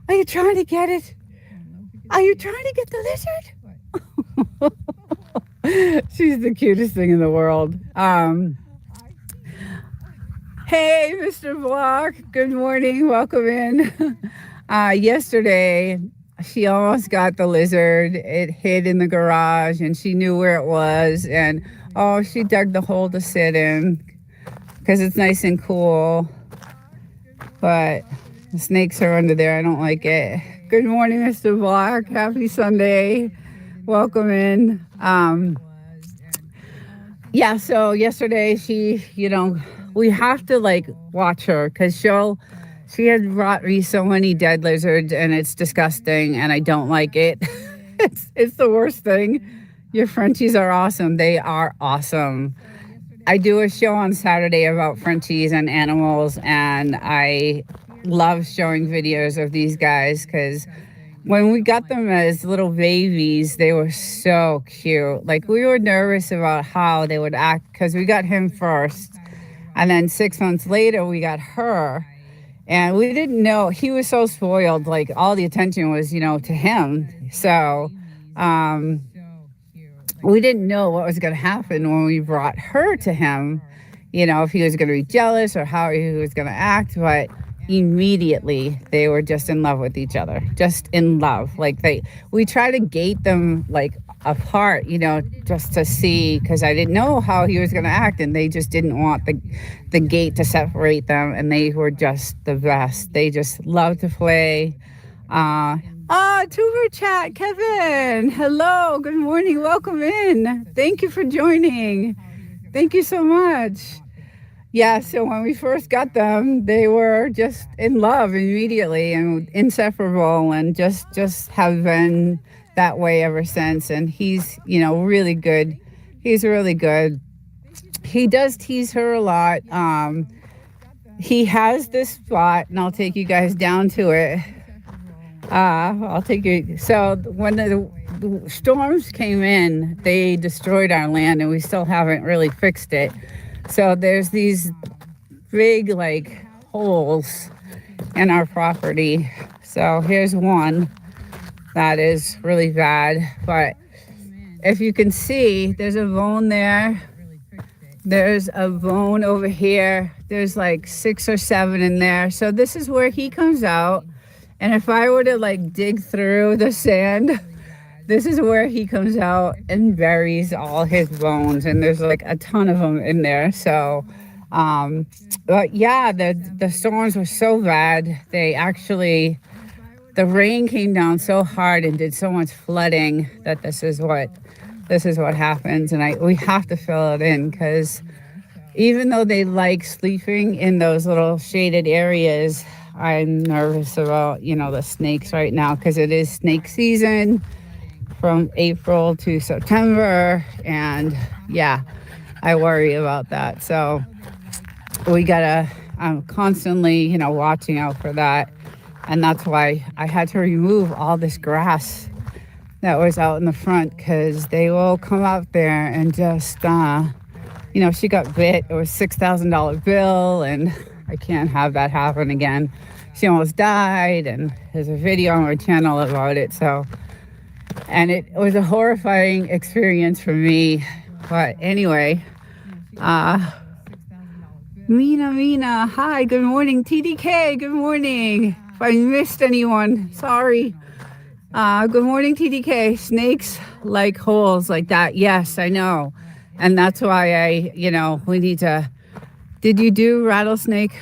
Are you trying to get it? Are you trying to get the lizard? She's the cutest thing in the world. Hey, Mr. Block. Good morning. Welcome in. Yesterday, she almost got the lizard. It hid in the garage, and she knew where it was. And, she dug the hole to sit in because it's nice and cool. But the snakes are under there. I don't like it. Good morning, Mr. Block. Happy Sunday. Welcome in. So yesterday we have to watch her because she had brought me so many dead lizards and it's disgusting and I don't like it. It's the worst thing. Your Frenchies are awesome. They are awesome. I do a show on Saturday about Frenchies and animals, and I love showing videos of these guys because when we got them as little babies, they were so cute. We were nervous about how they would act because we got him first, and then 6 months later we got her, and we didn't know. He was so spoiled. All the attention was, to him. So we didn't know what was going to happen when we brought her to him, if he was going to be jealous or how he was going to act. But immediately they were just in love with each other, just in love. We try to gate them apart, just to see, because I didn't know how he was going to act, and they just didn't want the gate to separate them, and they were just the best. They just love to play. Tuber chat, Kevin. Hello, good morning, welcome in. Thank you for joining. Thank you so much. Yeah, so when we first got them, they were just in love immediately and inseparable, and just have been that way ever since. And he's, really good. He's really good. He does tease her a lot. He has this spot, and I'll take you guys down to it. I'll take you. So when the storms came in, they destroyed our land, and we still haven't really fixed it. So there's these big holes in our property. So here's one that is really bad. But if you can see, there's a bone there. There's a bone over here. There's 6 or 7 in there. So this is where he comes out. And if I were to dig through the sand, this is where he comes out and buries all his bones. And there's a ton of them in there. So, but yeah, the storms were so bad. The rain came down so hard and did so much flooding that this is what happens. And we have to fill it in because even though they like sleeping in those little shaded areas, I'm nervous about, the snakes right now because it is snake season from April to September. And yeah, I worry about that. So I'm constantly, watching out for that. And that's why I had to remove all this grass that was out in the front because they will come out there and just, she got bit. It was $6,000 bill, and I can't have that happen again. She almost died, and there's a video on my channel about it. So, and it was a horrifying experience for me. But anyway, Mina, hi, good morning. TDK, good morning. If I missed anyone, sorry. Good morning, TDK. Snakes like holes like that. Yes, I know. And that's why we need to. Did you do rattlesnake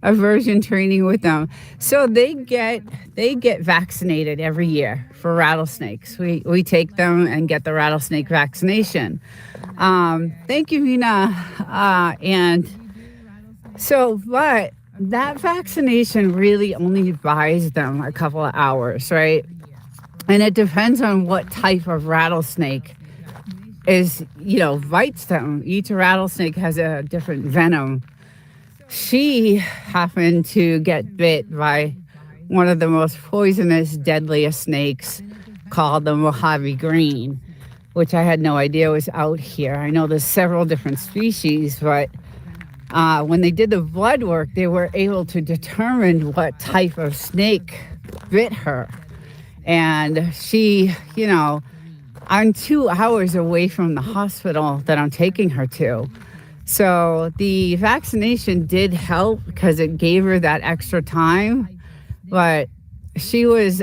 aversion training with them? So they get vaccinated every year for rattlesnakes. We take them and get the rattlesnake vaccination. Thank you, Mina. And so, but that vaccination really only buys them a couple of hours, right? And it depends on what type of rattlesnake is, bites them. Each rattlesnake has a different venom. She happened to get bit by one of the most poisonous, deadliest snakes called the Mojave Green, which I had no idea was out here. I know there's several different species, but when they did the blood work, they were able to determine what type of snake bit her. And she, I'm 2 hours away from the hospital that I'm taking her to. So the vaccination did help because it gave her that extra time. But she was,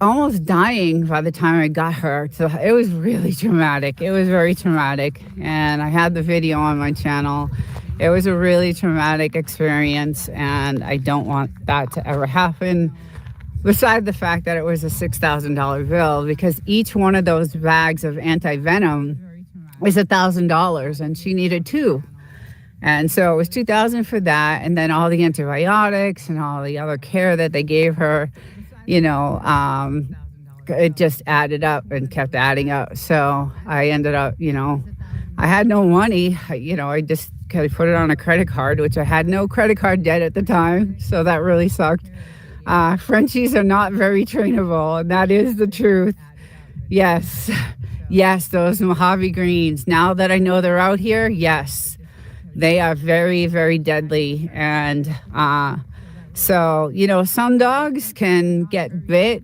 almost dying by the time I got her. So it was really traumatic. It was very traumatic. And I had the video on my channel. It was a really traumatic experience, and I don't want that to ever happen. Besides the fact that it was a $6,000 bill, because each one of those bags of anti-venom is $1,000, and she needed 2. And so it was $2,000 for that, and then all the antibiotics and all the other care that they gave her, it just added up and kept adding up. So I ended up, I had no money. I just kind of put it on a credit card, which I had no credit card debt at the time. So that really sucked. Frenchies are not very trainable, and that is the truth. Yes, those Mojave Greens. Now that I know they're out here, yes, they are very, very deadly. And so, some dogs can get bit.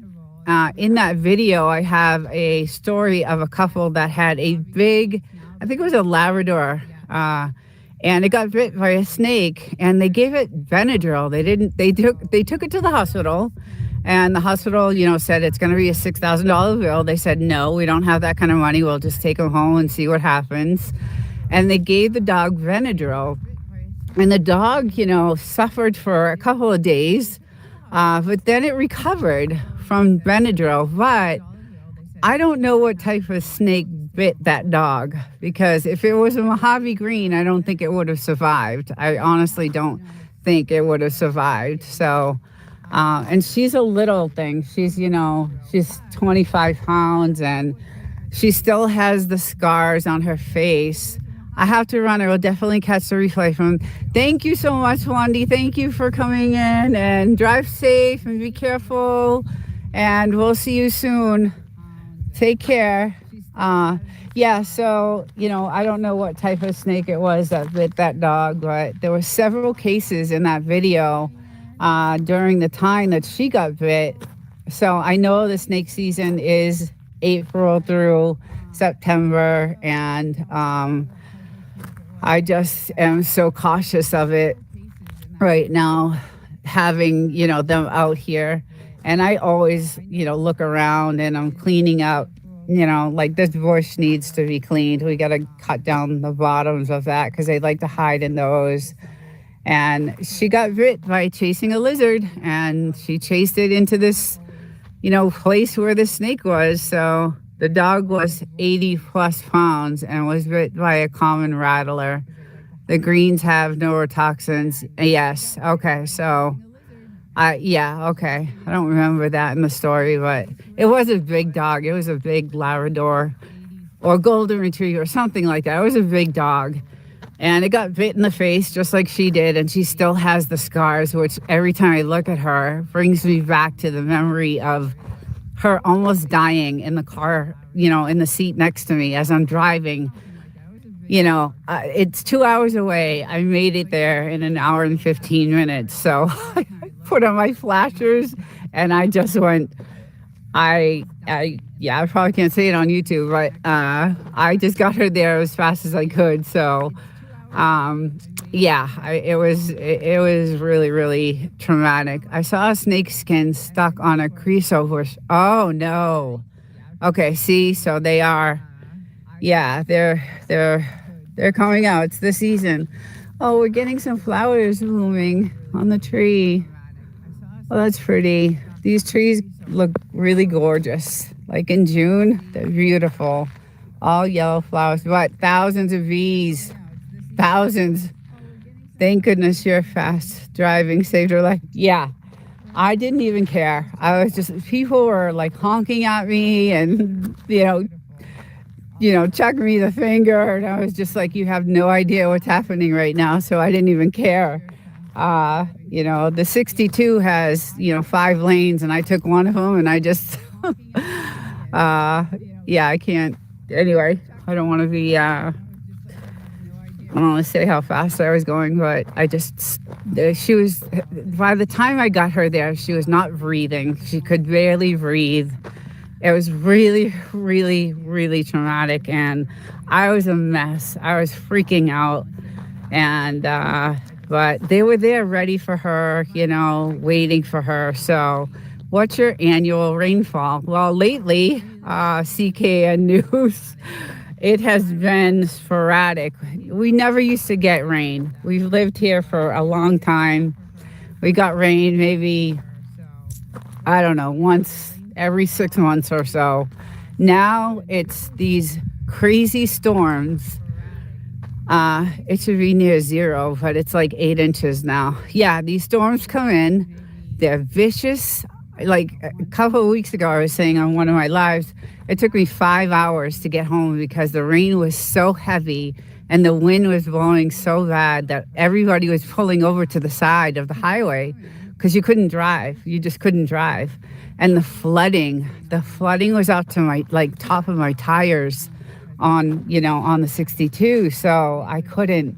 In that video, I have a story of a couple that had a big, I think it was a Labrador, and it got bit by a snake, and they gave it Benadryl. They took it to the hospital, and the hospital, said it's going to be a $6,000 bill. They said, no, we don't have that kind of money. We'll just take him home and see what happens. And they gave the dog Benadryl, and the dog, suffered for a couple of days, but then it recovered from Benadryl. But I don't know what type of snake bit that dog, because if it was a Mojave Green, I don't think it would have survived. I honestly don't think it would have survived. So, and she's a little thing. She's 25 pounds, and she still has the scars on her face. I have to run. I will definitely catch the replay from. Thank you so much, Wandy. Thank you for coming in, and drive safe and be careful. And we'll see you soon. Take care. So, I don't know what type of snake it was that bit that dog, but there were several cases in that video during the time that she got bit. So I know the snake season is April through September, and I just am so cautious of it right now, having, them out here. And I always, look around, and I'm cleaning up, like this bush needs to be cleaned. We got to cut down the bottoms of that because they like to hide in those. And she got bit by chasing a lizard, and she chased it into this, place where the snake was. So the dog was 80 plus pounds and was bit by a common rattler. The greens have neurotoxins. Yes. Okay. So, okay. I don't remember that in the story, but it was a big dog. It was a big Labrador or golden retriever or something like that. It was a big dog. And it got bit in the face just like she did. And she still has the scars, which every time I look at her brings me back to the memory of her almost dying in the car, in the seat next to me as I'm driving. It's 2 hours away. I made it there in an hour and 15 minutes. So I put on my flashers, and I just went, I probably can't say it on YouTube, but I just got her there as fast as I could. So, it was really, really traumatic. I saw a snake skin stuck on a creosote bush. Oh no. Okay, see, so they are, they're coming out. It's the season. Oh, we're getting some flowers blooming on the tree. Oh, that's pretty. These trees look really gorgeous. Like in June, they're beautiful. All yellow flowers, but thousands of bees. Thousands. Thank goodness you're fast driving saved her life. Yeah. I didn't even care. I was just, people were like honking at me and, chucking me the finger. And I was just like, you have no idea what's happening right now. So I didn't even care. The 62 has, 5 lanes and I took one of them and I just, I can't. Anyway, I don't want to be, I don't want to say how fast I was going, but she was, by the time I got her there, she was not breathing. She could barely breathe. It was really, really, really traumatic. And I was a mess. I was freaking out. And, but they were there ready for her, waiting for her. So what's your annual rainfall? Well, lately, CKN News, it has been sporadic. We never used to get rain. We've lived here for a long time. We got rain maybe, I don't know, once every 6 months or so. Now it's these crazy storms. It should be near 0, but it's like 8 inches now. Yeah, these storms come in. They're vicious. Like a couple of weeks ago, I was saying on one of my lives, it took me 5 hours to get home because the rain was so heavy and the wind was blowing so bad that everybody was pulling over to the side of the highway because you couldn't drive. You just couldn't drive. And the flooding was up to my top of my tires on the 62. So I couldn't.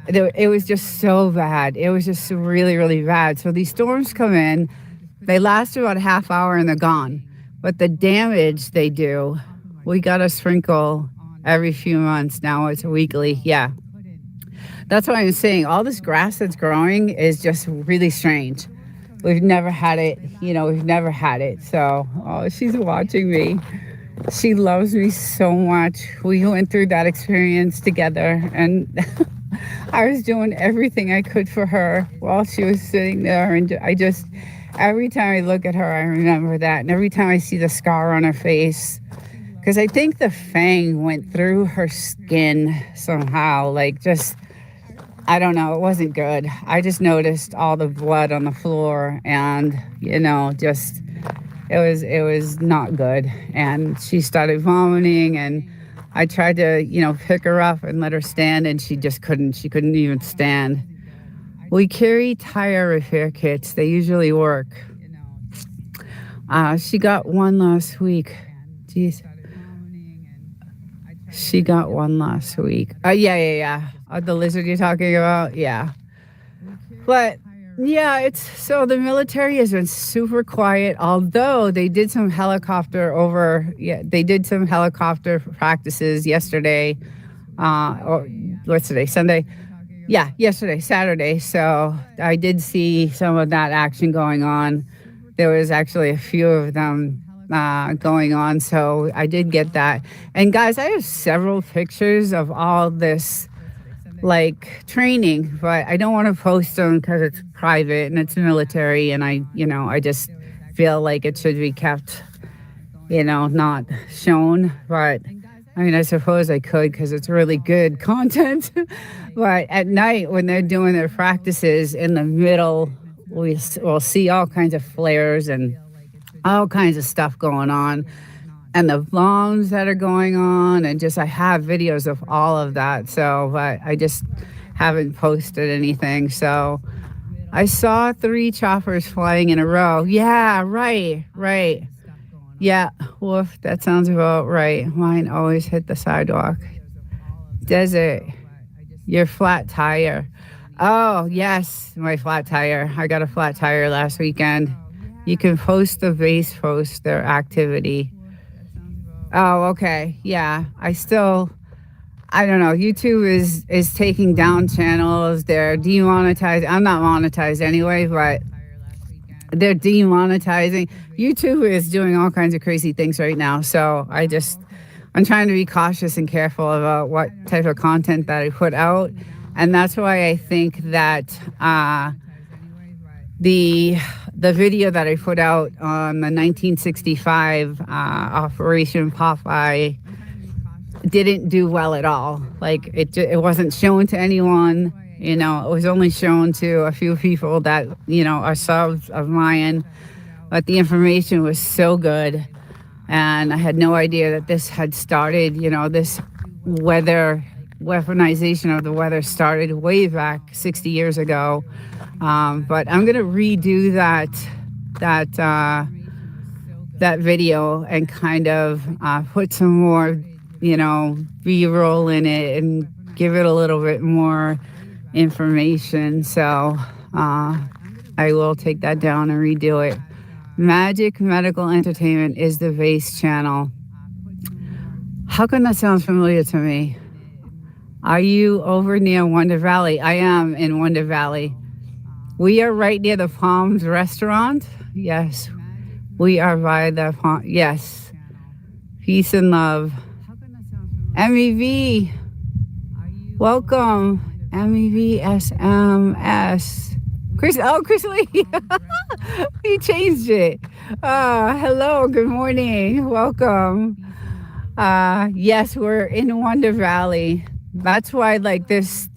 It was just so bad. It was just really, really bad. So these storms come in. They last about a half hour and they're gone. But the damage they do, we got to sprinkle every few months. Now it's weekly. Yeah. That's what I'm saying. All this grass that's growing is just really strange. We've never had it. We've never had it. So, she's watching me. She loves me so much. We went through that experience together. And I was doing everything I could for her while she was sitting there. And every time I look at her, I remember that. And every time I see the scar on her face, because I think the fang went through her skin somehow. I don't know. It wasn't good. I just noticed all the blood on the floor and, it was not good. And she started vomiting and I tried to, pick her up and let her stand and she just couldn't. She couldn't even stand. We carry tire repair kits. They usually work. She got one last week. Jeez. She got one last week. Yeah. The lizard you're talking about? Yeah. But, yeah, so the military has been super quiet, although they did some helicopter practices yesterday. Or what's today? Sunday? Yeah, yesterday, Saturday. So I did see some of that action going on. There was actually a few of them going on. So I did get that. And guys, I have several pictures of all this training, but I don't want to post them because it's private and it's military. And I just feel like it should be kept, not shown. But I suppose I could because it's really good content. But at night when they're doing their practices in the middle, we'll see all kinds of flares and all kinds of stuff going on. And the bombs that are going on, and I have videos of all of that. So, but I just haven't posted anything. So, I saw 3 choppers flying in a row. Yeah, right. Yeah, woof, that sounds about right. Mine always hit the sidewalk. Desert, your flat tire. Oh, yes, my flat tire. I got a flat tire last weekend. You can post the base post their activity. Oh, okay. Yeah. I don't know. YouTube is taking down channels. They're demonetized. I'm not monetized anyway, but they're demonetizing. YouTube is doing all kinds of crazy things right now. So I'm trying to be cautious and careful about what type of content that I put out. And that's why I think that the video that I put out on the 1965 Operation Popeye didn't do well at all. It wasn't shown to anyone. You know, it was only shown to a few people that, you know, are subs of mine, but the information was so good. And I had no idea that this had started, you know, this weaponization of the weather started way back 60 years ago. But I'm going to redo that video and kind of put some more, you know, B-roll in it and give it a little bit more information. So I will take that down and redo it. Magic Medical Entertainment is the base channel. How come that sounds familiar to me? Are you over near Wonder Valley? I am in Wonder Valley. We are right near the Palms restaurant. Yes, we are by the Palms. Yes. Peace and love. MEV. Welcome. MEV SMS. Chris Lee. He changed it. Hello, good morning. Welcome. Yes, we're in Wonder Valley. That's why, like, this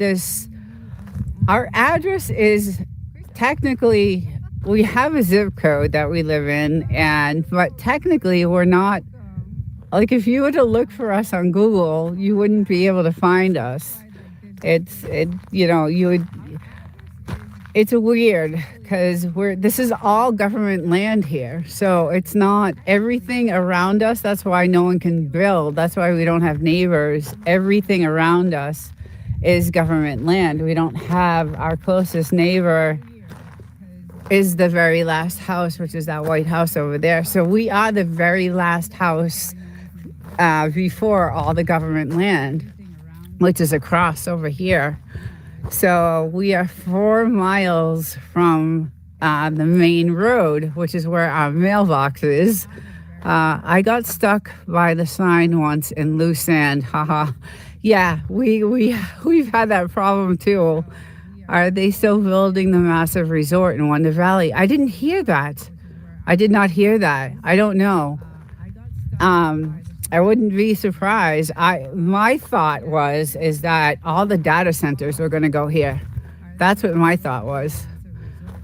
our address is technically, we have a zip code that we live in, but technically we're not, like, if you were to look for us on Google, you wouldn't be able to find us. It's weird because this is all government land here. So it's not everything around us. That's why no one can build. That's why we don't have neighbors. Everything around us is government land. We don't have, our closest neighbor is the very last house, which is that white house over there. So we are the very last house before all the government land, which is across over here. So we are 4 miles from the main road, which is where our mailbox is. I got stuck by the sign once in loose sand. Haha. Yeah, we've had that problem too. Are they still building the massive resort in Wonder Valley? I didn't hear that. I did not hear that. I don't know. I wouldn't be surprised. My thought is that all the data centers were going to go here. That's what my thought was.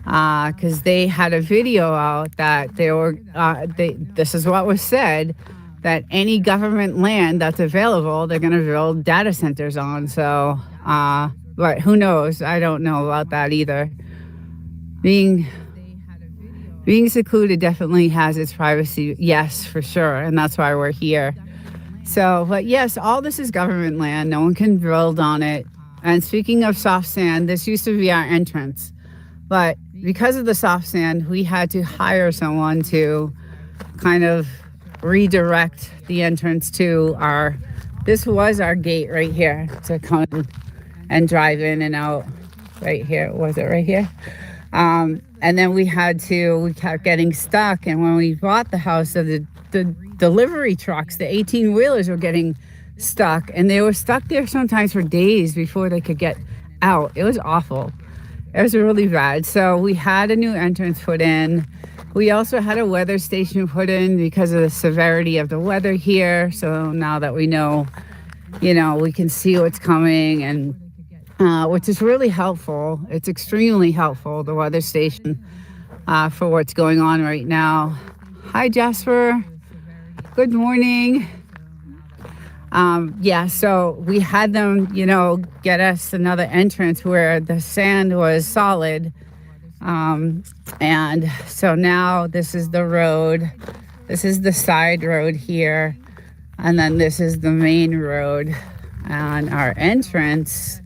Because they had a video out that this is what was said, that any government land that's available, they're going to build data centers on. So, but who knows? I don't know about that either. Being secluded definitely has its privacy. Yes, for sure. And that's why we're here. So, but yes, all this is government land. No one can build on it. And speaking of soft sand, this used to be our entrance. But because of the soft sand, we had to hire someone to kind of redirect the entrance to this was our gate right here to come and drive in and out right here. Was it right here? And then we kept getting stuck. And when we bought the house, the delivery trucks, the 18-wheelers were getting stuck. And they were stuck there sometimes for days before they could get out. It was awful. It was really bad. So we had a new entrance put in. We also had a weather station put in because of the severity of the weather here. So now that we know, we can see what's coming, and which is really helpful. It's extremely helpful, the weather station, for what's going on right now. Hi, Jasper. Good morning. So we had them, get us another entrance where the sand was solid. And so now this is the road. This is the side road here. And then this is the main road. And our entrance,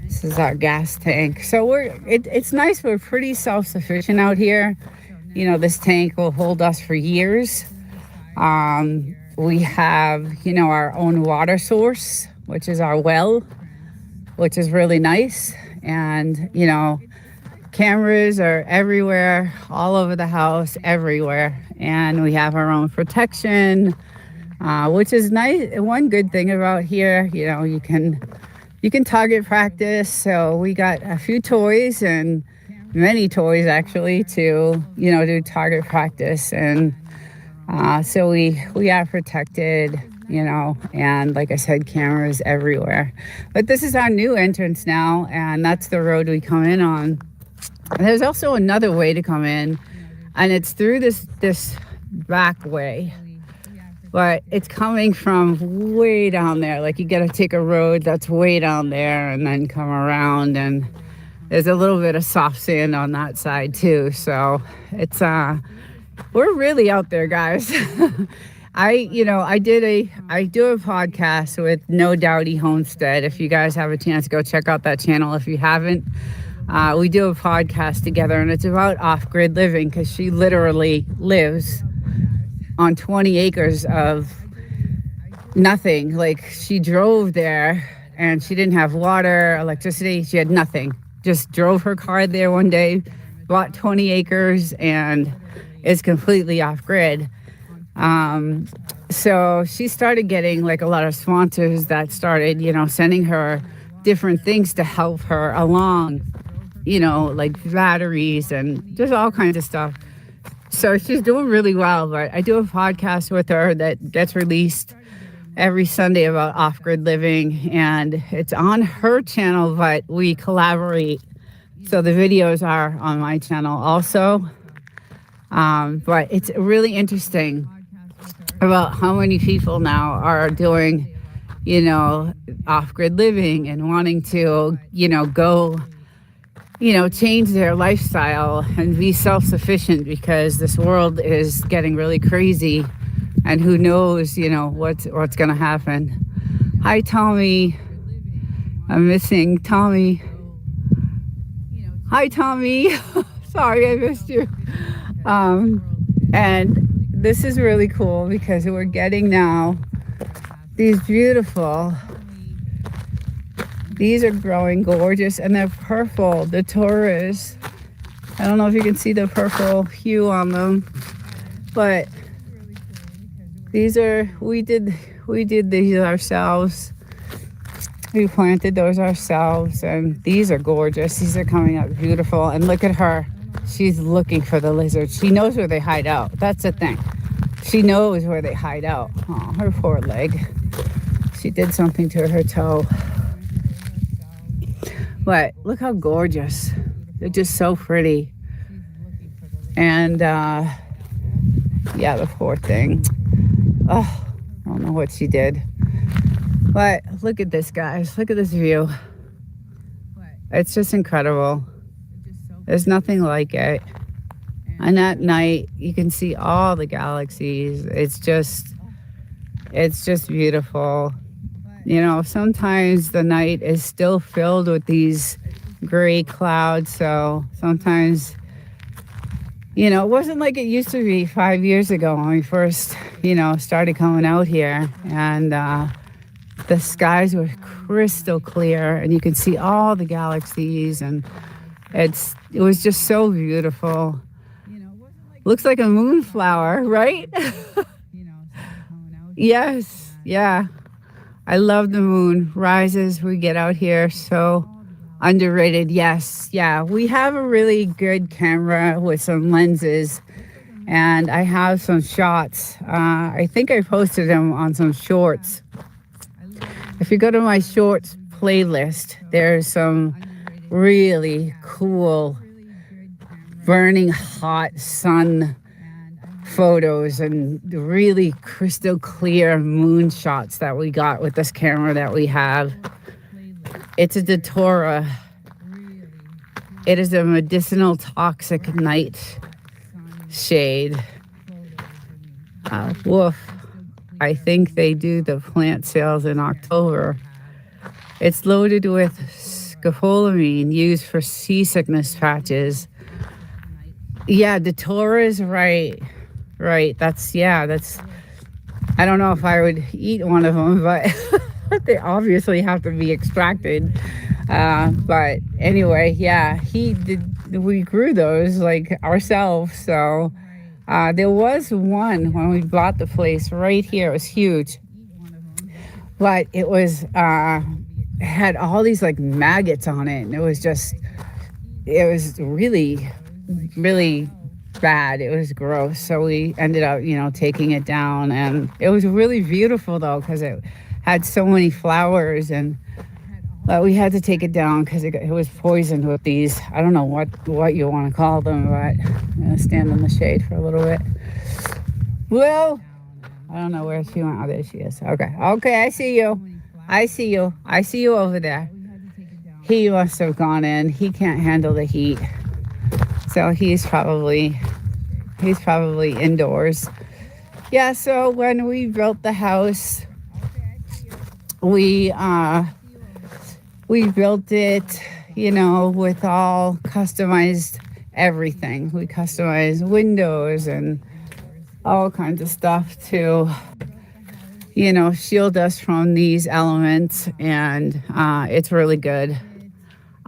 this is our gas tank. So it's nice. We're pretty self-sufficient out here. This tank will hold us for years. We have, our own water source, which is our well, which is really nice. And, cameras are everywhere, all over the house, everywhere. And we have our own protection, which is nice. One good thing about here, you can target practice. So we got a few toys, and many toys actually, to, do target practice. And so we are protected. and like I said, cameras everywhere. But this is our new entrance now, and that's the road we come in on. And there's also another way to come in, and it's through this back way, but it's coming from way down there. Like, you got to take a road that's way down there and then come around, and there's a little bit of soft sand on that side too. So it's we're really out there, guys. I do a podcast with No Doubty Homestead. If you guys have a chance, go check out that channel. If you haven't, we do a podcast together, and it's about off-grid living, because she literally lives on 20 acres of nothing. Like, she drove there and she didn't have water, electricity. She had nothing. Just drove her car there one day, bought 20 acres, and is completely off-grid. So she started getting like a lot of sponsors that started, sending her different things to help her along, like batteries and just all kinds of stuff. So she's doing really well. But I do a podcast with her that gets released every Sunday about off-grid living, and it's on her channel, but we collaborate. So the videos are on my channel also. But it's really interesting about how many people now are doing, off-grid living and wanting to, go, change their lifestyle and be self-sufficient, because this world is getting really crazy, and who knows, what's going to happen. Hi, Tommy. I'm missing Tommy. Hi, Tommy. Sorry, I missed you. And this is really cool, because we're getting now these are growing gorgeous, and they're purple, the Taurus. I don't know if you can see the purple hue on them, but we did these ourselves. We planted those ourselves, and these are gorgeous. These are coming out beautiful, and look at her. She's looking for the lizards. She knows where they hide out. That's the thing. She knows where they hide out. Oh, her poor leg. She did something to her toe. But look how gorgeous. They're just so pretty. And, the poor thing. Oh, I don't know what she did. But look at this, guys. Look at this view. It's just incredible. There's nothing like it. And at night, you can see all the galaxies. It's just beautiful. Sometimes the night is still filled with these gray clouds. So sometimes, it wasn't like it used to be 5 years ago when we first, started coming out here. And the skies were crystal clear, and you can see all the galaxies, and it was just so beautiful. Looks like a moonflower, right? Yes, yeah. I love the moon rises. We get out here, so underrated. Yes, yeah. We have a really good camera with some lenses, and I have some shots. I think I posted them on some shorts. If you go to my shorts playlist, there's some really cool burning hot sun photos and really crystal clear moon shots that we got with this camera that we have. It's a Datura. It is a medicinal toxic night shade. Woof. I think they do the plant sales in October. It's loaded with scopolamine used for seasickness patches. Yeah, Datura is right. That's, I don't know if I would eat one of them, but they obviously have to be extracted. But anyway, yeah, we grew those like ourselves. So there was one when we bought the place right here. It was huge, but it was, had all these like maggots on it. And it was really, really bad. It was gross. So we ended up, taking it down. And it was really beautiful, though, because it had so many flowers. And we had to take it down because it was poisoned with these. I don't know what you want to call them, but I'm going to stand in the shade for a little bit. Well, I don't know where she went. Oh, there she is. Okay, I see you. I see you over there. He must have gone in. He can't handle the heat. So he's probably indoors. Yeah, so when we built the house, we built it, with all customized everything. We customized windows and all kinds of stuff to, shield us from these elements. And it's really good.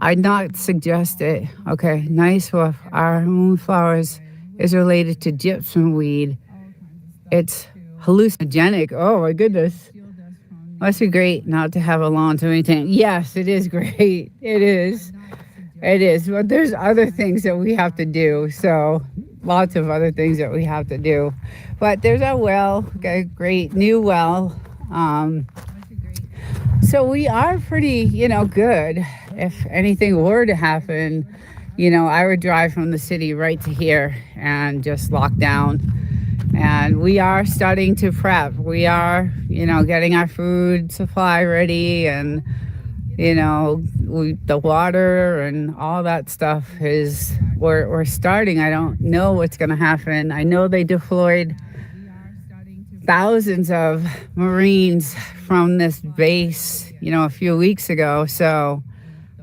I'd not suggest it. Okay, nice woof. Our moonflowers is related to gypsum weed. It's hallucinogenic. Oh my goodness. Must be great not to have a lawn to maintain. Yes, it is great. It is. But there's other things that we have to do. So lots of other things that we have to do. But there's our well. Got a great new well. So we are pretty, good. If anything were to happen, I would drive from the city right to here and just lock down. And we are starting to prep. We are, getting our food supply ready, and, the water and all that stuff we're starting. I don't know what's going to happen. I know they deployed thousands of Marines from this base, a few weeks ago. So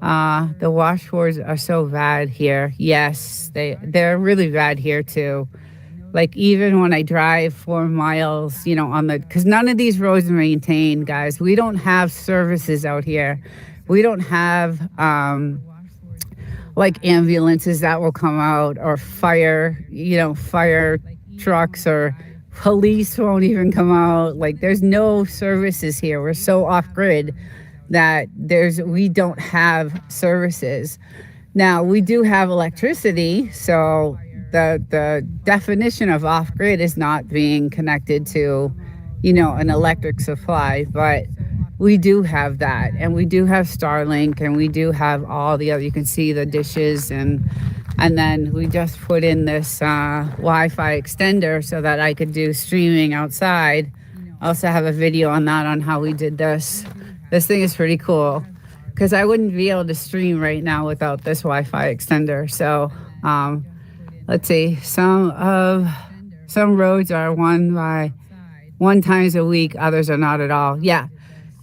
the washboards are so bad here. Yes, they're really bad here too. Like even when I drive 4 miles, because none of these roads are maintained, guys. We don't have services out here. We don't have like ambulances that will come out, or fire trucks, or police won't even come out. Like there's no services here. We're so off grid that we don't have services. Now we do have electricity, so the definition of off grid is not being connected to, an electric supply, but we do have that, and we do have Starlink, and we do have all the other. You can see the dishes, and then we just put in this Wi-Fi extender so that I could do streaming outside. I also have a video on that, on how we did this. This thing is pretty cool, because I wouldn't be able to stream right now without this Wi-Fi extender. So let's see, some roads are one times a week, others are not at all.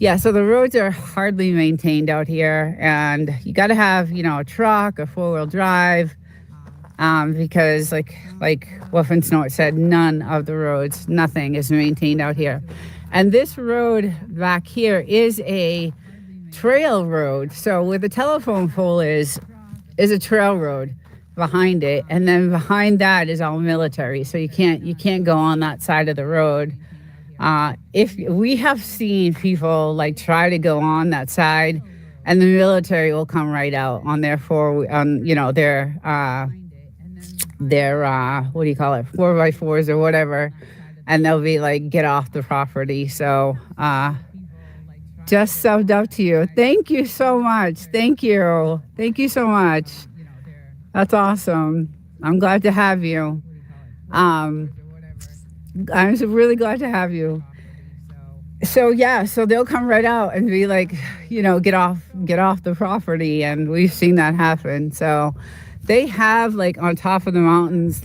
Yeah, so the roads are hardly maintained out here, and you got to have, a truck, a 4-wheel drive, because like Wolf and Snort said, none of the roads, nothing is maintained out here. And this road back here is a trail road. So where the telephone pole is a trail road behind it, and then behind that is all military. So you can't go on that side of the road. If we have seen people like try to go on that side, and the military will come right out on their their 4x4s or whatever, and they'll be like, get off the property. So just subbed up to you. Thank you so much. Thank you so much. That's awesome. I'm glad to have you. I'm really glad to have you. So yeah, so they'll come right out and be like, get off the property, and we've seen that happen. So they have, like, on top of the mountains,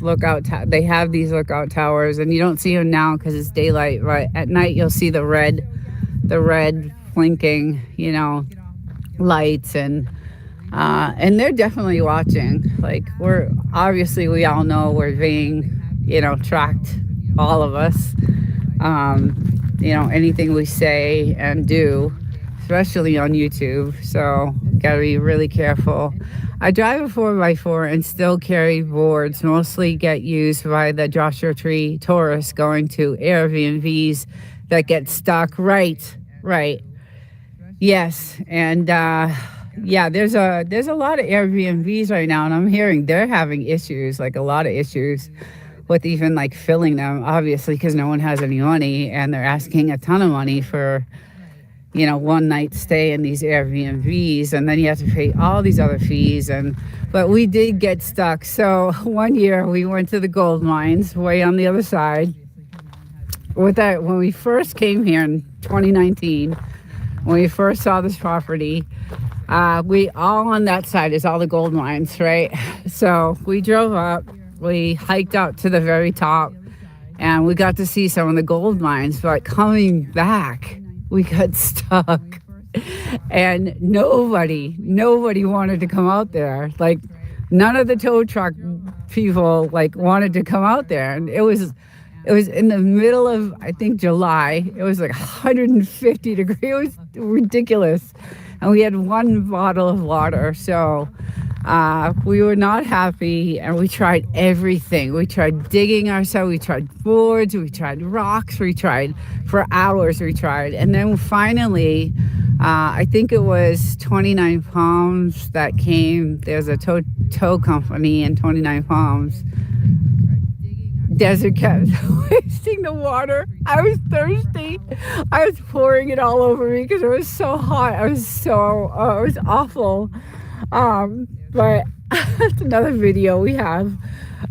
they have these lookout towers, and you don't see them now because it's daylight, but at night you'll see the red blinking, lights, and they're definitely watching. Like, we all know we're being, tracked, all of us. Anything we say and do, especially on YouTube. So gotta be really careful. I drive a 4x4 and still carry boards, mostly get used by the Joshua Tree tourists going to Airbnbs that get stuck. Right. Yes. And yeah, there's a lot of Airbnbs right now, and I'm hearing they're having issues, like a lot of issues with even like filling them, obviously, because no one has any money, and they're asking a ton of money for one night stay in these Airbnbs, and then you have to pay all these other fees. And but we did get stuck. So one year we went to the gold mines way on the other side. With that, when we first came here in 2019, when we first saw this property, we all on that side is all the gold mines, right? So we drove up, we hiked out to the very top, and we got to see some of the gold mines. But coming back, we got stuck, and nobody wanted to come out there. Like, none of the tow truck people like wanted to come out there, and it was in the middle of, I think, July. It was like 150 degrees. It was ridiculous, and we had one bottle of water. So we were not happy, and we tried everything. We tried digging ourselves. We tried boards. We tried rocks. We tried for hours. We tried. And then finally, I think it was 29 Palms that came. There's a tow company in 29 Palms. Desert kept wasting the water. I was thirsty. I was pouring it all over me because it was so hot. It was awful. But that's another video we have.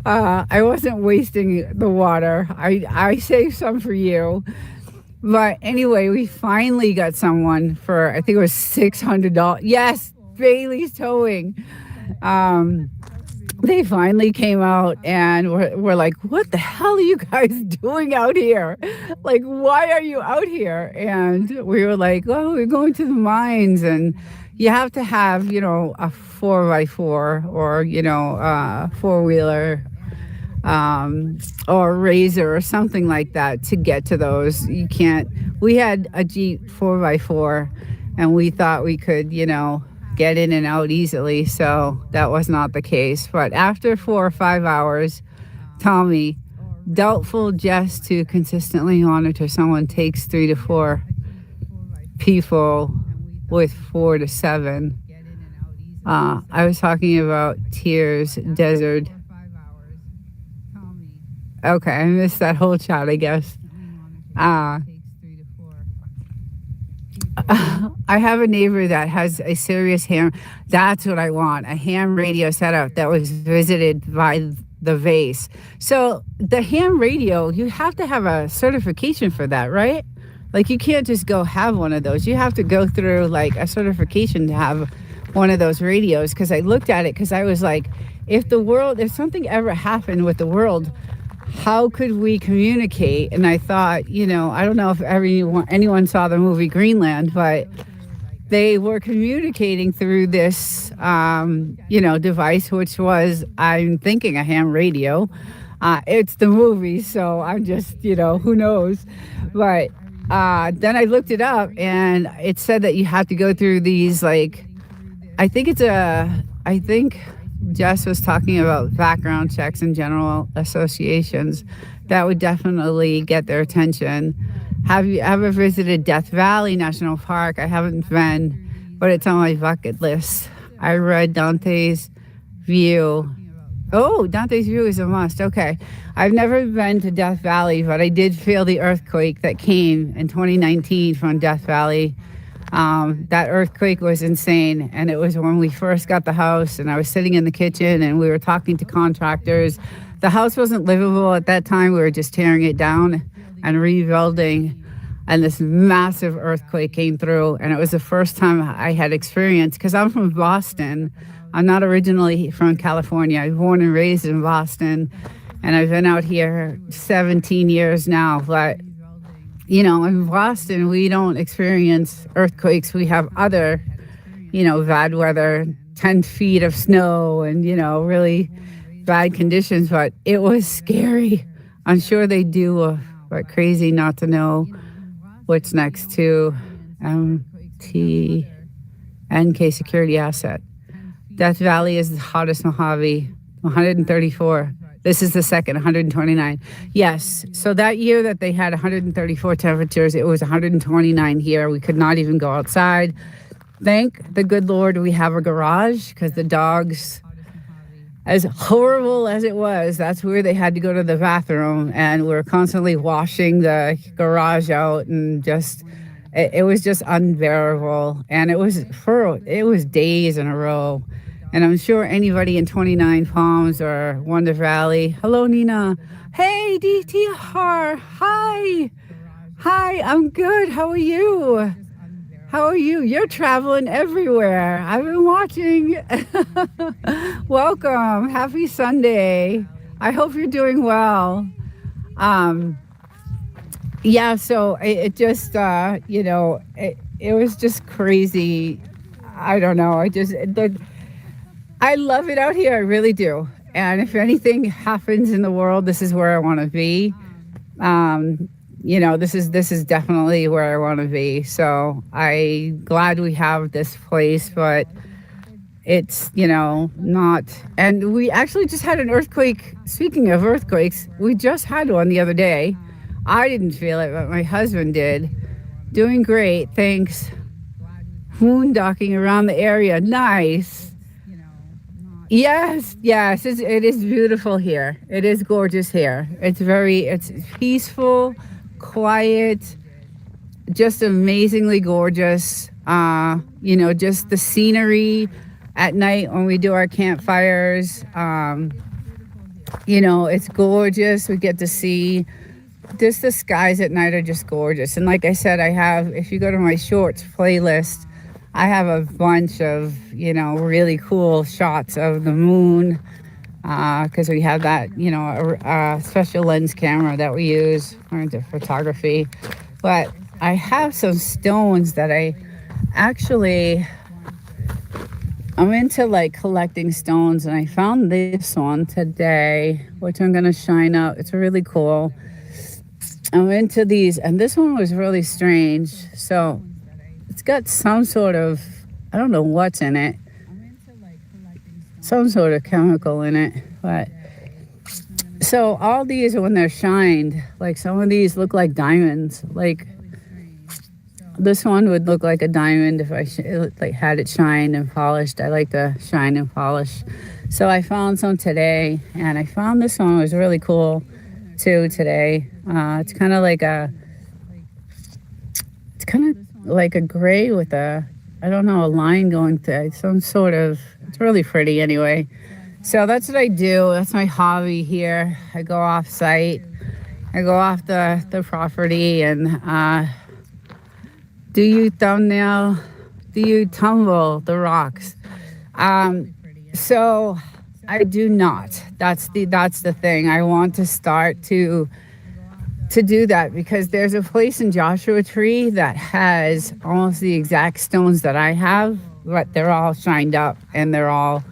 I wasn't wasting the water. I saved some for you. But anyway, we finally got someone for, I think it was $600. Yes, Bailey's Towing. They finally came out, and we're like, what the hell are you guys doing out here? Like, why are you out here? And we were like, oh, we're going to the mines, and you have to have, a 4x4 or, a four-wheeler or a Razor or something like that to get to those. You can't. We had a Jeep 4x4, and we thought we could, get in and out easily. So that was not the case. But after 4 or 5 hours, Tommy, doubtful just to consistently monitor someone takes 3 to 4 people with 4 to 7. I was talking about Tears Desert. Okay, I missed that whole chat, I guess. I have a neighbor that has a serious ham. That's what I want. A ham radio setup that was visited by the vase. So the ham radio, you have to have a certification for that, right? Like, you can't just go have one of those. You have to go through like a certification to have one of those radios. Because I looked at it, because I was like, if something ever happened with the world, how could we communicate? And I thought, I don't know if anyone saw the movie Greenland, but they were communicating through this, device, which was, I'm thinking, a ham radio. It's the movie, so I'm just, who knows? But then I looked it up, and it said that you have to go through these, like, I think Jess was talking about background checks and general associations that would definitely get their attention. Have you ever visited Death Valley National Park? I haven't been, but it's on my bucket list. I read Dante's View. Oh, Dante's View is a must. Okay. I've never been to Death Valley, but I did feel the earthquake that came in 2019 from Death Valley. That earthquake was insane, and it was when we first got the house, and I was sitting in the kitchen, and we were talking to contractors. The house wasn't livable at that time. We were just tearing it down and rebuilding, and this massive earthquake came through, and it was the first time I had experienced, because I'm from Boston. I'm not originally from California. I was born and raised in Boston, and I've been out here 17 years now, but in Boston, we don't experience earthquakes. We have other, bad weather, 10 feet of snow and, really bad conditions. But it was scary. I'm sure they do, but crazy not to know what's next to MTNK security asset. Death Valley is the hottest Mojave, 134. This is the second, 129. Yes. So that year that they had 134 temperatures, it was 129 here. We could not even go outside. thank the good Lord we have a garage, because the dogs, as horrible as it was, that's where they had to go to the bathroom, and we're constantly washing the garage out, and just it was just unbearable. And it was days in a row. And I'm sure anybody in 29 Palms or Wonder Valley, hello Nina, hey DTR, hi, I'm good, how are you? You're traveling everywhere. I've been watching. Welcome. Happy Sunday. I hope you're doing well. Yeah, so it just, it was just crazy. I don't know. I love it out here. I really do. And if anything happens in the world, this is where I want to be. This is definitely where I want to be. So I'm glad we have this place, but it's, not. And we actually just had an earthquake. Speaking of earthquakes, we just had one the other day. I didn't feel it, but my husband did. Doing great, thanks. Moondocking around the area, nice. Yes, it is beautiful here. It is gorgeous here. It's peaceful, quiet, just amazingly gorgeous. Just the scenery at night when we do our campfires. It's gorgeous. We get to see just the skies at night are just gorgeous. And like I said, if you go to my shorts playlist, I have a bunch of, really cool shots of the moon, because we have that, a special lens camera that we use into photography. But I have some stones that I'm into like collecting stones, and I found this one today, which I'm going to shine up. It's really cool. I'm into these, and this one was really strange. So it's got some sort of, I don't know what's in it, some sort of chemical in it. But so all these, when they're shined, like some of these look like diamonds. Like this one would look like a diamond if I had it shined and polished. I like to shine and polish. So I found some today, and I found this one was really cool too today. It's kind of like a gray with a line going through some sort of, it's really pretty anyway. So that's what I do. That's my hobby here. I go off site. I go off the property and do you thumbnail? Do you tumble the rocks? So I do not. That's the thing. I want to start to do that, because there's a place in Joshua Tree that has almost the exact stones that I have, but they're all shined up and they're all,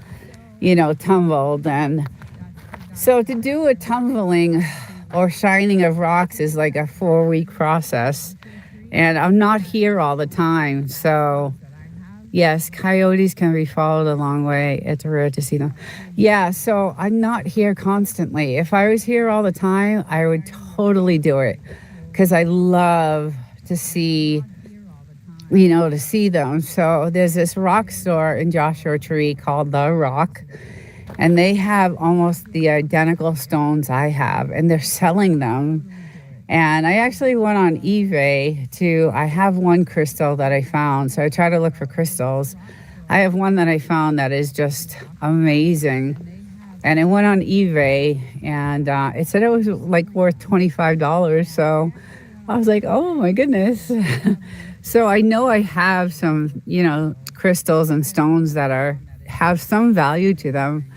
tumbled. And so to do a tumbling or shining of rocks is like a 4-week process. And I'm not here all the time. So yes, coyotes can be followed a long way. It's rare to see them. Yeah, so I'm not here constantly. If I was here all the time, I would totally do it, because I love to see, to see them. So there's this rock store in Joshua Tree called The Rock, and they have almost the identical stones I have, and they're selling them. And I actually went on eBay I have one crystal that I found. So I try to look for crystals. I have one that I found that is just amazing. And it went on eBay, and it said it was like worth $25. So I was like, oh my goodness. So I know I have some, crystals and stones that have some value to them.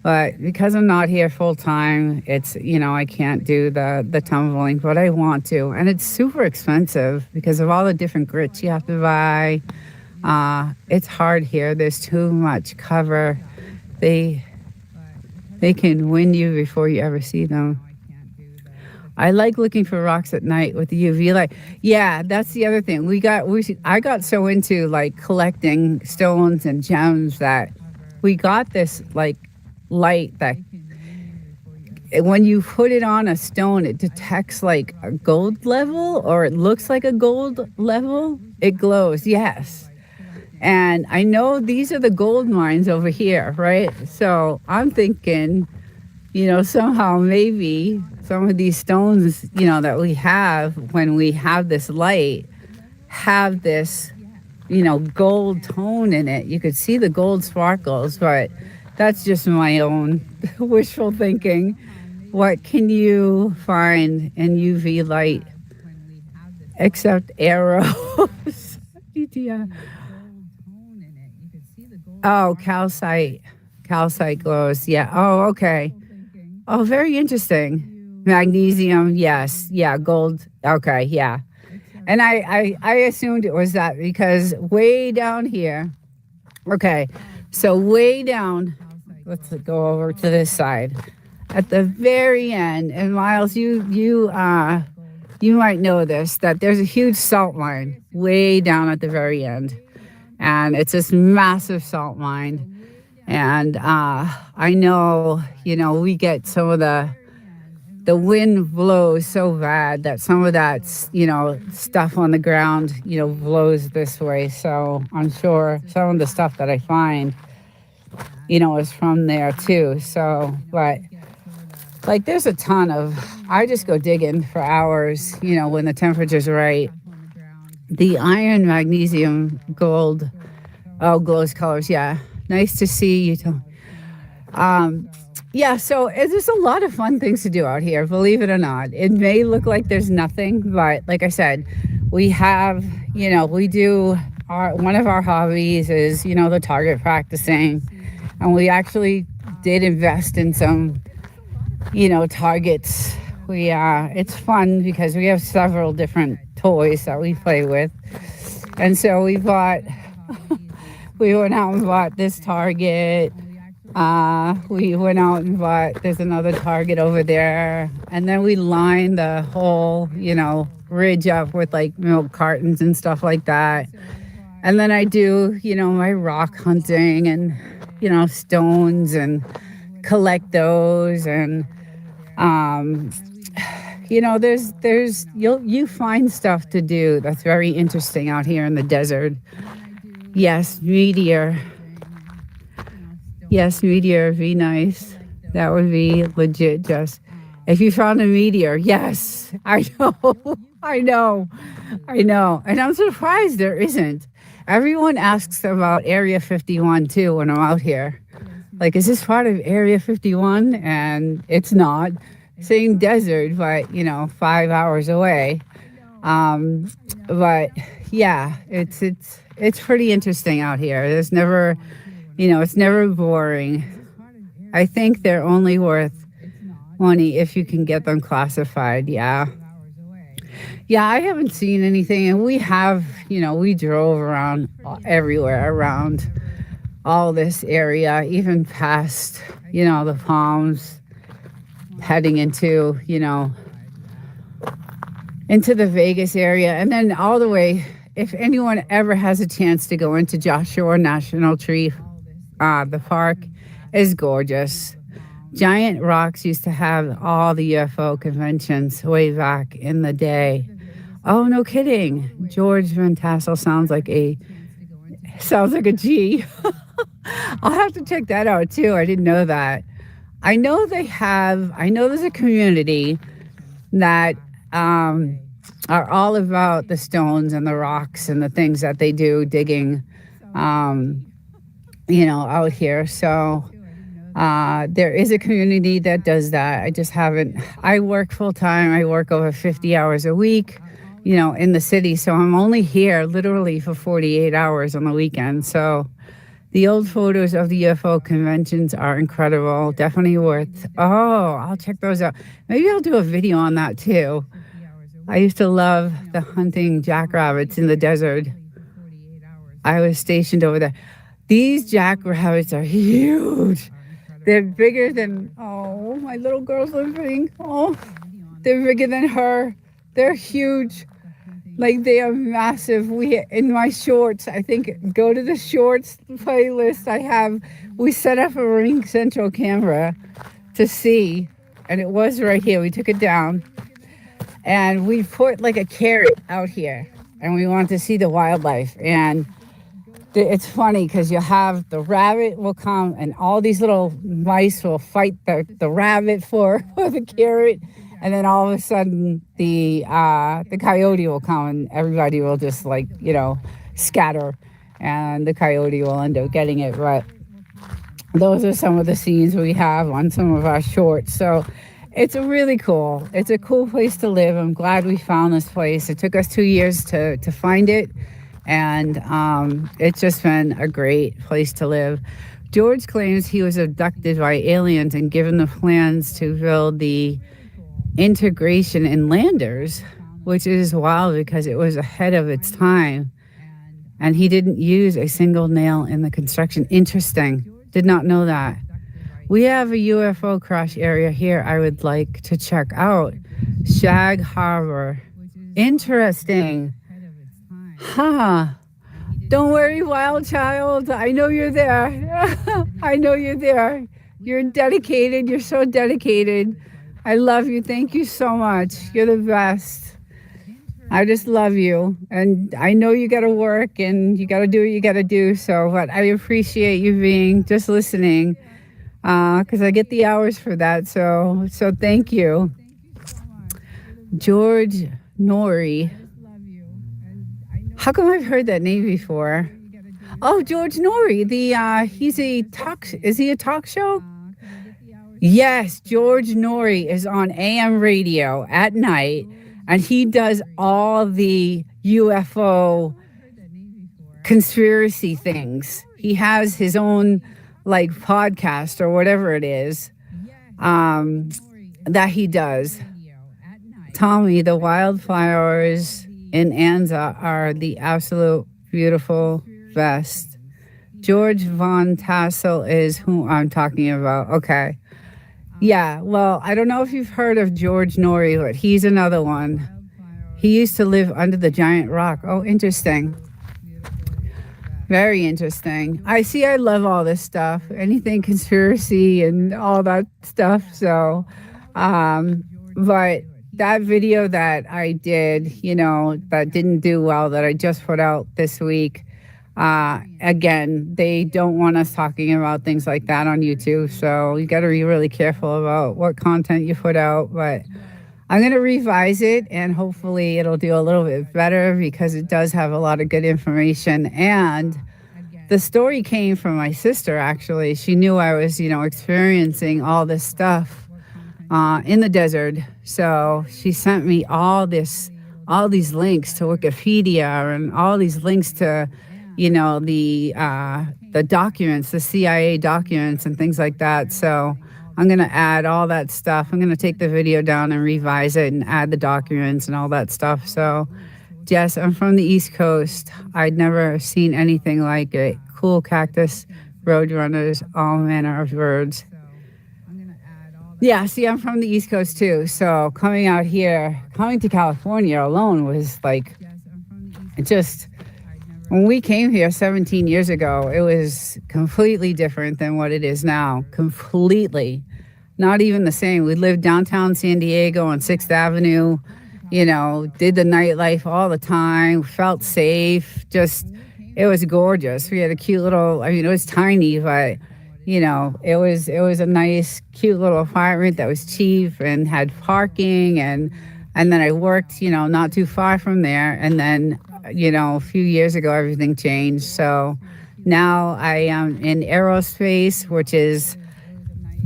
But because I'm not here full time, it's, I can't do the tumbling, but I want to. And it's super expensive because of all the different grits you have to buy. It's hard here. There's too much cover. They can win you before you ever see them. I like looking for rocks at night with the UV light. Yeah, that's the other thing. I got so into like collecting stones and gems that we got this like light that when you put it on a stone, it detects like a gold level, or it looks like a gold level. It glows. Yes. And I know these are the gold mines over here, right? So I'm thinking, somehow maybe some of these stones, that we have when we have this light have this, gold tone in it. You could see the gold sparkles, but that's just my own wishful thinking. What can you find in UV light except arrows? Yeah. Oh, calcite. Calcite glows. Yeah. Oh, okay. Oh, very interesting. Magnesium. Yes. Yeah. Gold. Okay. Yeah. And I assumed it was that because way down here. Okay. So way down. Let's go over to this side. At the very end, and Miles, you might know this, that there's a huge salt mine way down at the very end. And it's this massive salt mine. And I know, we get some of the wind blows so bad that some of that, stuff on the ground, blows this way. So I'm sure some of the stuff that I find, is from there too. So, but like there's a ton of, I just go digging for hours, when the temperature's right. The iron, magnesium, gold, glows colors. Yeah. Nice to see you. Yeah, so there's a lot of fun things to do out here, believe it or not. It may look like there's nothing, but like I said, we have, we do one of our hobbies is, the target practicing. And we actually did invest in some, targets. It's fun because we have several different toys that we play with. And so we went out and bought this target. We went out and bought, there's another target over there. And then we lined the whole, ridge up with like milk cartons and stuff like that. And then I do, my rock hunting and, stones and collect those. And, you find stuff to do that's very interesting out here in the desert. Yes, meteor. Yes, meteor would be nice. That would be legit. Just if you found a meteor, yes, I know, I know. And I'm surprised there isn't. Everyone asks about Area 51 too when I'm out here. Like, is this part of Area 51? And it's not. Same desert, but 5 hours away. But yeah, it's pretty interesting out here. There's never, it's never boring. I think they're only worth money if you can get them classified. Yeah. Yeah, I haven't seen anything. And we have, we drove around everywhere around all this area, even past, the Palms, heading into, into the Vegas area. And then all the way, if anyone ever has a chance to go into Joshua National Tree, the park is gorgeous. Giant Rocks used to have all the UFO conventions way back in the day. Oh, no kidding. George Van Tassel sounds like a G. I'll have to check that out too. I didn't know that. I know there's a community that are all about the stones and the rocks and the things that they do digging, out here. So there is a community that does that. I work full time. I work over 50 hours a week, in the city. So I'm only here literally for 48 hours on the weekend. So the old photos of the UFO conventions are incredible. Definitely worth. Oh, I'll check those out. Maybe I'll do a video on that too. I used to love the hunting jackrabbits in the desert. I was stationed over there. These jackrabbits are huge. They're bigger than, my little girl's living. Oh, they're bigger than her. They're huge. Like, they are massive. In my shorts, I think, go to the shorts playlist. We set up a Ring Central camera to see, and it was right here. We took it down, and we put like a carrot out here, and we wanted to see the wildlife. And It's funny because you have the rabbit will come and all these little mice will fight the rabbit for, for the carrot, and then all of a sudden the coyote will come and everybody will just like scatter, and the coyote will end up getting it. But those are some of the scenes we have on some of our shorts. So it's it's a cool place to live. I'm glad we found this place. It took us 2 years to find it, and it's just been a great place to live. George claims he was abducted by aliens and given the plans to build the integration in landers, which is wild because it was ahead of its time. And he didn't use a single nail in the construction. Interesting. Did not know that. We have a UFO crash area here I would like to check out. Shag Harbor. Interesting. Huh. Don't worry, wild child. I know you're there. I know you're there. You're dedicated. You're so dedicated. I love you. Thank you so much. You're the best. I just love you. And I know you got to work and you got to do what you got to do. So, but I appreciate you being just listening because I get the hours for that. So thank you. George Norrie. How come I've heard that name before? Oh, George Norrie. Is he a talk show? Yes, George Norrie is on AM radio at night, and he does all the UFO conspiracy things. He has his own like podcast or whatever it is that he does. Tommy, the wildflowers in Anza are the absolute beautiful best. George Von Tassel is who I'm talking about. Okay. Yeah, well, I don't know if you've heard of George Norrie, but he's another one. He used to live under the giant rock. Oh, interesting. Very interesting. I love all this stuff, anything conspiracy and all that stuff. So, but that video that I did, that didn't do well, that I just put out this week, again, they don't want us talking about things like that on YouTube. So you got to be really careful about what content you put out. But I'm going to revise it and hopefully it'll do a little bit better because it does have a lot of good information. And the story came from my sister, actually. She knew I was, experiencing all this stuff in the desert. So she sent me all these links to Wikipedia and all these links to the documents, the CIA documents and things like that. So I'm going to add all that stuff. I'm going to take the video down and revise it and add the documents and all that stuff. So, yes, I'm from the East Coast. I'd never seen anything like it. Cool cactus, roadrunners, all manner of birds. Yeah, see, I'm from the East Coast too. So coming to California alone was like, when we came here 17 years ago, it was completely different than what it is now. Completely. Not even the same. We lived downtown San Diego on 6th Avenue, did the nightlife all the time, felt safe. It was gorgeous. We had a cute little, it was tiny, but, it was a nice, cute little apartment that was cheap and had parking. And then I worked, not too far from there. And then, a few years ago, everything changed. So now I am in aerospace, which is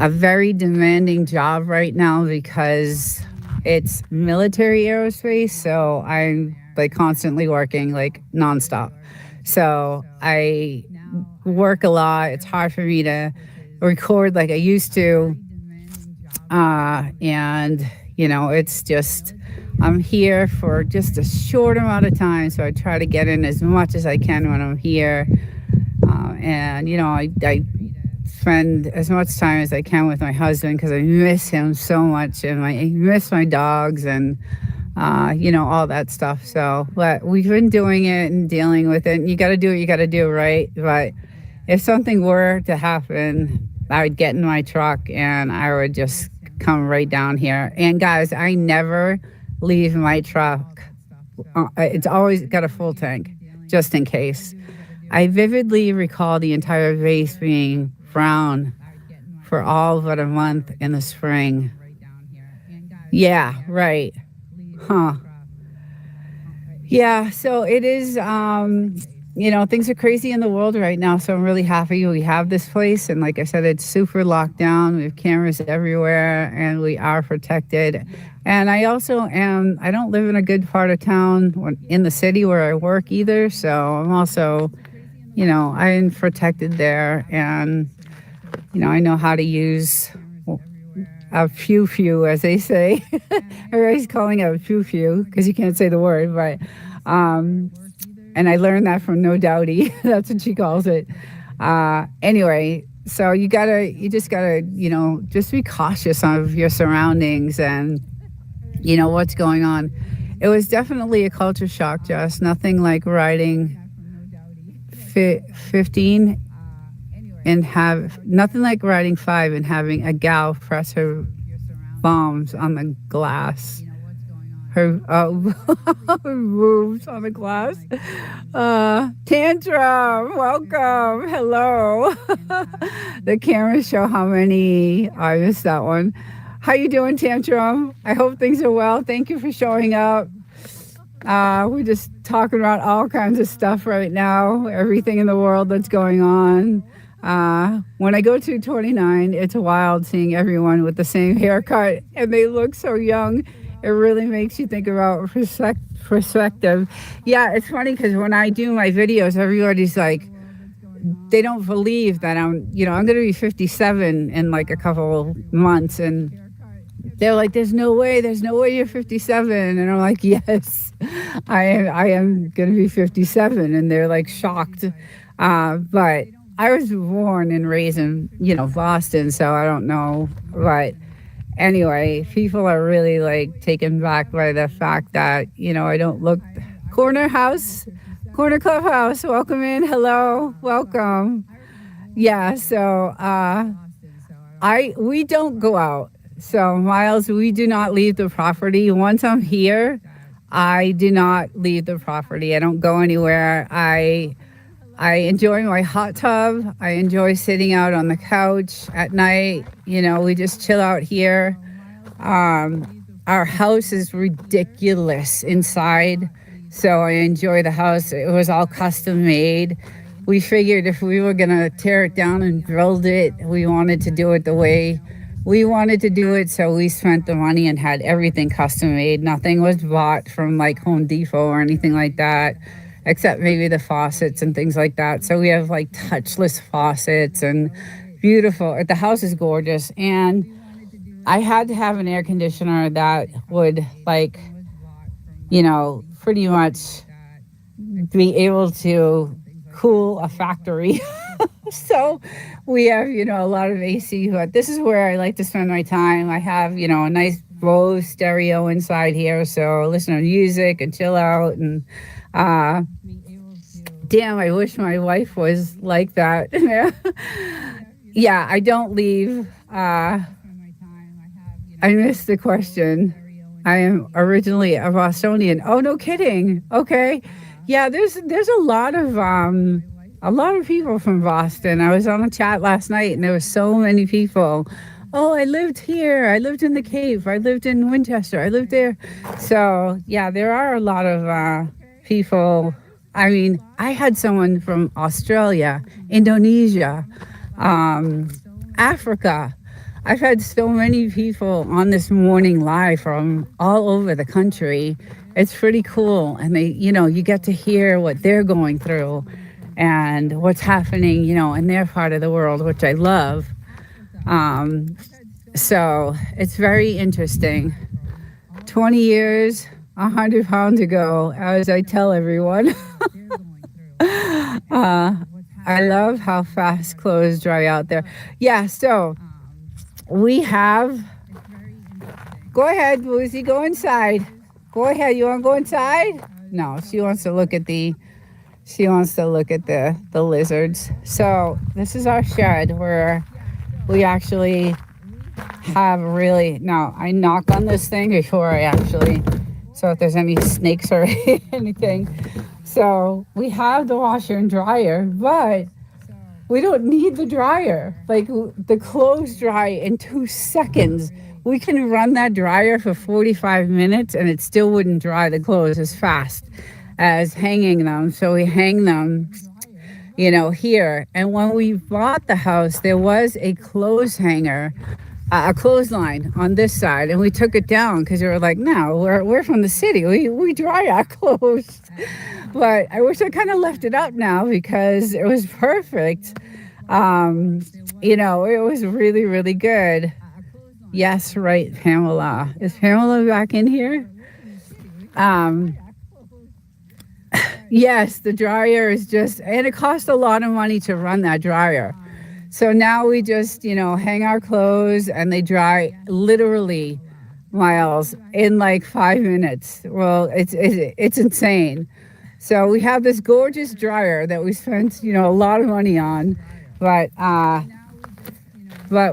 a very demanding job right now because it's military aerospace. So I'm like constantly working like nonstop. So I work a lot. It's hard for me to record like I used to. And, it's just, I'm here for just a short amount of time. So I try to get in as much as I can when I'm here. And, I spend as much time as I can with my husband because I miss him so much. And I miss my dogs and, all that stuff. So, but we've been doing it and dealing with it. And you got to do what you got to do, right? But if something were to happen, I would get in my truck and I would just come right down here. And guys, I never leave my truck. It's always got a full tank, just in case. I vividly recall the entire vase being brown for all but a month in the spring. Yeah, right. Huh. Yeah, so it is, things are crazy in the world right now. So I'm really happy we have this place. And like I said, it's super locked down. We have cameras everywhere and we are protected. And I I don't live in a good part of town in the city where I work either. So I'm also, I'm protected there. And, I know how to use a pew, as they say. Everybody's calling it a pew because you can't say the word, but and I learned that from No Doubty. That's what she calls it. Anyway, so you just gotta, just be cautious of your surroundings and what's going on. It was definitely a culture shock, Jess. Nothing like riding 15 and nothing like riding 5 and having a gal press her bombs on the glass. Her moves on the glass. Tantrum, welcome, hello. The cameras show how many. I missed that one. How you doing, Tantrum? I hope things are well. Thank you for showing up. We're just talking about all kinds of stuff right now. Everything in the world that's going on. When I go to 29, it's wild seeing everyone with the same haircut and they look so young. It really makes you think about perspective. Yeah, it's funny because when I do my videos, everybody's like, they don't believe that I'm going to be 57 in like a couple months. And they're like, there's no way you're 57. And I'm like, yes, I am going to be 57. And they're like shocked. But I was born and raised in, Boston, so I don't know. But anyway, people are really like taken back by the fact that, I don't look. Corner Clubhouse, welcome in. Hello, welcome. Yeah, so we don't go out. So Miles, we do not leave the property. Once I'm here, I do not leave the property. I don't go anywhere. I enjoy my hot tub. I enjoy sitting out on the couch at night. We just chill out here. Our house is ridiculous inside, so I enjoy the house. It was all custom made. We figured if we were gonna tear it down and build it, we wanted to do it the way we wanted to do it. So we spent the money and had everything custom made. Nothing was bought from like Home Depot or anything like that, except maybe the faucets and things like that. So we have like touchless faucets and beautiful. The house is gorgeous. And I had to have an air conditioner that would like, pretty much be able to cool a factory. So we have, a lot of AC, but this is where I like to spend my time. I have, a nice Bose stereo inside here. So I listen to music and chill out and, damn, I wish my wife was like that. Yeah, I don't leave. I missed the question. I am originally a Bostonian. Oh, no kidding. Okay. Yeah, there's a lot of people from Boston. I was on a chat last night and there were so many people. Oh, I lived here. I lived in the Cape. I lived in Winchester. I lived there. So, yeah, there are a lot of people. I mean, I had someone from Australia, Indonesia, Africa. I've had so many people on this morning live from all over the country. It's pretty cool. And they, you get to hear what they're going through and what's happening, in their part of the world, which I love. So it's very interesting. 20 years, 100 pounds ago, as I tell everyone. I love how fast clothes dry out there. Yeah, so we have, go ahead, Boozy, go inside. Go ahead, you want to go inside? No, she wants to look at the lizards. So this is our shed where we actually have now I knock on this thing before I actually, so if there's any snakes or anything. So we have the washer and dryer, but we don't need the dryer. Like the clothes dry in 2 seconds. We can run that dryer for 45 minutes and it still wouldn't dry the clothes as fast as hanging them. So we hang them, here. And when we bought the house, there was a clothes hanger, a clothesline on this side, and we took it down because we were like, no, we're from the city. We dry our clothes. But I wish I kind of left it up now because it was perfect. It was really, really good. Yes, right, Pamela. Is Pamela back in here? Yes, the dryer is and it costs a lot of money to run that dryer. So now we just, hang our clothes and they dry literally, Miles, in like 5 minutes. Well, it's insane. So we have this gorgeous dryer that we spent, a lot of money on, but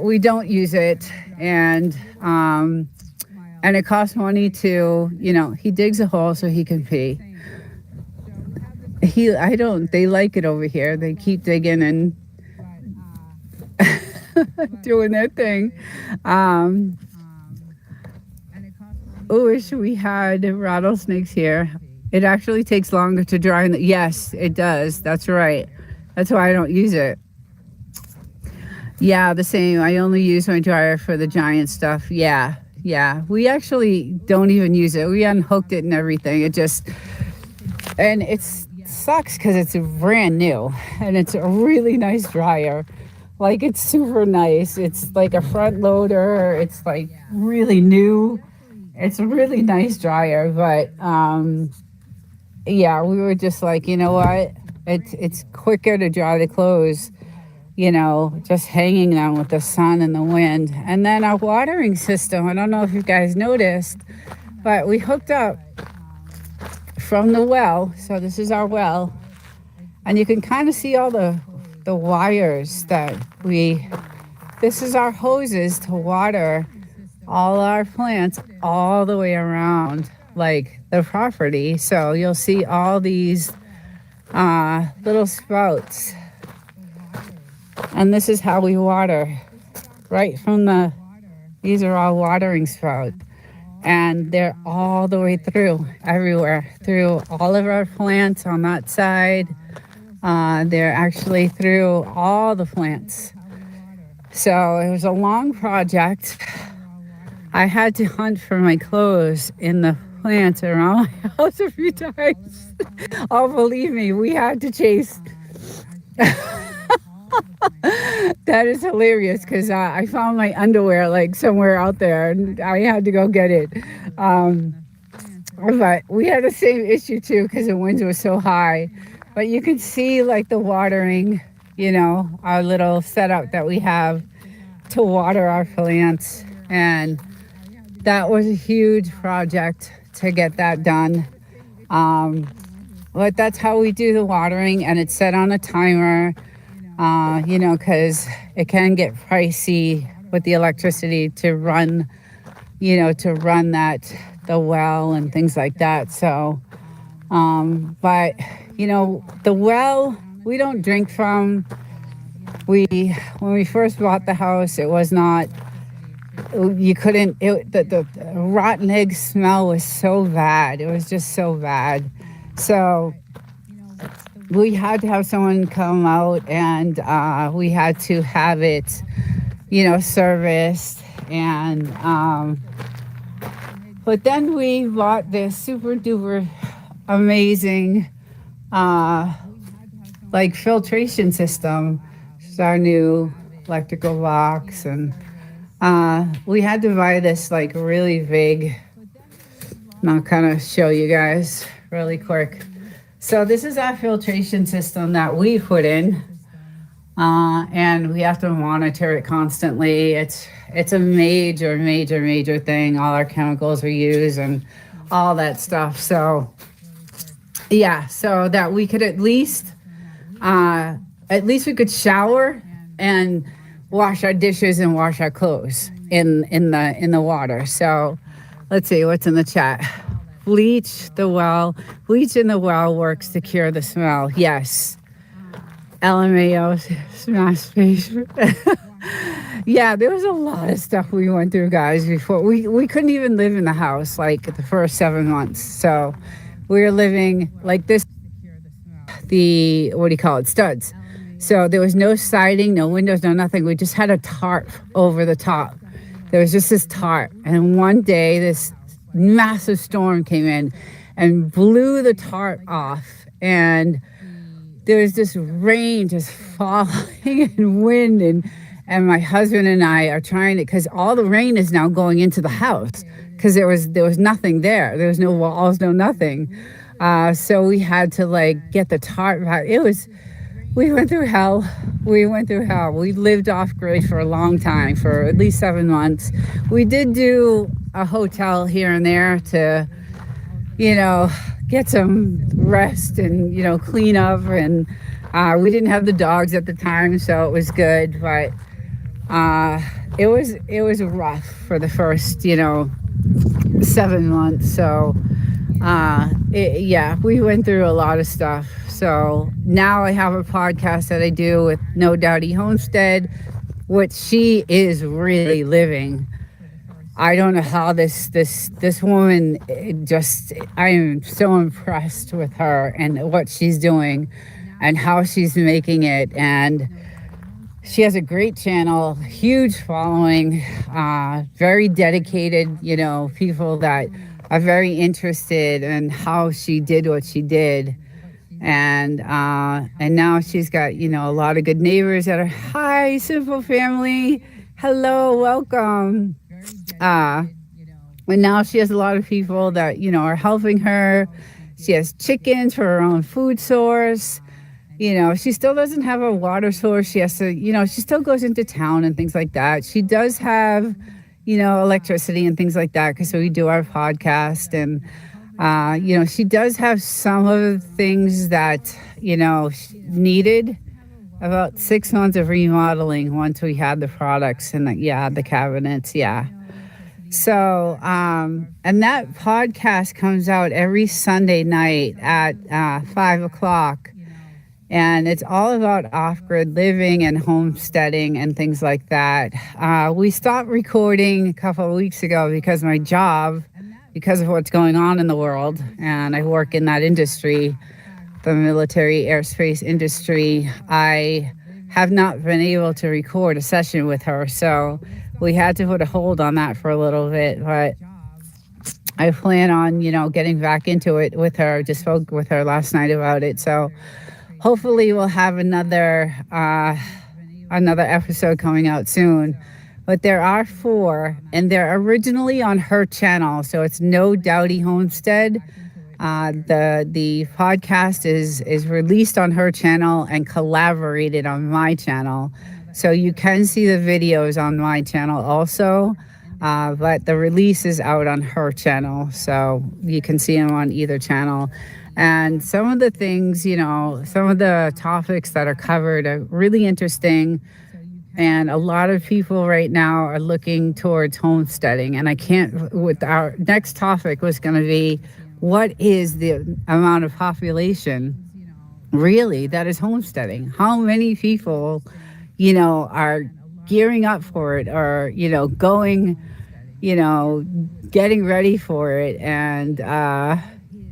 we don't use it, and it costs money to, he digs a hole so he can pee. They like it over here. They keep digging and doing their thing. Wish we had rattlesnakes here. It actually takes longer to dry. Yes, it does. That's right. That's why I don't use it. Yeah, the same. I only use my dryer for the giant stuff. Yeah. We actually don't even use it. We unhooked it and everything. And it sucks because it's brand new and it's a really nice dryer. Like, it's super nice. It's like a front loader. It's like really new. It's a really nice dryer, but we were just like, you know what? It's quicker to dry the clothes, just hanging them with the sun and the wind. And then our watering system, I don't know if you guys noticed, but we hooked up from the well. So this is our well. And you can kind of see all the wires this is our hoses to water all our plants all the way around, like, the property. So you'll see all these little sprouts. And this is how we water, right from these are all watering sprouts. And they're all the way through, everywhere, through all of our plants on that side. They're actually through all the plants. So it was a long project. I had to hunt for my clothes in the plants around my house a few times. Oh, believe me, we had to chase. That is hilarious because I found my underwear like somewhere out there and I had to go get it. But we had the same issue too because the winds were so high. But you can see like the watering, our little setup that we have to water our plants. And that was a huge project to get that done. But that's how we do the watering, and it's set on a timer, because it can get pricey with the electricity to run the well and things like that. So, but, the well, we don't drink from. When we first bought the house, it was not, you couldn't, the rotten egg smell was so bad. It was just so bad. So we had to have someone come out and we had to have it, serviced. And, but then we bought this super duper amazing, filtration system. This is our new electrical box. And we had to buy this really big, and I'll kind of show you guys really quick. So this is our filtration system that we put in, and we have to monitor it constantly. It's a major thing. All our chemicals we use and all that stuff. So yeah, so that we could at least we could shower and wash our dishes and wash our clothes in the water. So let's see what's in the chat. Bleach the well. Bleach in the well works to cure the smell. Yes. LMAO smash face. Yeah, there was a lot of stuff we went through, guys, before. We couldn't even live in the house like the first 7 months. So we were living like this, the, what do you call it, studs. So there was no siding, no windows, no nothing. We just had a tarp over the top. There was just this tarp. And one day, this massive storm came in and blew the tarp off. And there was this rain just falling and wind. And my husband and I are trying to, because all the rain is now going into the house, because there was nothing there. There was no walls, no nothing. So we had to like get the tarp out. We went through hell. We lived off grid for a long time, for at least 7 months. We did do a hotel here and there to, get some rest and, clean up. And we didn't have the dogs at the time, so it was good. But it was rough for the first, 7 months. So we went through a lot of stuff. So now I have a podcast that I do with No Dowdy Homestead, which she is really living. I don't know how this woman, I am so impressed with her and what she's doing and how she's making it. And she has a great channel, huge following, very dedicated, people that are very interested in how she did what she did. And now she's got, a lot of good neighbors that are, hi, Simple Family. Hello, welcome. And now she has a lot of people that, are helping her. She has chickens for her own food source. She still doesn't have a water source. She has to, she still goes into town and things like that. She does have, electricity and things like that, because we do our podcast. And, she does have some of the things that, needed about 6 months of remodeling once we had the products and the cabinets. Yeah. So, and that podcast comes out every Sunday night at 5:00. And it's all about off-grid living and homesteading and things like that. We stopped recording a couple of weeks ago because my job, because of what's going on in the world, and I work in that industry, the military airspace industry, I have not been able to record a session with her. So we had to put a hold on that for a little bit. But I plan on, getting back into it with her. Just spoke with her last night about it. So hopefully we'll have another episode coming out soon. But there are 4, and they're originally on her channel. So it's No Dowdy Homestead. The podcast is released on her channel and collaborated on my channel. So you can see the videos on my channel also. But the release is out on her channel. So you can see them on either channel. And some of the things, some of the topics that are covered are really interesting. And a lot of people right now are looking towards homesteading. And with our next topic was going to be, what is the amount of population really that is homesteading? How many people, are gearing up for it, or, going, getting ready for it, and,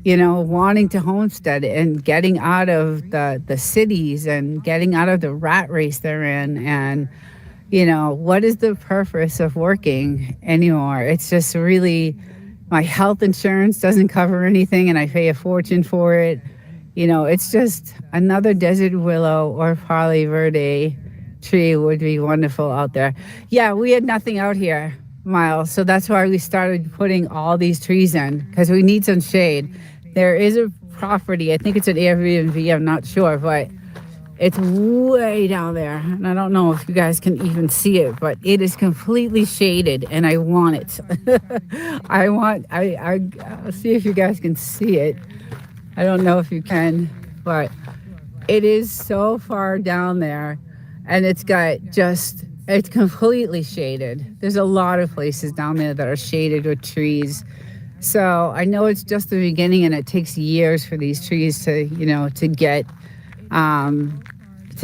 wanting to homestead and getting out of the cities and getting out of the rat race they're in. And, what is the purpose of working anymore? It's just really, my health insurance doesn't cover anything and I pay a fortune for it. It's just another desert willow or Parley Verde tree would be wonderful out there. Yeah, we had nothing out here, Miles. So that's why we started putting all these trees in, because we need some shade. There is a property, I think it's an Airbnb, I'm not sure, but it's way down there. And I don't know if you guys can even see it, but it is completely shaded and I want it. I'll see if you guys can see it. I don't know if you can, but it is so far down there, and it's completely shaded. There's a lot of places down there that are shaded with trees. So I know it's just the beginning, and it takes years for these trees to, to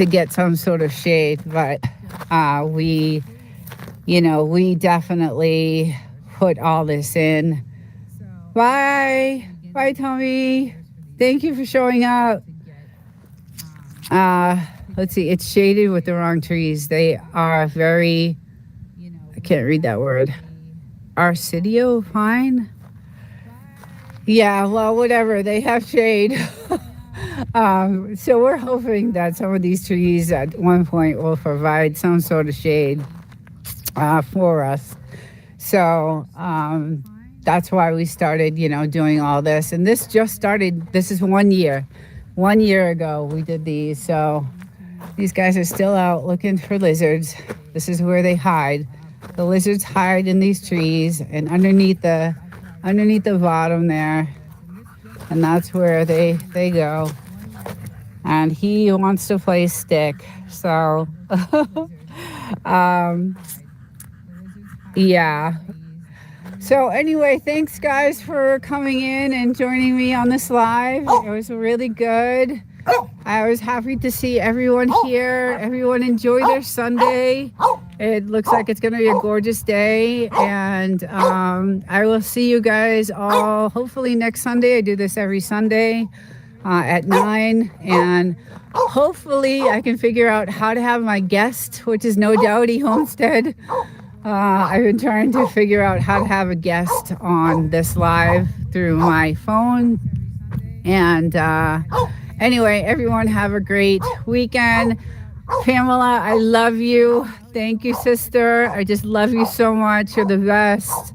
get some sort of shade. But we definitely put all this in. Bye, Tommy. Thank you for showing up. Let's see. It's shaded with the wrong trees. They are very. I can't read that word. Arcidio pine. Yeah, well, whatever. They have shade. So we're hoping that some of these trees at one point will provide some sort of shade for us. So that's why we started, doing all this. And this just started. This is 1 year. 1 year ago we did these. So these guys are still out looking for lizards. This is where they hide. The lizards hide in these trees and underneath the bottom there, and that's where they go. And he wants to play stick, so yeah. So anyway, thanks guys for coming in and joining me on this live. It was really good. I was happy to see everyone here. Everyone enjoy their Sunday. It looks like it's going to be a gorgeous day. And I will see you guys all hopefully next Sunday. I do this every Sunday at 9. And hopefully I can figure out how to have my guest, which is No Doubty Homestead. I've been trying to figure out how to have a guest on this live through my phone. And anyway, everyone have a great weekend. Pamela, I love you. Thank you, sister. I just love you so much. You're the best.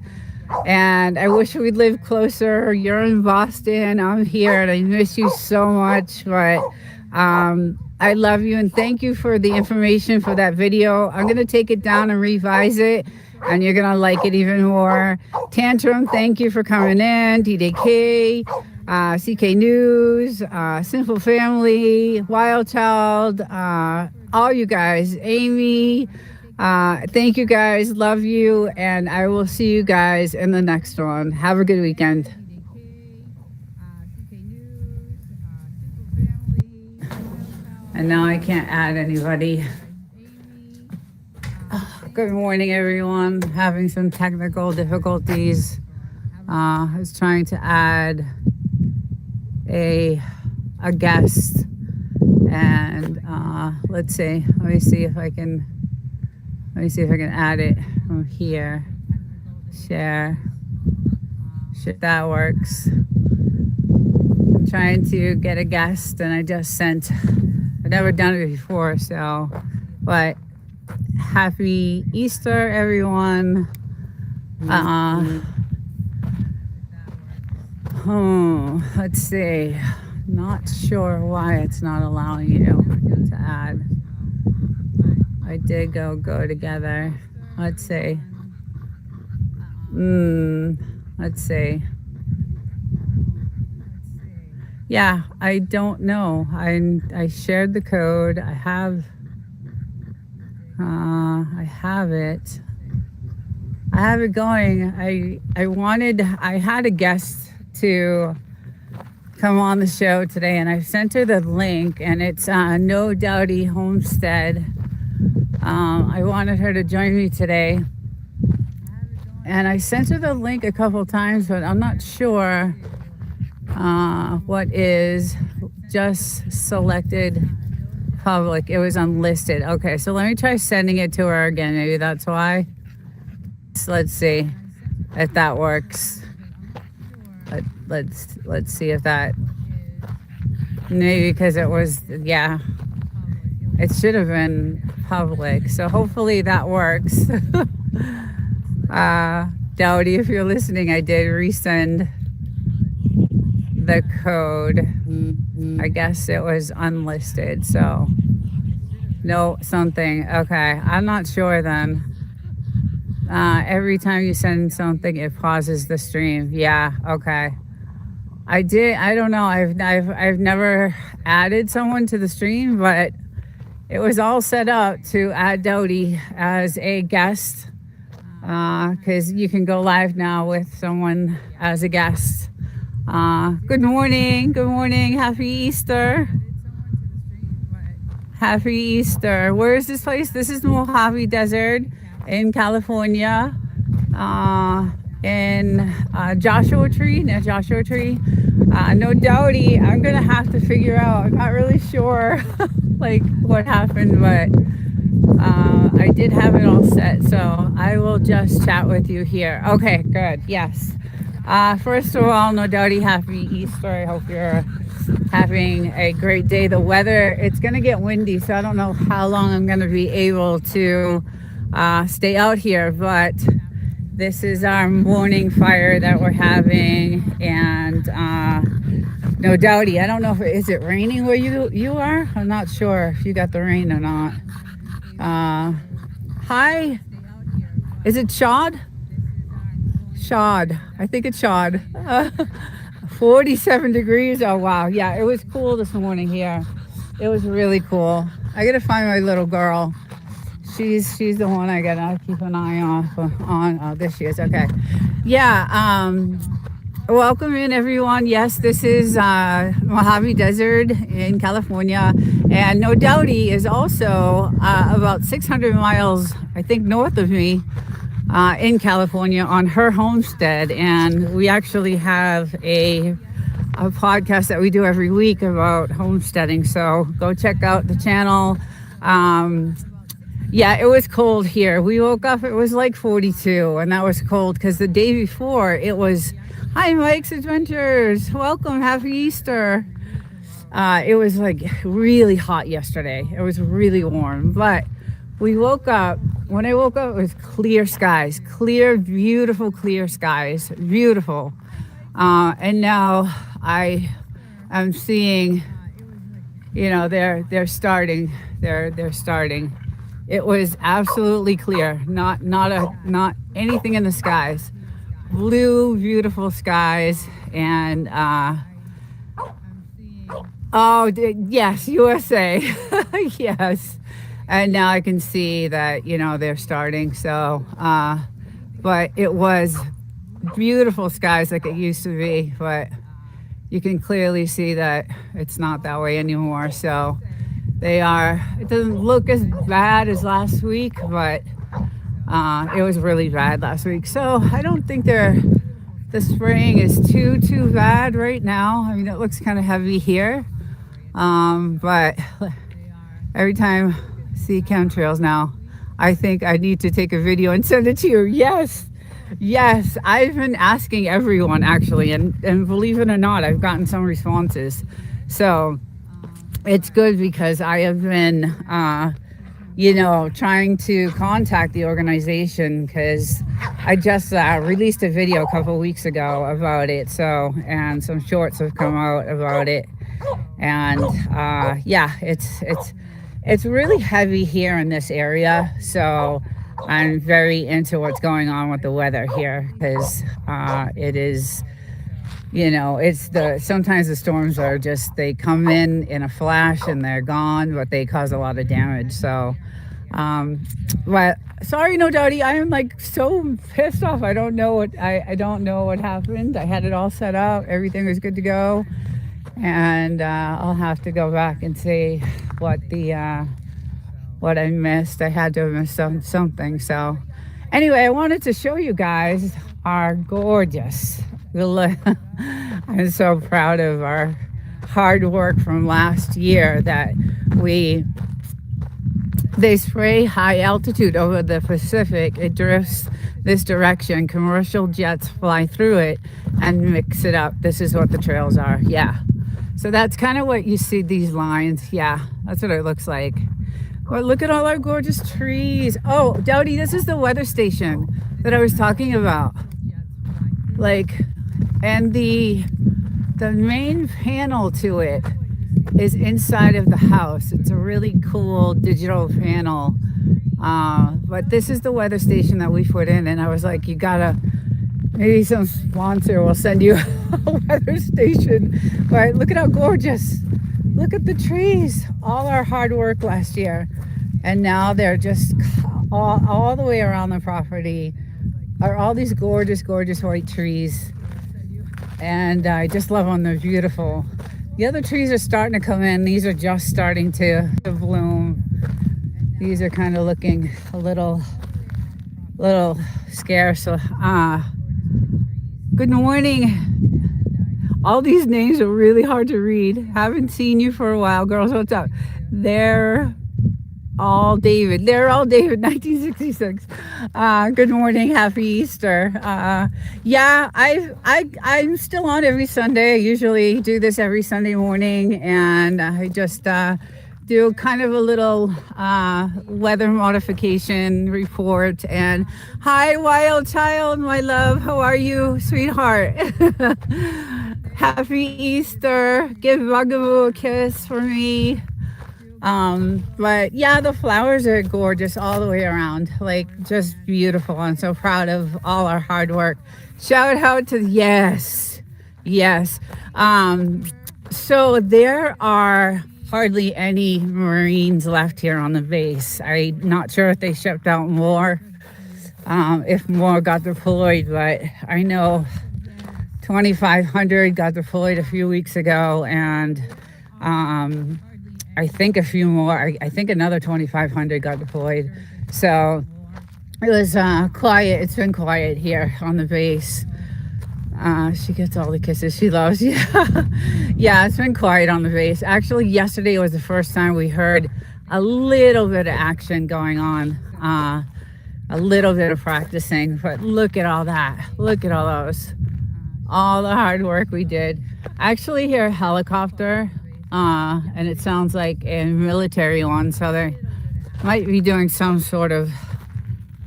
And I wish we'd live closer. You're in Boston. I'm here, and I miss you so much. But I love you, and thank you for the information for that video. I'm going to take it down and revise it, and you're going to like it even more. Tantrum, thank you for coming in. DDK, CK News, Simple Family, Wild Child, all you guys, Amy, thank you guys, love you, and I will see you guys in the next one. Have a good weekend. And now I can't add anybody. Good morning, everyone. Having some technical difficulties. I was trying to add a guest, and let's see. Let me see if I can add it from here. Share. That works. I'm trying to get a guest, and I just sent. I've never done it before, so. But happy Easter, everyone. Let's see. Not sure why it's not allowing you to add. I did go together. Let's see. Let's see. Yeah, I don't know. I shared the code. I have it. I have it going. I had a guest to come on the show today, and I sent her the link, and it's No Doubty Homestead. I wanted her to join me today, and I sent her the link a couple times, but I'm not sure what is just selected public. It was unlisted. Okay, so let me try sending it to her again. Maybe that's why. So let's see if that works. Let's see if that, maybe because it was, yeah, it should have been public. So hopefully that works. Dowdy, if you're listening, I did resend the code. I guess it was unlisted, so no something. Okay, I'm not sure then. Every time you send something, it pauses the stream. Yeah, okay. I don't know. I've never added someone to the stream, but it was all set up to add Dodie as a guest. because you can go live now with someone as a guest. Good morning. Good morning. Happy Easter. Happy Easter. Where is this place? This is Mojave Desert in California. In Joshua Tree, near Joshua Tree. No doubty, I'm gonna have to figure out. I'm not really sure like what happened, but I did have it all set, so I will just chat with you here. Okay, good. Yes. First of all, no doubty, happy Easter. I hope you're having a great day. The weather, it's gonna get windy, so I don't know how long I'm gonna be able to stay out here, but this is our morning fire that we're having, and no doubty. I don't know if is it raining where you are. I'm not sure if you got the rain or not. Hi, is it Shad? Shad, I think it's Shad. 47 degrees. Oh wow, yeah, it was cool this morning here. It was really cool. I gotta find my little girl. She's the one I gotta keep an eye on. Oh, there she is. Okay. Yeah. Welcome in, everyone. Yes, this is Mojave Desert in California, and No Doubty is also about 600 miles, I think, north of me in California on her homestead. And we actually have a podcast that we do every week about homesteading. So go check out the channel. Yeah, it was cold here. We woke up, it was like 42, and that was cold because the day before it was, hi, Mike's Adventures. Welcome. Happy Easter. It was like really hot yesterday. It was really warm, but we woke up. When I woke up, it was clear skies, clear, beautiful, clear skies, beautiful. And now I am seeing, you know, they're starting. They're starting. It was absolutely clear, not anything in the skies. Blue, beautiful skies, and yes, USA, yes. And now I can see that, you know, they're starting. So, but it was beautiful skies like it used to be, but you can clearly see that it's not that way anymore. So they are, it doesn't look as bad as last week, but it was really bad last week. So I don't think the spraying is too bad right now. I mean, it looks kind of heavy here. But every time I see chemtrails now, I think I need to take a video and send it to you. Yes, I've been asking everyone actually, and believe it or not, I've gotten some responses. So it's good because I have been, you know, trying to contact the organization because I just released a video a couple weeks ago about it. So, and some shorts have come out about it. And yeah, it's really heavy here in this area. So I'm very into what's going on with the weather here because it is, you know, sometimes the storms are just, they come in a flash and they're gone, but they cause a lot of damage. So, but sorry, No Doubty, I am like so pissed off. I don't know what happened. I had it all set up. Everything was good to go. And I'll have to go back and see what I missed. I had to have missed something. So anyway, I wanted to show you guys our gorgeous, I'm so proud of our hard work from last year that they spray high altitude over the Pacific. It drifts this direction. Commercial jets fly through it and mix it up. This is what the trails are. Yeah. So that's kind of what you see, these lines. Yeah, that's what it looks like. Well, look at all our gorgeous trees. Oh, Dowdy, this is the weather station that I was talking about. Like, and the main panel to it is inside of the house. It's a really cool digital panel. But this is the weather station that we put in, and I was like, you gotta, maybe some sponsor will send you a weather station. But look at how gorgeous. Look at the trees. All our hard work last year. And now they're just all the way around the property are all these gorgeous, gorgeous white trees. And I just love them. They're beautiful. The other trees are starting to come in. These are just starting to bloom. These are kind of looking a little scarce. So, good morning. All these names are really hard to read. Haven't seen you for a while, girls. What's up? They're all David. They're all David. 1966. Good morning. Happy Easter. Yeah, I'm still on every Sunday. I usually do this every Sunday morning, and I just do kind of a little weather modification report. And hi, wild child, my love. How are you, sweetheart? Happy Easter. Give Bugaboo a kiss for me. But yeah, the flowers are gorgeous all the way around, like just beautiful. I'm so proud of all our hard work. Shout out to yes. So there are hardly any Marines left here on the base. I'm not sure if they shipped out more, if more got deployed, but I know 2,500 got deployed a few weeks ago, and I think a few more. I think another 2,500 got deployed. So it was quiet. It's been quiet here on the base. She gets all the kisses she loves. Yeah, it's been quiet on the base. Actually, yesterday was the first time we heard a little bit of action going on, a little bit of practicing. But look at all that. Look at all those. All the hard work we did. I actually hear a helicopter. And it sounds like a military one, so they might be doing some sort of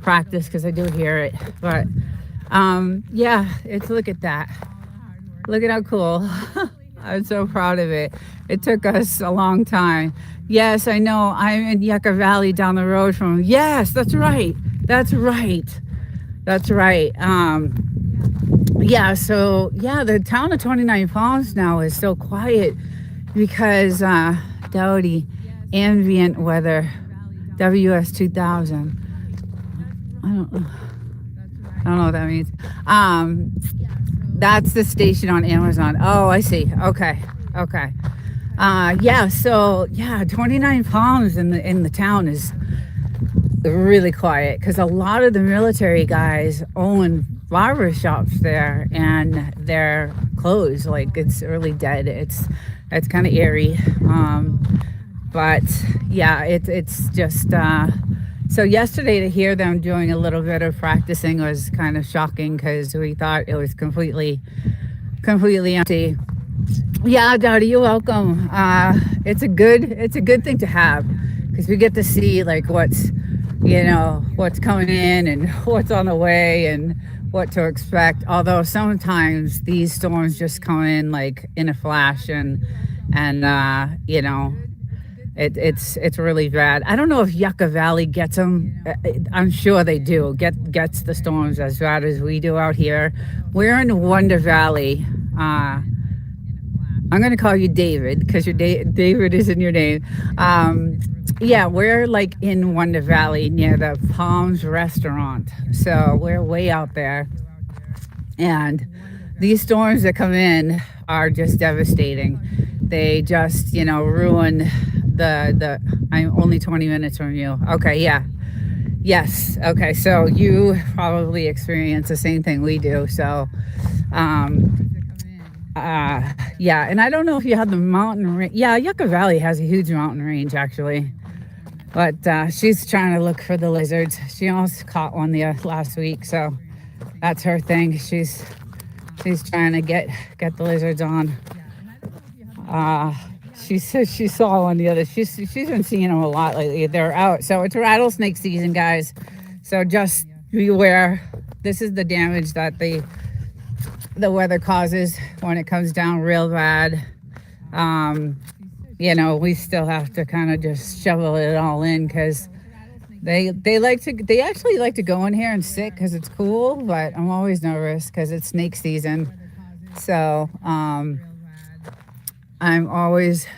practice because I do hear it. But yeah, look at that. Look at how cool. I'm so proud of it. It took us a long time. Yes, I know. I'm in Yucca Valley down the road from. Yes, that's right. Yeah. So yeah, the town of 29 Palms now is so quiet. Because Dowdy, ambient weather, WS 2000. I don't know what that means. That's the station on Amazon. Oh, I see. Okay. Yeah. So yeah, 29 Palms in the town is really quiet because a lot of the military guys own barber shops there, and they're closed. Like it's really dead. It's kind of eerie, but yeah, it's just so yesterday to hear them doing a little bit of practicing was kind of shocking because we thought it was completely empty. Yeah, Dowdy, you're welcome. It's a good thing to have because we get to see like what's coming in and what's on the way and what to expect. Although sometimes these storms just come in like in a flash and it's really bad. I don't know if Yucca Valley gets them. I'm sure they do. Gets the storms as bad as we do out here. We're in Wonder Valley. I'm gonna call you David because David is in your name. Yeah, we're like in Wonder Valley near the Palms restaurant. So we're way out there. And these storms that come in are just devastating. They just, ruin the I'm only 20 minutes from you. Okay, yeah. Yes. Okay, so you probably experience the same thing we do. So yeah, and I don't know if you have the mountain range. Yeah, Yucca Valley has a huge mountain range actually. But she's trying to look for the lizards. She almost caught one the last week, so that's her thing. She's trying to get the lizards on. She says she saw one the other. She's been seeing them a lot lately. They're out, so it's rattlesnake season, guys. So just beware. This is the damage that the weather causes when it comes down real bad. We still have to kind of just shovel it all in because they actually like to go in here and sit because it's cool, but I'm always nervous because it's snake season. So I'm always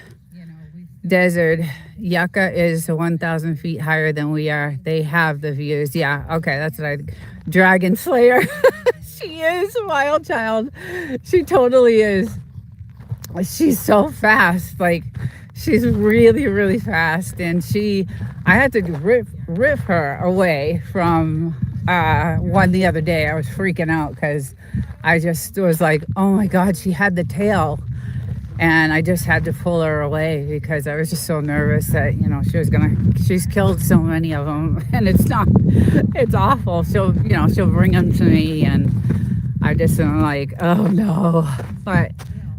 desert. Yucca is 1,000 feet higher than we are. They have the views. Yeah, okay, that's what dragon slayer. She is a wild child. She totally is. She's so fast. Like, she's really, really fast. And I had to rip her away from one the other day. I was freaking out because I just was like, oh my God, she had the tail. And I just had to pull her away because I was just so nervous that, she's killed so many of them. And it's awful. She'll bring them to me. And I just am like, oh no. But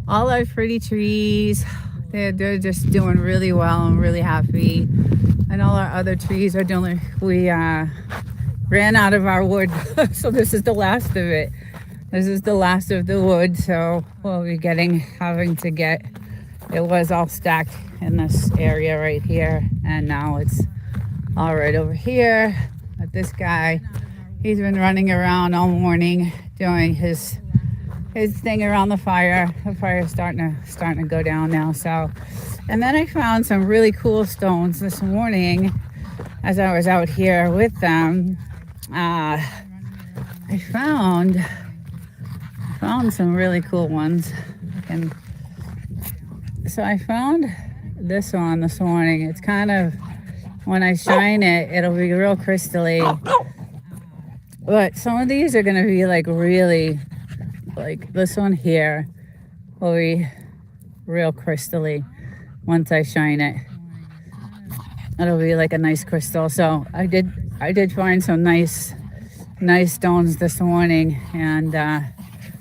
all our pretty trees, they're just doing really well. I'm really happy. And all our other trees are doing, we ran out of our wood. So this is the last of it. This is the last of the wood, so we'll be it was all stacked in this area right here, and now it's all right over here. But this guy, he's been running around all morning doing his thing around the fire. The fire's starting to go down now. So, and then I found some really cool stones this morning as I was out here with them. I found some really cool ones. And so I found this one this morning. It's kind of, when I shine it, it'll be real crystally. But some of these are going to be like really, like this one here will be real crystally once I shine it. It'll be like a nice crystal. So I did find some nice stones this morning, and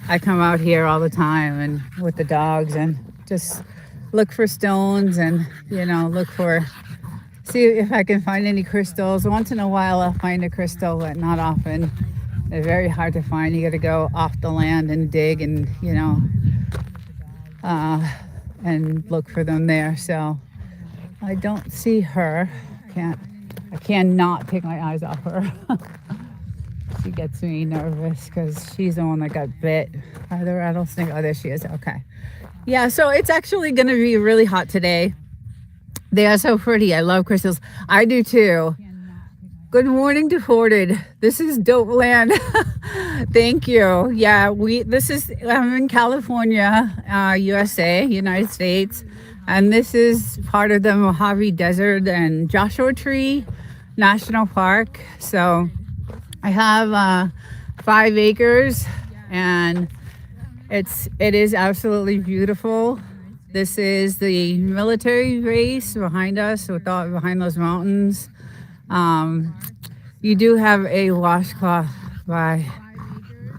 I come out here all the time and with the dogs and just look for stones and, see if I can find any crystals. Once in a while I'll find a crystal, but not often. They're very hard to find. You got to go off the land and dig and, and look for them there. So I don't see her. I cannot take my eyes off her. She gets me nervous because she's the one that got bit by the rattlesnake. Oh, there she is. Okay. Yeah, so it's actually going to be really hot today. They are so pretty. I love crystals. I do too. Good morning, Deported. This is Dope Land. Thank you. Yeah, I'm in California, USA, United States. And this is part of the Mojave Desert and Joshua Tree National Park. So I have 5 acres, and it is absolutely beautiful. This is the military base behind us, behind those mountains. You do have a washcloth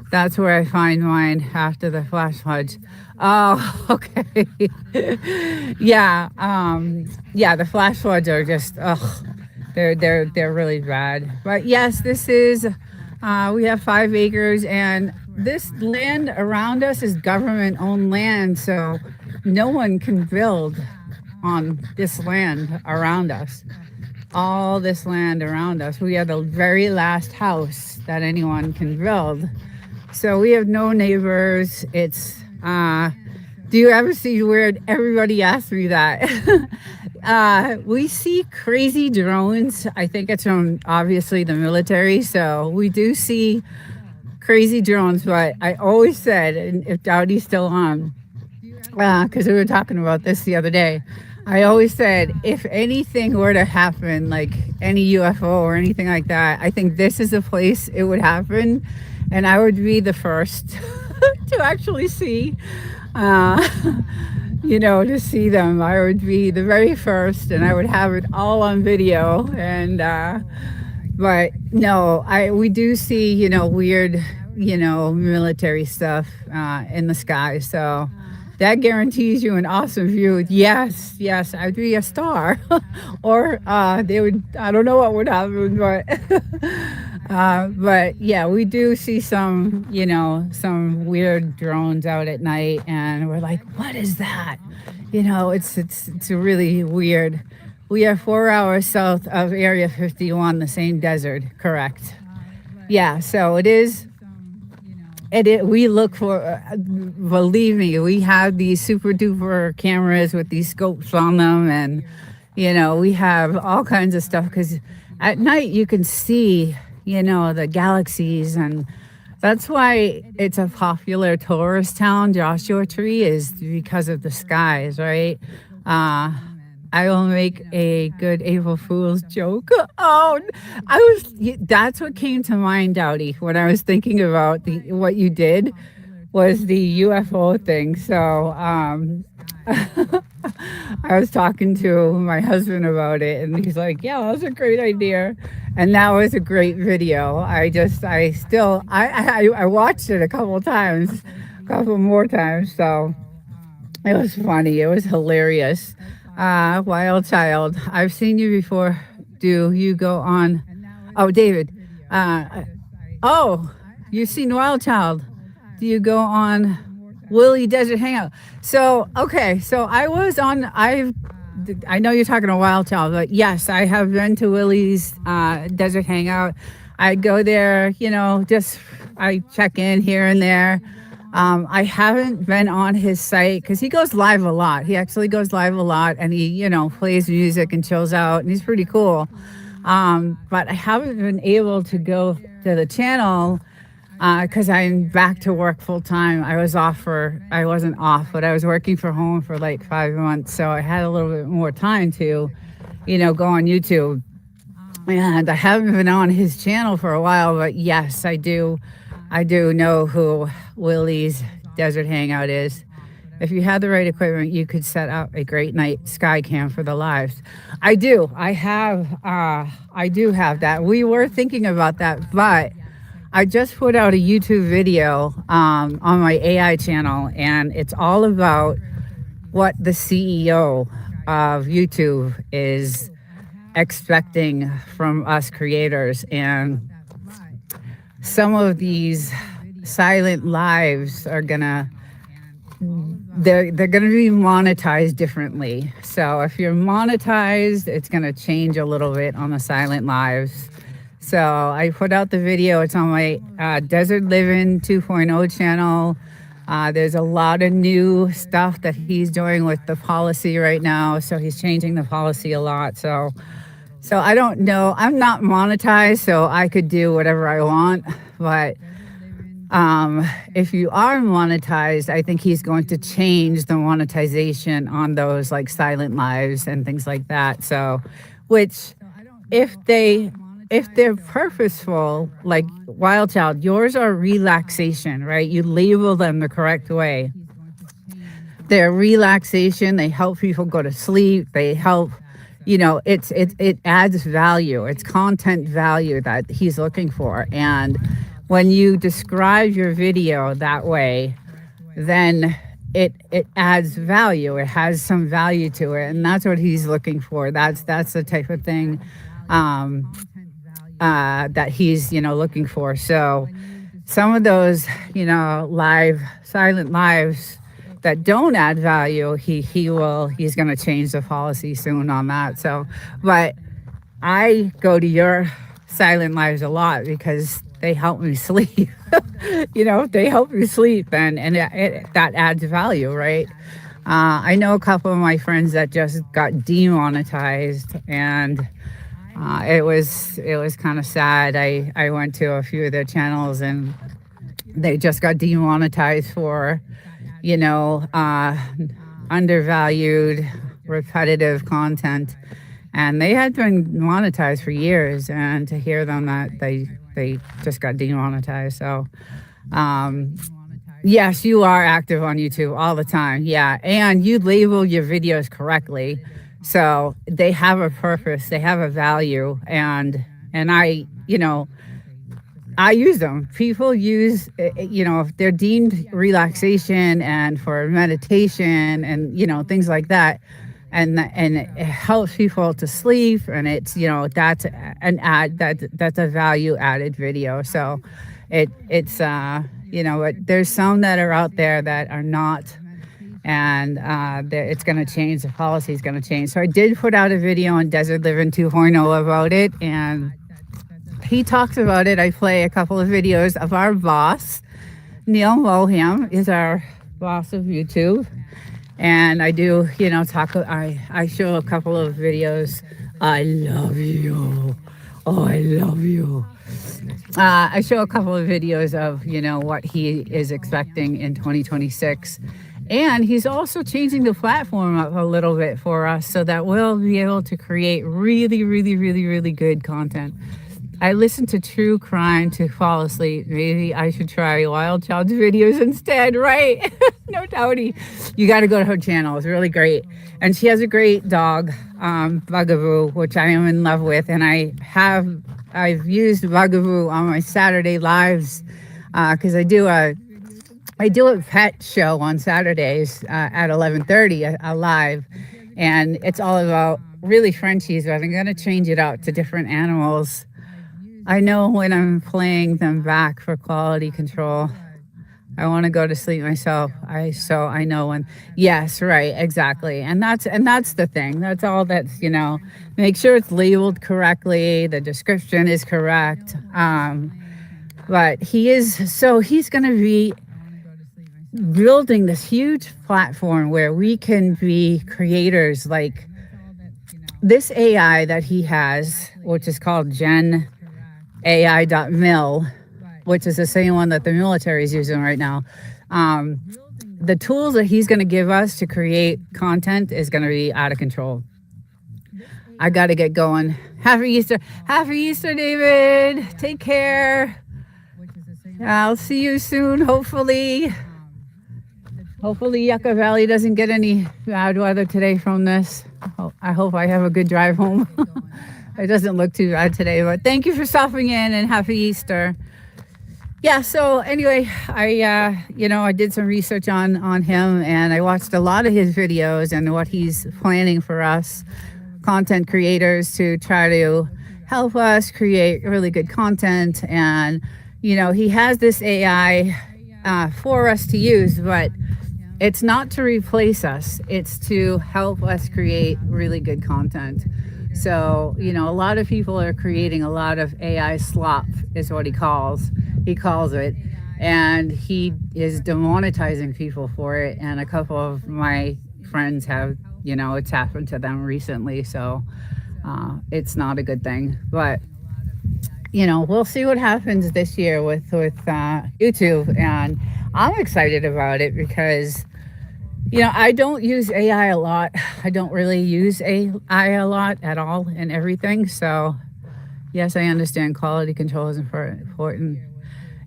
that's where I find mine after the flash floods. Oh, okay. Yeah, the flash floods are just, they're really bad. But yes, this is, we have 5 acres, and this land around us is government-owned land, so no one can build on this land around us. All this land around us, we are the very last house that anyone can build. So we have no neighbors. It's, do you ever see weird? Everybody asks me that. We see crazy drones. I think it's from obviously the military. So we do see crazy drones, but I always said, and if Dowdy's still on, because we were talking about this the other day, I always said, if anything were to happen, like any UFO or anything like that, I think this is a place it would happen. And I would be the first to actually see, to see them. I would be the very first, and I would have it all on video. And, but no, we do see, weird, military stuff in the sky. So that guarantees you an awesome view. Yes, I'd be a star. Or they would, I don't know what would happen, but yeah, we do see some weird drones out at night, and we're like, what is that? It's really weird. We are 4 hours south of Area 51, the same desert, correct? Yeah, so it is. We look for, believe me, we have these super duper cameras with these scopes on them, and we have all kinds of stuff, because at night you can see the galaxies. And that's why it's a popular tourist town, Joshua Tree, is because of the skies, right? I will make a good April Fool's joke. Oh, that's what came to mind, Dowdy, when I was thinking about what you did was the UFO thing. So, I was talking to my husband about it, and he's like, "Yeah, that was a great idea," and that was a great video. I watched it a couple times, a couple more times. So it was funny. It was hilarious. Wild Child, I've seen you before. Do you go on? Oh, David. Oh, you've seen Wild Child. Do you go on Willie Desert Hangout? So, okay. So I know you're talking to Wild Child, but yes, I have been to Willie's Desert Hangout. I go there, I check in here and there. I haven't been on his site because he goes live a lot. He actually goes live a lot, and he, plays music and chills out, and he's pretty cool. But I haven't been able to go to the channel because I'm back to work full time. I wasn't off, but I was working from home for like 5 months. So I had a little bit more time to, go on YouTube. And I haven't been on his channel for a while, but yes, I do know who Willie's Desert Hangout is. If you had the right equipment, you could set up a great night sky cam for the lives. I do have that. We were thinking about that, but I just put out a YouTube video on my AI channel, and it's all about what the CEO of YouTube is expecting from us creators. And some of these silent lives are they're gonna be monetized differently. So if you're monetized, it's gonna change a little bit on the silent lives. So I put out the video. It's on my Desert Living 2.0 channel. There's a lot of new stuff that he's doing with the policy right now. So he's changing the policy a lot. So I don't know. I'm not monetized, so I could do whatever I want. But if you are monetized, I think he's going to change the monetization on those like silent lives and things like that. So, which if they're purposeful, like Wild Child, yours are relaxation, right? You label them the correct way. They're relaxation. They help people go to sleep. They help, it adds value. It's content value that he's looking for. And when you describe your video that way, then it adds value. It has some value to it. And that's what he's looking for. That's the type of thing that he's looking for. So some of those silent lives that don't add value, he's going to change the policy soon on that. So, but I go to your silent lives a lot because they help me sleep. They help me sleep, and that adds value, right? I know a couple of my friends that just got demonetized, and it was kind of sad. I went to a few of their channels, and they just got demonetized for, undervalued, repetitive content, and they had been monetized for years. And to hear them that they just got demonetized, so. Yes, you are active on YouTube all the time. Yeah, and you label your videos correctly. So they have a purpose, they have a value, and I use them. People use, if they're deemed relaxation and for meditation and, things like that, and it helps people to sleep, and it's, that's that's a value added video. So it's there's some that are out there that are not, and it's going to change. The policy is going to change. So I did put out a video on Desert Living 2.0 about it, and he talks about it. I play a couple of videos of our boss. Neil Moham is our boss of YouTube, and I do, I show a couple of videos. I love you. Oh, I love you. I show a couple of videos of, what he is expecting in 2026. And he's also changing the platform up a little bit for us so that we'll be able to create really, really, really, really good content. I listen to true crime to fall asleep. Maybe I should try Wild Child's videos instead, right? No doubty. You got to go to her channel. It's really great. And she has a great dog, Bugaboo, which I am in love with. And I've used Bugaboo on my Saturday lives because I do a pet show on Saturdays at 11:30, a live. And it's all about really Frenchies, but I'm going to change it out to different animals. I know when I'm playing them back for quality control, I want to go to sleep myself. So I know when. Yes, right, exactly. And that's the thing. That's all. That's make sure it's labeled correctly. The description is correct. But he's going to be building this huge platform where we can be creators. Like this AI that he has, which is called Gen AI.mil, which is the same one that the military is using right now. The tools that he's going to give us to create content is going to be out of control. I got to get going. Happy Easter. Happy Easter, David. Take care. I'll see you soon, hopefully. Hopefully Yucca Valley doesn't get any bad weather today from this. I hope I have a good drive home. It doesn't look too bad today, but thank you for stopping in and happy Easter. Yeah, so anyway, I did some research on him and I watched a lot of his videos and what he's planning for us content creators to try to help us create really good content. And, he has this AI for us to use, but it's not to replace us. It's to help us create really good content. So, a lot of people are creating a lot of AI slop is what he calls it. And he is demonetizing people for it. And a couple of my friends have, it's happened to them recently. So it's not a good thing. But, we'll see what happens this year with YouTube. And I'm excited about it because I don't use AI a lot. I don't really use AI a lot at all in everything. So, yes, I understand quality control is important.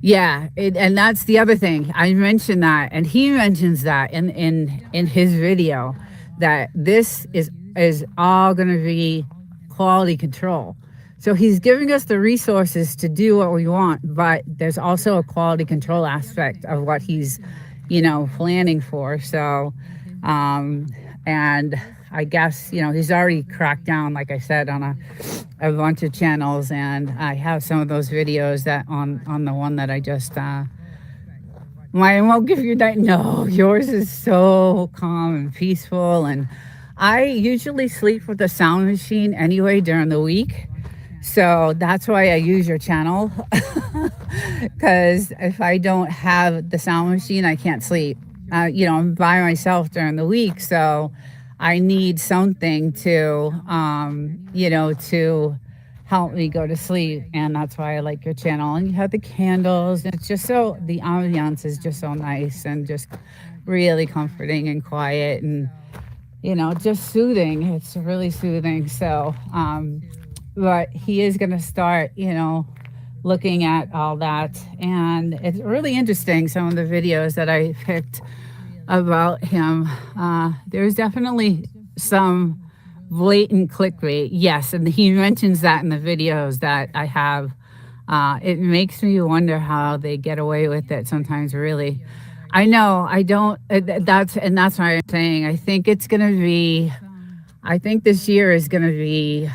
Yeah, and that's the other thing. I mentioned that, and he mentions that in his video, that this is all going to be quality control. So he's giving us the resources to do what we want, but there's also a quality control aspect of what he's planning for. So, and I guess, he's already cracked down, like I said, on a bunch of channels. And I have some of those videos that on the one that I just, mine won't give you that. No, yours is so calm and peaceful. And I usually sleep with the sound machine anyway during the week. So that's why I use your channel, because if I don't have the sound machine, I can't sleep. I'm by myself during the week, so I need something to, to help me go to sleep. And that's why I like your channel. And you have the candles. And it's just the ambiance is just so nice and just really comforting and quiet and, just soothing. It's really soothing. So, but he is going to start, looking at all that. And it's really interesting, some of the videos that I picked about him. There's definitely some blatant clickbait. Yes, and he mentions that in the videos that I have. It makes me wonder how they get away with it sometimes, really. I know, I don't, that's why I'm saying, I think this year is going to be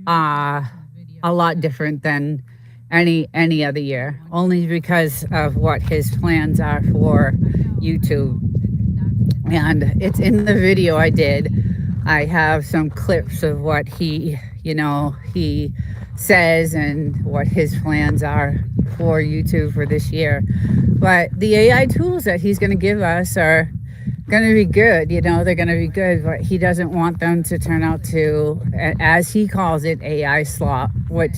a lot different than any other year, only because of what his plans are for YouTube. And it's in the video I did. I have some clips of what he says and what his plans are for YouTube for this year. But the AI tools that he's going to give us are going to be good. They're going to be good, but he doesn't want them to turn out to, as he calls it, AI slop, which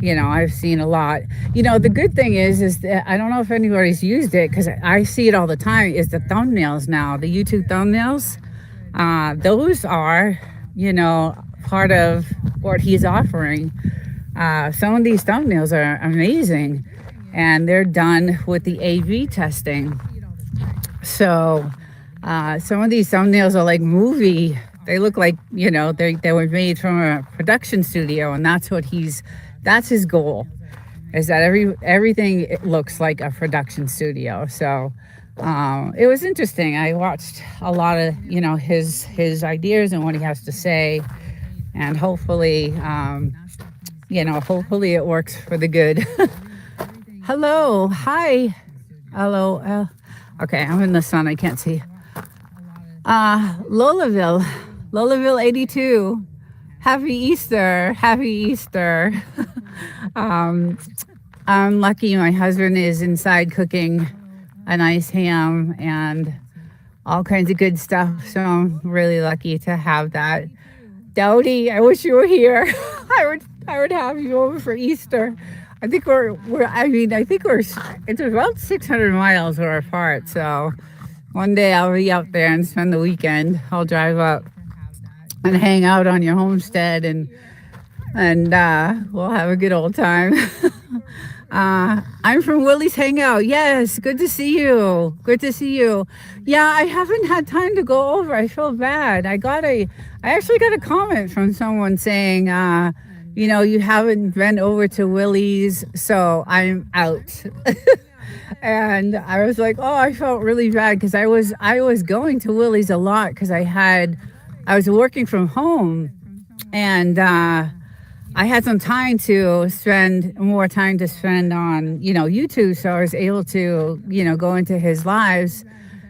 I've seen a lot. The good thing is that I don't know if anybody's used it because I see it all the time. Is the thumbnails now, the YouTube thumbnails? Those are, part of what he's offering. Some of these thumbnails are amazing, and they're done with the AV testing. So some of these thumbnails are like movie. They look like, they were made from a production studio, and that's his goal, is that everything looks like a production studio. So it was interesting. I watched a lot of, his ideas and what he has to say, and hopefully, hopefully it works for the good. Hello. Hi. Hello. Okay, I'm in the sun. I can't see. Lolaville 82. Happy Easter. Happy Easter. I'm lucky my husband is inside cooking a nice ham and all kinds of good stuff. So I'm really lucky to have that. Dowdy, I wish you were here. I would have you over for Easter. I think it's about 600 miles we're apart. So one day I'll be out there and spend the weekend. I'll drive up and hang out on your homestead, and we'll have a good old time. I'm from Willie's Hangout. Yes, good to see you. Good to see you. Yeah, I haven't had time to go over. I feel bad. I actually got a comment from someone saying, you haven't been over to Willie's, so I'm out. And I was like, oh, I felt really bad because I was going to Willie's a lot because I was working from home, and I had some more time to spend on, YouTube. So I was able to, go into his lives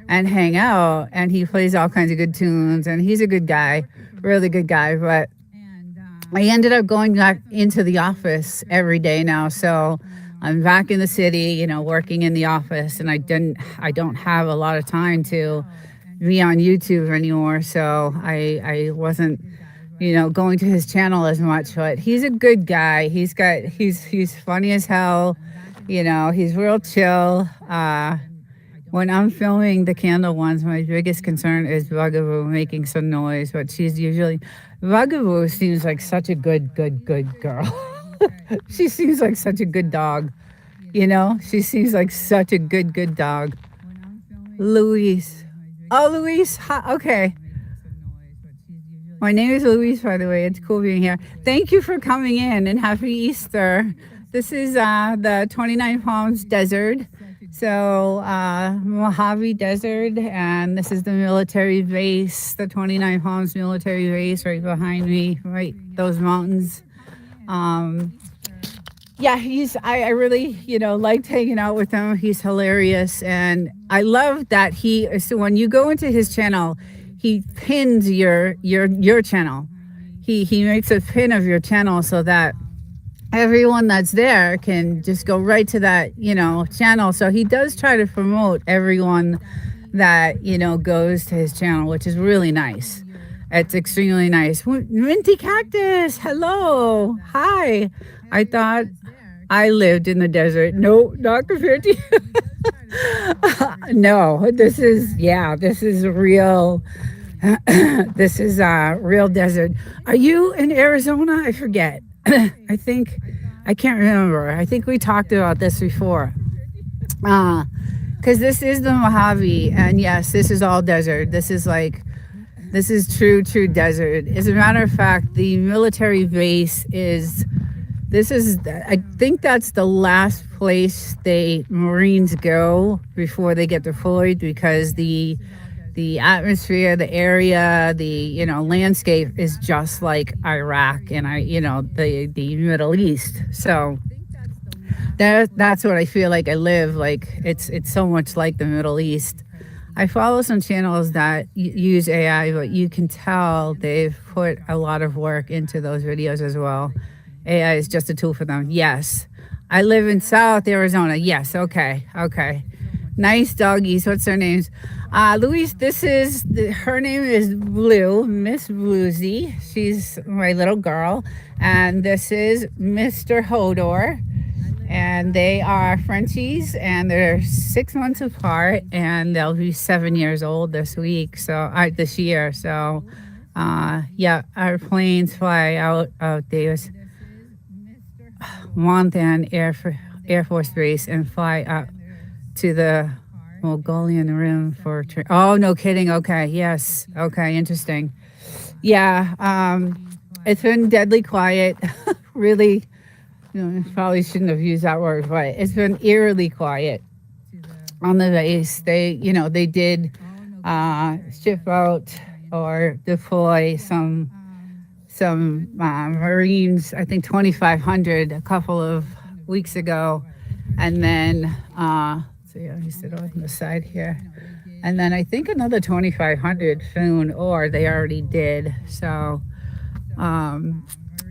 and hang out, and he plays all kinds of good tunes, and he's a good guy, really good guy. But I ended up going back into the office every day now. So I'm back in the city, working in the office, and I don't have a lot of time to be on YouTube anymore. So I wasn't, going to his channel as much, but he's a good guy. He's funny as hell. He's real chill. When I'm filming the candle ones, my biggest concern is Bugaboo making some noise, but Bugaboo seems like such a good girl. She seems like such a good dog. She seems like such a good dog. Louise. Oh, Louise. Hi. Okay. My name is Louise, by the way. It's cool being here. Thank you for coming in, and happy Easter. This is the 29 Palms Desert. So Mojave Desert, and this is the military base, the 29 Palms military base right behind me, right, those mountains. Yeah, I really, liked hanging out with him. He's hilarious. And I love that so when you go into his channel, he pins your channel. He makes a pin of your channel so that everyone that's there can just go right to that, channel. So he does try to promote everyone that, goes to his channel, which is really nice. It's extremely nice. Minty Cactus, hello. Hi. I thought I lived in the desert. No, not compared to you. No, this is real. This is real desert. Are you in Arizona? I forget. I can't remember. I think we talked about this before. Because this is the Mojave, and yes, this is all desert. This is true desert. As a matter of fact, the military base I think that's the last place Marines go before they get deployed, because the atmosphere, the area, the landscape is just like Iraq and the Middle East. So that's what I feel like I live like. It's so much like the Middle East. I follow some channels that use AI, but you can tell they've put a lot of work into those videos as well. AI is just a tool for them. Yes. I live in South Arizona. Yes. Okay. Nice doggies. What's their names? Louise, her name is Blue, Miss Bluesy. She's my little girl. And this is Mr. Hodor. And they are Frenchies, and they're 6 months apart, and they'll be 7 years old this year. So, yeah, our planes fly out of Davis Monthan Air Force Base and fly up to the Mongolian Rim for. Oh, no kidding. Okay, yes. Okay, interesting. Yeah, it's been deadly quiet. Really. Probably shouldn't have used that word, but it's been eerily quiet on the base. They did ship out or deploy some Marines. I think 2,500 a couple of weeks ago, and then so yeah, you sit on the side here, and then I think another 2,500 soon, or they already did. So.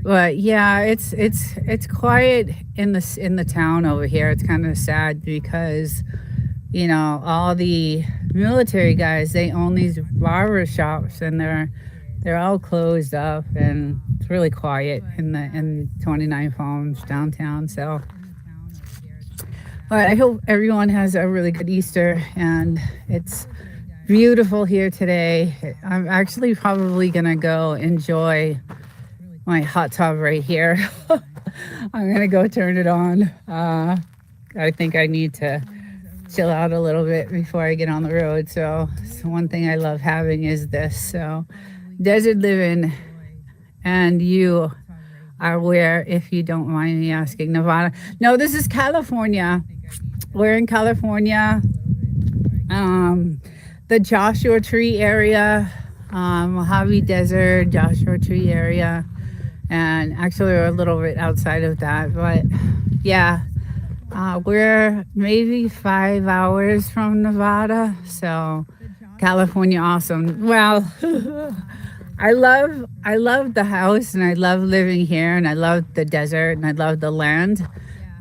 But yeah, it's quiet in the town over here. It's kind of sad because, all the military guys, they own these barber shops, and they're all closed up, and it's really quiet in 29 Palms downtown. So, but I hope everyone has a really good Easter, and it's beautiful here today. I'm actually probably gonna go enjoy my hot tub right here. I'm gonna go turn it on. I think I need to chill out a little bit before I get on the road. So one thing I love having is this. So desert living, and you are where, if you don't mind me asking? Nevada? No, this is California. We're in California. The Joshua Tree area, Mojave Desert, Joshua Tree area. And actually we're a little bit outside of that, but yeah, we're maybe 5 hours from Nevada. So California, awesome. Well, I love the house, and I love living here, and I love the desert, and I love the land,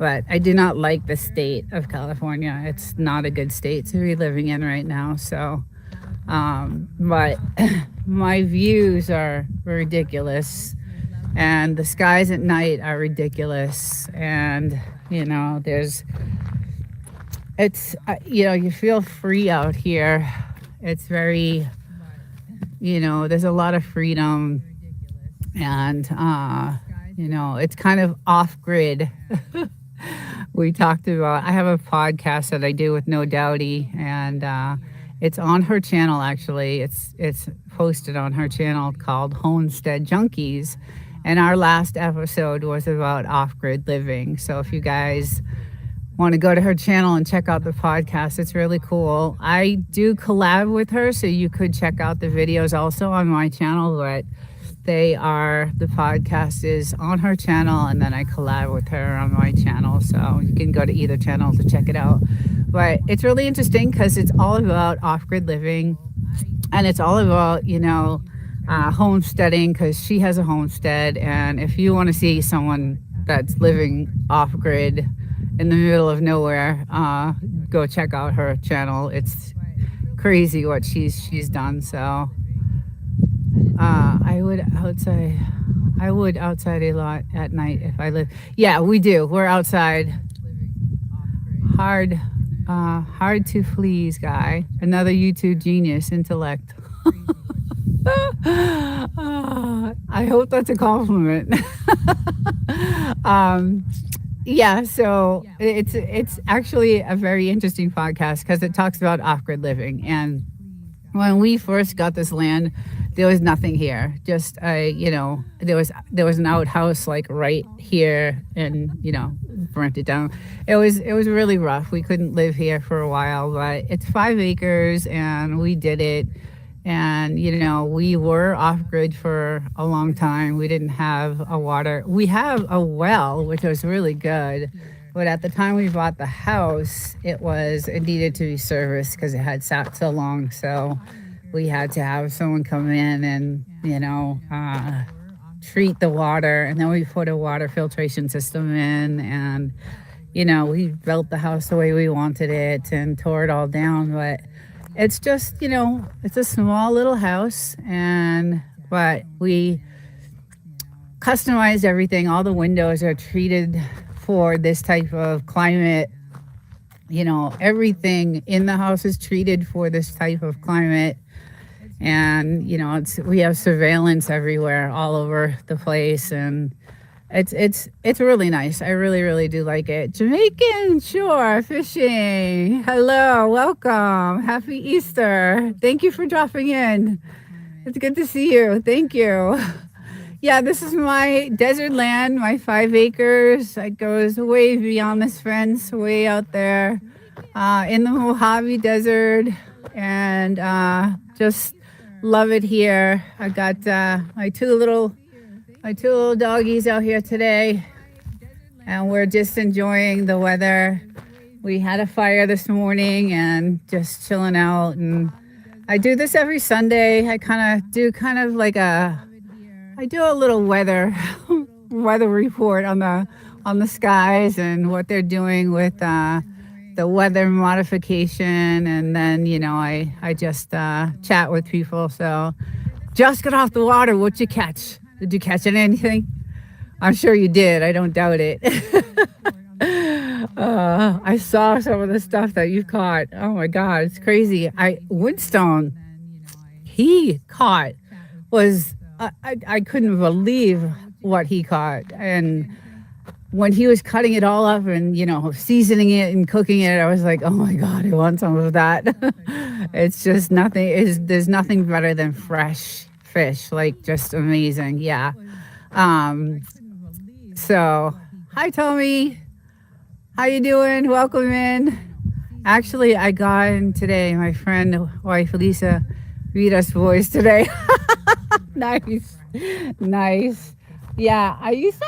but I do not like the state of California. It's not a good state to be living in right now. So but my views are ridiculous, and the skies at night are ridiculous, and you feel free out here. It's very, there's a lot of freedom, and it's kind of off grid. We talked about, I have a podcast that I do with No Doubty, and it's on her channel. Actually, it's posted on her channel called Homestead Junkies. And our last episode was about off-grid living. So if you guys want to go to her channel and check out the podcast, it's really cool. I do collab with her, so you could check out the videos also on my channel, but the podcast is on her channel, and then I collab with her on my channel. So you can go to either channel to check it out. But it's really interesting because it's all about off-grid living, and it's all about, homesteading, because she has a homestead. And if you want to see someone that's living off grid in the middle of nowhere, go check out her channel. It's crazy what she's done. So I would outside a lot at night if I live. Yeah, we do. We're outside. Hard to please guy. Another YouTube genius intellect. I hope that's a compliment. Yeah, so it's actually a very interesting podcast because it talks about off-grid living. And when we first got this land, there was nothing here. Just there was an outhouse like right here, and burnt it down. It was really rough. We couldn't live here for a while, but it's 5 acres, and we did it. And, we were off-grid for a long time. We didn't have a water. We have a well, which was really good. But at the time we bought the house, it needed to be serviced because it had sat so long. So we had to have someone come in and, treat the water. And then we put a water filtration system in. And, we built the house the way we wanted it and tore it all down. But it's just, it's a small little house, but we customized everything. All the windows are treated for this type of climate. Everything in the house is treated for this type of climate. And, we have surveillance everywhere, all over the place. And it's really nice. I really, really do like it. Jamaican Shore Fishing. Hello, welcome. Happy Easter. Thank you for dropping in. It's good to see you. Thank you. Yeah, this is my desert land, my 5 acres. It goes way beyond this fence, way out there in the Mojave Desert, and just love it here. I got my two little doggies out here today, and we're just enjoying the weather. We had a fire this morning and just chilling out. And I do this every Sunday. I do a little weather report on the skies and what they're doing with the weather modification, and then I just chat with people. So just got off the water. What'd you catch? Did you catch anything? I'm sure you did. I don't doubt it. I saw some of the stuff that you caught. Oh my God, it's crazy. Windstone, he caught was. I couldn't believe what he caught. And when he was cutting it all up and, seasoning it and cooking it, I was like, oh my God, I want some of that. It's just there's nothing better than fresh fish, like just amazing. Yeah. So hi, Tommy. How you doing? Welcome in. Actually, I got in today, my friend, wife, Lisa, read us voice today. Nice. Yeah, I used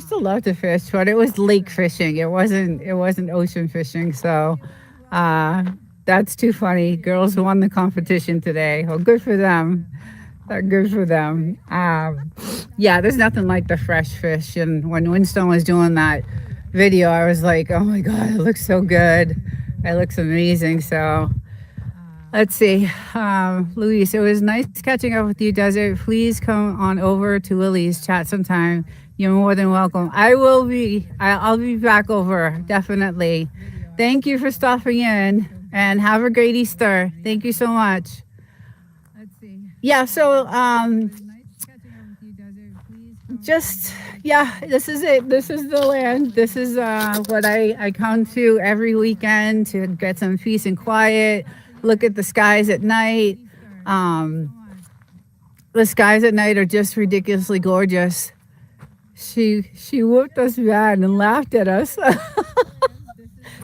to love to fish, but it was lake fishing. It wasn't ocean fishing. So that's too funny. Girls won the competition today. Well, good for them. Good for them. Yeah, there's nothing like the fresh fish. And when Windstone was doing that video, I was like, oh my God, it looks so good. It looks amazing. So let's see. Luis, it was nice catching up with you, Desert. Please come on over to Willie's chat sometime. You're more than welcome. I'll be back over, definitely. Thank you for stopping in, and have a great Easter. Thank you so much. Yeah, so this is it. This is the land. This is what I come to every weekend to get some peace and quiet. Look at the skies at night. The skies at night are just ridiculously gorgeous. She whooped us bad and laughed at us.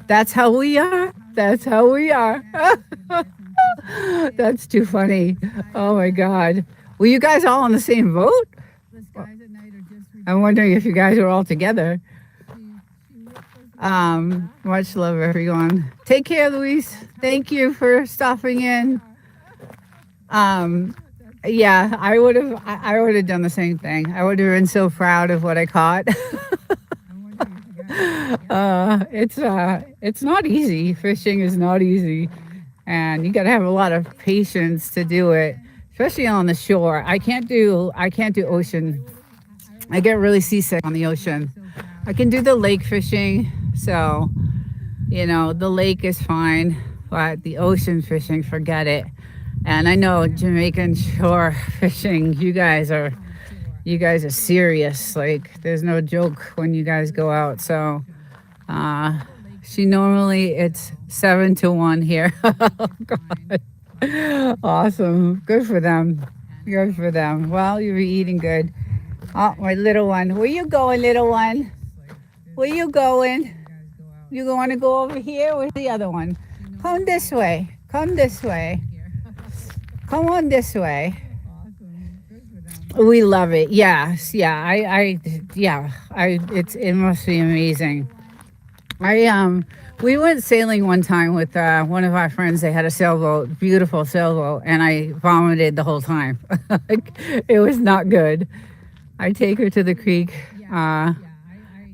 That's how we are. That's too funny. Oh my God. Were you guys all on the same boat? I'm wondering if you guys were all together. Much love, everyone. Take care, Luis. Thank you for stopping in. Yeah, I would have done the same thing. I would have been so proud of what I caught. It's not easy. Fishing is not easy, and you got to have a lot of patience to do it, especially on the shore. I can't do ocean. I get really seasick on the ocean. I can do the lake fishing, so the lake is fine, but the ocean fishing, forget it. And I know Jamaican shore fishing, you guys are serious. Like, there's no joke when you guys go out. So it's 7-1 here. Oh God. Awesome. Good for them. Well, you're eating good. Oh, my little one. Where you going, little one? Where you going? You want to go over here? Where's the other one? Come this way. Come on this way. We love it. Yes. Yeah. It must be amazing. We went sailing one time with one of our friends. They had a sailboat, beautiful sailboat, and I vomited the whole time. It was not good. I take her to the creek,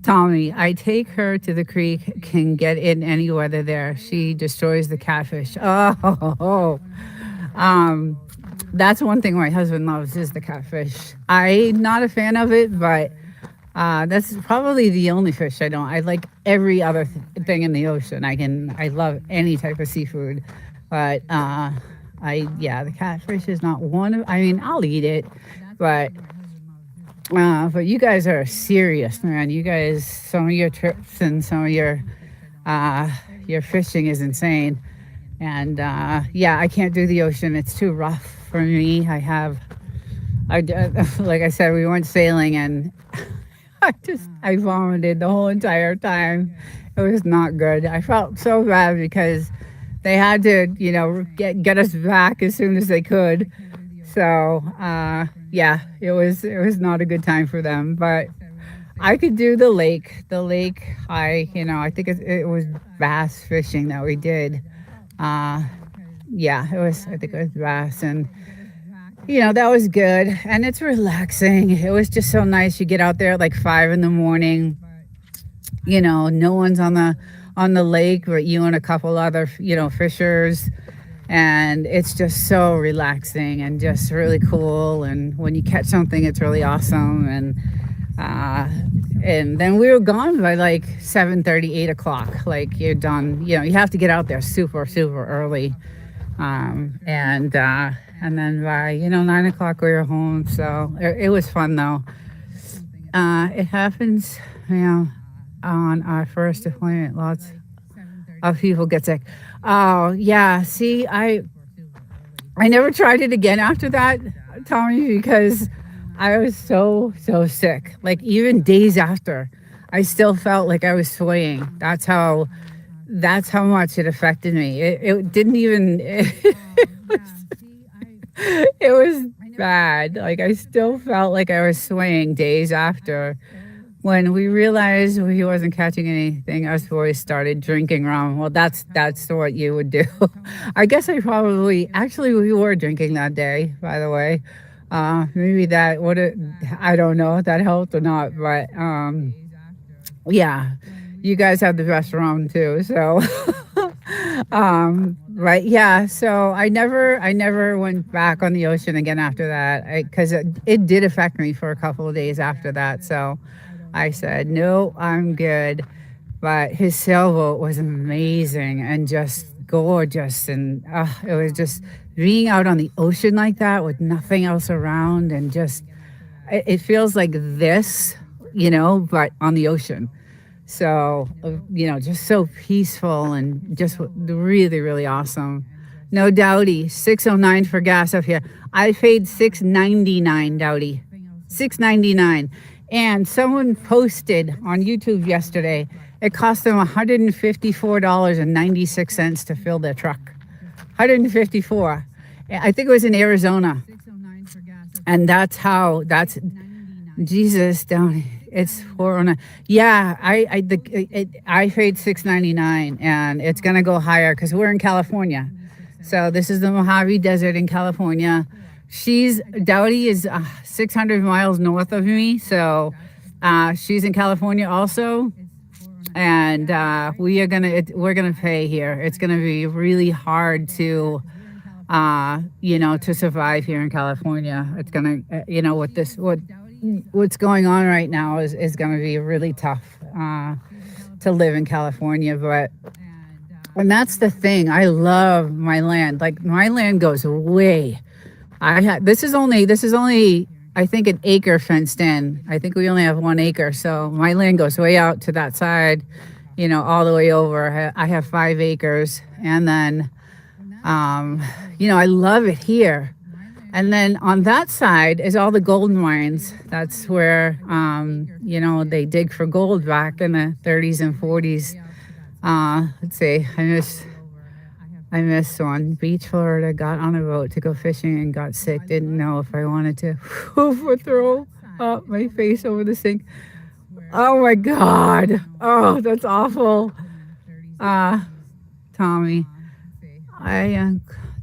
Tommy, I take her to the creek, can get in any weather there. She destroys the catfish. Oh, um, that's one thing my husband loves is the catfish. I'm not a fan of it, but that's probably the only fish I don't. I like every other thing in the ocean. I love any type of seafood, but the catfish is not one of. I mean, I'll eat it, but you guys are serious, man. You guys, some of your trips and some of your fishing is insane. And I can't do the ocean. It's too rough for me. Like I said, we went sailing and I vomited the whole entire time. It was not good. I felt so bad because they had to, get us back as soon as they could. So it was not a good time for them. But I could do the lake. The lake, I think it was bass fishing that we did. It was. I think it was bass, and that was good. And it's relaxing. It was just so nice. You get out there at like 5 a.m. No one's on the lake but you and a couple other fishers, and it's just so relaxing and just really cool. And when you catch something, it's really awesome. And then we were gone by like 7:30, 8 o'clock. Like you're done. You have to get out there super, super early. And then by 9 o'clock we were home. So it was fun though. It happens, on our first deployment. Lots of people get sick. Oh yeah. See, I never tried it again after that, Tommy, because I was so sick. Like even days after, I still felt like I was swaying. That's how much it affected me. It didn't even. It was bad. Like I still felt like I was swaying days after. When we realized we wasn't catching anything, us boys started drinking rum. Well, that's what you would do. I guess we were drinking that day, by the way. Maybe that would have, I don't know if that helped or not, but you guys have the best rum too. So, so I never went back on the ocean again after that, because it did affect me for a couple of days after that. So I said, no, I'm good. But his sailboat was amazing and just gorgeous. And it was just being out on the ocean like that with nothing else around, and just, it feels like this, but on the ocean. So, just so peaceful and just really, really awesome. No, Dowdy, 609 for gas up here. I paid $6.99, Dowdy, $6.99. And someone posted on YouTube yesterday, it cost them $154.96 to fill their truck. $154. I think it was in Arizona. And that's Jesus, down. It's 409. Yeah, I paid $6.99, and it's gonna go higher because we're in California. So this is the Mojave Desert in California. Dowdy is 600 miles north of me, so she's in California also, and we're gonna pay here. It's gonna be really hard to to survive here in California. It's gonna what's going on right now is gonna be really tough to live in California, and that's the thing. I love my land. Like my land goes way. This is only I think an acre fenced in. I think we only have 1 acre, so my land goes way out to that side, all the way over. I have 5 acres, and then I love it here. And then on that side is all the gold mines. That's where they dig for gold back in the 30s and 40s. Let's see, I missed one. Beach, Florida. Got on a boat to go fishing and got sick. Didn't know if I wanted to throw up my face over the sink. Oh my God. Oh, that's awful. Tommy,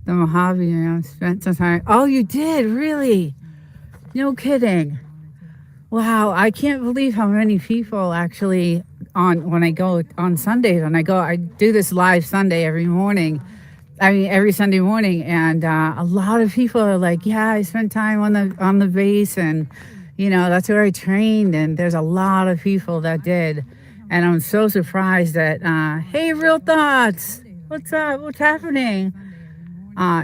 the Mojave, spent some time. Oh, you did? Really? No kidding. Wow, I can't believe how many people actually when I go on Sundays, I do this live Sunday every morning. I mean, every Sunday morning, and a lot of people are like, "Yeah, I spent time on the base, and that's where I trained." And there's a lot of people that did, and I'm so surprised that. Hey, Real Thoughts, what's up? What's happening?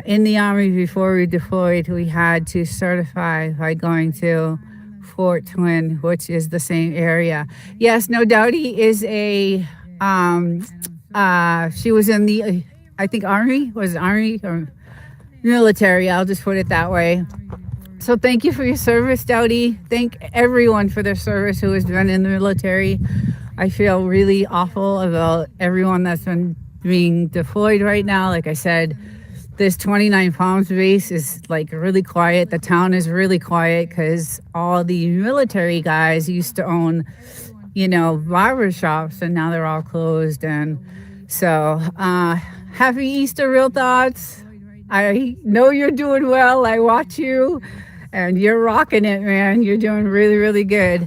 In the Army, before we deployed, we had to certify by going to Fort Twin, which is the same area. Yes, no doubt he is a. She was in the. I think Army or military. I'll just put it that way. So thank you for your service, Dowdy. Thank everyone for their service who has been in the military. I feel really awful about everyone that's been being deployed right now. Like I said, this 29 Palms base is like really quiet. The town is really quiet because all the military guys used to own, barber shops, and now they're all closed. And so, happy Easter, Real Thoughts. I know you're doing well. I watch you, and you're rocking it, man. You're doing really, really good.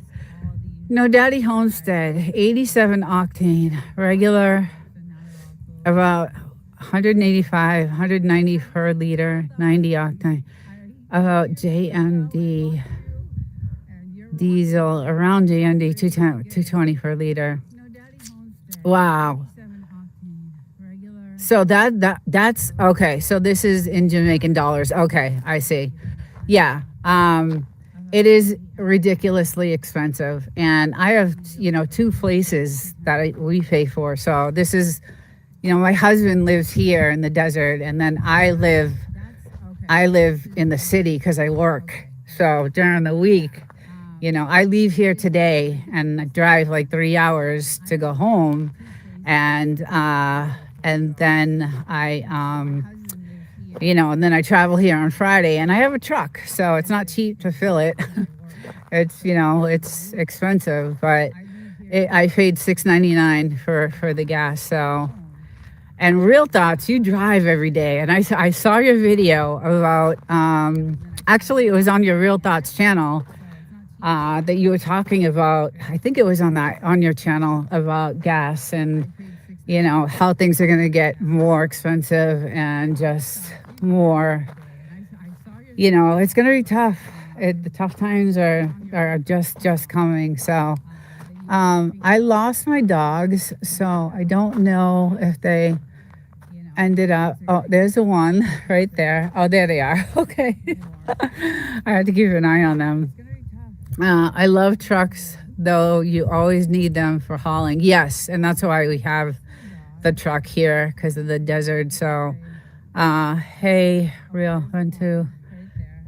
No Daddy Homestead, 87 octane, regular, about 185, 190 per liter, 90 octane. About JMD diesel, around JMD 220 per liter. Wow. So that's okay. So this is in Jamaican dollars. Okay, I see. Yeah. It is ridiculously expensive, and I have two places that we pay for. So this is, my husband lives here in the desert, and then I live in the city because I work. So during the week, I leave here today and I drive like 3 hours to go home, and then and then I travel here on Friday, and I have a truck, so it's not cheap to fill it. It's expensive, but I paid $6.99 for the gas. So, and Real Thoughts, you drive every day, and I saw your video about actually it was on your Real Thoughts channel that you were talking about. I think it was on your channel about gas and how things are going to get more expensive and just more, it's going to be tough. The tough times are just coming. So I lost my dogs, so I don't know if they ended up. Oh, there's the one right there. Oh, there they are. Okay. I had to keep an eye on them. I love trucks, though. You always need them for hauling. Yes, and that's why we have the truck here, because of the desert. So hey, Real 1-2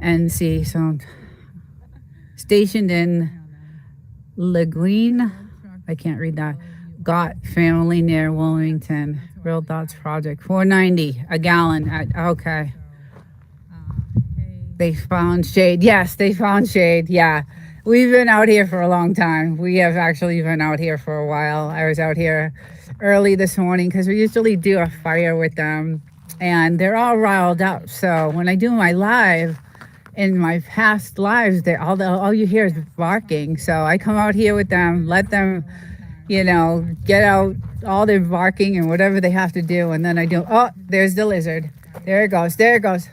NC, so stationed in Laguine, I can't read that, got family near Wilmington. Real Thoughts Project, $4.90 a gallon okay. They found shade. Yes, they found shade. Yeah, we've been out here for a long time. We have actually been out here for a while. I was out here early this morning because we usually do a fire with them, and they're all riled up. So when I do my live, in my past lives, all you hear is barking. So I come out here with them, let them, get out all their barking and whatever they have to do, and then I do. Oh, there's the lizard. There it goes. There it goes.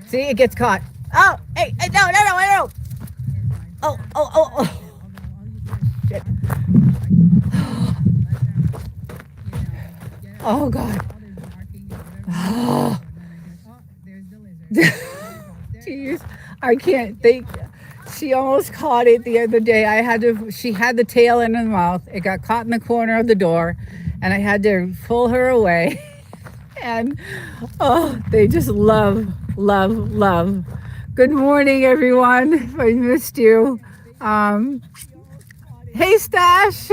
See, it gets caught. Oh, hey, no. Oh. Shit. Oh, God. Oh. Jeez, I can't think. She almost caught it the other day. She had the tail in her mouth. It got caught in the corner of the door, and I had to pull her away. And, they just love. Good morning, everyone. If I missed you. Hey, Stash.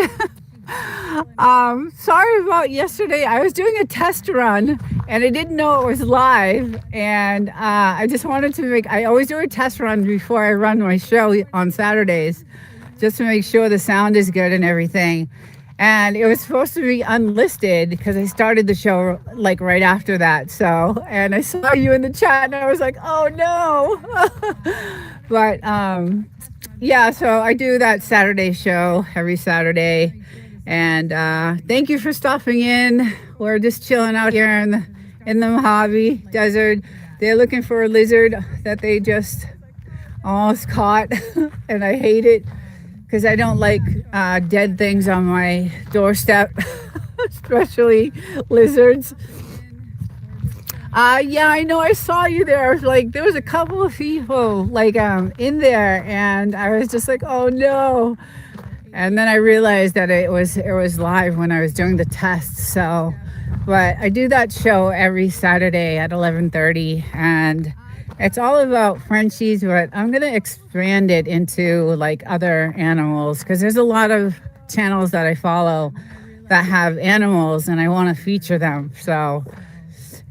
Sorry about yesterday. I was doing a test run and I didn't know it was live, and I just wanted to I always do a test run before I run my show on Saturdays, just to make sure the sound is good and everything. And it was supposed to be unlisted because I started the show like right after that. So, and I saw you in the chat and I was like, oh no. But yeah, so I do that Saturday show every Saturday. And thank you for stopping in. We're just chilling out here in the Mojave Desert. They're looking for a lizard that they just almost caught, and I hate it because I don't like dead things on my doorstep, especially lizards. Yeah, I know. I saw you there. Like there was a couple of people like in there, and I was just like, oh no. And then I realized that it was live when I was doing the test. So, but I do that show every Saturday at 11:30, and it's all about Frenchies. But I'm gonna expand it into like other animals because there's a lot of channels that I follow that have animals, and I want to feature them. So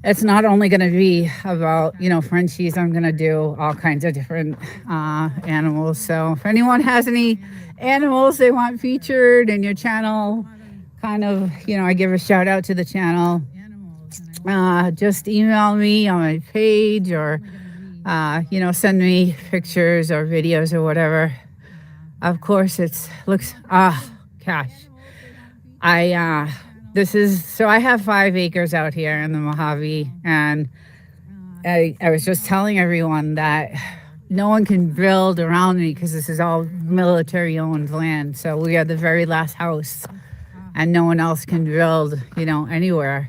it's not only going to be about Frenchies. I'm going to do all kinds of different animals. So if anyone has any animals they want featured in your channel, kind of I give a shout out to the channel, just email me on my page, or send me pictures or videos or whatever. Of course it looks gosh, I I have 5 acres out here in the Mojave, and I was just telling everyone that no one can build around me because this is all military owned land. So we are the very last house, and no one else can build, anywhere.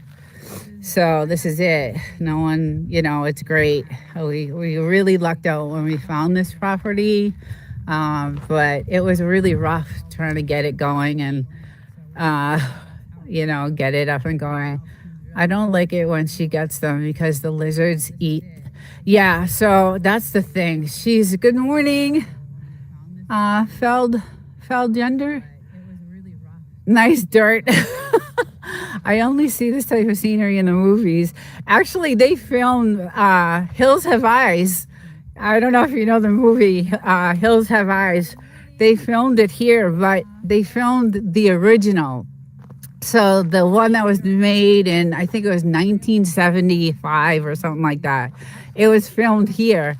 So this is it. No one, it's great. We really lucked out when we found this property, but it was really rough trying to get it going and get it up and going. I don't like it when she gets them because the lizards eat. Yeah, so that's the thing. She's good morning. Feld gender. Nice dirt. I only see this type of scenery in the movies. Actually, they filmed Hills Have Eyes. I don't know if you know the movie Hills Have Eyes. They filmed it here, but they filmed the original. So the one that was made in, I think it was 1975 or something like that. It was filmed here.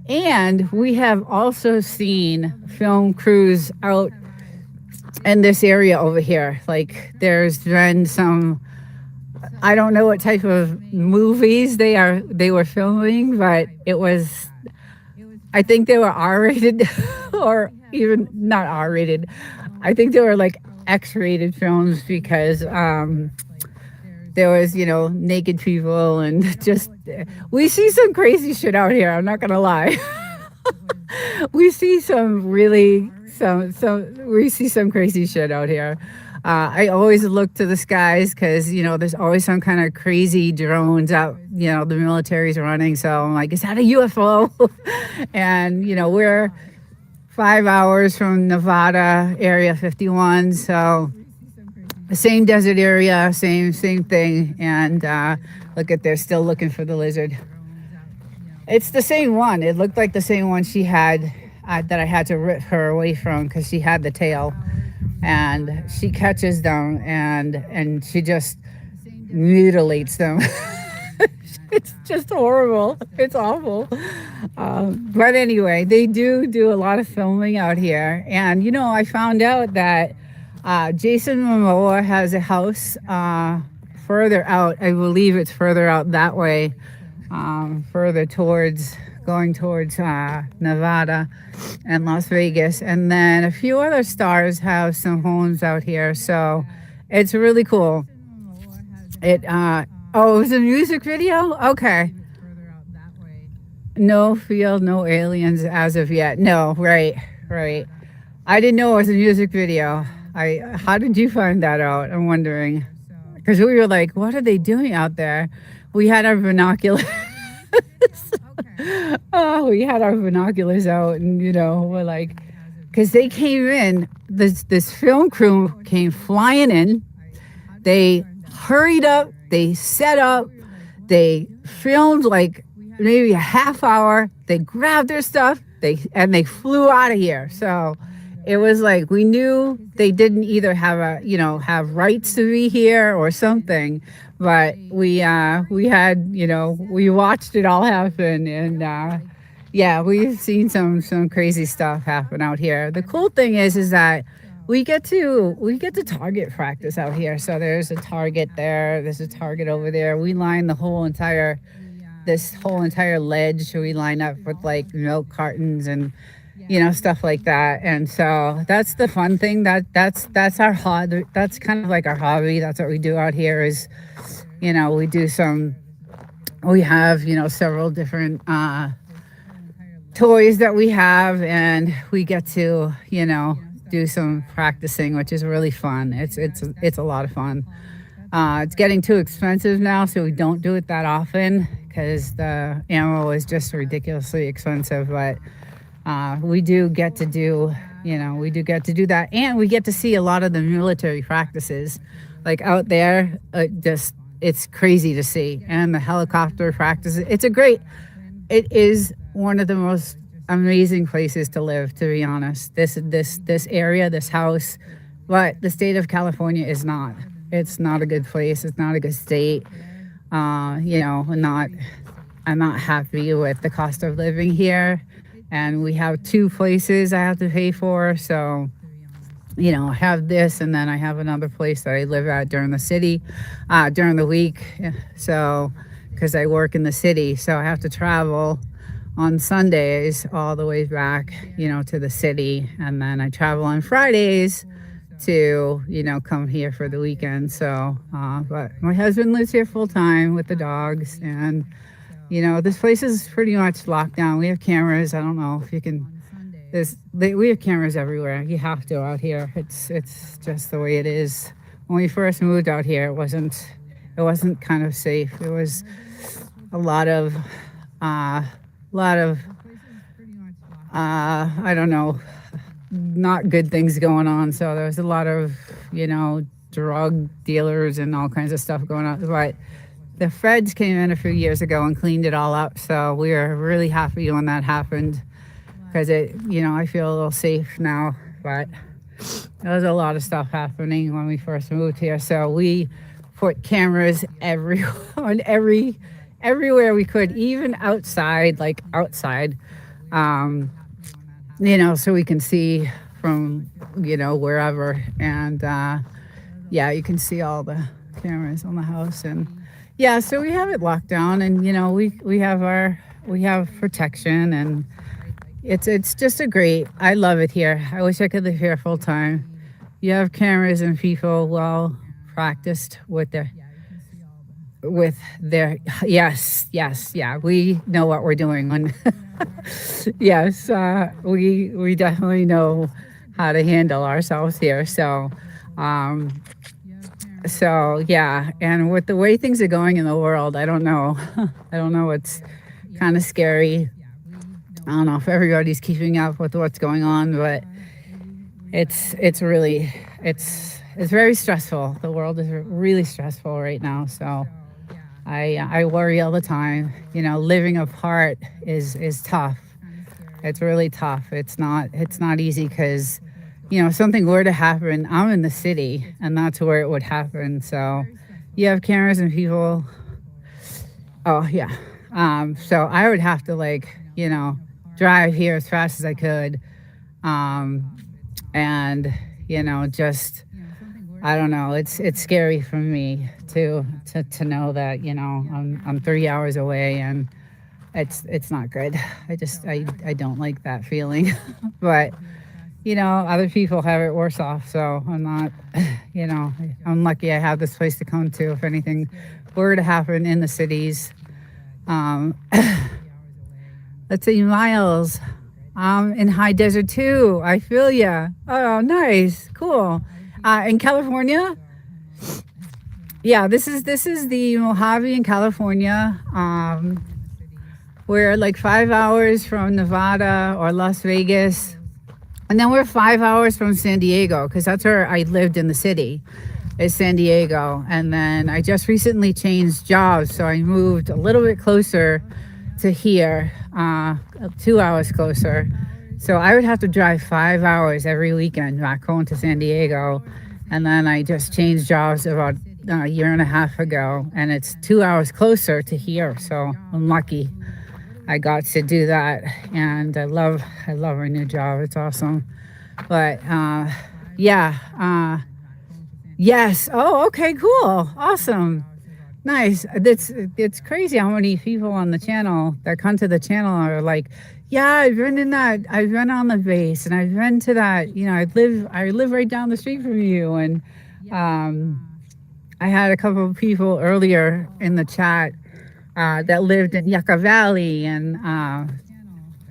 And we have also seen film crews out in this area over here. Like there's been some, I don't know what type of movies they were filming, but it was, I think they were R-rated or even not R-rated. I think they were like X-rated films because there was naked people and just we see some crazy shit out here. I'm not gonna lie. We see some really we see some crazy shit out here. I always look to the skies because there's always some kind of crazy drones out the military's running, so I'm like, is that a UFO? And we're 5 hours from Nevada, Area 51. So the same desert area, same thing. And look at, they're still looking for the lizard. It's the same one. It looked like the same one she had that I had to rip her away from because she had the tail. And she catches them and she just mutilates them. It's just horrible. It's awful. But anyway, they do a lot of filming out here. And, I found out that Jason Momoa has a house further out. I believe it's further out that way, further going towards Nevada and Las Vegas. And then a few other stars have some homes out here. So it's really cool. It was a music video? Okay. No field, no aliens as of yet. No, right. I didn't know it was a music video. How did you find that out? I'm wondering. Because we were like, what are they doing out there? We had our binoculars. We had our binoculars out, and we're like, because they came in, this film crew came flying in. They hurried up, they set up, they filmed like maybe a half hour, they grabbed their stuff, they flew out of here. So it was like we knew they didn't either have rights to be here or something, but we had we watched it all happen, and Yeah, we've seen some crazy stuff happen out here. The cool thing is that we get to target practice out here. So there's a target there, there's a target over there. We line this whole entire ledge. We line up with like milk cartons and stuff like that. And so that's the fun thing. That's our hobby. That's kind of like our hobby. That's what we do out here. Is we do some. We have several different toys that we have, and we get to do some practicing, which is really fun. It's a lot of fun. It's getting too expensive now, so we don't do it that often because the ammo is just ridiculously expensive. But we do get to do that, and we get to see a lot of the military practices, like out there. It's crazy to see, and the helicopter practices. It is one of the most amazing places to live, to be honest. This area, this house, but the state of California is not. It's not a good place. It's not a good state. I'm not happy with the cost of living here, and we have two places I have to pay for. So, I have this, and then I have another place that I live at during the week. So, because I work in the city, so I have to travel on Sundays all the way back, to the city, and then I travel on Fridays to, come here for the weekend. So, but my husband lives here full time with the dogs, and this place is pretty much locked down. We have cameras. I don't know if you can. We have cameras everywhere. You have to out here. It's just the way it is. When we first moved out here, it wasn't kind of safe. It was a lot of I don't know, not good things going on. So there was a lot of drug dealers and all kinds of stuff going on. But the feds came in a few years ago and cleaned it all up. So we were really happy when that happened, because I feel a little safe now. But there was a lot of stuff happening when we first moved here. So we put cameras everywhere we could, even outside, so we can see from, wherever. And you can see all the cameras on the house. And so we have it locked down, and we have protection, and it's just I love it here. I wish I could live here full time. You have cameras and people well practiced with their yes, we know what we're doing when yes, we definitely know how to handle ourselves here. So and with the way things are going in the world, I don't know. It's kind of scary. I don't know if everybody's keeping up with what's going on, but it's very stressful. The world is really stressful right now. So I worry all the time. Living apart is tough. It's really tough. It's not easy, because if something were to happen, I'm in the city, and that's where it would happen. So you have cameras and people. Oh yeah. So I would have to drive here as fast as I could, and just, I don't know. It's scary for me to know that I'm 3 hours away, and it's not good. I don't like that feeling. But other people have it worse off. So I'm not. I'm lucky I have this place to come to if anything were to happen in the cities. Let's see, Miles. In high desert too. I feel ya. Oh, nice, cool. In California. Yeah, this is the Mojave in California. We're like 5 hours from Nevada or Las Vegas, and then we're 5 hours from San Diego, because that's where I lived in the city, is San Diego. And then I just recently changed jobs, so I moved a little bit closer to here, 2 hours closer. So I would have to drive 5 hours every weekend back home to San Diego. And then I just changed jobs about a year and a half ago, and it's 2 hours closer to here. So I'm lucky. I got to do that, and I love our new job. It's awesome. But yeah, yes. Oh, okay, cool, awesome, nice. It's crazy how many people on the channel that come to the channel are like, yeah, I've been in that. I've been on the base, and I've been to that. You know, I live right down the street from you, and I had a couple of people earlier in the chat that lived in Yucca Valley, and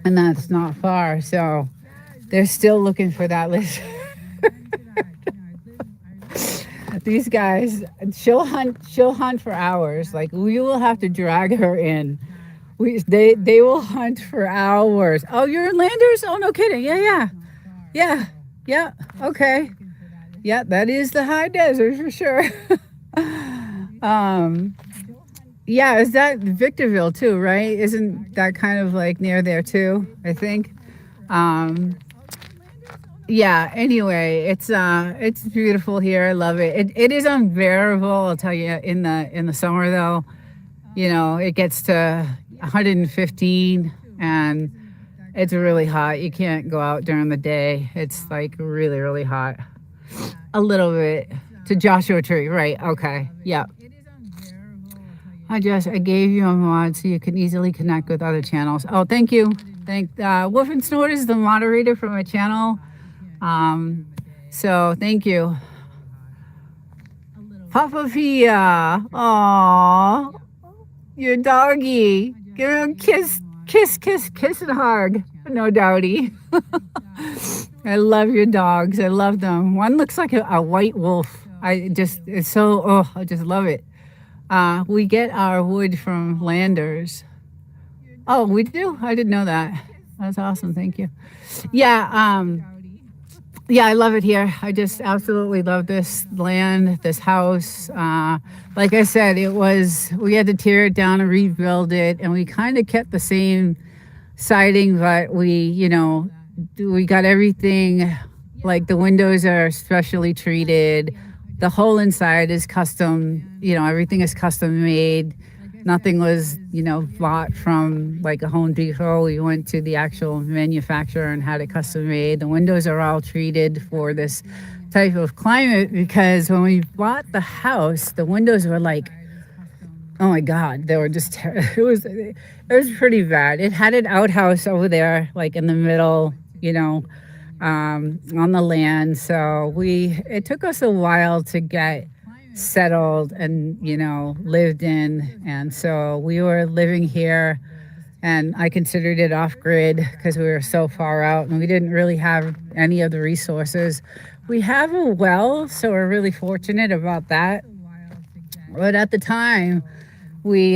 that's not far. So they're still looking for that list. These guys, she'll hunt for hours. Like, we will have to drag her in. They will hunt for hours. Oh, you're in Landers? Oh, no kidding. Yeah. Okay. Yeah, that is the high desert for sure. Yeah, is that Victorville too, right? Isn't that kind of like near there too, I think? Yeah, anyway, it's beautiful here. I love it. It is unbearable, I'll tell you, in the summer though. You know, it gets to 115 and it's really hot. You can't go out during the day. It's like really, really hot. A little bit to Joshua Tree, right? Okay. Yeah. I gave you a mod so you can easily connect with other channels. Oh, thank you. Wolf and Snort is the moderator for my channel. So thank you. Papa Pia. Aww. Your doggy. Give him a kiss and hug. No doubty. I love your dogs. I love them. One looks like a white wolf. I just love it. We get our wood from Landers. Oh, we do? I didn't know that. That's awesome. Thank you. Yeah, yeah, I love it here. I just absolutely love this land, this house. Like I said, we had to tear it down and rebuild it, and we kind of kept the same siding, but we got everything, like the windows are specially treated. The whole inside is custom, everything is custom made. Nothing was, bought from like a Home Depot. We went to the actual manufacturer and had it custom made. The windows are all treated for this type of climate because when we bought the house, the windows were like, oh my God, they were just, it was pretty bad. It had an outhouse over there, like in the middle, on the land. So it took us a while to get settled and lived in, and so we were living here, and I considered it off grid because we were so far out and we didn't really have any of the resources. We have a well, so we're really fortunate about that, but at the time we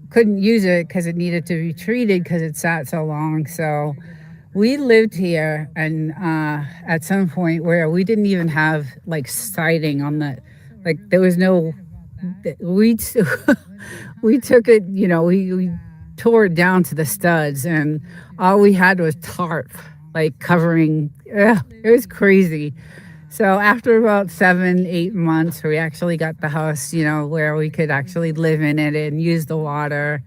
couldn't use it because it needed to be treated because it sat so long. So we lived here, and at some point where we didn't even have like siding on there was no, we took it, we tore it down to the studs, and all we had was tarp, like covering, it was crazy. So after about 7-8 months, we actually got the house, where we could actually live in it and use the water.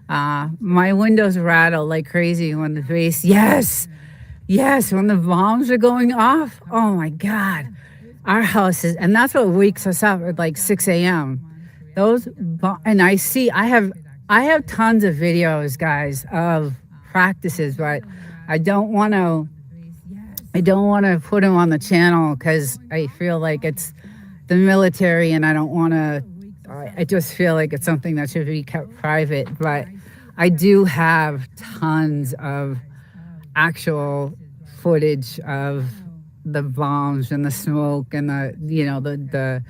My windows rattle like crazy when the base, yes, when the bombs are going off. Oh my God, our house is, and that's what wakes us up at like 6 a.m. And I have tons of videos, guys, of practices, but I don't want to put them on the channel because I feel like it's the military, and I just feel like it's something that should be kept private. But I do have tons of actual footage of the bombs and the smoke and the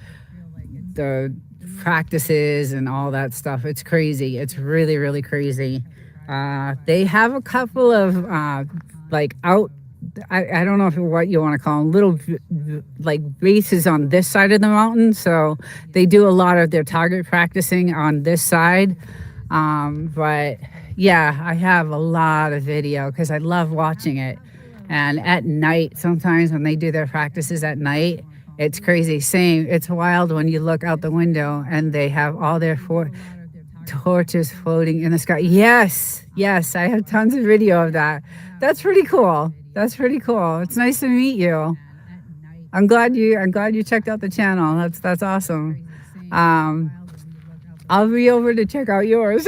practices and all that stuff. It's crazy. It's really, really crazy. They have a couple of I don't know what you want to call them, little like bases on this side of the mountain. So they do a lot of their target practicing on this side. But yeah, I have a lot of video because I love watching it. And at night, sometimes when they do their practices at night, it's crazy. It's wild when you look out the window and they have all their torches floating in the sky. Yes, I have tons of video of that. That's pretty cool. It's nice to meet you. I'm glad you checked out the channel. That's awesome. I'll be over to check out yours.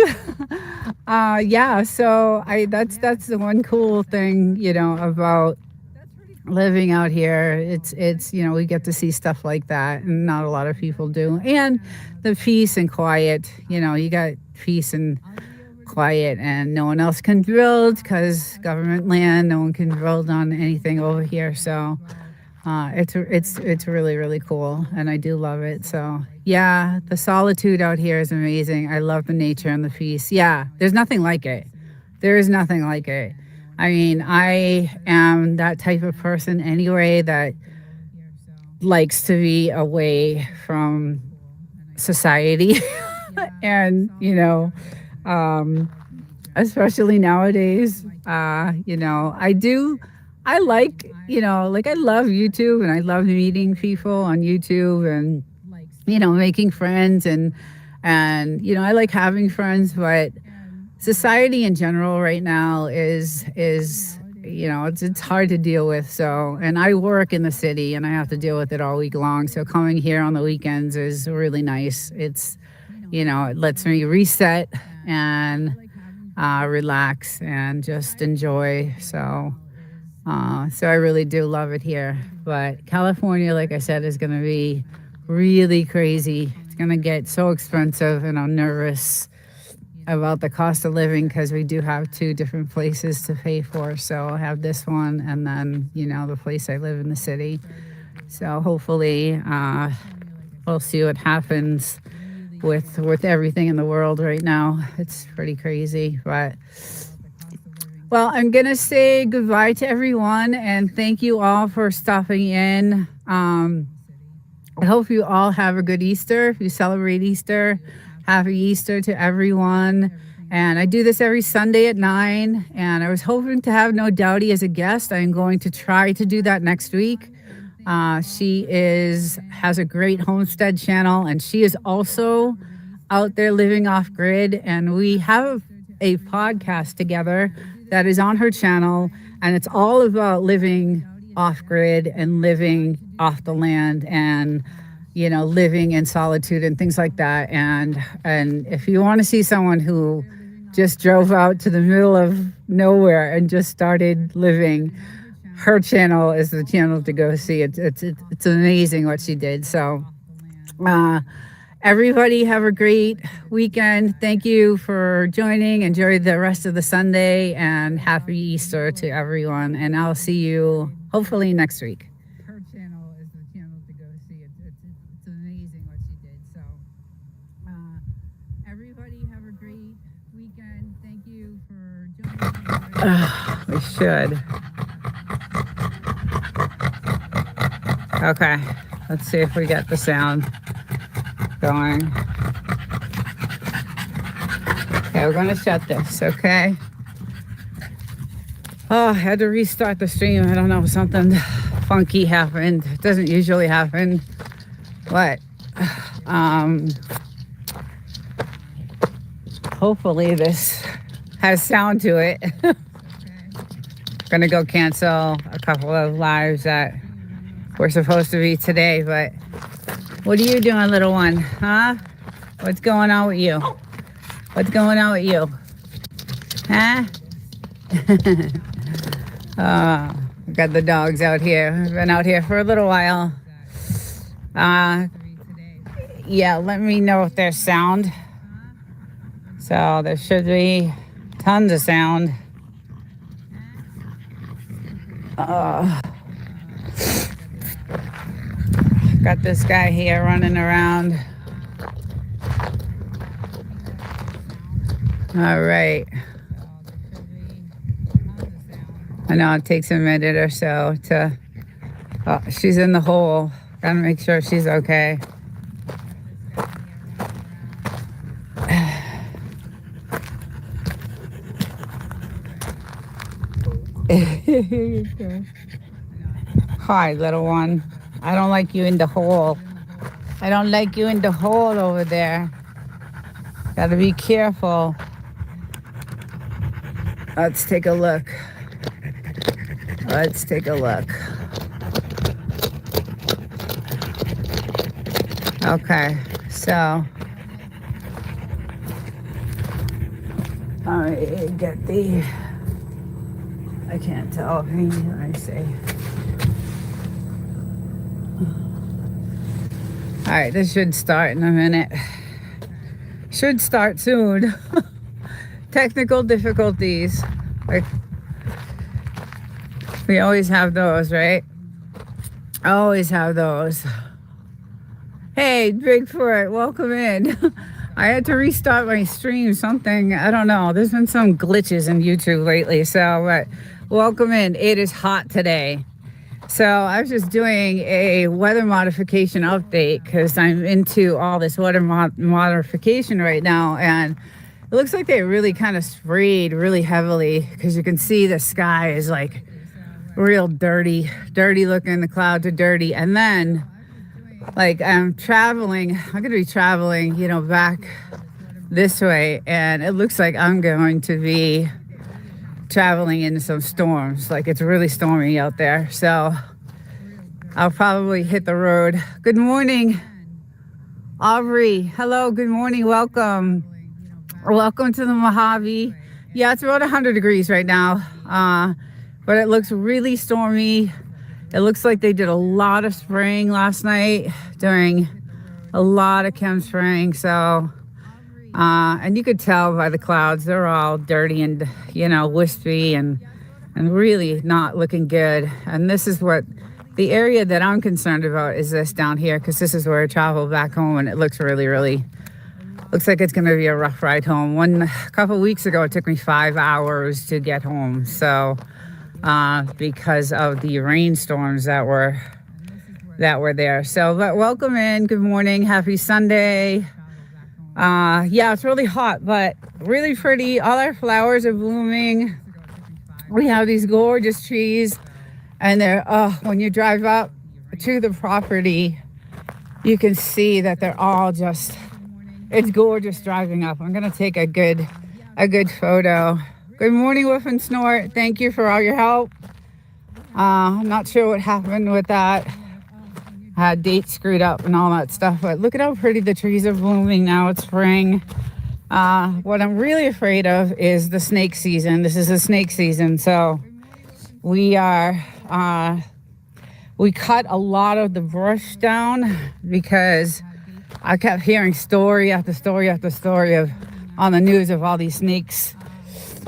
Yeah, so that's the one cool thing, about living out here. It's we get to see stuff like that, and not a lot of people do. And the peace and quiet, you got peace and quiet, and no one else can build because government land. No one can build on anything over here. So it's really, really cool, and I do love it. So yeah, the solitude out here is amazing. I love the nature and the peace. Yeah, there's nothing like it. There is nothing like it. I mean, I am that type of person anyway that likes to be away from society. And, especially nowadays, I like, I love YouTube, and I love meeting people on YouTube, and, making friends, and, I like having friends, but society in general right now is it's hard to deal with. So, and I work in the city, and I have to deal with it all week long. So coming here on the weekends is really nice. It's, it lets me reset and relax and just enjoy. So I really do love it here. But California, like I said, is going to be really crazy. It's going to get so expensive, and I'm nervous about the cost of living, because we do have two different places to pay for. So I have this one, and then the place I live in the city. So hopefully we'll see what happens with everything in the world right now. It's pretty crazy. But well, I'm gonna say goodbye to everyone, and thank you all for stopping in. I hope you all have a good Easter. If you celebrate Easter, happy Easter to everyone. And I do this every Sunday at 9. And I was hoping to have No Doubty as a guest. I'm going to try to do that next week. She has a great homestead channel, and she is also out there living off grid. And we have a podcast together that is on her channel, and it's all about living off grid and living off the land, and living in solitude and things like that. And if you want to see someone who just drove out to the middle of nowhere and just started living, her channel is the channel to go see. It's amazing what she did. So everybody have a great weekend. Thank you for joining. Enjoy the rest of the Sunday, and happy Easter to everyone. And I'll see you hopefully next week. Her channel is the channel to go see. It's amazing what she did. So everybody have a great weekend. Thank you for joining. We should. Okay, let's see if we get the sound going. Okay, we're gonna shut this, okay? Oh, I had to restart the stream. I don't know, something funky happened. It doesn't usually happen, but hopefully this has sound to it. Gonna go cancel a couple of lives that were supposed to be today, but what are you doing, little one? Huh? What's going on with you? What's going on with you? Huh? We got the dogs out here. We've been out here for a little while. Yeah, let me know if there's sound. So there should be tons of sound. Got this guy here running around. All right. I know it takes a minute or so to... Oh, she's in the hole. Gotta make sure she's okay. Hi, little one. I don't like you in the hole. I don't like you in the hole over there. Gotta be careful. Let's take a look. Let's take a look. Okay, so I get the, I can't tell. Let me see. All right, this should start in a minute. Should start soon. Technical difficulties. Like, we always have those, right? Always have those. Hey, Bigfoot, welcome in. I had to restart my stream, something, I don't know. There's been some glitches in YouTube lately, so but welcome in. It is hot today. So I was just doing a weather modification update because I'm into all this weather modification right now, and it looks like they really kind of sprayed really heavily because you can see the sky is like real dirty looking. The clouds are dirty, and then like I'm gonna be traveling, you know, back this way, and it looks like I'm going to be traveling into some storms. Like, it's really stormy out there, so I'll probably hit the road. Good morning, Aubrey. Hello, good morning, welcome to the Mojave. Yeah, it's about 100 degrees right now, but it looks really stormy. It looks like they did a lot of spraying last night, doing a lot of chem spraying. So, and you could tell by the clouds, they're all dirty and, you know, wispy and really not looking good. And this is what the area that I'm concerned about is this down here, because this is where I travel back home, and it looks really, looks like it's going to be a rough ride home. A couple weeks ago, it took me 5 hours to get home. So, because of the rainstorms that were there. So, but welcome in. Good morning. Happy Sunday. Yeah, it's really hot, but really pretty. All our flowers are blooming. We have these gorgeous trees, and they're, when you drive up to the property, you can see that they're all just, it's gorgeous driving up. I'm going to take a good photo. Good morning, Woof and Snort. Thank you for all your help. I'm not sure what happened with that. I had dates screwed up and all that stuff, but look at how pretty the trees are blooming now. It's spring. What I'm really afraid of is the snake season. This is a snake season, so we cut a lot of the brush down because I kept hearing story after story after story on the news of all these snakes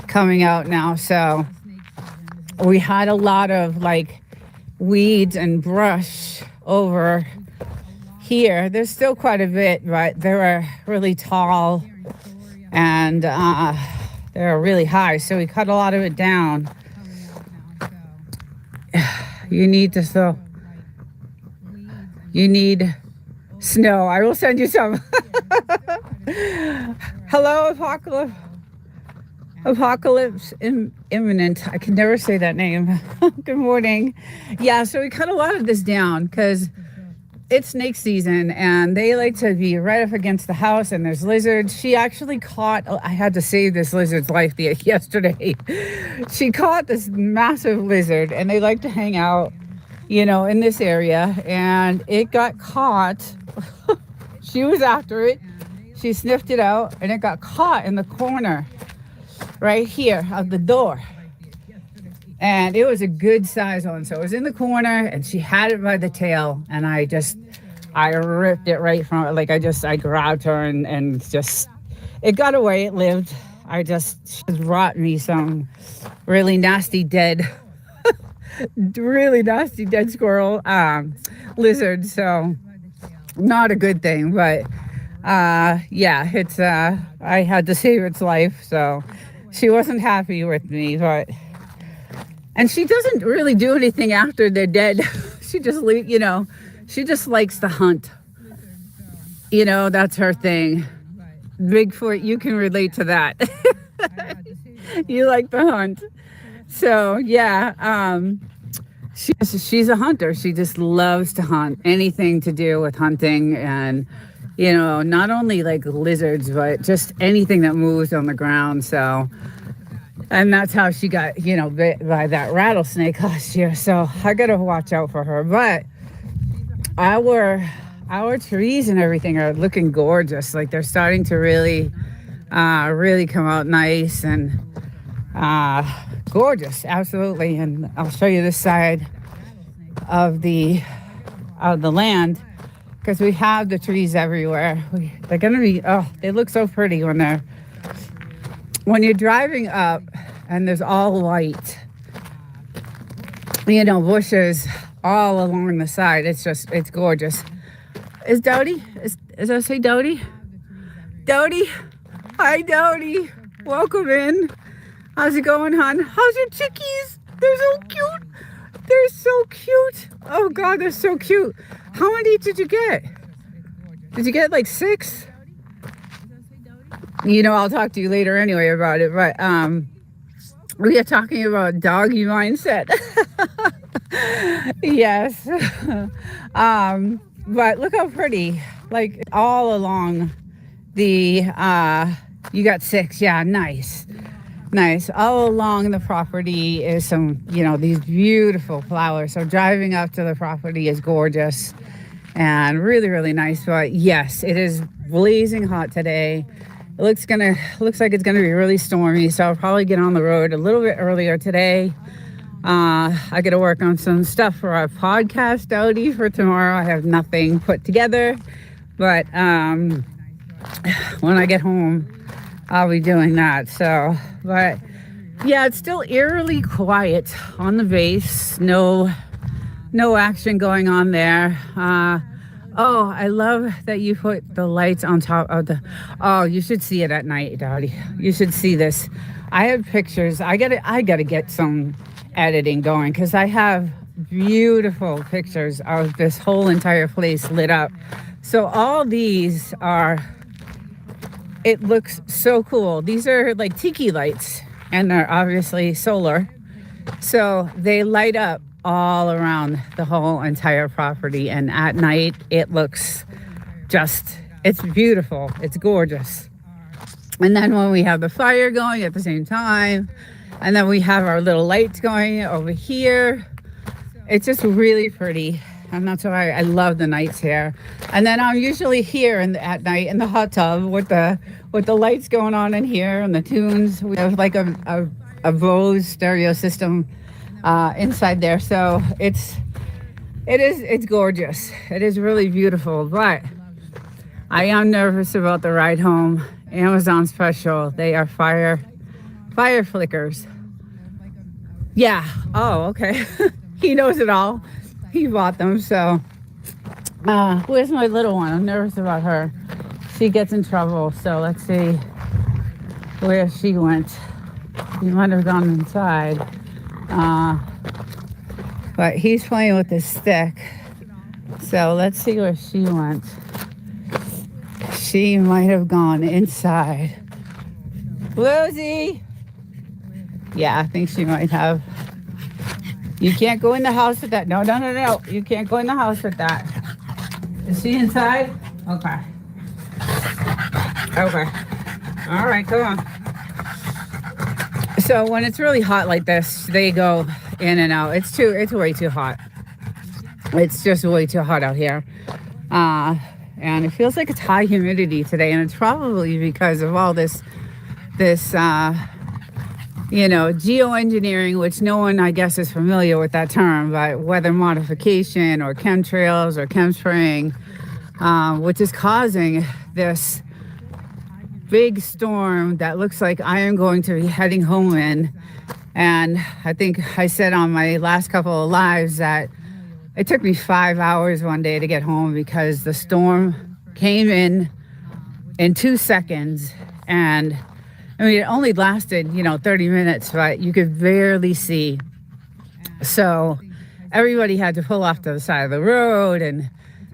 coming out now. So we had a lot of like weeds and brush over here. There's still quite a bit, but they were really tall and they're really high, so we cut a lot of it down. You need snow. I will send you some. Hello, Apocalypse imminent. I can never say that name. Good morning. Yeah, so we cut a lot of this down because it's snake season and they like to be right up against the house, and there's lizards. She actually caught, I had to save this lizard's life yesterday. She caught this massive lizard, and they like to hang out, you know, in this area, and it got caught. She was after it. She sniffed it out, and it got caught in the corner right here of the door. And it was a good size one. So it was in the corner, and she had it by the tail, and I ripped it right from it. Like I grabbed her and just, it got away. It lived. She brought me some really nasty dead squirrel, lizard. So not a good thing, but yeah, it's, I had to save its life. So she wasn't happy with me, and she doesn't really do anything after they're dead. She just she just likes to hunt. You know, that's her thing. Bigfoot, you can relate to that. You like to hunt. So yeah, she's a hunter. She just loves to hunt. Anything to do with hunting and not only like lizards, but just anything that moves on the ground. So, and that's how she got, bit by that rattlesnake last year. So I got to watch out for her. But our trees and everything are looking gorgeous. Like they're starting to really come out nice and gorgeous. Absolutely. And I'll show you this side of the land, because we have the trees everywhere. They're gonna be, they look so pretty when you're driving up and there's all white, bushes all along the side. It's gorgeous. Is Dodie? Is I say Dodie? Dodie? Hi, Dodie. Welcome in. How's it going, hon? How's your chickies? They're so cute. They're so cute. Oh, God, they're so cute. How many did you get? Did you get like 6? I'll talk to you later anyway about it. But we are talking about doggy mindset. Yes. But look how pretty. Like all along the, you got 6. Yeah, nice. Nice. All along the property is some, these beautiful flowers. So driving up to the property is gorgeous and really, really nice. But yes, it is blazing hot today. It looks like it's gonna be really stormy. So I'll probably get on the road a little bit earlier today. I got to work on some stuff for our podcast outie for tomorrow. I have nothing put together, but when I get home, I'll be doing that. So, but yeah, it's still eerily quiet on the base. No action going on there. Oh, I love that you put the lights on top of oh, you should see it at night, Dottie. You should see this. I have pictures. I gotta get some editing going, because I have beautiful pictures of this whole entire place lit up. So all these it looks so cool. These are like tiki lights, and they're obviously solar. So they light up all around the whole entire property. And at night, it looks it's beautiful. It's gorgeous. And then when we have the fire going at the same time, and then we have our little lights going over here, it's just really pretty. And that's why I love the nights here. And then I'm usually here at night in the hot tub with the lights going on in here and the tunes. We have like a Bose stereo system inside there. So it's gorgeous. It is really beautiful. But I am nervous about the ride home. Amazon special. They are fire flickers. Yeah. Oh, okay. He knows it all. He bought them. So where's my little one? I'm nervous about her. She gets in trouble. So let's see where she went. She might have gone inside. But he's playing with his stick. So let's see where she went. She might have gone inside. Lucy! Yeah, I think she might have. You can't go in the house with that. No. You can't go in the house with that. Is she inside? Okay. All right, come on. So when it's really hot like this, they go in and out. It's way too hot. It's just way too hot out here. And it feels like it's high humidity today, and it's probably because of all this geoengineering, which no one, I guess, is familiar with that term, but weather modification or chemtrails or chemspraying, which is causing this big storm that looks like I am going to be heading home in. And I think I said on my last couple of lives that it took me 5 hours one day to get home, because the storm came in 2 seconds. And I mean, it only lasted, 30 minutes, but you could barely see. So everybody had to pull off to the side of the road, and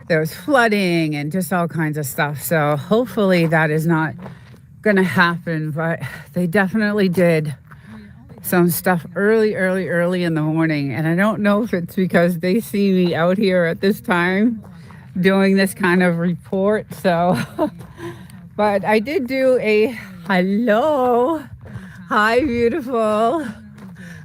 there was flooding and just all kinds of stuff. So hopefully that is not going to happen, but they definitely did some stuff early in the morning. And I don't know if it's because they see me out here at this time doing this kind of report. So, but I did do a hello. Hi, beautiful.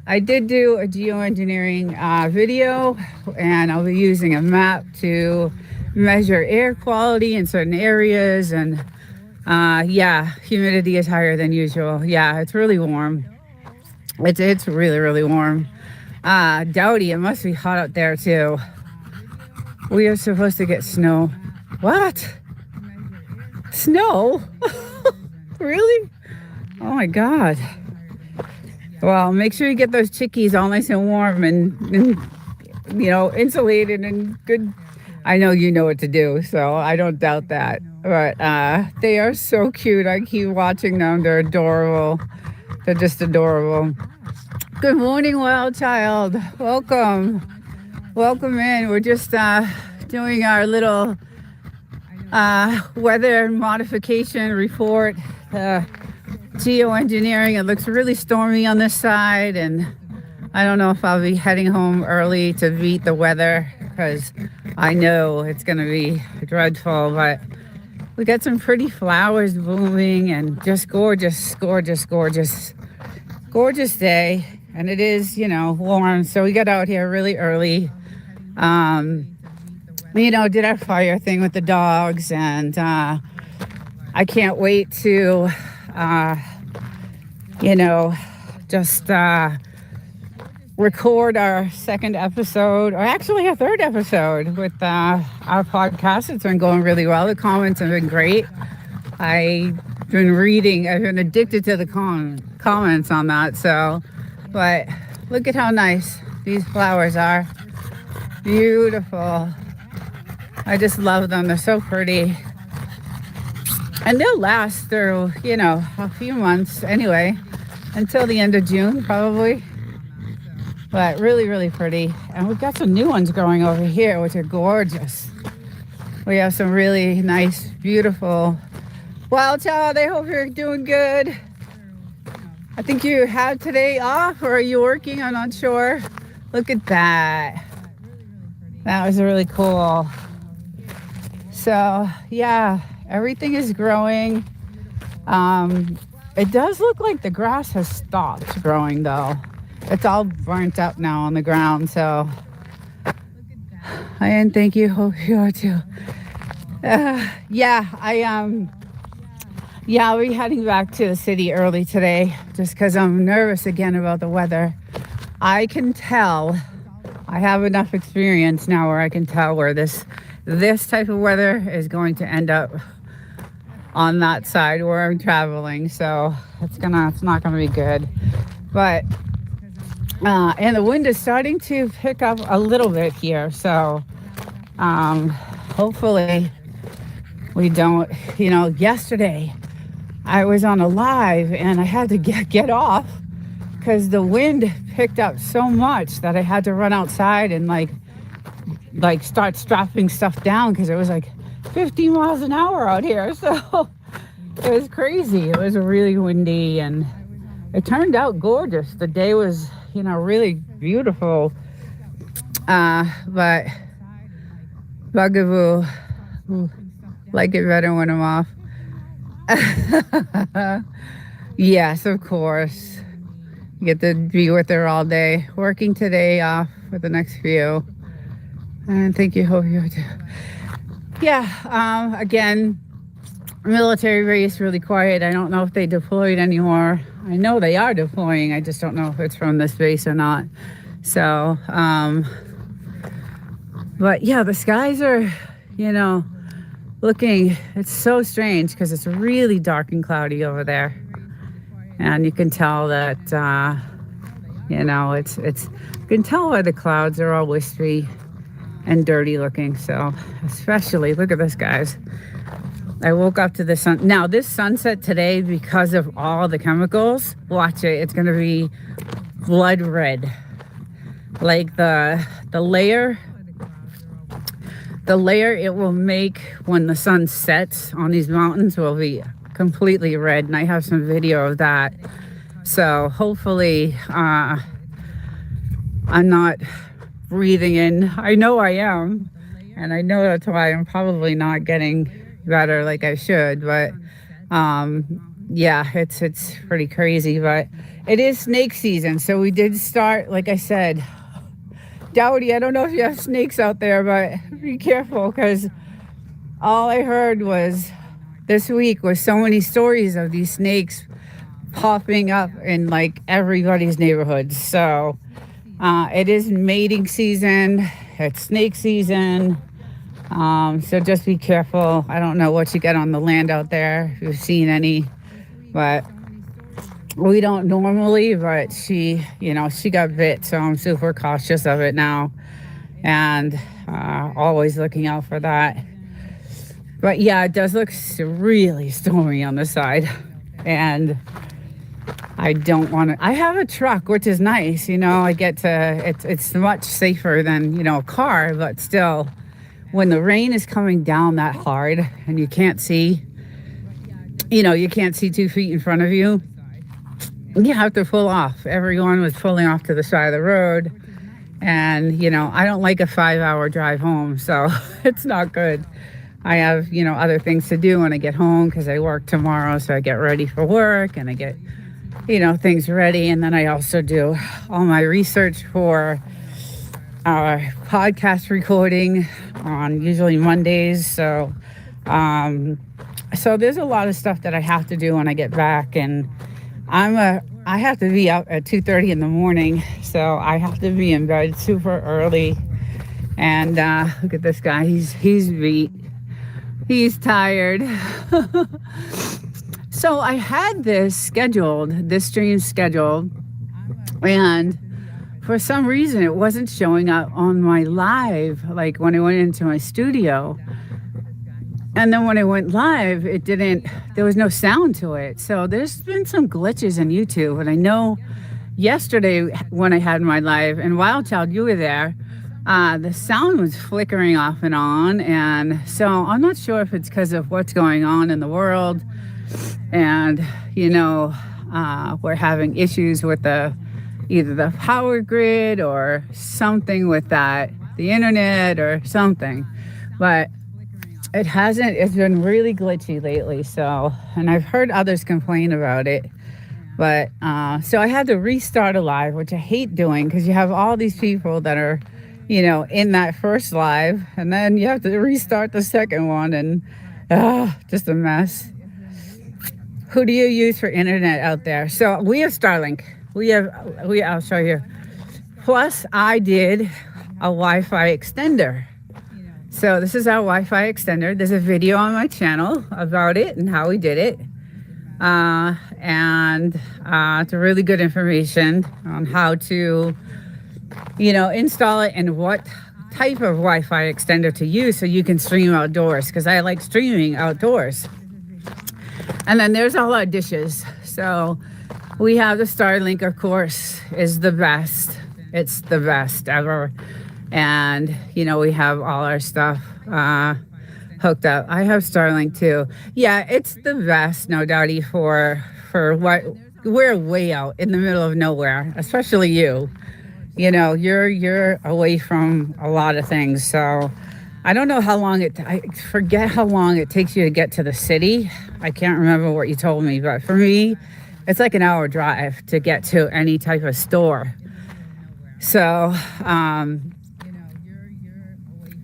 I did do a geoengineering video, and I'll be using a map to measure air quality in certain areas. And yeah, humidity is higher than usual. Yeah, it's really warm. It's really, really warm. Dowdy, it must be hot out there too. We are supposed to get snow. What? Snow? Really? Oh my God. Well, make sure you get those chickies all nice and warm and insulated and good. I know you know what to do, so I don't doubt that. But they are so cute. I keep watching them. They're adorable. They're just adorable. Good morning, wild child. Welcome. Welcome in. We're just doing our little weather modification report. Geoengineering. It looks really stormy on this side, and I don't know if I'll be heading home early to beat the weather because I know it's going to be dreadful, but we got some pretty flowers blooming and just gorgeous, gorgeous, gorgeous, gorgeous day. And it is, warm. So we got out here really early. Did our fire thing with the dogs, and I can't wait to just record our second episode, or actually our third episode with our podcast. It's been going really well. The comments have been great. I've been addicted to the comments on that. So, but look at how nice these flowers are. Beautiful. I just love them. They're so pretty. And they'll last through, a few months anyway, until the end of June, probably. But really, really pretty. And we've got some new ones growing over here, which are gorgeous. We have some really nice, beautiful wild child. I hope you're doing good. I think you had today off, or are you working? I'm not sure. Look at that. That was really cool. So, yeah. Everything is growing. It does look like the grass has stopped growing, though. It's all burnt up now on the ground, so. And thank you. Hope you are too. I'll be heading back to the city early today, just because I'm nervous again about the weather. I can tell. I have enough experience now where I can tell where this type of weather is going to end up on that side where I'm traveling, so it's not gonna be good. But and the wind is starting to pick up a little bit here, so hopefully we don't. Yesterday I was on a live and I had to get off because the wind picked up so much that I had to run outside and like start strapping stuff down because it was like 50 miles an hour out here. So it was crazy. It was really windy and it turned out gorgeous. The day was, really beautiful. But bugaboo, like it better when I'm off. Yes, of course. Get to be with her all day. Working today, off for the next few. And thank you. Hope you too. Yeah, again, military base, really quiet. I don't know if they deployed anymore. I know they are deploying. I just don't know if it's from this base or not. So, but yeah, the skies are, looking, it's so strange because it's really dark and cloudy over there. And you can tell that, you can tell why the clouds are all wispy and dirty looking. So especially, look at this, guys. I woke up to the sun. Now this sunset today, because of all the chemicals, watch it. It's going to be blood red. Like the layer it will make when the sun sets on these mountains will be completely red. And I have some video of that. So hopefully I'm not breathing in. I know I am, and I know that's why I'm probably not getting better like I should, but yeah, it's pretty crazy. But it is snake season, so we did start, like I said, Dowdy, I don't know if you have snakes out there, but be careful, because all I heard was this week was so many stories of these snakes popping up in like everybody's neighborhoods. So it is mating season, it's snake season. So just be careful. I don't know what you get on the land out there, if you've seen any, but we don't normally, but she got bit, so I'm super cautious of it now, and always looking out for that. But yeah, it does look really stormy on the side, and I don't want to. I have a truck, which is nice, I get to. It's much safer than a car, but still, when the rain is coming down that hard and you can't see, you can't see 2 feet in front of you. You have to pull off. Everyone was pulling off to the side of the road. And, I don't like a 5-hour drive home, so it's not good. I have, other things to do when I get home, because I work tomorrow. So I get ready for work and I get, things ready. And then I also do all my research for our podcast recording on usually Mondays. So, so there's a lot of stuff that I have to do when I get back. And I have to be out at 2:30 in the morning, so I have to be in bed super early. And look at this guy, he's beat, he's tired. So I had this stream scheduled, and for some reason it wasn't showing up on my live, like when I went into my studio. And then when I went live, there was no sound to it. So there's been some glitches in YouTube. And I know yesterday when I had my live, and Wild Child, you were there, the sound was flickering off and on. And so I'm not sure if it's because of what's going on in the world. And, we're having issues with either the power grid or something with the internet or something. But it's been really glitchy lately. So, and I've heard others complain about it, but so I had to restart a live, which I hate doing, because you have all these people that are in that first live, and then you have to restart the second one, and just a mess. Who do you use for internet out there? So we have Starlink. I'll show you. Plus I did a Wi-Fi extender. So this is our Wi-Fi extender. There's a video on my channel about it and how we did it. And it's a really good information on how to, install it and what type of Wi-Fi extender to use so you can stream outdoors, because I like streaming outdoors. And then there's all our dishes. So we have the Starlink, of course, is the best. It's the best ever. And, we have all our stuff hooked up. I have Starlink too. Yeah, it's the best, no doubty, for what we're way out in the middle of nowhere, especially you. You're away from a lot of things. So I don't know how long I forget how long it takes you to get to the city. I can't remember what you told me, but for me, it's like an hour drive to get to any type of store. So,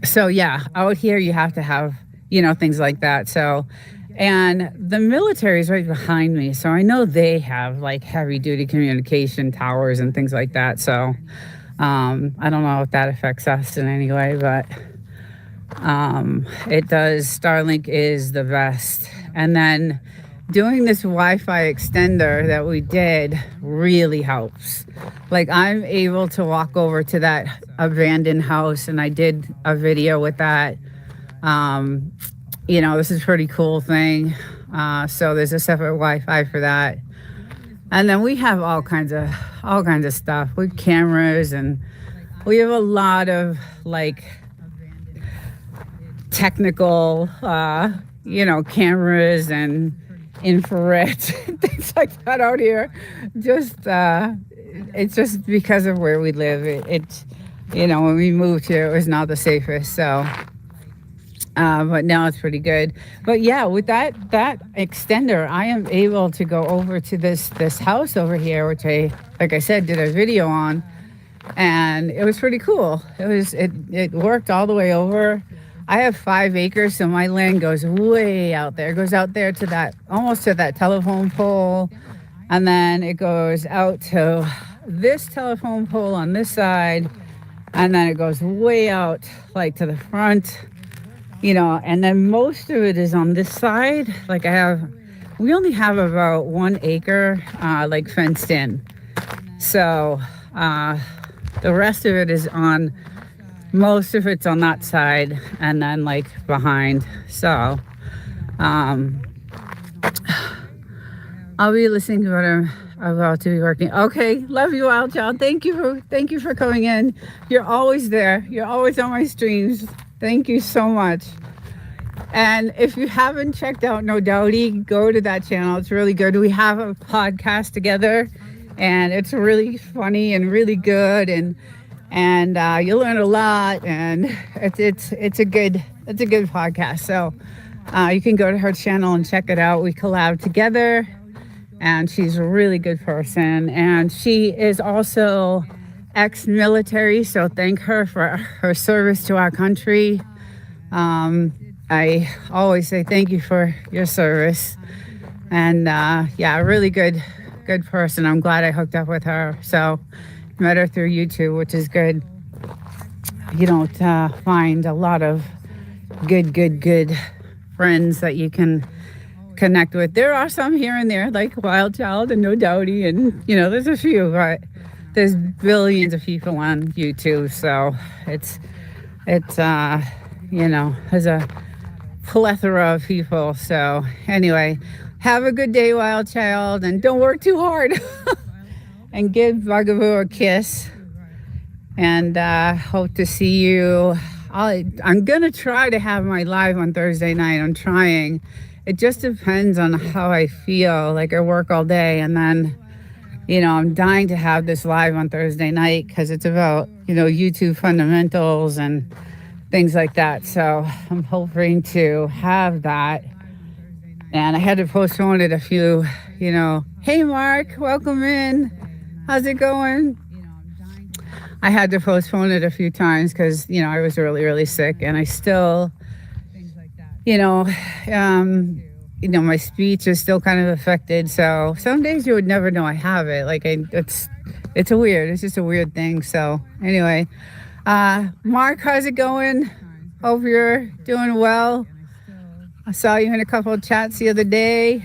so yeah, out here you have to have, things like that. So, and the military is right behind me. So I know they have like heavy duty communication towers and things like that. So, I don't know if that affects us in any way, but, it does. Starlink is the best. And then doing this Wi-Fi extender that we did really helps. Like, I'm able to walk over to that abandoned house, and I did a video with that. This is a pretty cool thing. So there's a separate Wi-Fi for that. And then we have all kinds of stuff with cameras, and we have a lot of like technical, cameras and infrared things like that out here. Just it's just because of where we live. When we moved here, it was not the safest. So But now it's pretty good. But yeah, with that extender, I am able to go over to this house over here, which like I said, did a video on, and it was pretty cool. It worked all the way over. I have 5 acres, so my land goes way out there. It goes out there to that, almost to that telephone pole, and then it goes out to this telephone pole on this side, and then it goes way out like to the front. And then most of it is on this side. Like we only have about 1 acre, like fenced in. So, the rest of it is most of it's on that side and then like behind. So, I'll be listening to what I'm about to be working. Okay. Love you, Wild Child. Thank you for coming in. You're always there. You're always on my streams. Thank you so much. And if you haven't checked out No Doubty, go to that channel. It's really good. We have a podcast together, and it's really funny and really good, and you'll learn a lot. And it's a good podcast. So you can go to her channel and check it out. We collab together, and she's a really good person. And she is also ex-military, so thank her for her service to our country. I always say thank you for your service. And really good person. I'm glad I hooked up with her. So met her through YouTube, which is good. You don't find a lot of good friends that you can connect with. There are some here and there, like Wild Child and No Doubty, and there's a few, but there's billions of people on YouTube, so it's there's a plethora of people. So anyway, have a good day, Wild Child, and don't work too hard. And give Bugaboo a kiss. And hope to see you. I'm gonna try to have my live on Thursday night. I'm trying. It just depends on how I feel. Like I work all day, and then I'm dying to have this live on Thursday night because it's about YouTube fundamentals and things like that. So I'm hoping to have that. And I had to postpone it a few, hey Mark, welcome in. How's it going? I had to postpone it a few times because, I was really, really sick, and I still, my speech is still kind of affected. So some days you would never know I have it. Like it's just a weird thing. So anyway, Mark, how's it going? Hope you're doing well. I saw you in a couple of chats the other day.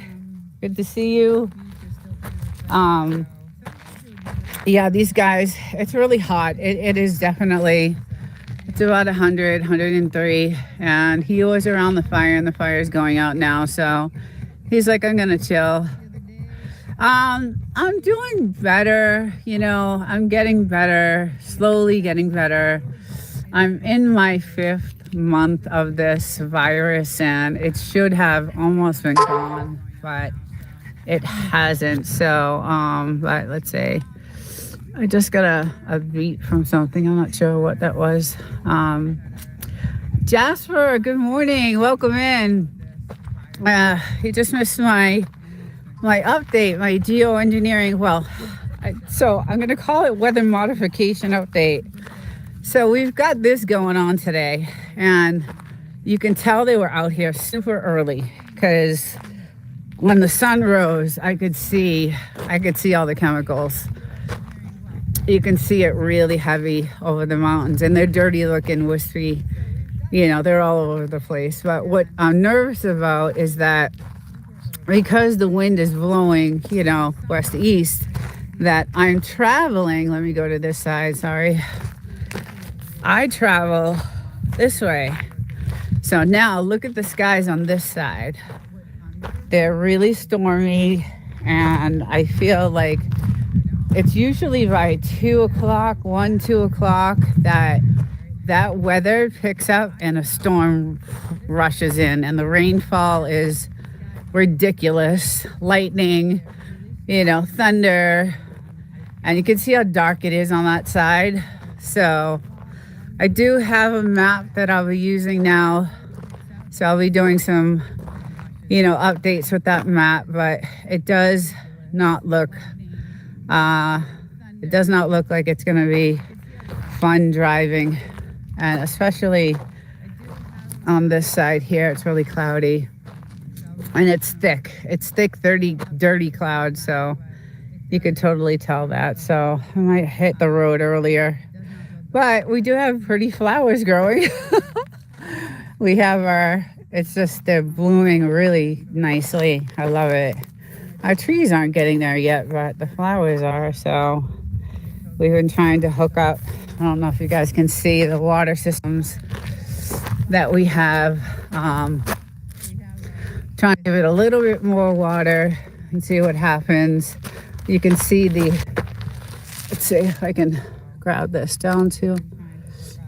Good to see you. These guys, it's really hot. It is definitely, it's about 100, 103. And he was around the fire, and the fire is going out now. So he's like, I'm going to chill. I'm doing better. I'm getting better, slowly getting better. I'm in my 5th month of this virus, and it should have almost been gone, but it hasn't. So, but let's say I just got a beat from something. I'm not sure what that was. Jasper, good morning. Welcome in. You just missed my update, my geoengineering. So I'm going to call it weather modification update. So we've got this going on today, and you can tell they were out here super early because when the sun rose, I could see all the chemicals. You can see it really heavy over the mountains, and they're dirty looking, wispy. They're all over the place. But what I'm nervous about is that because the wind is blowing, west to east, that I'm traveling. Let me go to this side. Sorry. I travel this way. So now look at the skies on this side. They're really stormy, and I feel like it's usually by 2 o'clock, 2 o'clock, that weather picks up and a storm rushes in, and the rainfall is ridiculous. Lightning, thunder, and you can see how dark it is on that side. So I do have a map that I'll be using now So I'll be doing some, you know, updates with that map, but it does not look like it's going to be fun driving, and especially on this side here, it's really cloudy and it's thick, dirty clouds, so you could totally tell that. So I might hit the road earlier, but we do have pretty flowers growing. We have they're blooming really nicely. I love it. Our trees aren't getting there yet, but the flowers are. So we've been trying to hook up, I don't know if you guys can see the water systems that we have. Trying to give it a little bit more water and see what happens. You can see let's see if I can grab this down to,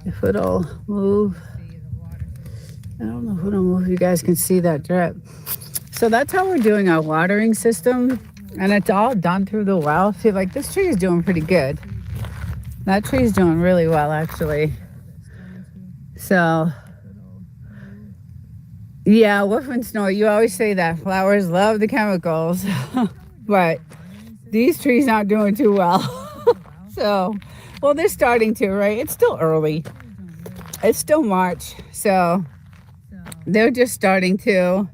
if it'll move. I don't know if it'll move. You guys can see that drip. So that's how we're doing our watering system. And it's all done through the well. I feel like this tree is doing pretty good. That tree is doing really well, actually. So, yeah, Wolf and Snort, you always say that. Flowers love the chemicals. But these trees aren't doing too well. So, well, they're starting to, right? It's still early. It's still March. So they're just starting to,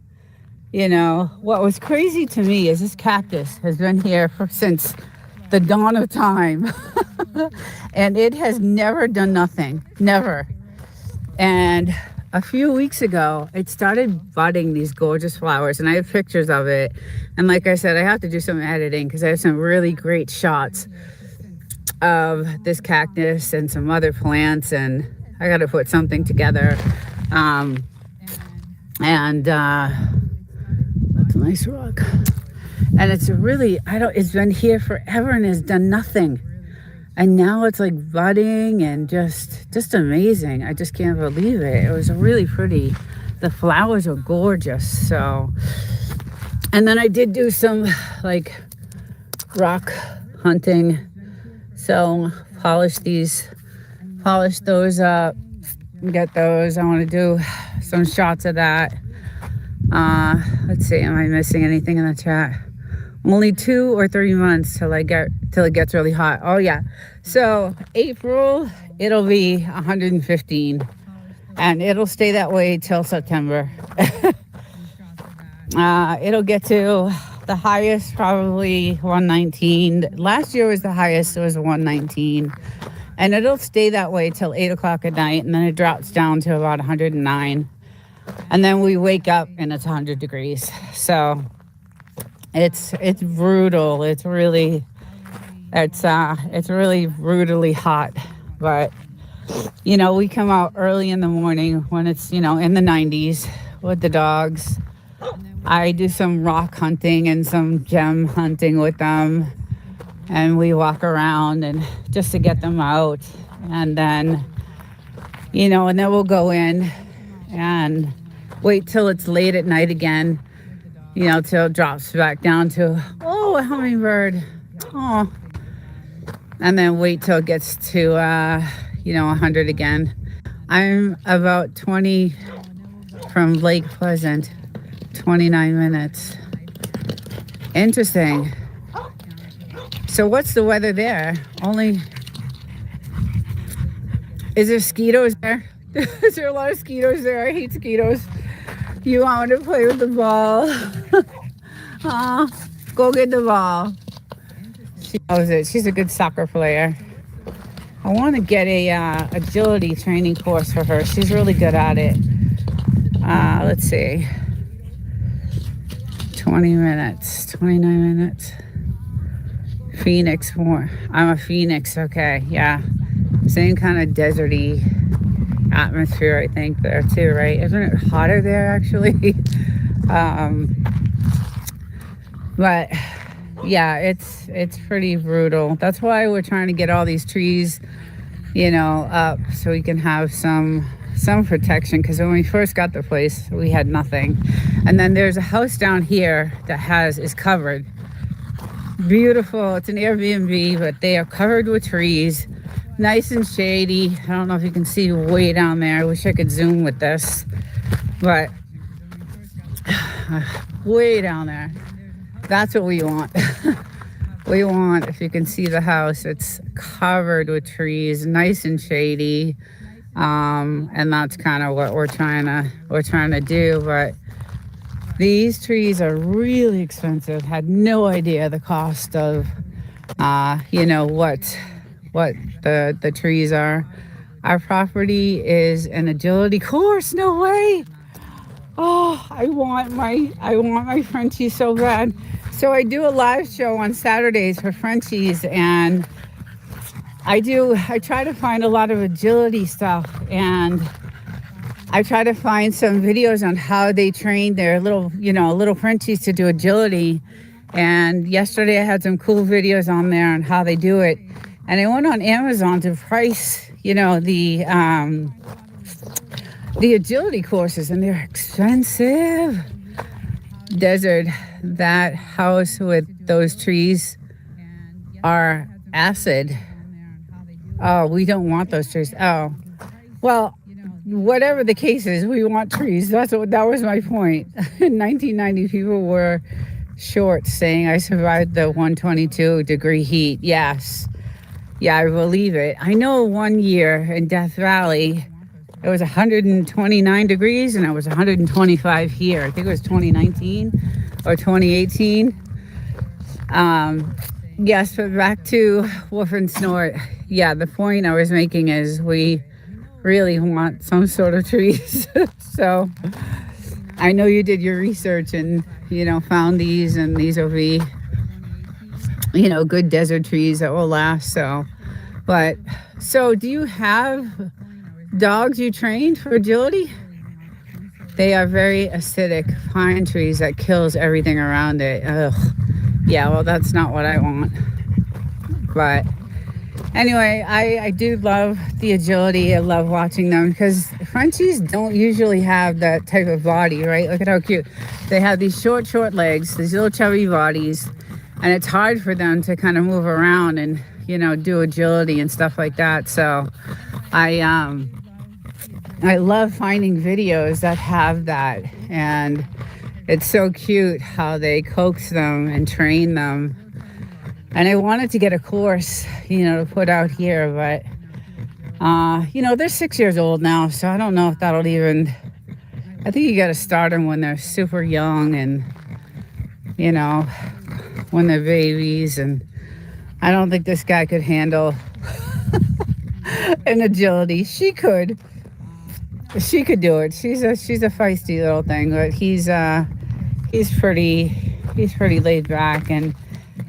you know. What was crazy to me is this cactus has been here since the dawn of time. And it has never done nothing. Never. And a few weeks ago, it started budding these gorgeous flowers, and I have pictures of it. And like I said, I have to do some editing because I have some really great shots of this cactus and some other plants, and I got to put something together. That's a nice rock. And it's it's been here forever and has done nothing. And now it's like budding and just amazing. I just can't believe it. It was really pretty. The flowers are gorgeous. So, and then I did do some like rock hunting. So polish those up, get those. I want to do some shots of that. Let's see, am I missing anything in the chat? Only 2 or 3 months till it gets really hot. Oh yeah. So April, it'll be 115, and it'll stay that way till September. It'll get to the highest, probably 119. Last year was the highest, it was 119. And it'll stay that way till 8 o'clock at night, and then it drops down to about 109. And then we wake up and it's 100 degrees. So it's brutal. It's really brutally hot. But you know, we come out early in the morning when it's, you know, in the 90s with the dogs. I do some rock hunting and some gem hunting with them, and we walk around and just to get them out. And then, you know, and then we'll go in and wait till it's late at night again, you know, till it drops back down to, oh, a hummingbird. Oh. And then wait till it gets to, 100 again. I'm about 20 from Lake Pleasant, 29 minutes. Interesting. So what's the weather there? Is there mosquitoes there? Is there a lot of mosquitoes there? I hate mosquitoes. You want to play with the ball? Go get the ball. She knows it. She's a good soccer player. I want to get a agility training course for her. She's really good at it. Let's see. 20 minutes, 29 minutes. Phoenix more. I'm a Phoenix. Okay, yeah. Same kind of deserty atmosphere, I think, there too, right? Isn't it hotter there actually? But yeah, it's pretty brutal. That's why we're trying to get all these trees, you know, up so we can have some protection, because when we first got the place we had nothing. And then there's a house down here that is covered. Beautiful. It's an Airbnb, but they are covered with trees, nice and shady. I don't know if you can see way down there. I wish I could zoom with this. But way down there, that's what we want. We want, if you can see the house, it's covered with trees, nice and shady. And that's kind of what we're trying to do. But these trees are really expensive. Had no idea the cost of, what the trees are. Our property is an agility course. No way. Oh, I want my Frenchie so bad. So I do a live show on Saturdays for Frenchies, and I try to find a lot of agility stuff, and I try to find some videos on how they train their little Frenchies to do agility. And yesterday I had some cool videos on there on how they do it. And I went on Amazon to price, the agility courses, and they're expensive. Desert, that house with those trees are acid. Oh, we don't want those trees. Oh, well, whatever the case is, we want trees. That was my point. In 1990, people were short saying I survived the 122-degree heat. Yes. Yeah, I believe it. I know one year in Death Valley, it was 129 degrees, and it was 125 here. I think it was 2019 or 2018. Yes, but back to Wolf and Snort. Yeah, the point I was making is we really want some sort of trees. So I know you did your research and, found these, and these will be, good desert trees that will last. So do you have dogs you trained for agility? They are very acidic pine trees that kills everything around it. Ugh. Yeah, well, that's not what I want. But anyway, I do love the agility. I love watching them because Frenchies don't usually have that type of body, right? Look at how cute. They have these short legs, these little chubby bodies, and it's hard for them to kind of move around and, do agility and stuff like that. So I love finding videos that have that, and it's so cute how they coax them and train them. And I wanted to get a course, to put out here, but they're 6 years old now, so I don't know if that'll even. I think you got to start them when they're super young, and when they're babies. And I don't think this guy could handle an agility. She could do it. She's a feisty little thing, but he's pretty laid back, and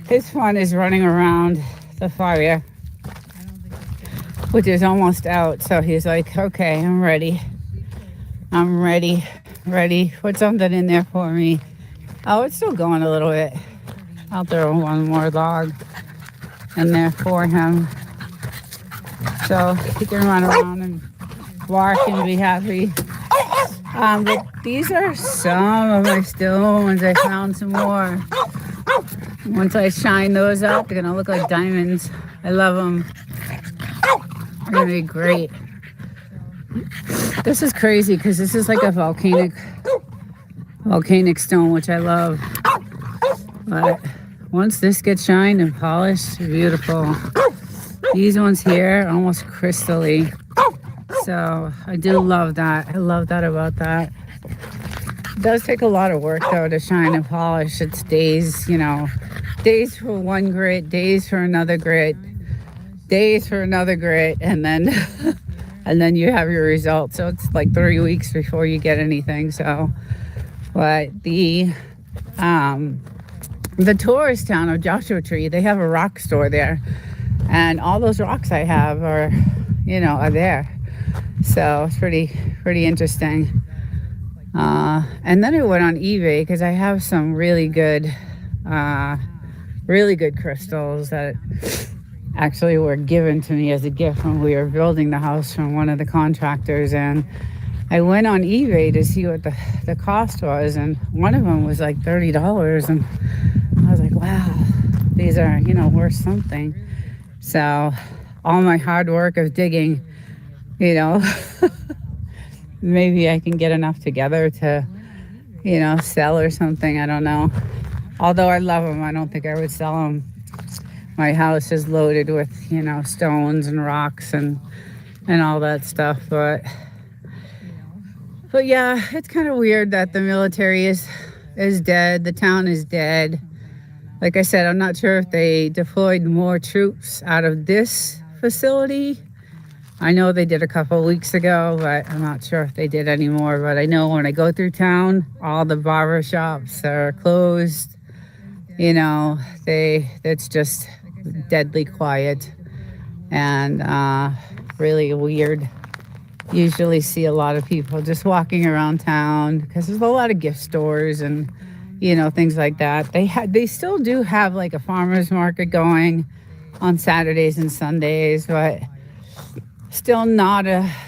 his fun is running around the fire, which is almost out. So he's like, okay, I'm ready. Put something in there for me. Oh, it's still going a little bit. I'll throw one more log in there for him, so he can run around and bark and be happy. But these are some of my still ones. I found some more. Once I shine those up, they're gonna look like diamonds. I love them. They're gonna be great. This is crazy because this is like a volcanic stone, which I love. But once this gets shined and polished, beautiful. These ones here are almost crystally. So I do love that. I love that about that. It does take a lot of work though to shine and polish. It's days, days for one grit, days for another grit, days for another grit, and then and then you have your result. So it's like 3 weeks before you get anything. So, but the tourist town of Joshua Tree, they have a rock store there, and all those rocks I have are there. So it's pretty interesting. And then I went on eBay because I have some really good crystals that actually were given to me as a gift when we were building the house from one of the contractors. And I went on eBay to see what the cost was, and one of them was like $30. And I was like, wow, these are, worth something. So all my hard work of digging, maybe I can get enough together to, sell or something. I don't know. Although I love them, I don't think I would sell them. My house is loaded with, stones and rocks and all that stuff. But yeah, it's kind of weird that the military is dead. The town is dead. Like I said, I'm not sure if they deployed more troops out of this facility. I know they did a couple of weeks ago, but I'm not sure if they did anymore. But I know when I go through town, all the barber shops are closed. It's just deadly quiet and really weird. Usually see a lot of people just walking around town because there's a lot of gift stores and things like that. They still do have like a farmer's market going on Saturdays and Sundays, but still not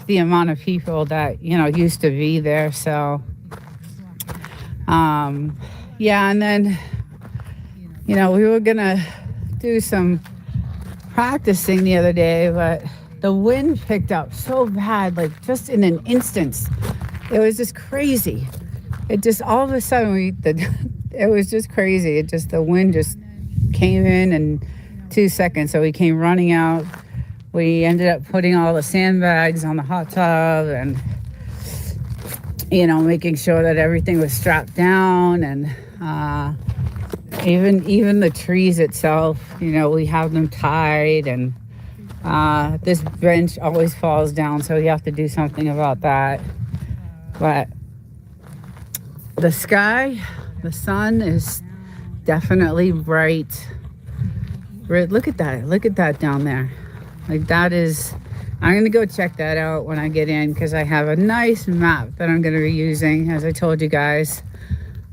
the amount of people that used to be there. So yeah, and then we were gonna do some practicing the other day, but the wind picked up so bad, like just in an instant. It was just crazy. It just all of a sudden it was just crazy. The wind just came in 2 seconds. So we came running out. We ended up putting all the sandbags on the hot tub and making sure that everything was strapped down, and even the trees itself, we have them tied, and this bench always falls down, so we have to do something about that. But the sky, the sun is definitely bright. Look at that down there. Like that is, I'm going to go check that out when I get in, because I have a nice map that I'm going to be using, as I told you guys,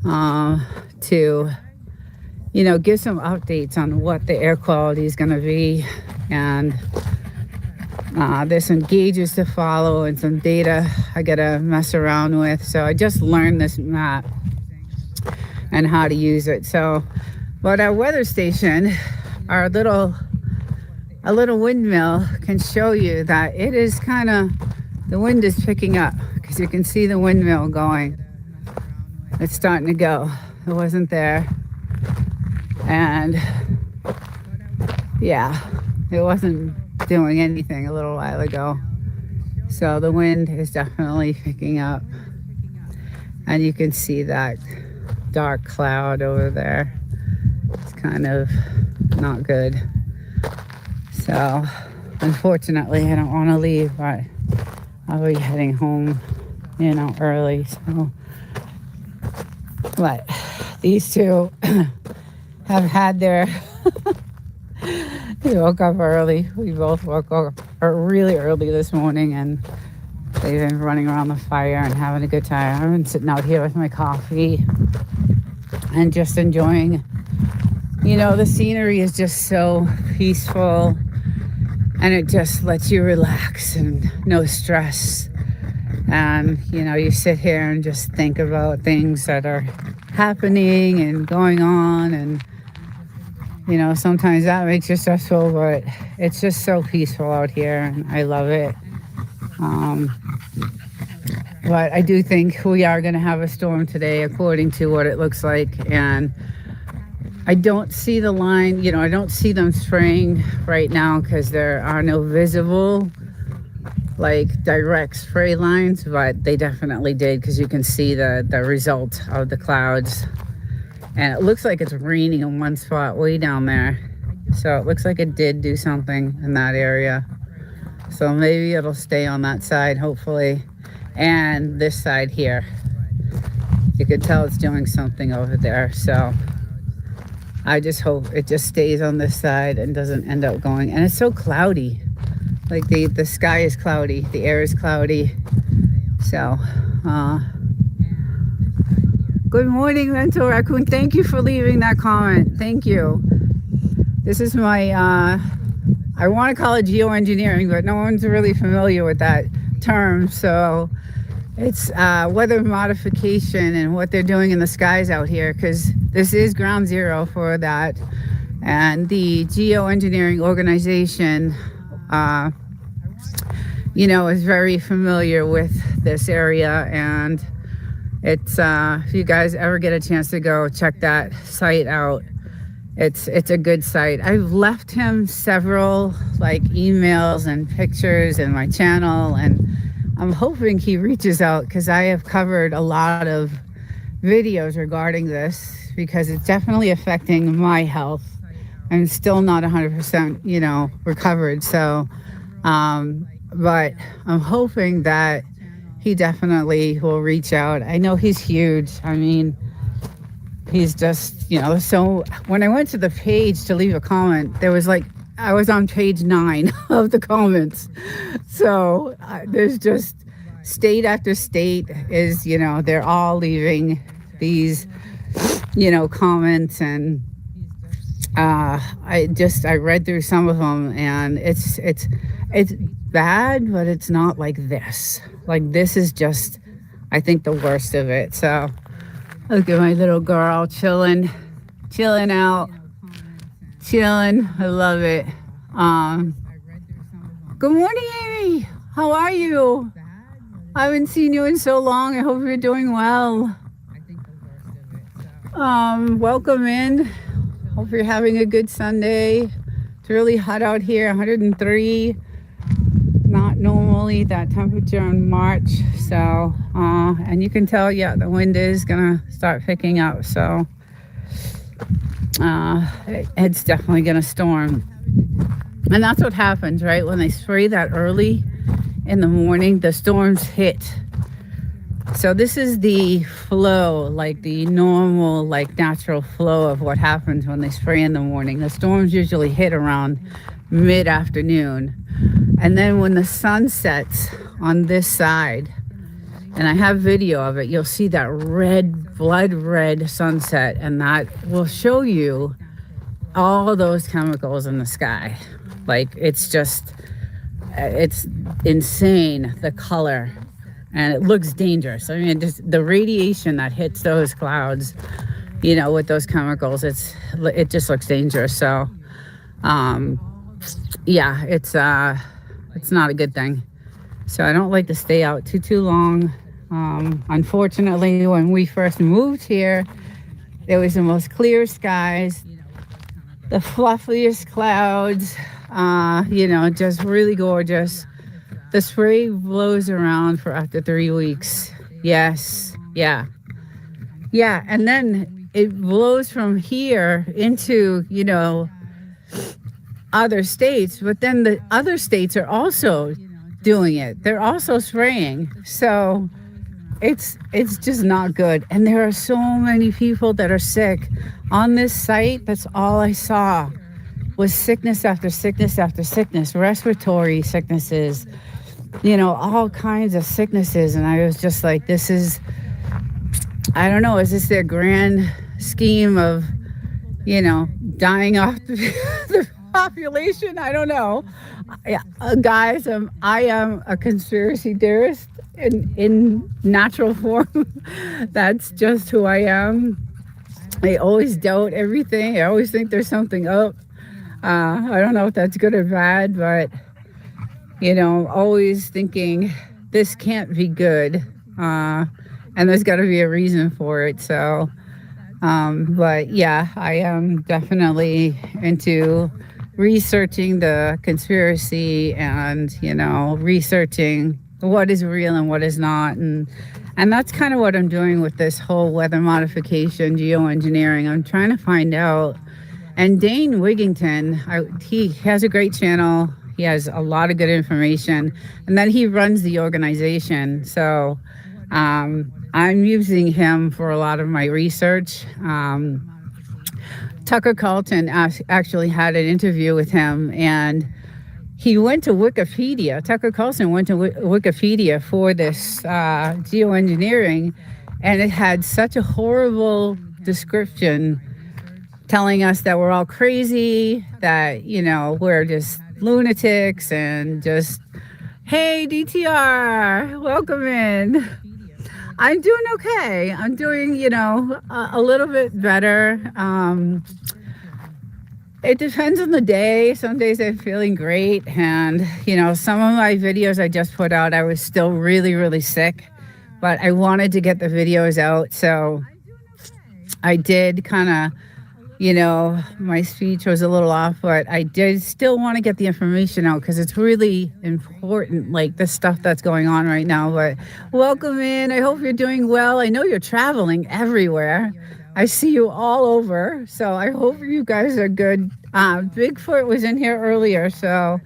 to, give some updates on what the air quality is going to be. And there's some gauges to follow and some data I got to mess around with. So I just learned this map and how to use it. So, but our weather station, a little windmill can show you that it is the wind is picking up, because you can see the windmill going. It's starting to go. It wasn't there. And yeah, it wasn't doing anything a little while ago. So the wind is definitely picking up. And you can see that dark cloud over there. It's kind of not good. So, unfortunately, I don't want to leave, but I'll be heading home, early. So, but these two have had their, they woke up early. We both woke up really early this morning, and they've been running around the fire and having a good time. I've been sitting out here with my coffee and just enjoying, the scenery is just so peaceful. And it just lets you relax and no stress. And, you sit here and just think about things that are happening and going on. And, sometimes that makes you stressful, but it's just so peaceful out here, and I love it. But I do think we are going to have a storm today, according to what it looks like. And I don't see the line, I don't see them spraying right now, because there are no visible, direct spray lines, but they definitely did, because you can see the result of the clouds. And it looks like it's raining in one spot way down there. So it looks like it did do something in that area. So maybe it'll stay on that side, hopefully. And this side here. You could tell it's doing something over there, so I just hope it just stays on this side and doesn't end up going. And it's so cloudy. Like the sky is cloudy. The air is cloudy. So, good morning, Mental Raccoon. Thank you for leaving that comment. Thank you. This is my, I want to call it geoengineering, but no one's really familiar with that term. So it's weather modification and what they're doing in the skies out here, because this is ground zero for that. And the geoengineering organization is very familiar with this area. And it's if you guys ever get a chance to go check that site out, it's a good site. I've left him several like emails and pictures in my channel, and I'm hoping he reaches out because I have covered a lot of videos regarding this because it's definitely affecting my health. I'm still not 100%, recovered. So, but I'm hoping that he definitely will reach out. I know he's huge. I mean, he's just, so when I went to the page to leave a comment, there was I was on page 9 of the comments. So there's just state after state is, they're all leaving these, comments. And I read through some of them, and it's bad, but it's not like this. Like, this is just, I think, the worst of it. So look at my little girl chilling out, chilling. I love it. Good morning, Amy. How are you? I haven't seen you in so long. I hope you're doing well. Welcome in. Hope you're having a good Sunday. It's really hot out here, 103. Not normally that temperature in March. So, and you can tell, the wind is gonna start picking up. So, it's definitely gonna storm. And that's what happens, right? When they spray that early in the morning, the storms hit. So this is the flow, like the normal, natural flow of what happens when they spray in the morning. The storms usually hit around mid-afternoon. And then when the sun sets on this side, and I have video of it, you'll see that blood red sunset, and that will show you all those chemicals in the sky. It's insane, the color. And it looks dangerous. I mean, just the radiation that hits those clouds, with those chemicals, it just looks dangerous. So, it's not a good thing. So I don't like to stay out too long. Unfortunately, when we first moved here, there was the most clear skies, the fluffiest clouds, just really gorgeous. The spray blows around for up to 3 weeks. Yes. Yeah. And then it blows from here into, other states. But then the other states are also doing it. They're also spraying. So it's just not good. And there are so many people that are sick. On this site, that's all I saw was sickness after sickness after sickness, respiratory sicknesses, all kinds of sicknesses. And I was just like, this is, I don't know, is this their grand scheme of, dying off the population? I don't know. Guys, I am a conspiracy theorist in natural form. That's just who I am. I always doubt everything. I always think there's something up. I don't know if that's good or bad, but always thinking this can't be good, and there's got to be a reason for it. So, but yeah, I am definitely into researching the conspiracy and researching what is real and what is not, and that's kind of what I'm doing with this whole weather modification, geoengineering. I'm trying to find out. And Dane Wigington, he has a great channel. He has a lot of good information, and then he runs the organization. So I'm using him for a lot of my research. Tucker Carlson actually had an interview with him, and he went to Wikipedia. Tucker Carlson went to Wikipedia for this geoengineering, and it had such a horrible description telling us that we're all crazy, that, we're just lunatics, and just, hey, DTR, welcome in. I'm doing okay. I'm doing, a little bit better. It depends on the day. Some days I'm feeling great. And, some of my videos I just put out, I was still really, really sick. But I wanted to get the videos out. So I did kind of, my speech was a little off, but I did still want to get the information out because it's really important, like the stuff that's going on right now. But welcome in. I hope you're doing well. I know you're traveling everywhere. I see you all over. So I hope you guys are good. Bigfoot was in here earlier. So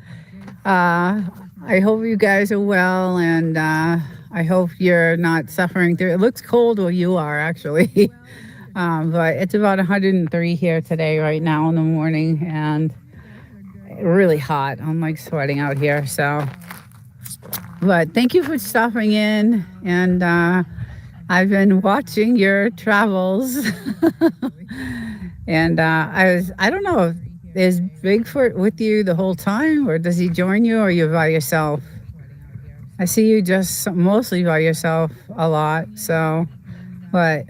I hope you guys are well. And I hope you're not suffering through. It looks cold where you are, actually. But it's about 103 here today, right now in the morning, and really hot. I'm like sweating out here. So, but thank you for stopping in. And I've been watching your travels. And I don't know, is Bigfoot with you the whole time, or does he join you, or are you by yourself? I see you just mostly by yourself a lot. So, but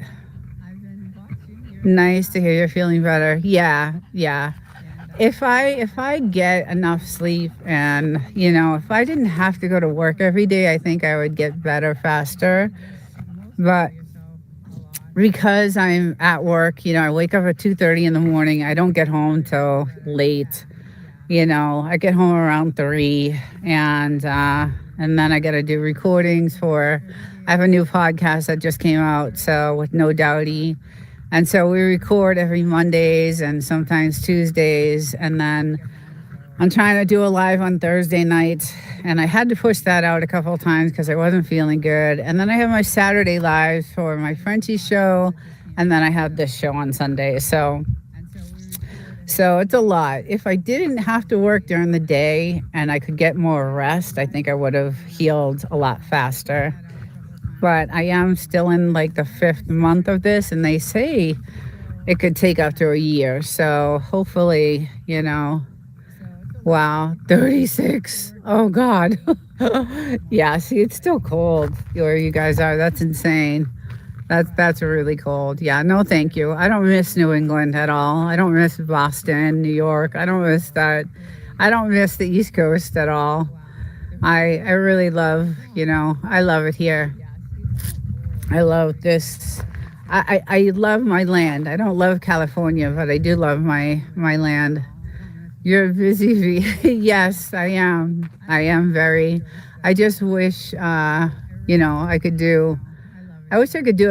nice to hear you're feeling better. Yeah. If I get enough sleep and, if I didn't have to go to work every day, I think I would get better faster. But because I'm at work, I wake up at 2:30 in the morning. I don't get home till late. I get home around 3, and then I got to do recordings I have a new podcast that just came out, so with No Doubty. And so we record every Mondays and sometimes Tuesdays. And then I'm trying to do a live on Thursday night. And I had to push that out a couple of times because I wasn't feeling good. And then I have my Saturday lives for my Frenchie show. And then I have this show on Sunday. So it's a lot. If I didn't have to work during the day and I could get more rest, I think I would have healed a lot faster. But I am still in like the 5th month of this, and they say it could take up to a year. So hopefully, wow, 36. Oh God. Yeah, see, it's still cold where you guys are. That's insane. That's really cold. Yeah, no, thank you. I don't miss New England at all. I don't miss Boston, New York. I don't miss that. I don't miss the East Coast at all. I really love, I love it here. I love this. I love my land. I don't love California, but I do love my land. You're busy. Yes, I am. I am very. I just wish, I wish I could do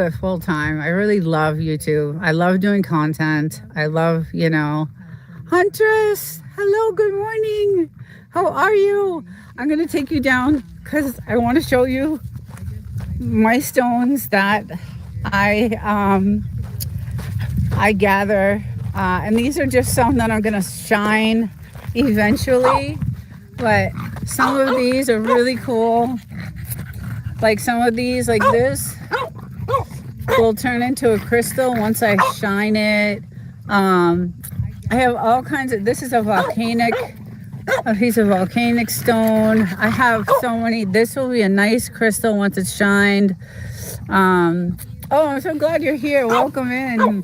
it full time. I really love YouTube. I love doing content. I love, Huntress. Hello, good morning. How are you? I'm going to take you down because I want to show you my stones that I gather, and these are just some that I'm gonna shine eventually, but some of these are really cool. Like some of these, like this, will turn into a crystal once I shine it. I have all kinds of, this is a piece of volcanic stone. I have so many. This will be a nice crystal once it's shined. I'm so glad you're here. Welcome in.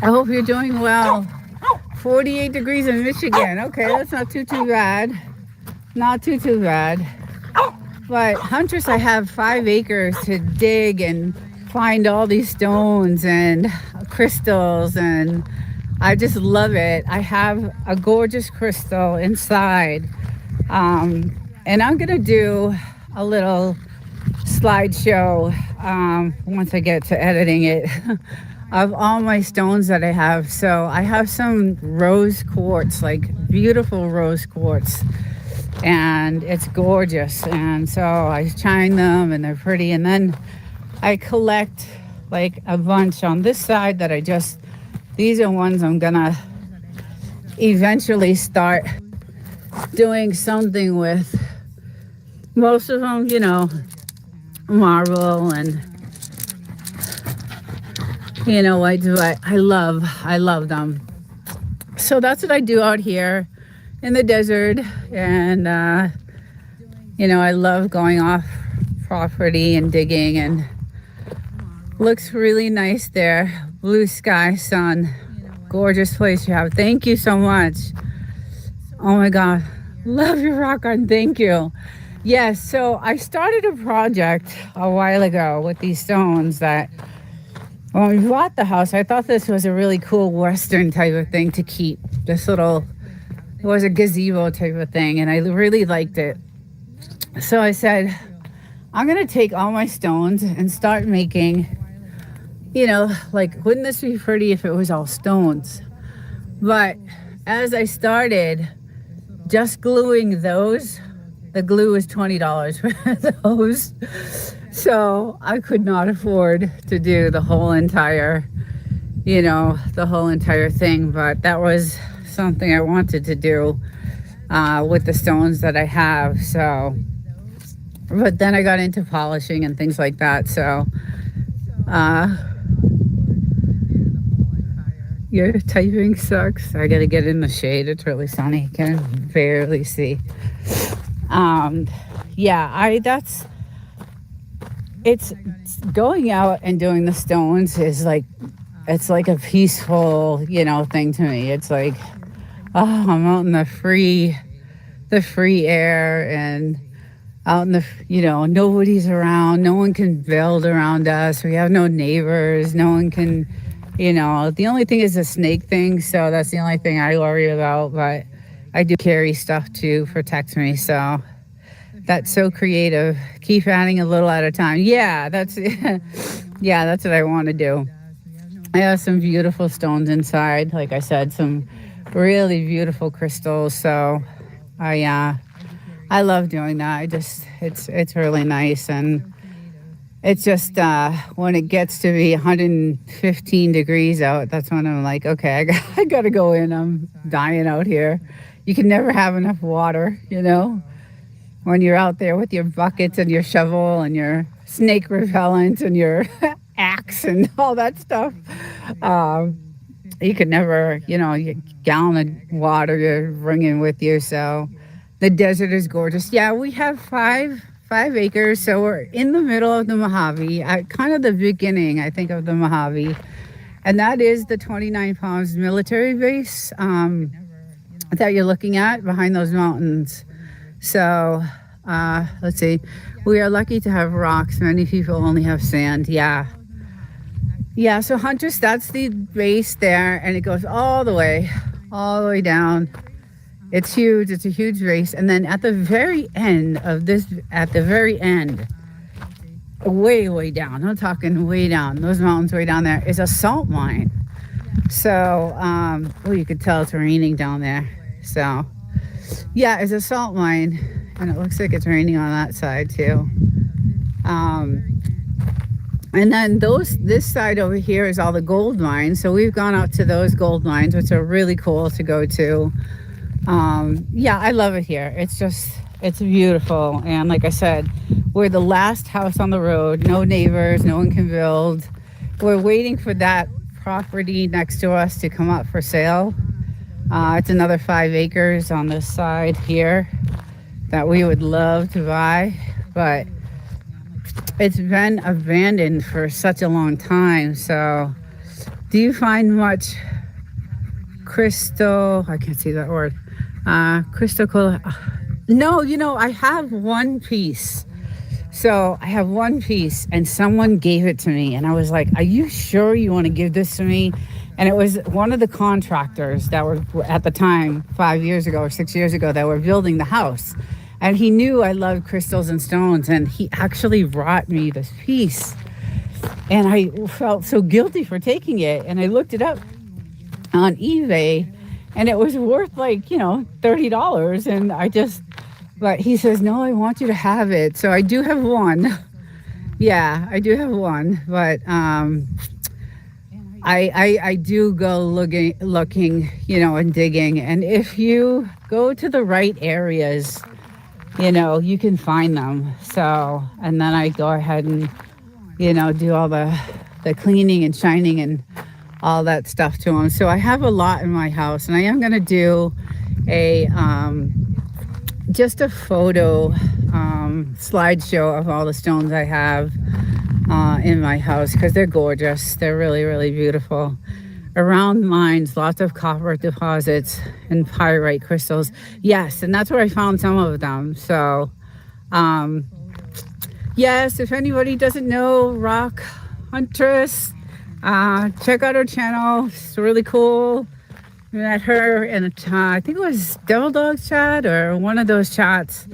I hope you're doing well. 48 degrees in Michigan. Okay, that's not too bad. Not too bad. But Huntress, I have 5 acres to dig and find all these stones and crystals, and I just love it. I have a gorgeous crystal inside. And I'm going to do a little slideshow once I get to editing it of all my stones that I have. So I have some rose quartz, like beautiful rose quartz. And it's gorgeous. And so I shine them and they're pretty. And then I collect like a bunch on this side that these are ones I'm gonna eventually start doing something with. Most of them, marble, and I love them. So that's what I do out here in the desert. And I love going off property and digging, and looks really nice there. Blue sky, sun. gorgeous place you have. Thank you so much. Oh my God. Love your rock art. Thank you. Yes, so I started a project a while ago with these stones that when we bought the house, I thought this was a really cool Western type of thing to keep. This little, it was a gazebo type of thing, and I really liked it. So I said, I'm going to take all my stones and start making, like, wouldn't this be pretty if it was all stones? But as I started just gluing those, the glue was $20 for those. So I could not afford to do the whole entire thing. But that was something I wanted to do with the stones that I have. So, but then I got into polishing and things like that. So, your typing sucks. I gotta get in the shade. It's really sunny. Can barely see. It's going out and doing the stones is like, it's like a peaceful, thing to me. It's like, I'm out in the free air and out in the, nobody's around. No one can build around us. We have no neighbors. No one can, the only thing is the snake thing. So that's the only thing I worry about. But I do carry stuff to protect me. So that's so creative. Keep adding a little at a time. Yeah, that's what I want to do. I have some beautiful stones inside. Like I said, some really beautiful crystals. So I love doing that. It's really nice. And it's just when it gets to be 115 degrees out, that's when I'm like, okay, I got to go in. I'm dying out here. You can never have enough water, when you're out there with your buckets and your shovel and your snake repellent and your axe and all that stuff. You could never, your gallon of water you're bringing with you. So the desert is gorgeous. Yeah, we have five acres. So we're in the middle of the Mojave, at kind of the beginning, I think, of the Mojave. And that is the 29 Palms military base that you're looking at behind those mountains. So let's see. We are lucky to have rocks. Many people only have sand. Yeah, so Huntress, that's the base there, and it goes all the way down. It's huge. It's a huge base. And then at the very end of this, way down, I'm talking way down, those mountains way down there, is a salt mine. So, you could tell it's raining down there. So, yeah, it's a salt mine, and it looks like it's raining on that side too. And then this side over here is all the gold mines. So we've gone out to those gold mines, which are really cool to go to. I love it here. It's beautiful. And like I said, we're the last house on the road. No neighbors, no one can build. We're waiting for that property next to us to come up for sale. It's another 5 acres on this side here that we would love to buy, but it's been abandoned for such a long time. So do you find much crystal, I can't see that word, crystal, no, I have one piece. So I have one piece and someone gave it to me and I was like, are you sure you want to give this to me? And it was one of the contractors that were at the time, 5 years ago or 6 years ago, that were building the house. And he knew I loved crystals and stones, and he actually brought me this piece. And I felt so guilty for taking it. And I looked it up on eBay, and it was worth like, $30. And but he says, no, I want you to have it. So I do have one. Yeah, I do have one. But I do go looking, and digging. And if you go to the right areas, you can find them. So, and then I go ahead and, do all the cleaning and shining and all that stuff to them. So I have a lot in my house, and I am going to do just a photo slideshow of all the stones I have in my house, because they're gorgeous. They're really, really beautiful. around mines, lots of copper deposits and pyrite crystals. Yes, and that's where I found some of them. So, um, yes, if anybody doesn't know Rock Huntress, check out her channel. It's really cool. I met her in a I think it was Devil Dogs chat or one of those chats.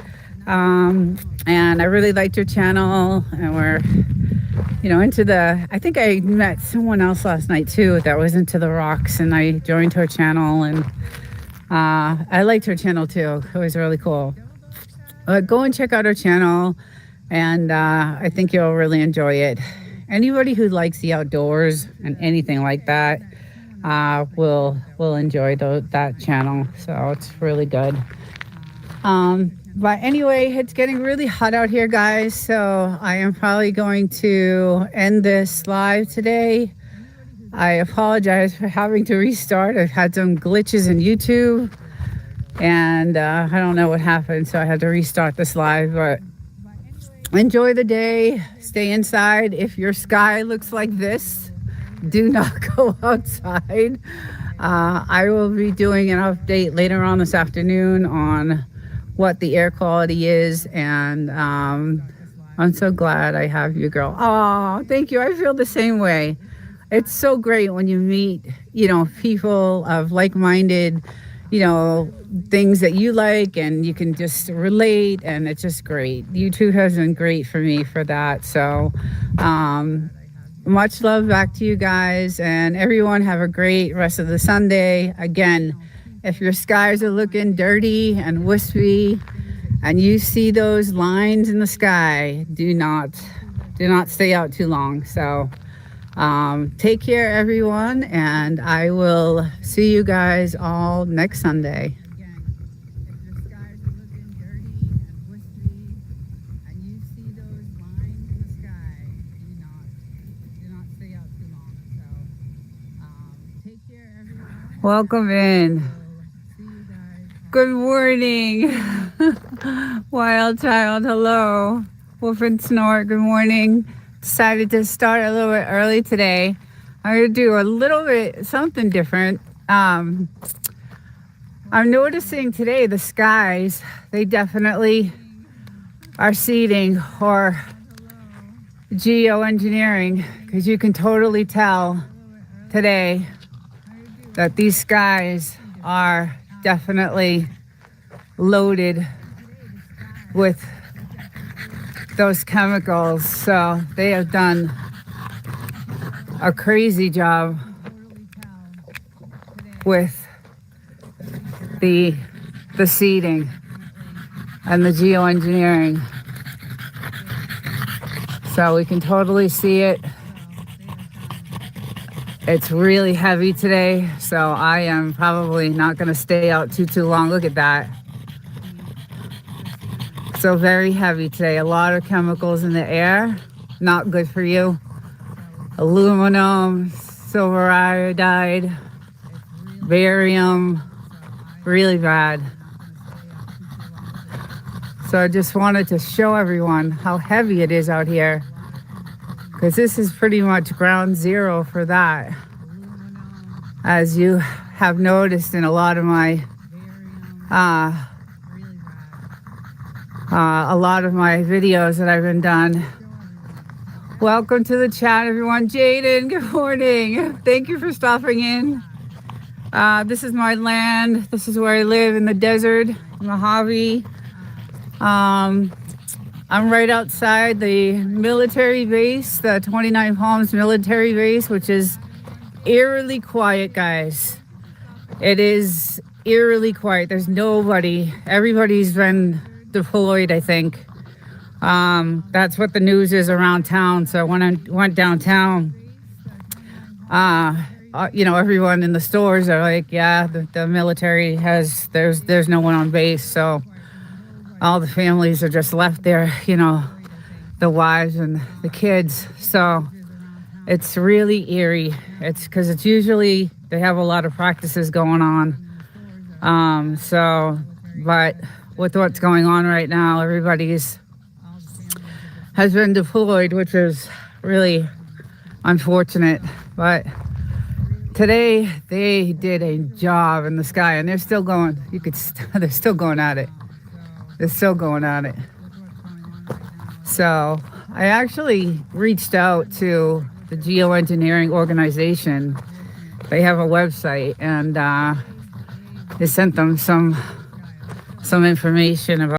And I really liked her channel, and we're, into I think I met someone else last night too that was into the rocks, and I joined her channel, and I liked her channel too. It was really cool. But go and check out her channel, and I think you'll really enjoy it. Anybody who likes the outdoors and anything like that will enjoy that channel. So it's really good. But anyway, it's getting really hot out here, guys. So I am probably going to end this live today. I apologize for having to restart. I've had some glitches in YouTube, and I don't know what happened, so I had to restart this live. But enjoy the day. Stay inside. If your sky looks like this, do not go outside. I will be doing an update later on this afternoon on what the air quality is, and I'm so glad I have you, girl. Oh, thank you. I feel the same way. It's so great when you meet, people of like-minded, things that you like, and you can just relate, and it's just great. YouTube has been great for me for that. So much love back to you guys, and everyone have a great rest of the Sunday. Again, if your skies are looking dirty and wispy and you see those lines in the sky, do not stay out too long. So take care, everyone, and I will see you guys all next Sunday. Welcome in. Good morning. Wild Child, hello. Wolf and Snort, good morning. Decided to start a little bit early today. I'm going to do a little bit something different. I'm noticing today the skies, they definitely are seeding or geoengineering, because you can totally tell today that these skies are definitely loaded with those chemicals. So they have done a crazy job with the seeding and the geoengineering. So we can totally see it. It's really heavy today, so I am probably not going to stay out too long. Look at that. So very heavy today. A lot of chemicals in the air. Not good for you. Aluminum, silver iodide, barium. Really bad. So I just wanted to show everyone how heavy it is out here, because this is pretty much ground zero for that. As you have noticed in a lot of my videos that I've been done. Welcome to the chat, everyone. Jaden, good morning. Thank you for stopping in. This is my land. This is where I live in the desert, Mojave. I'm right outside the military base, the 29 Palms military base, which is eerily quiet, guys. It is eerily quiet. There's nobody. Everybody's been deployed, I think. That's what the news is around town. So when I went downtown, everyone in the stores are like, yeah, the military there's no one on base. So all the families are just left there, the wives and the kids. So it's really eerie. It's because it's usually they have a lot of practices going on. But with what's going on right now, everybody's has been deployed, which is really unfortunate. But today they did a job in the sky, and they're still going. They're still going at it. They're still going at it. So I actually reached out to the geoengineering organization. They have a website, and they sent them some information about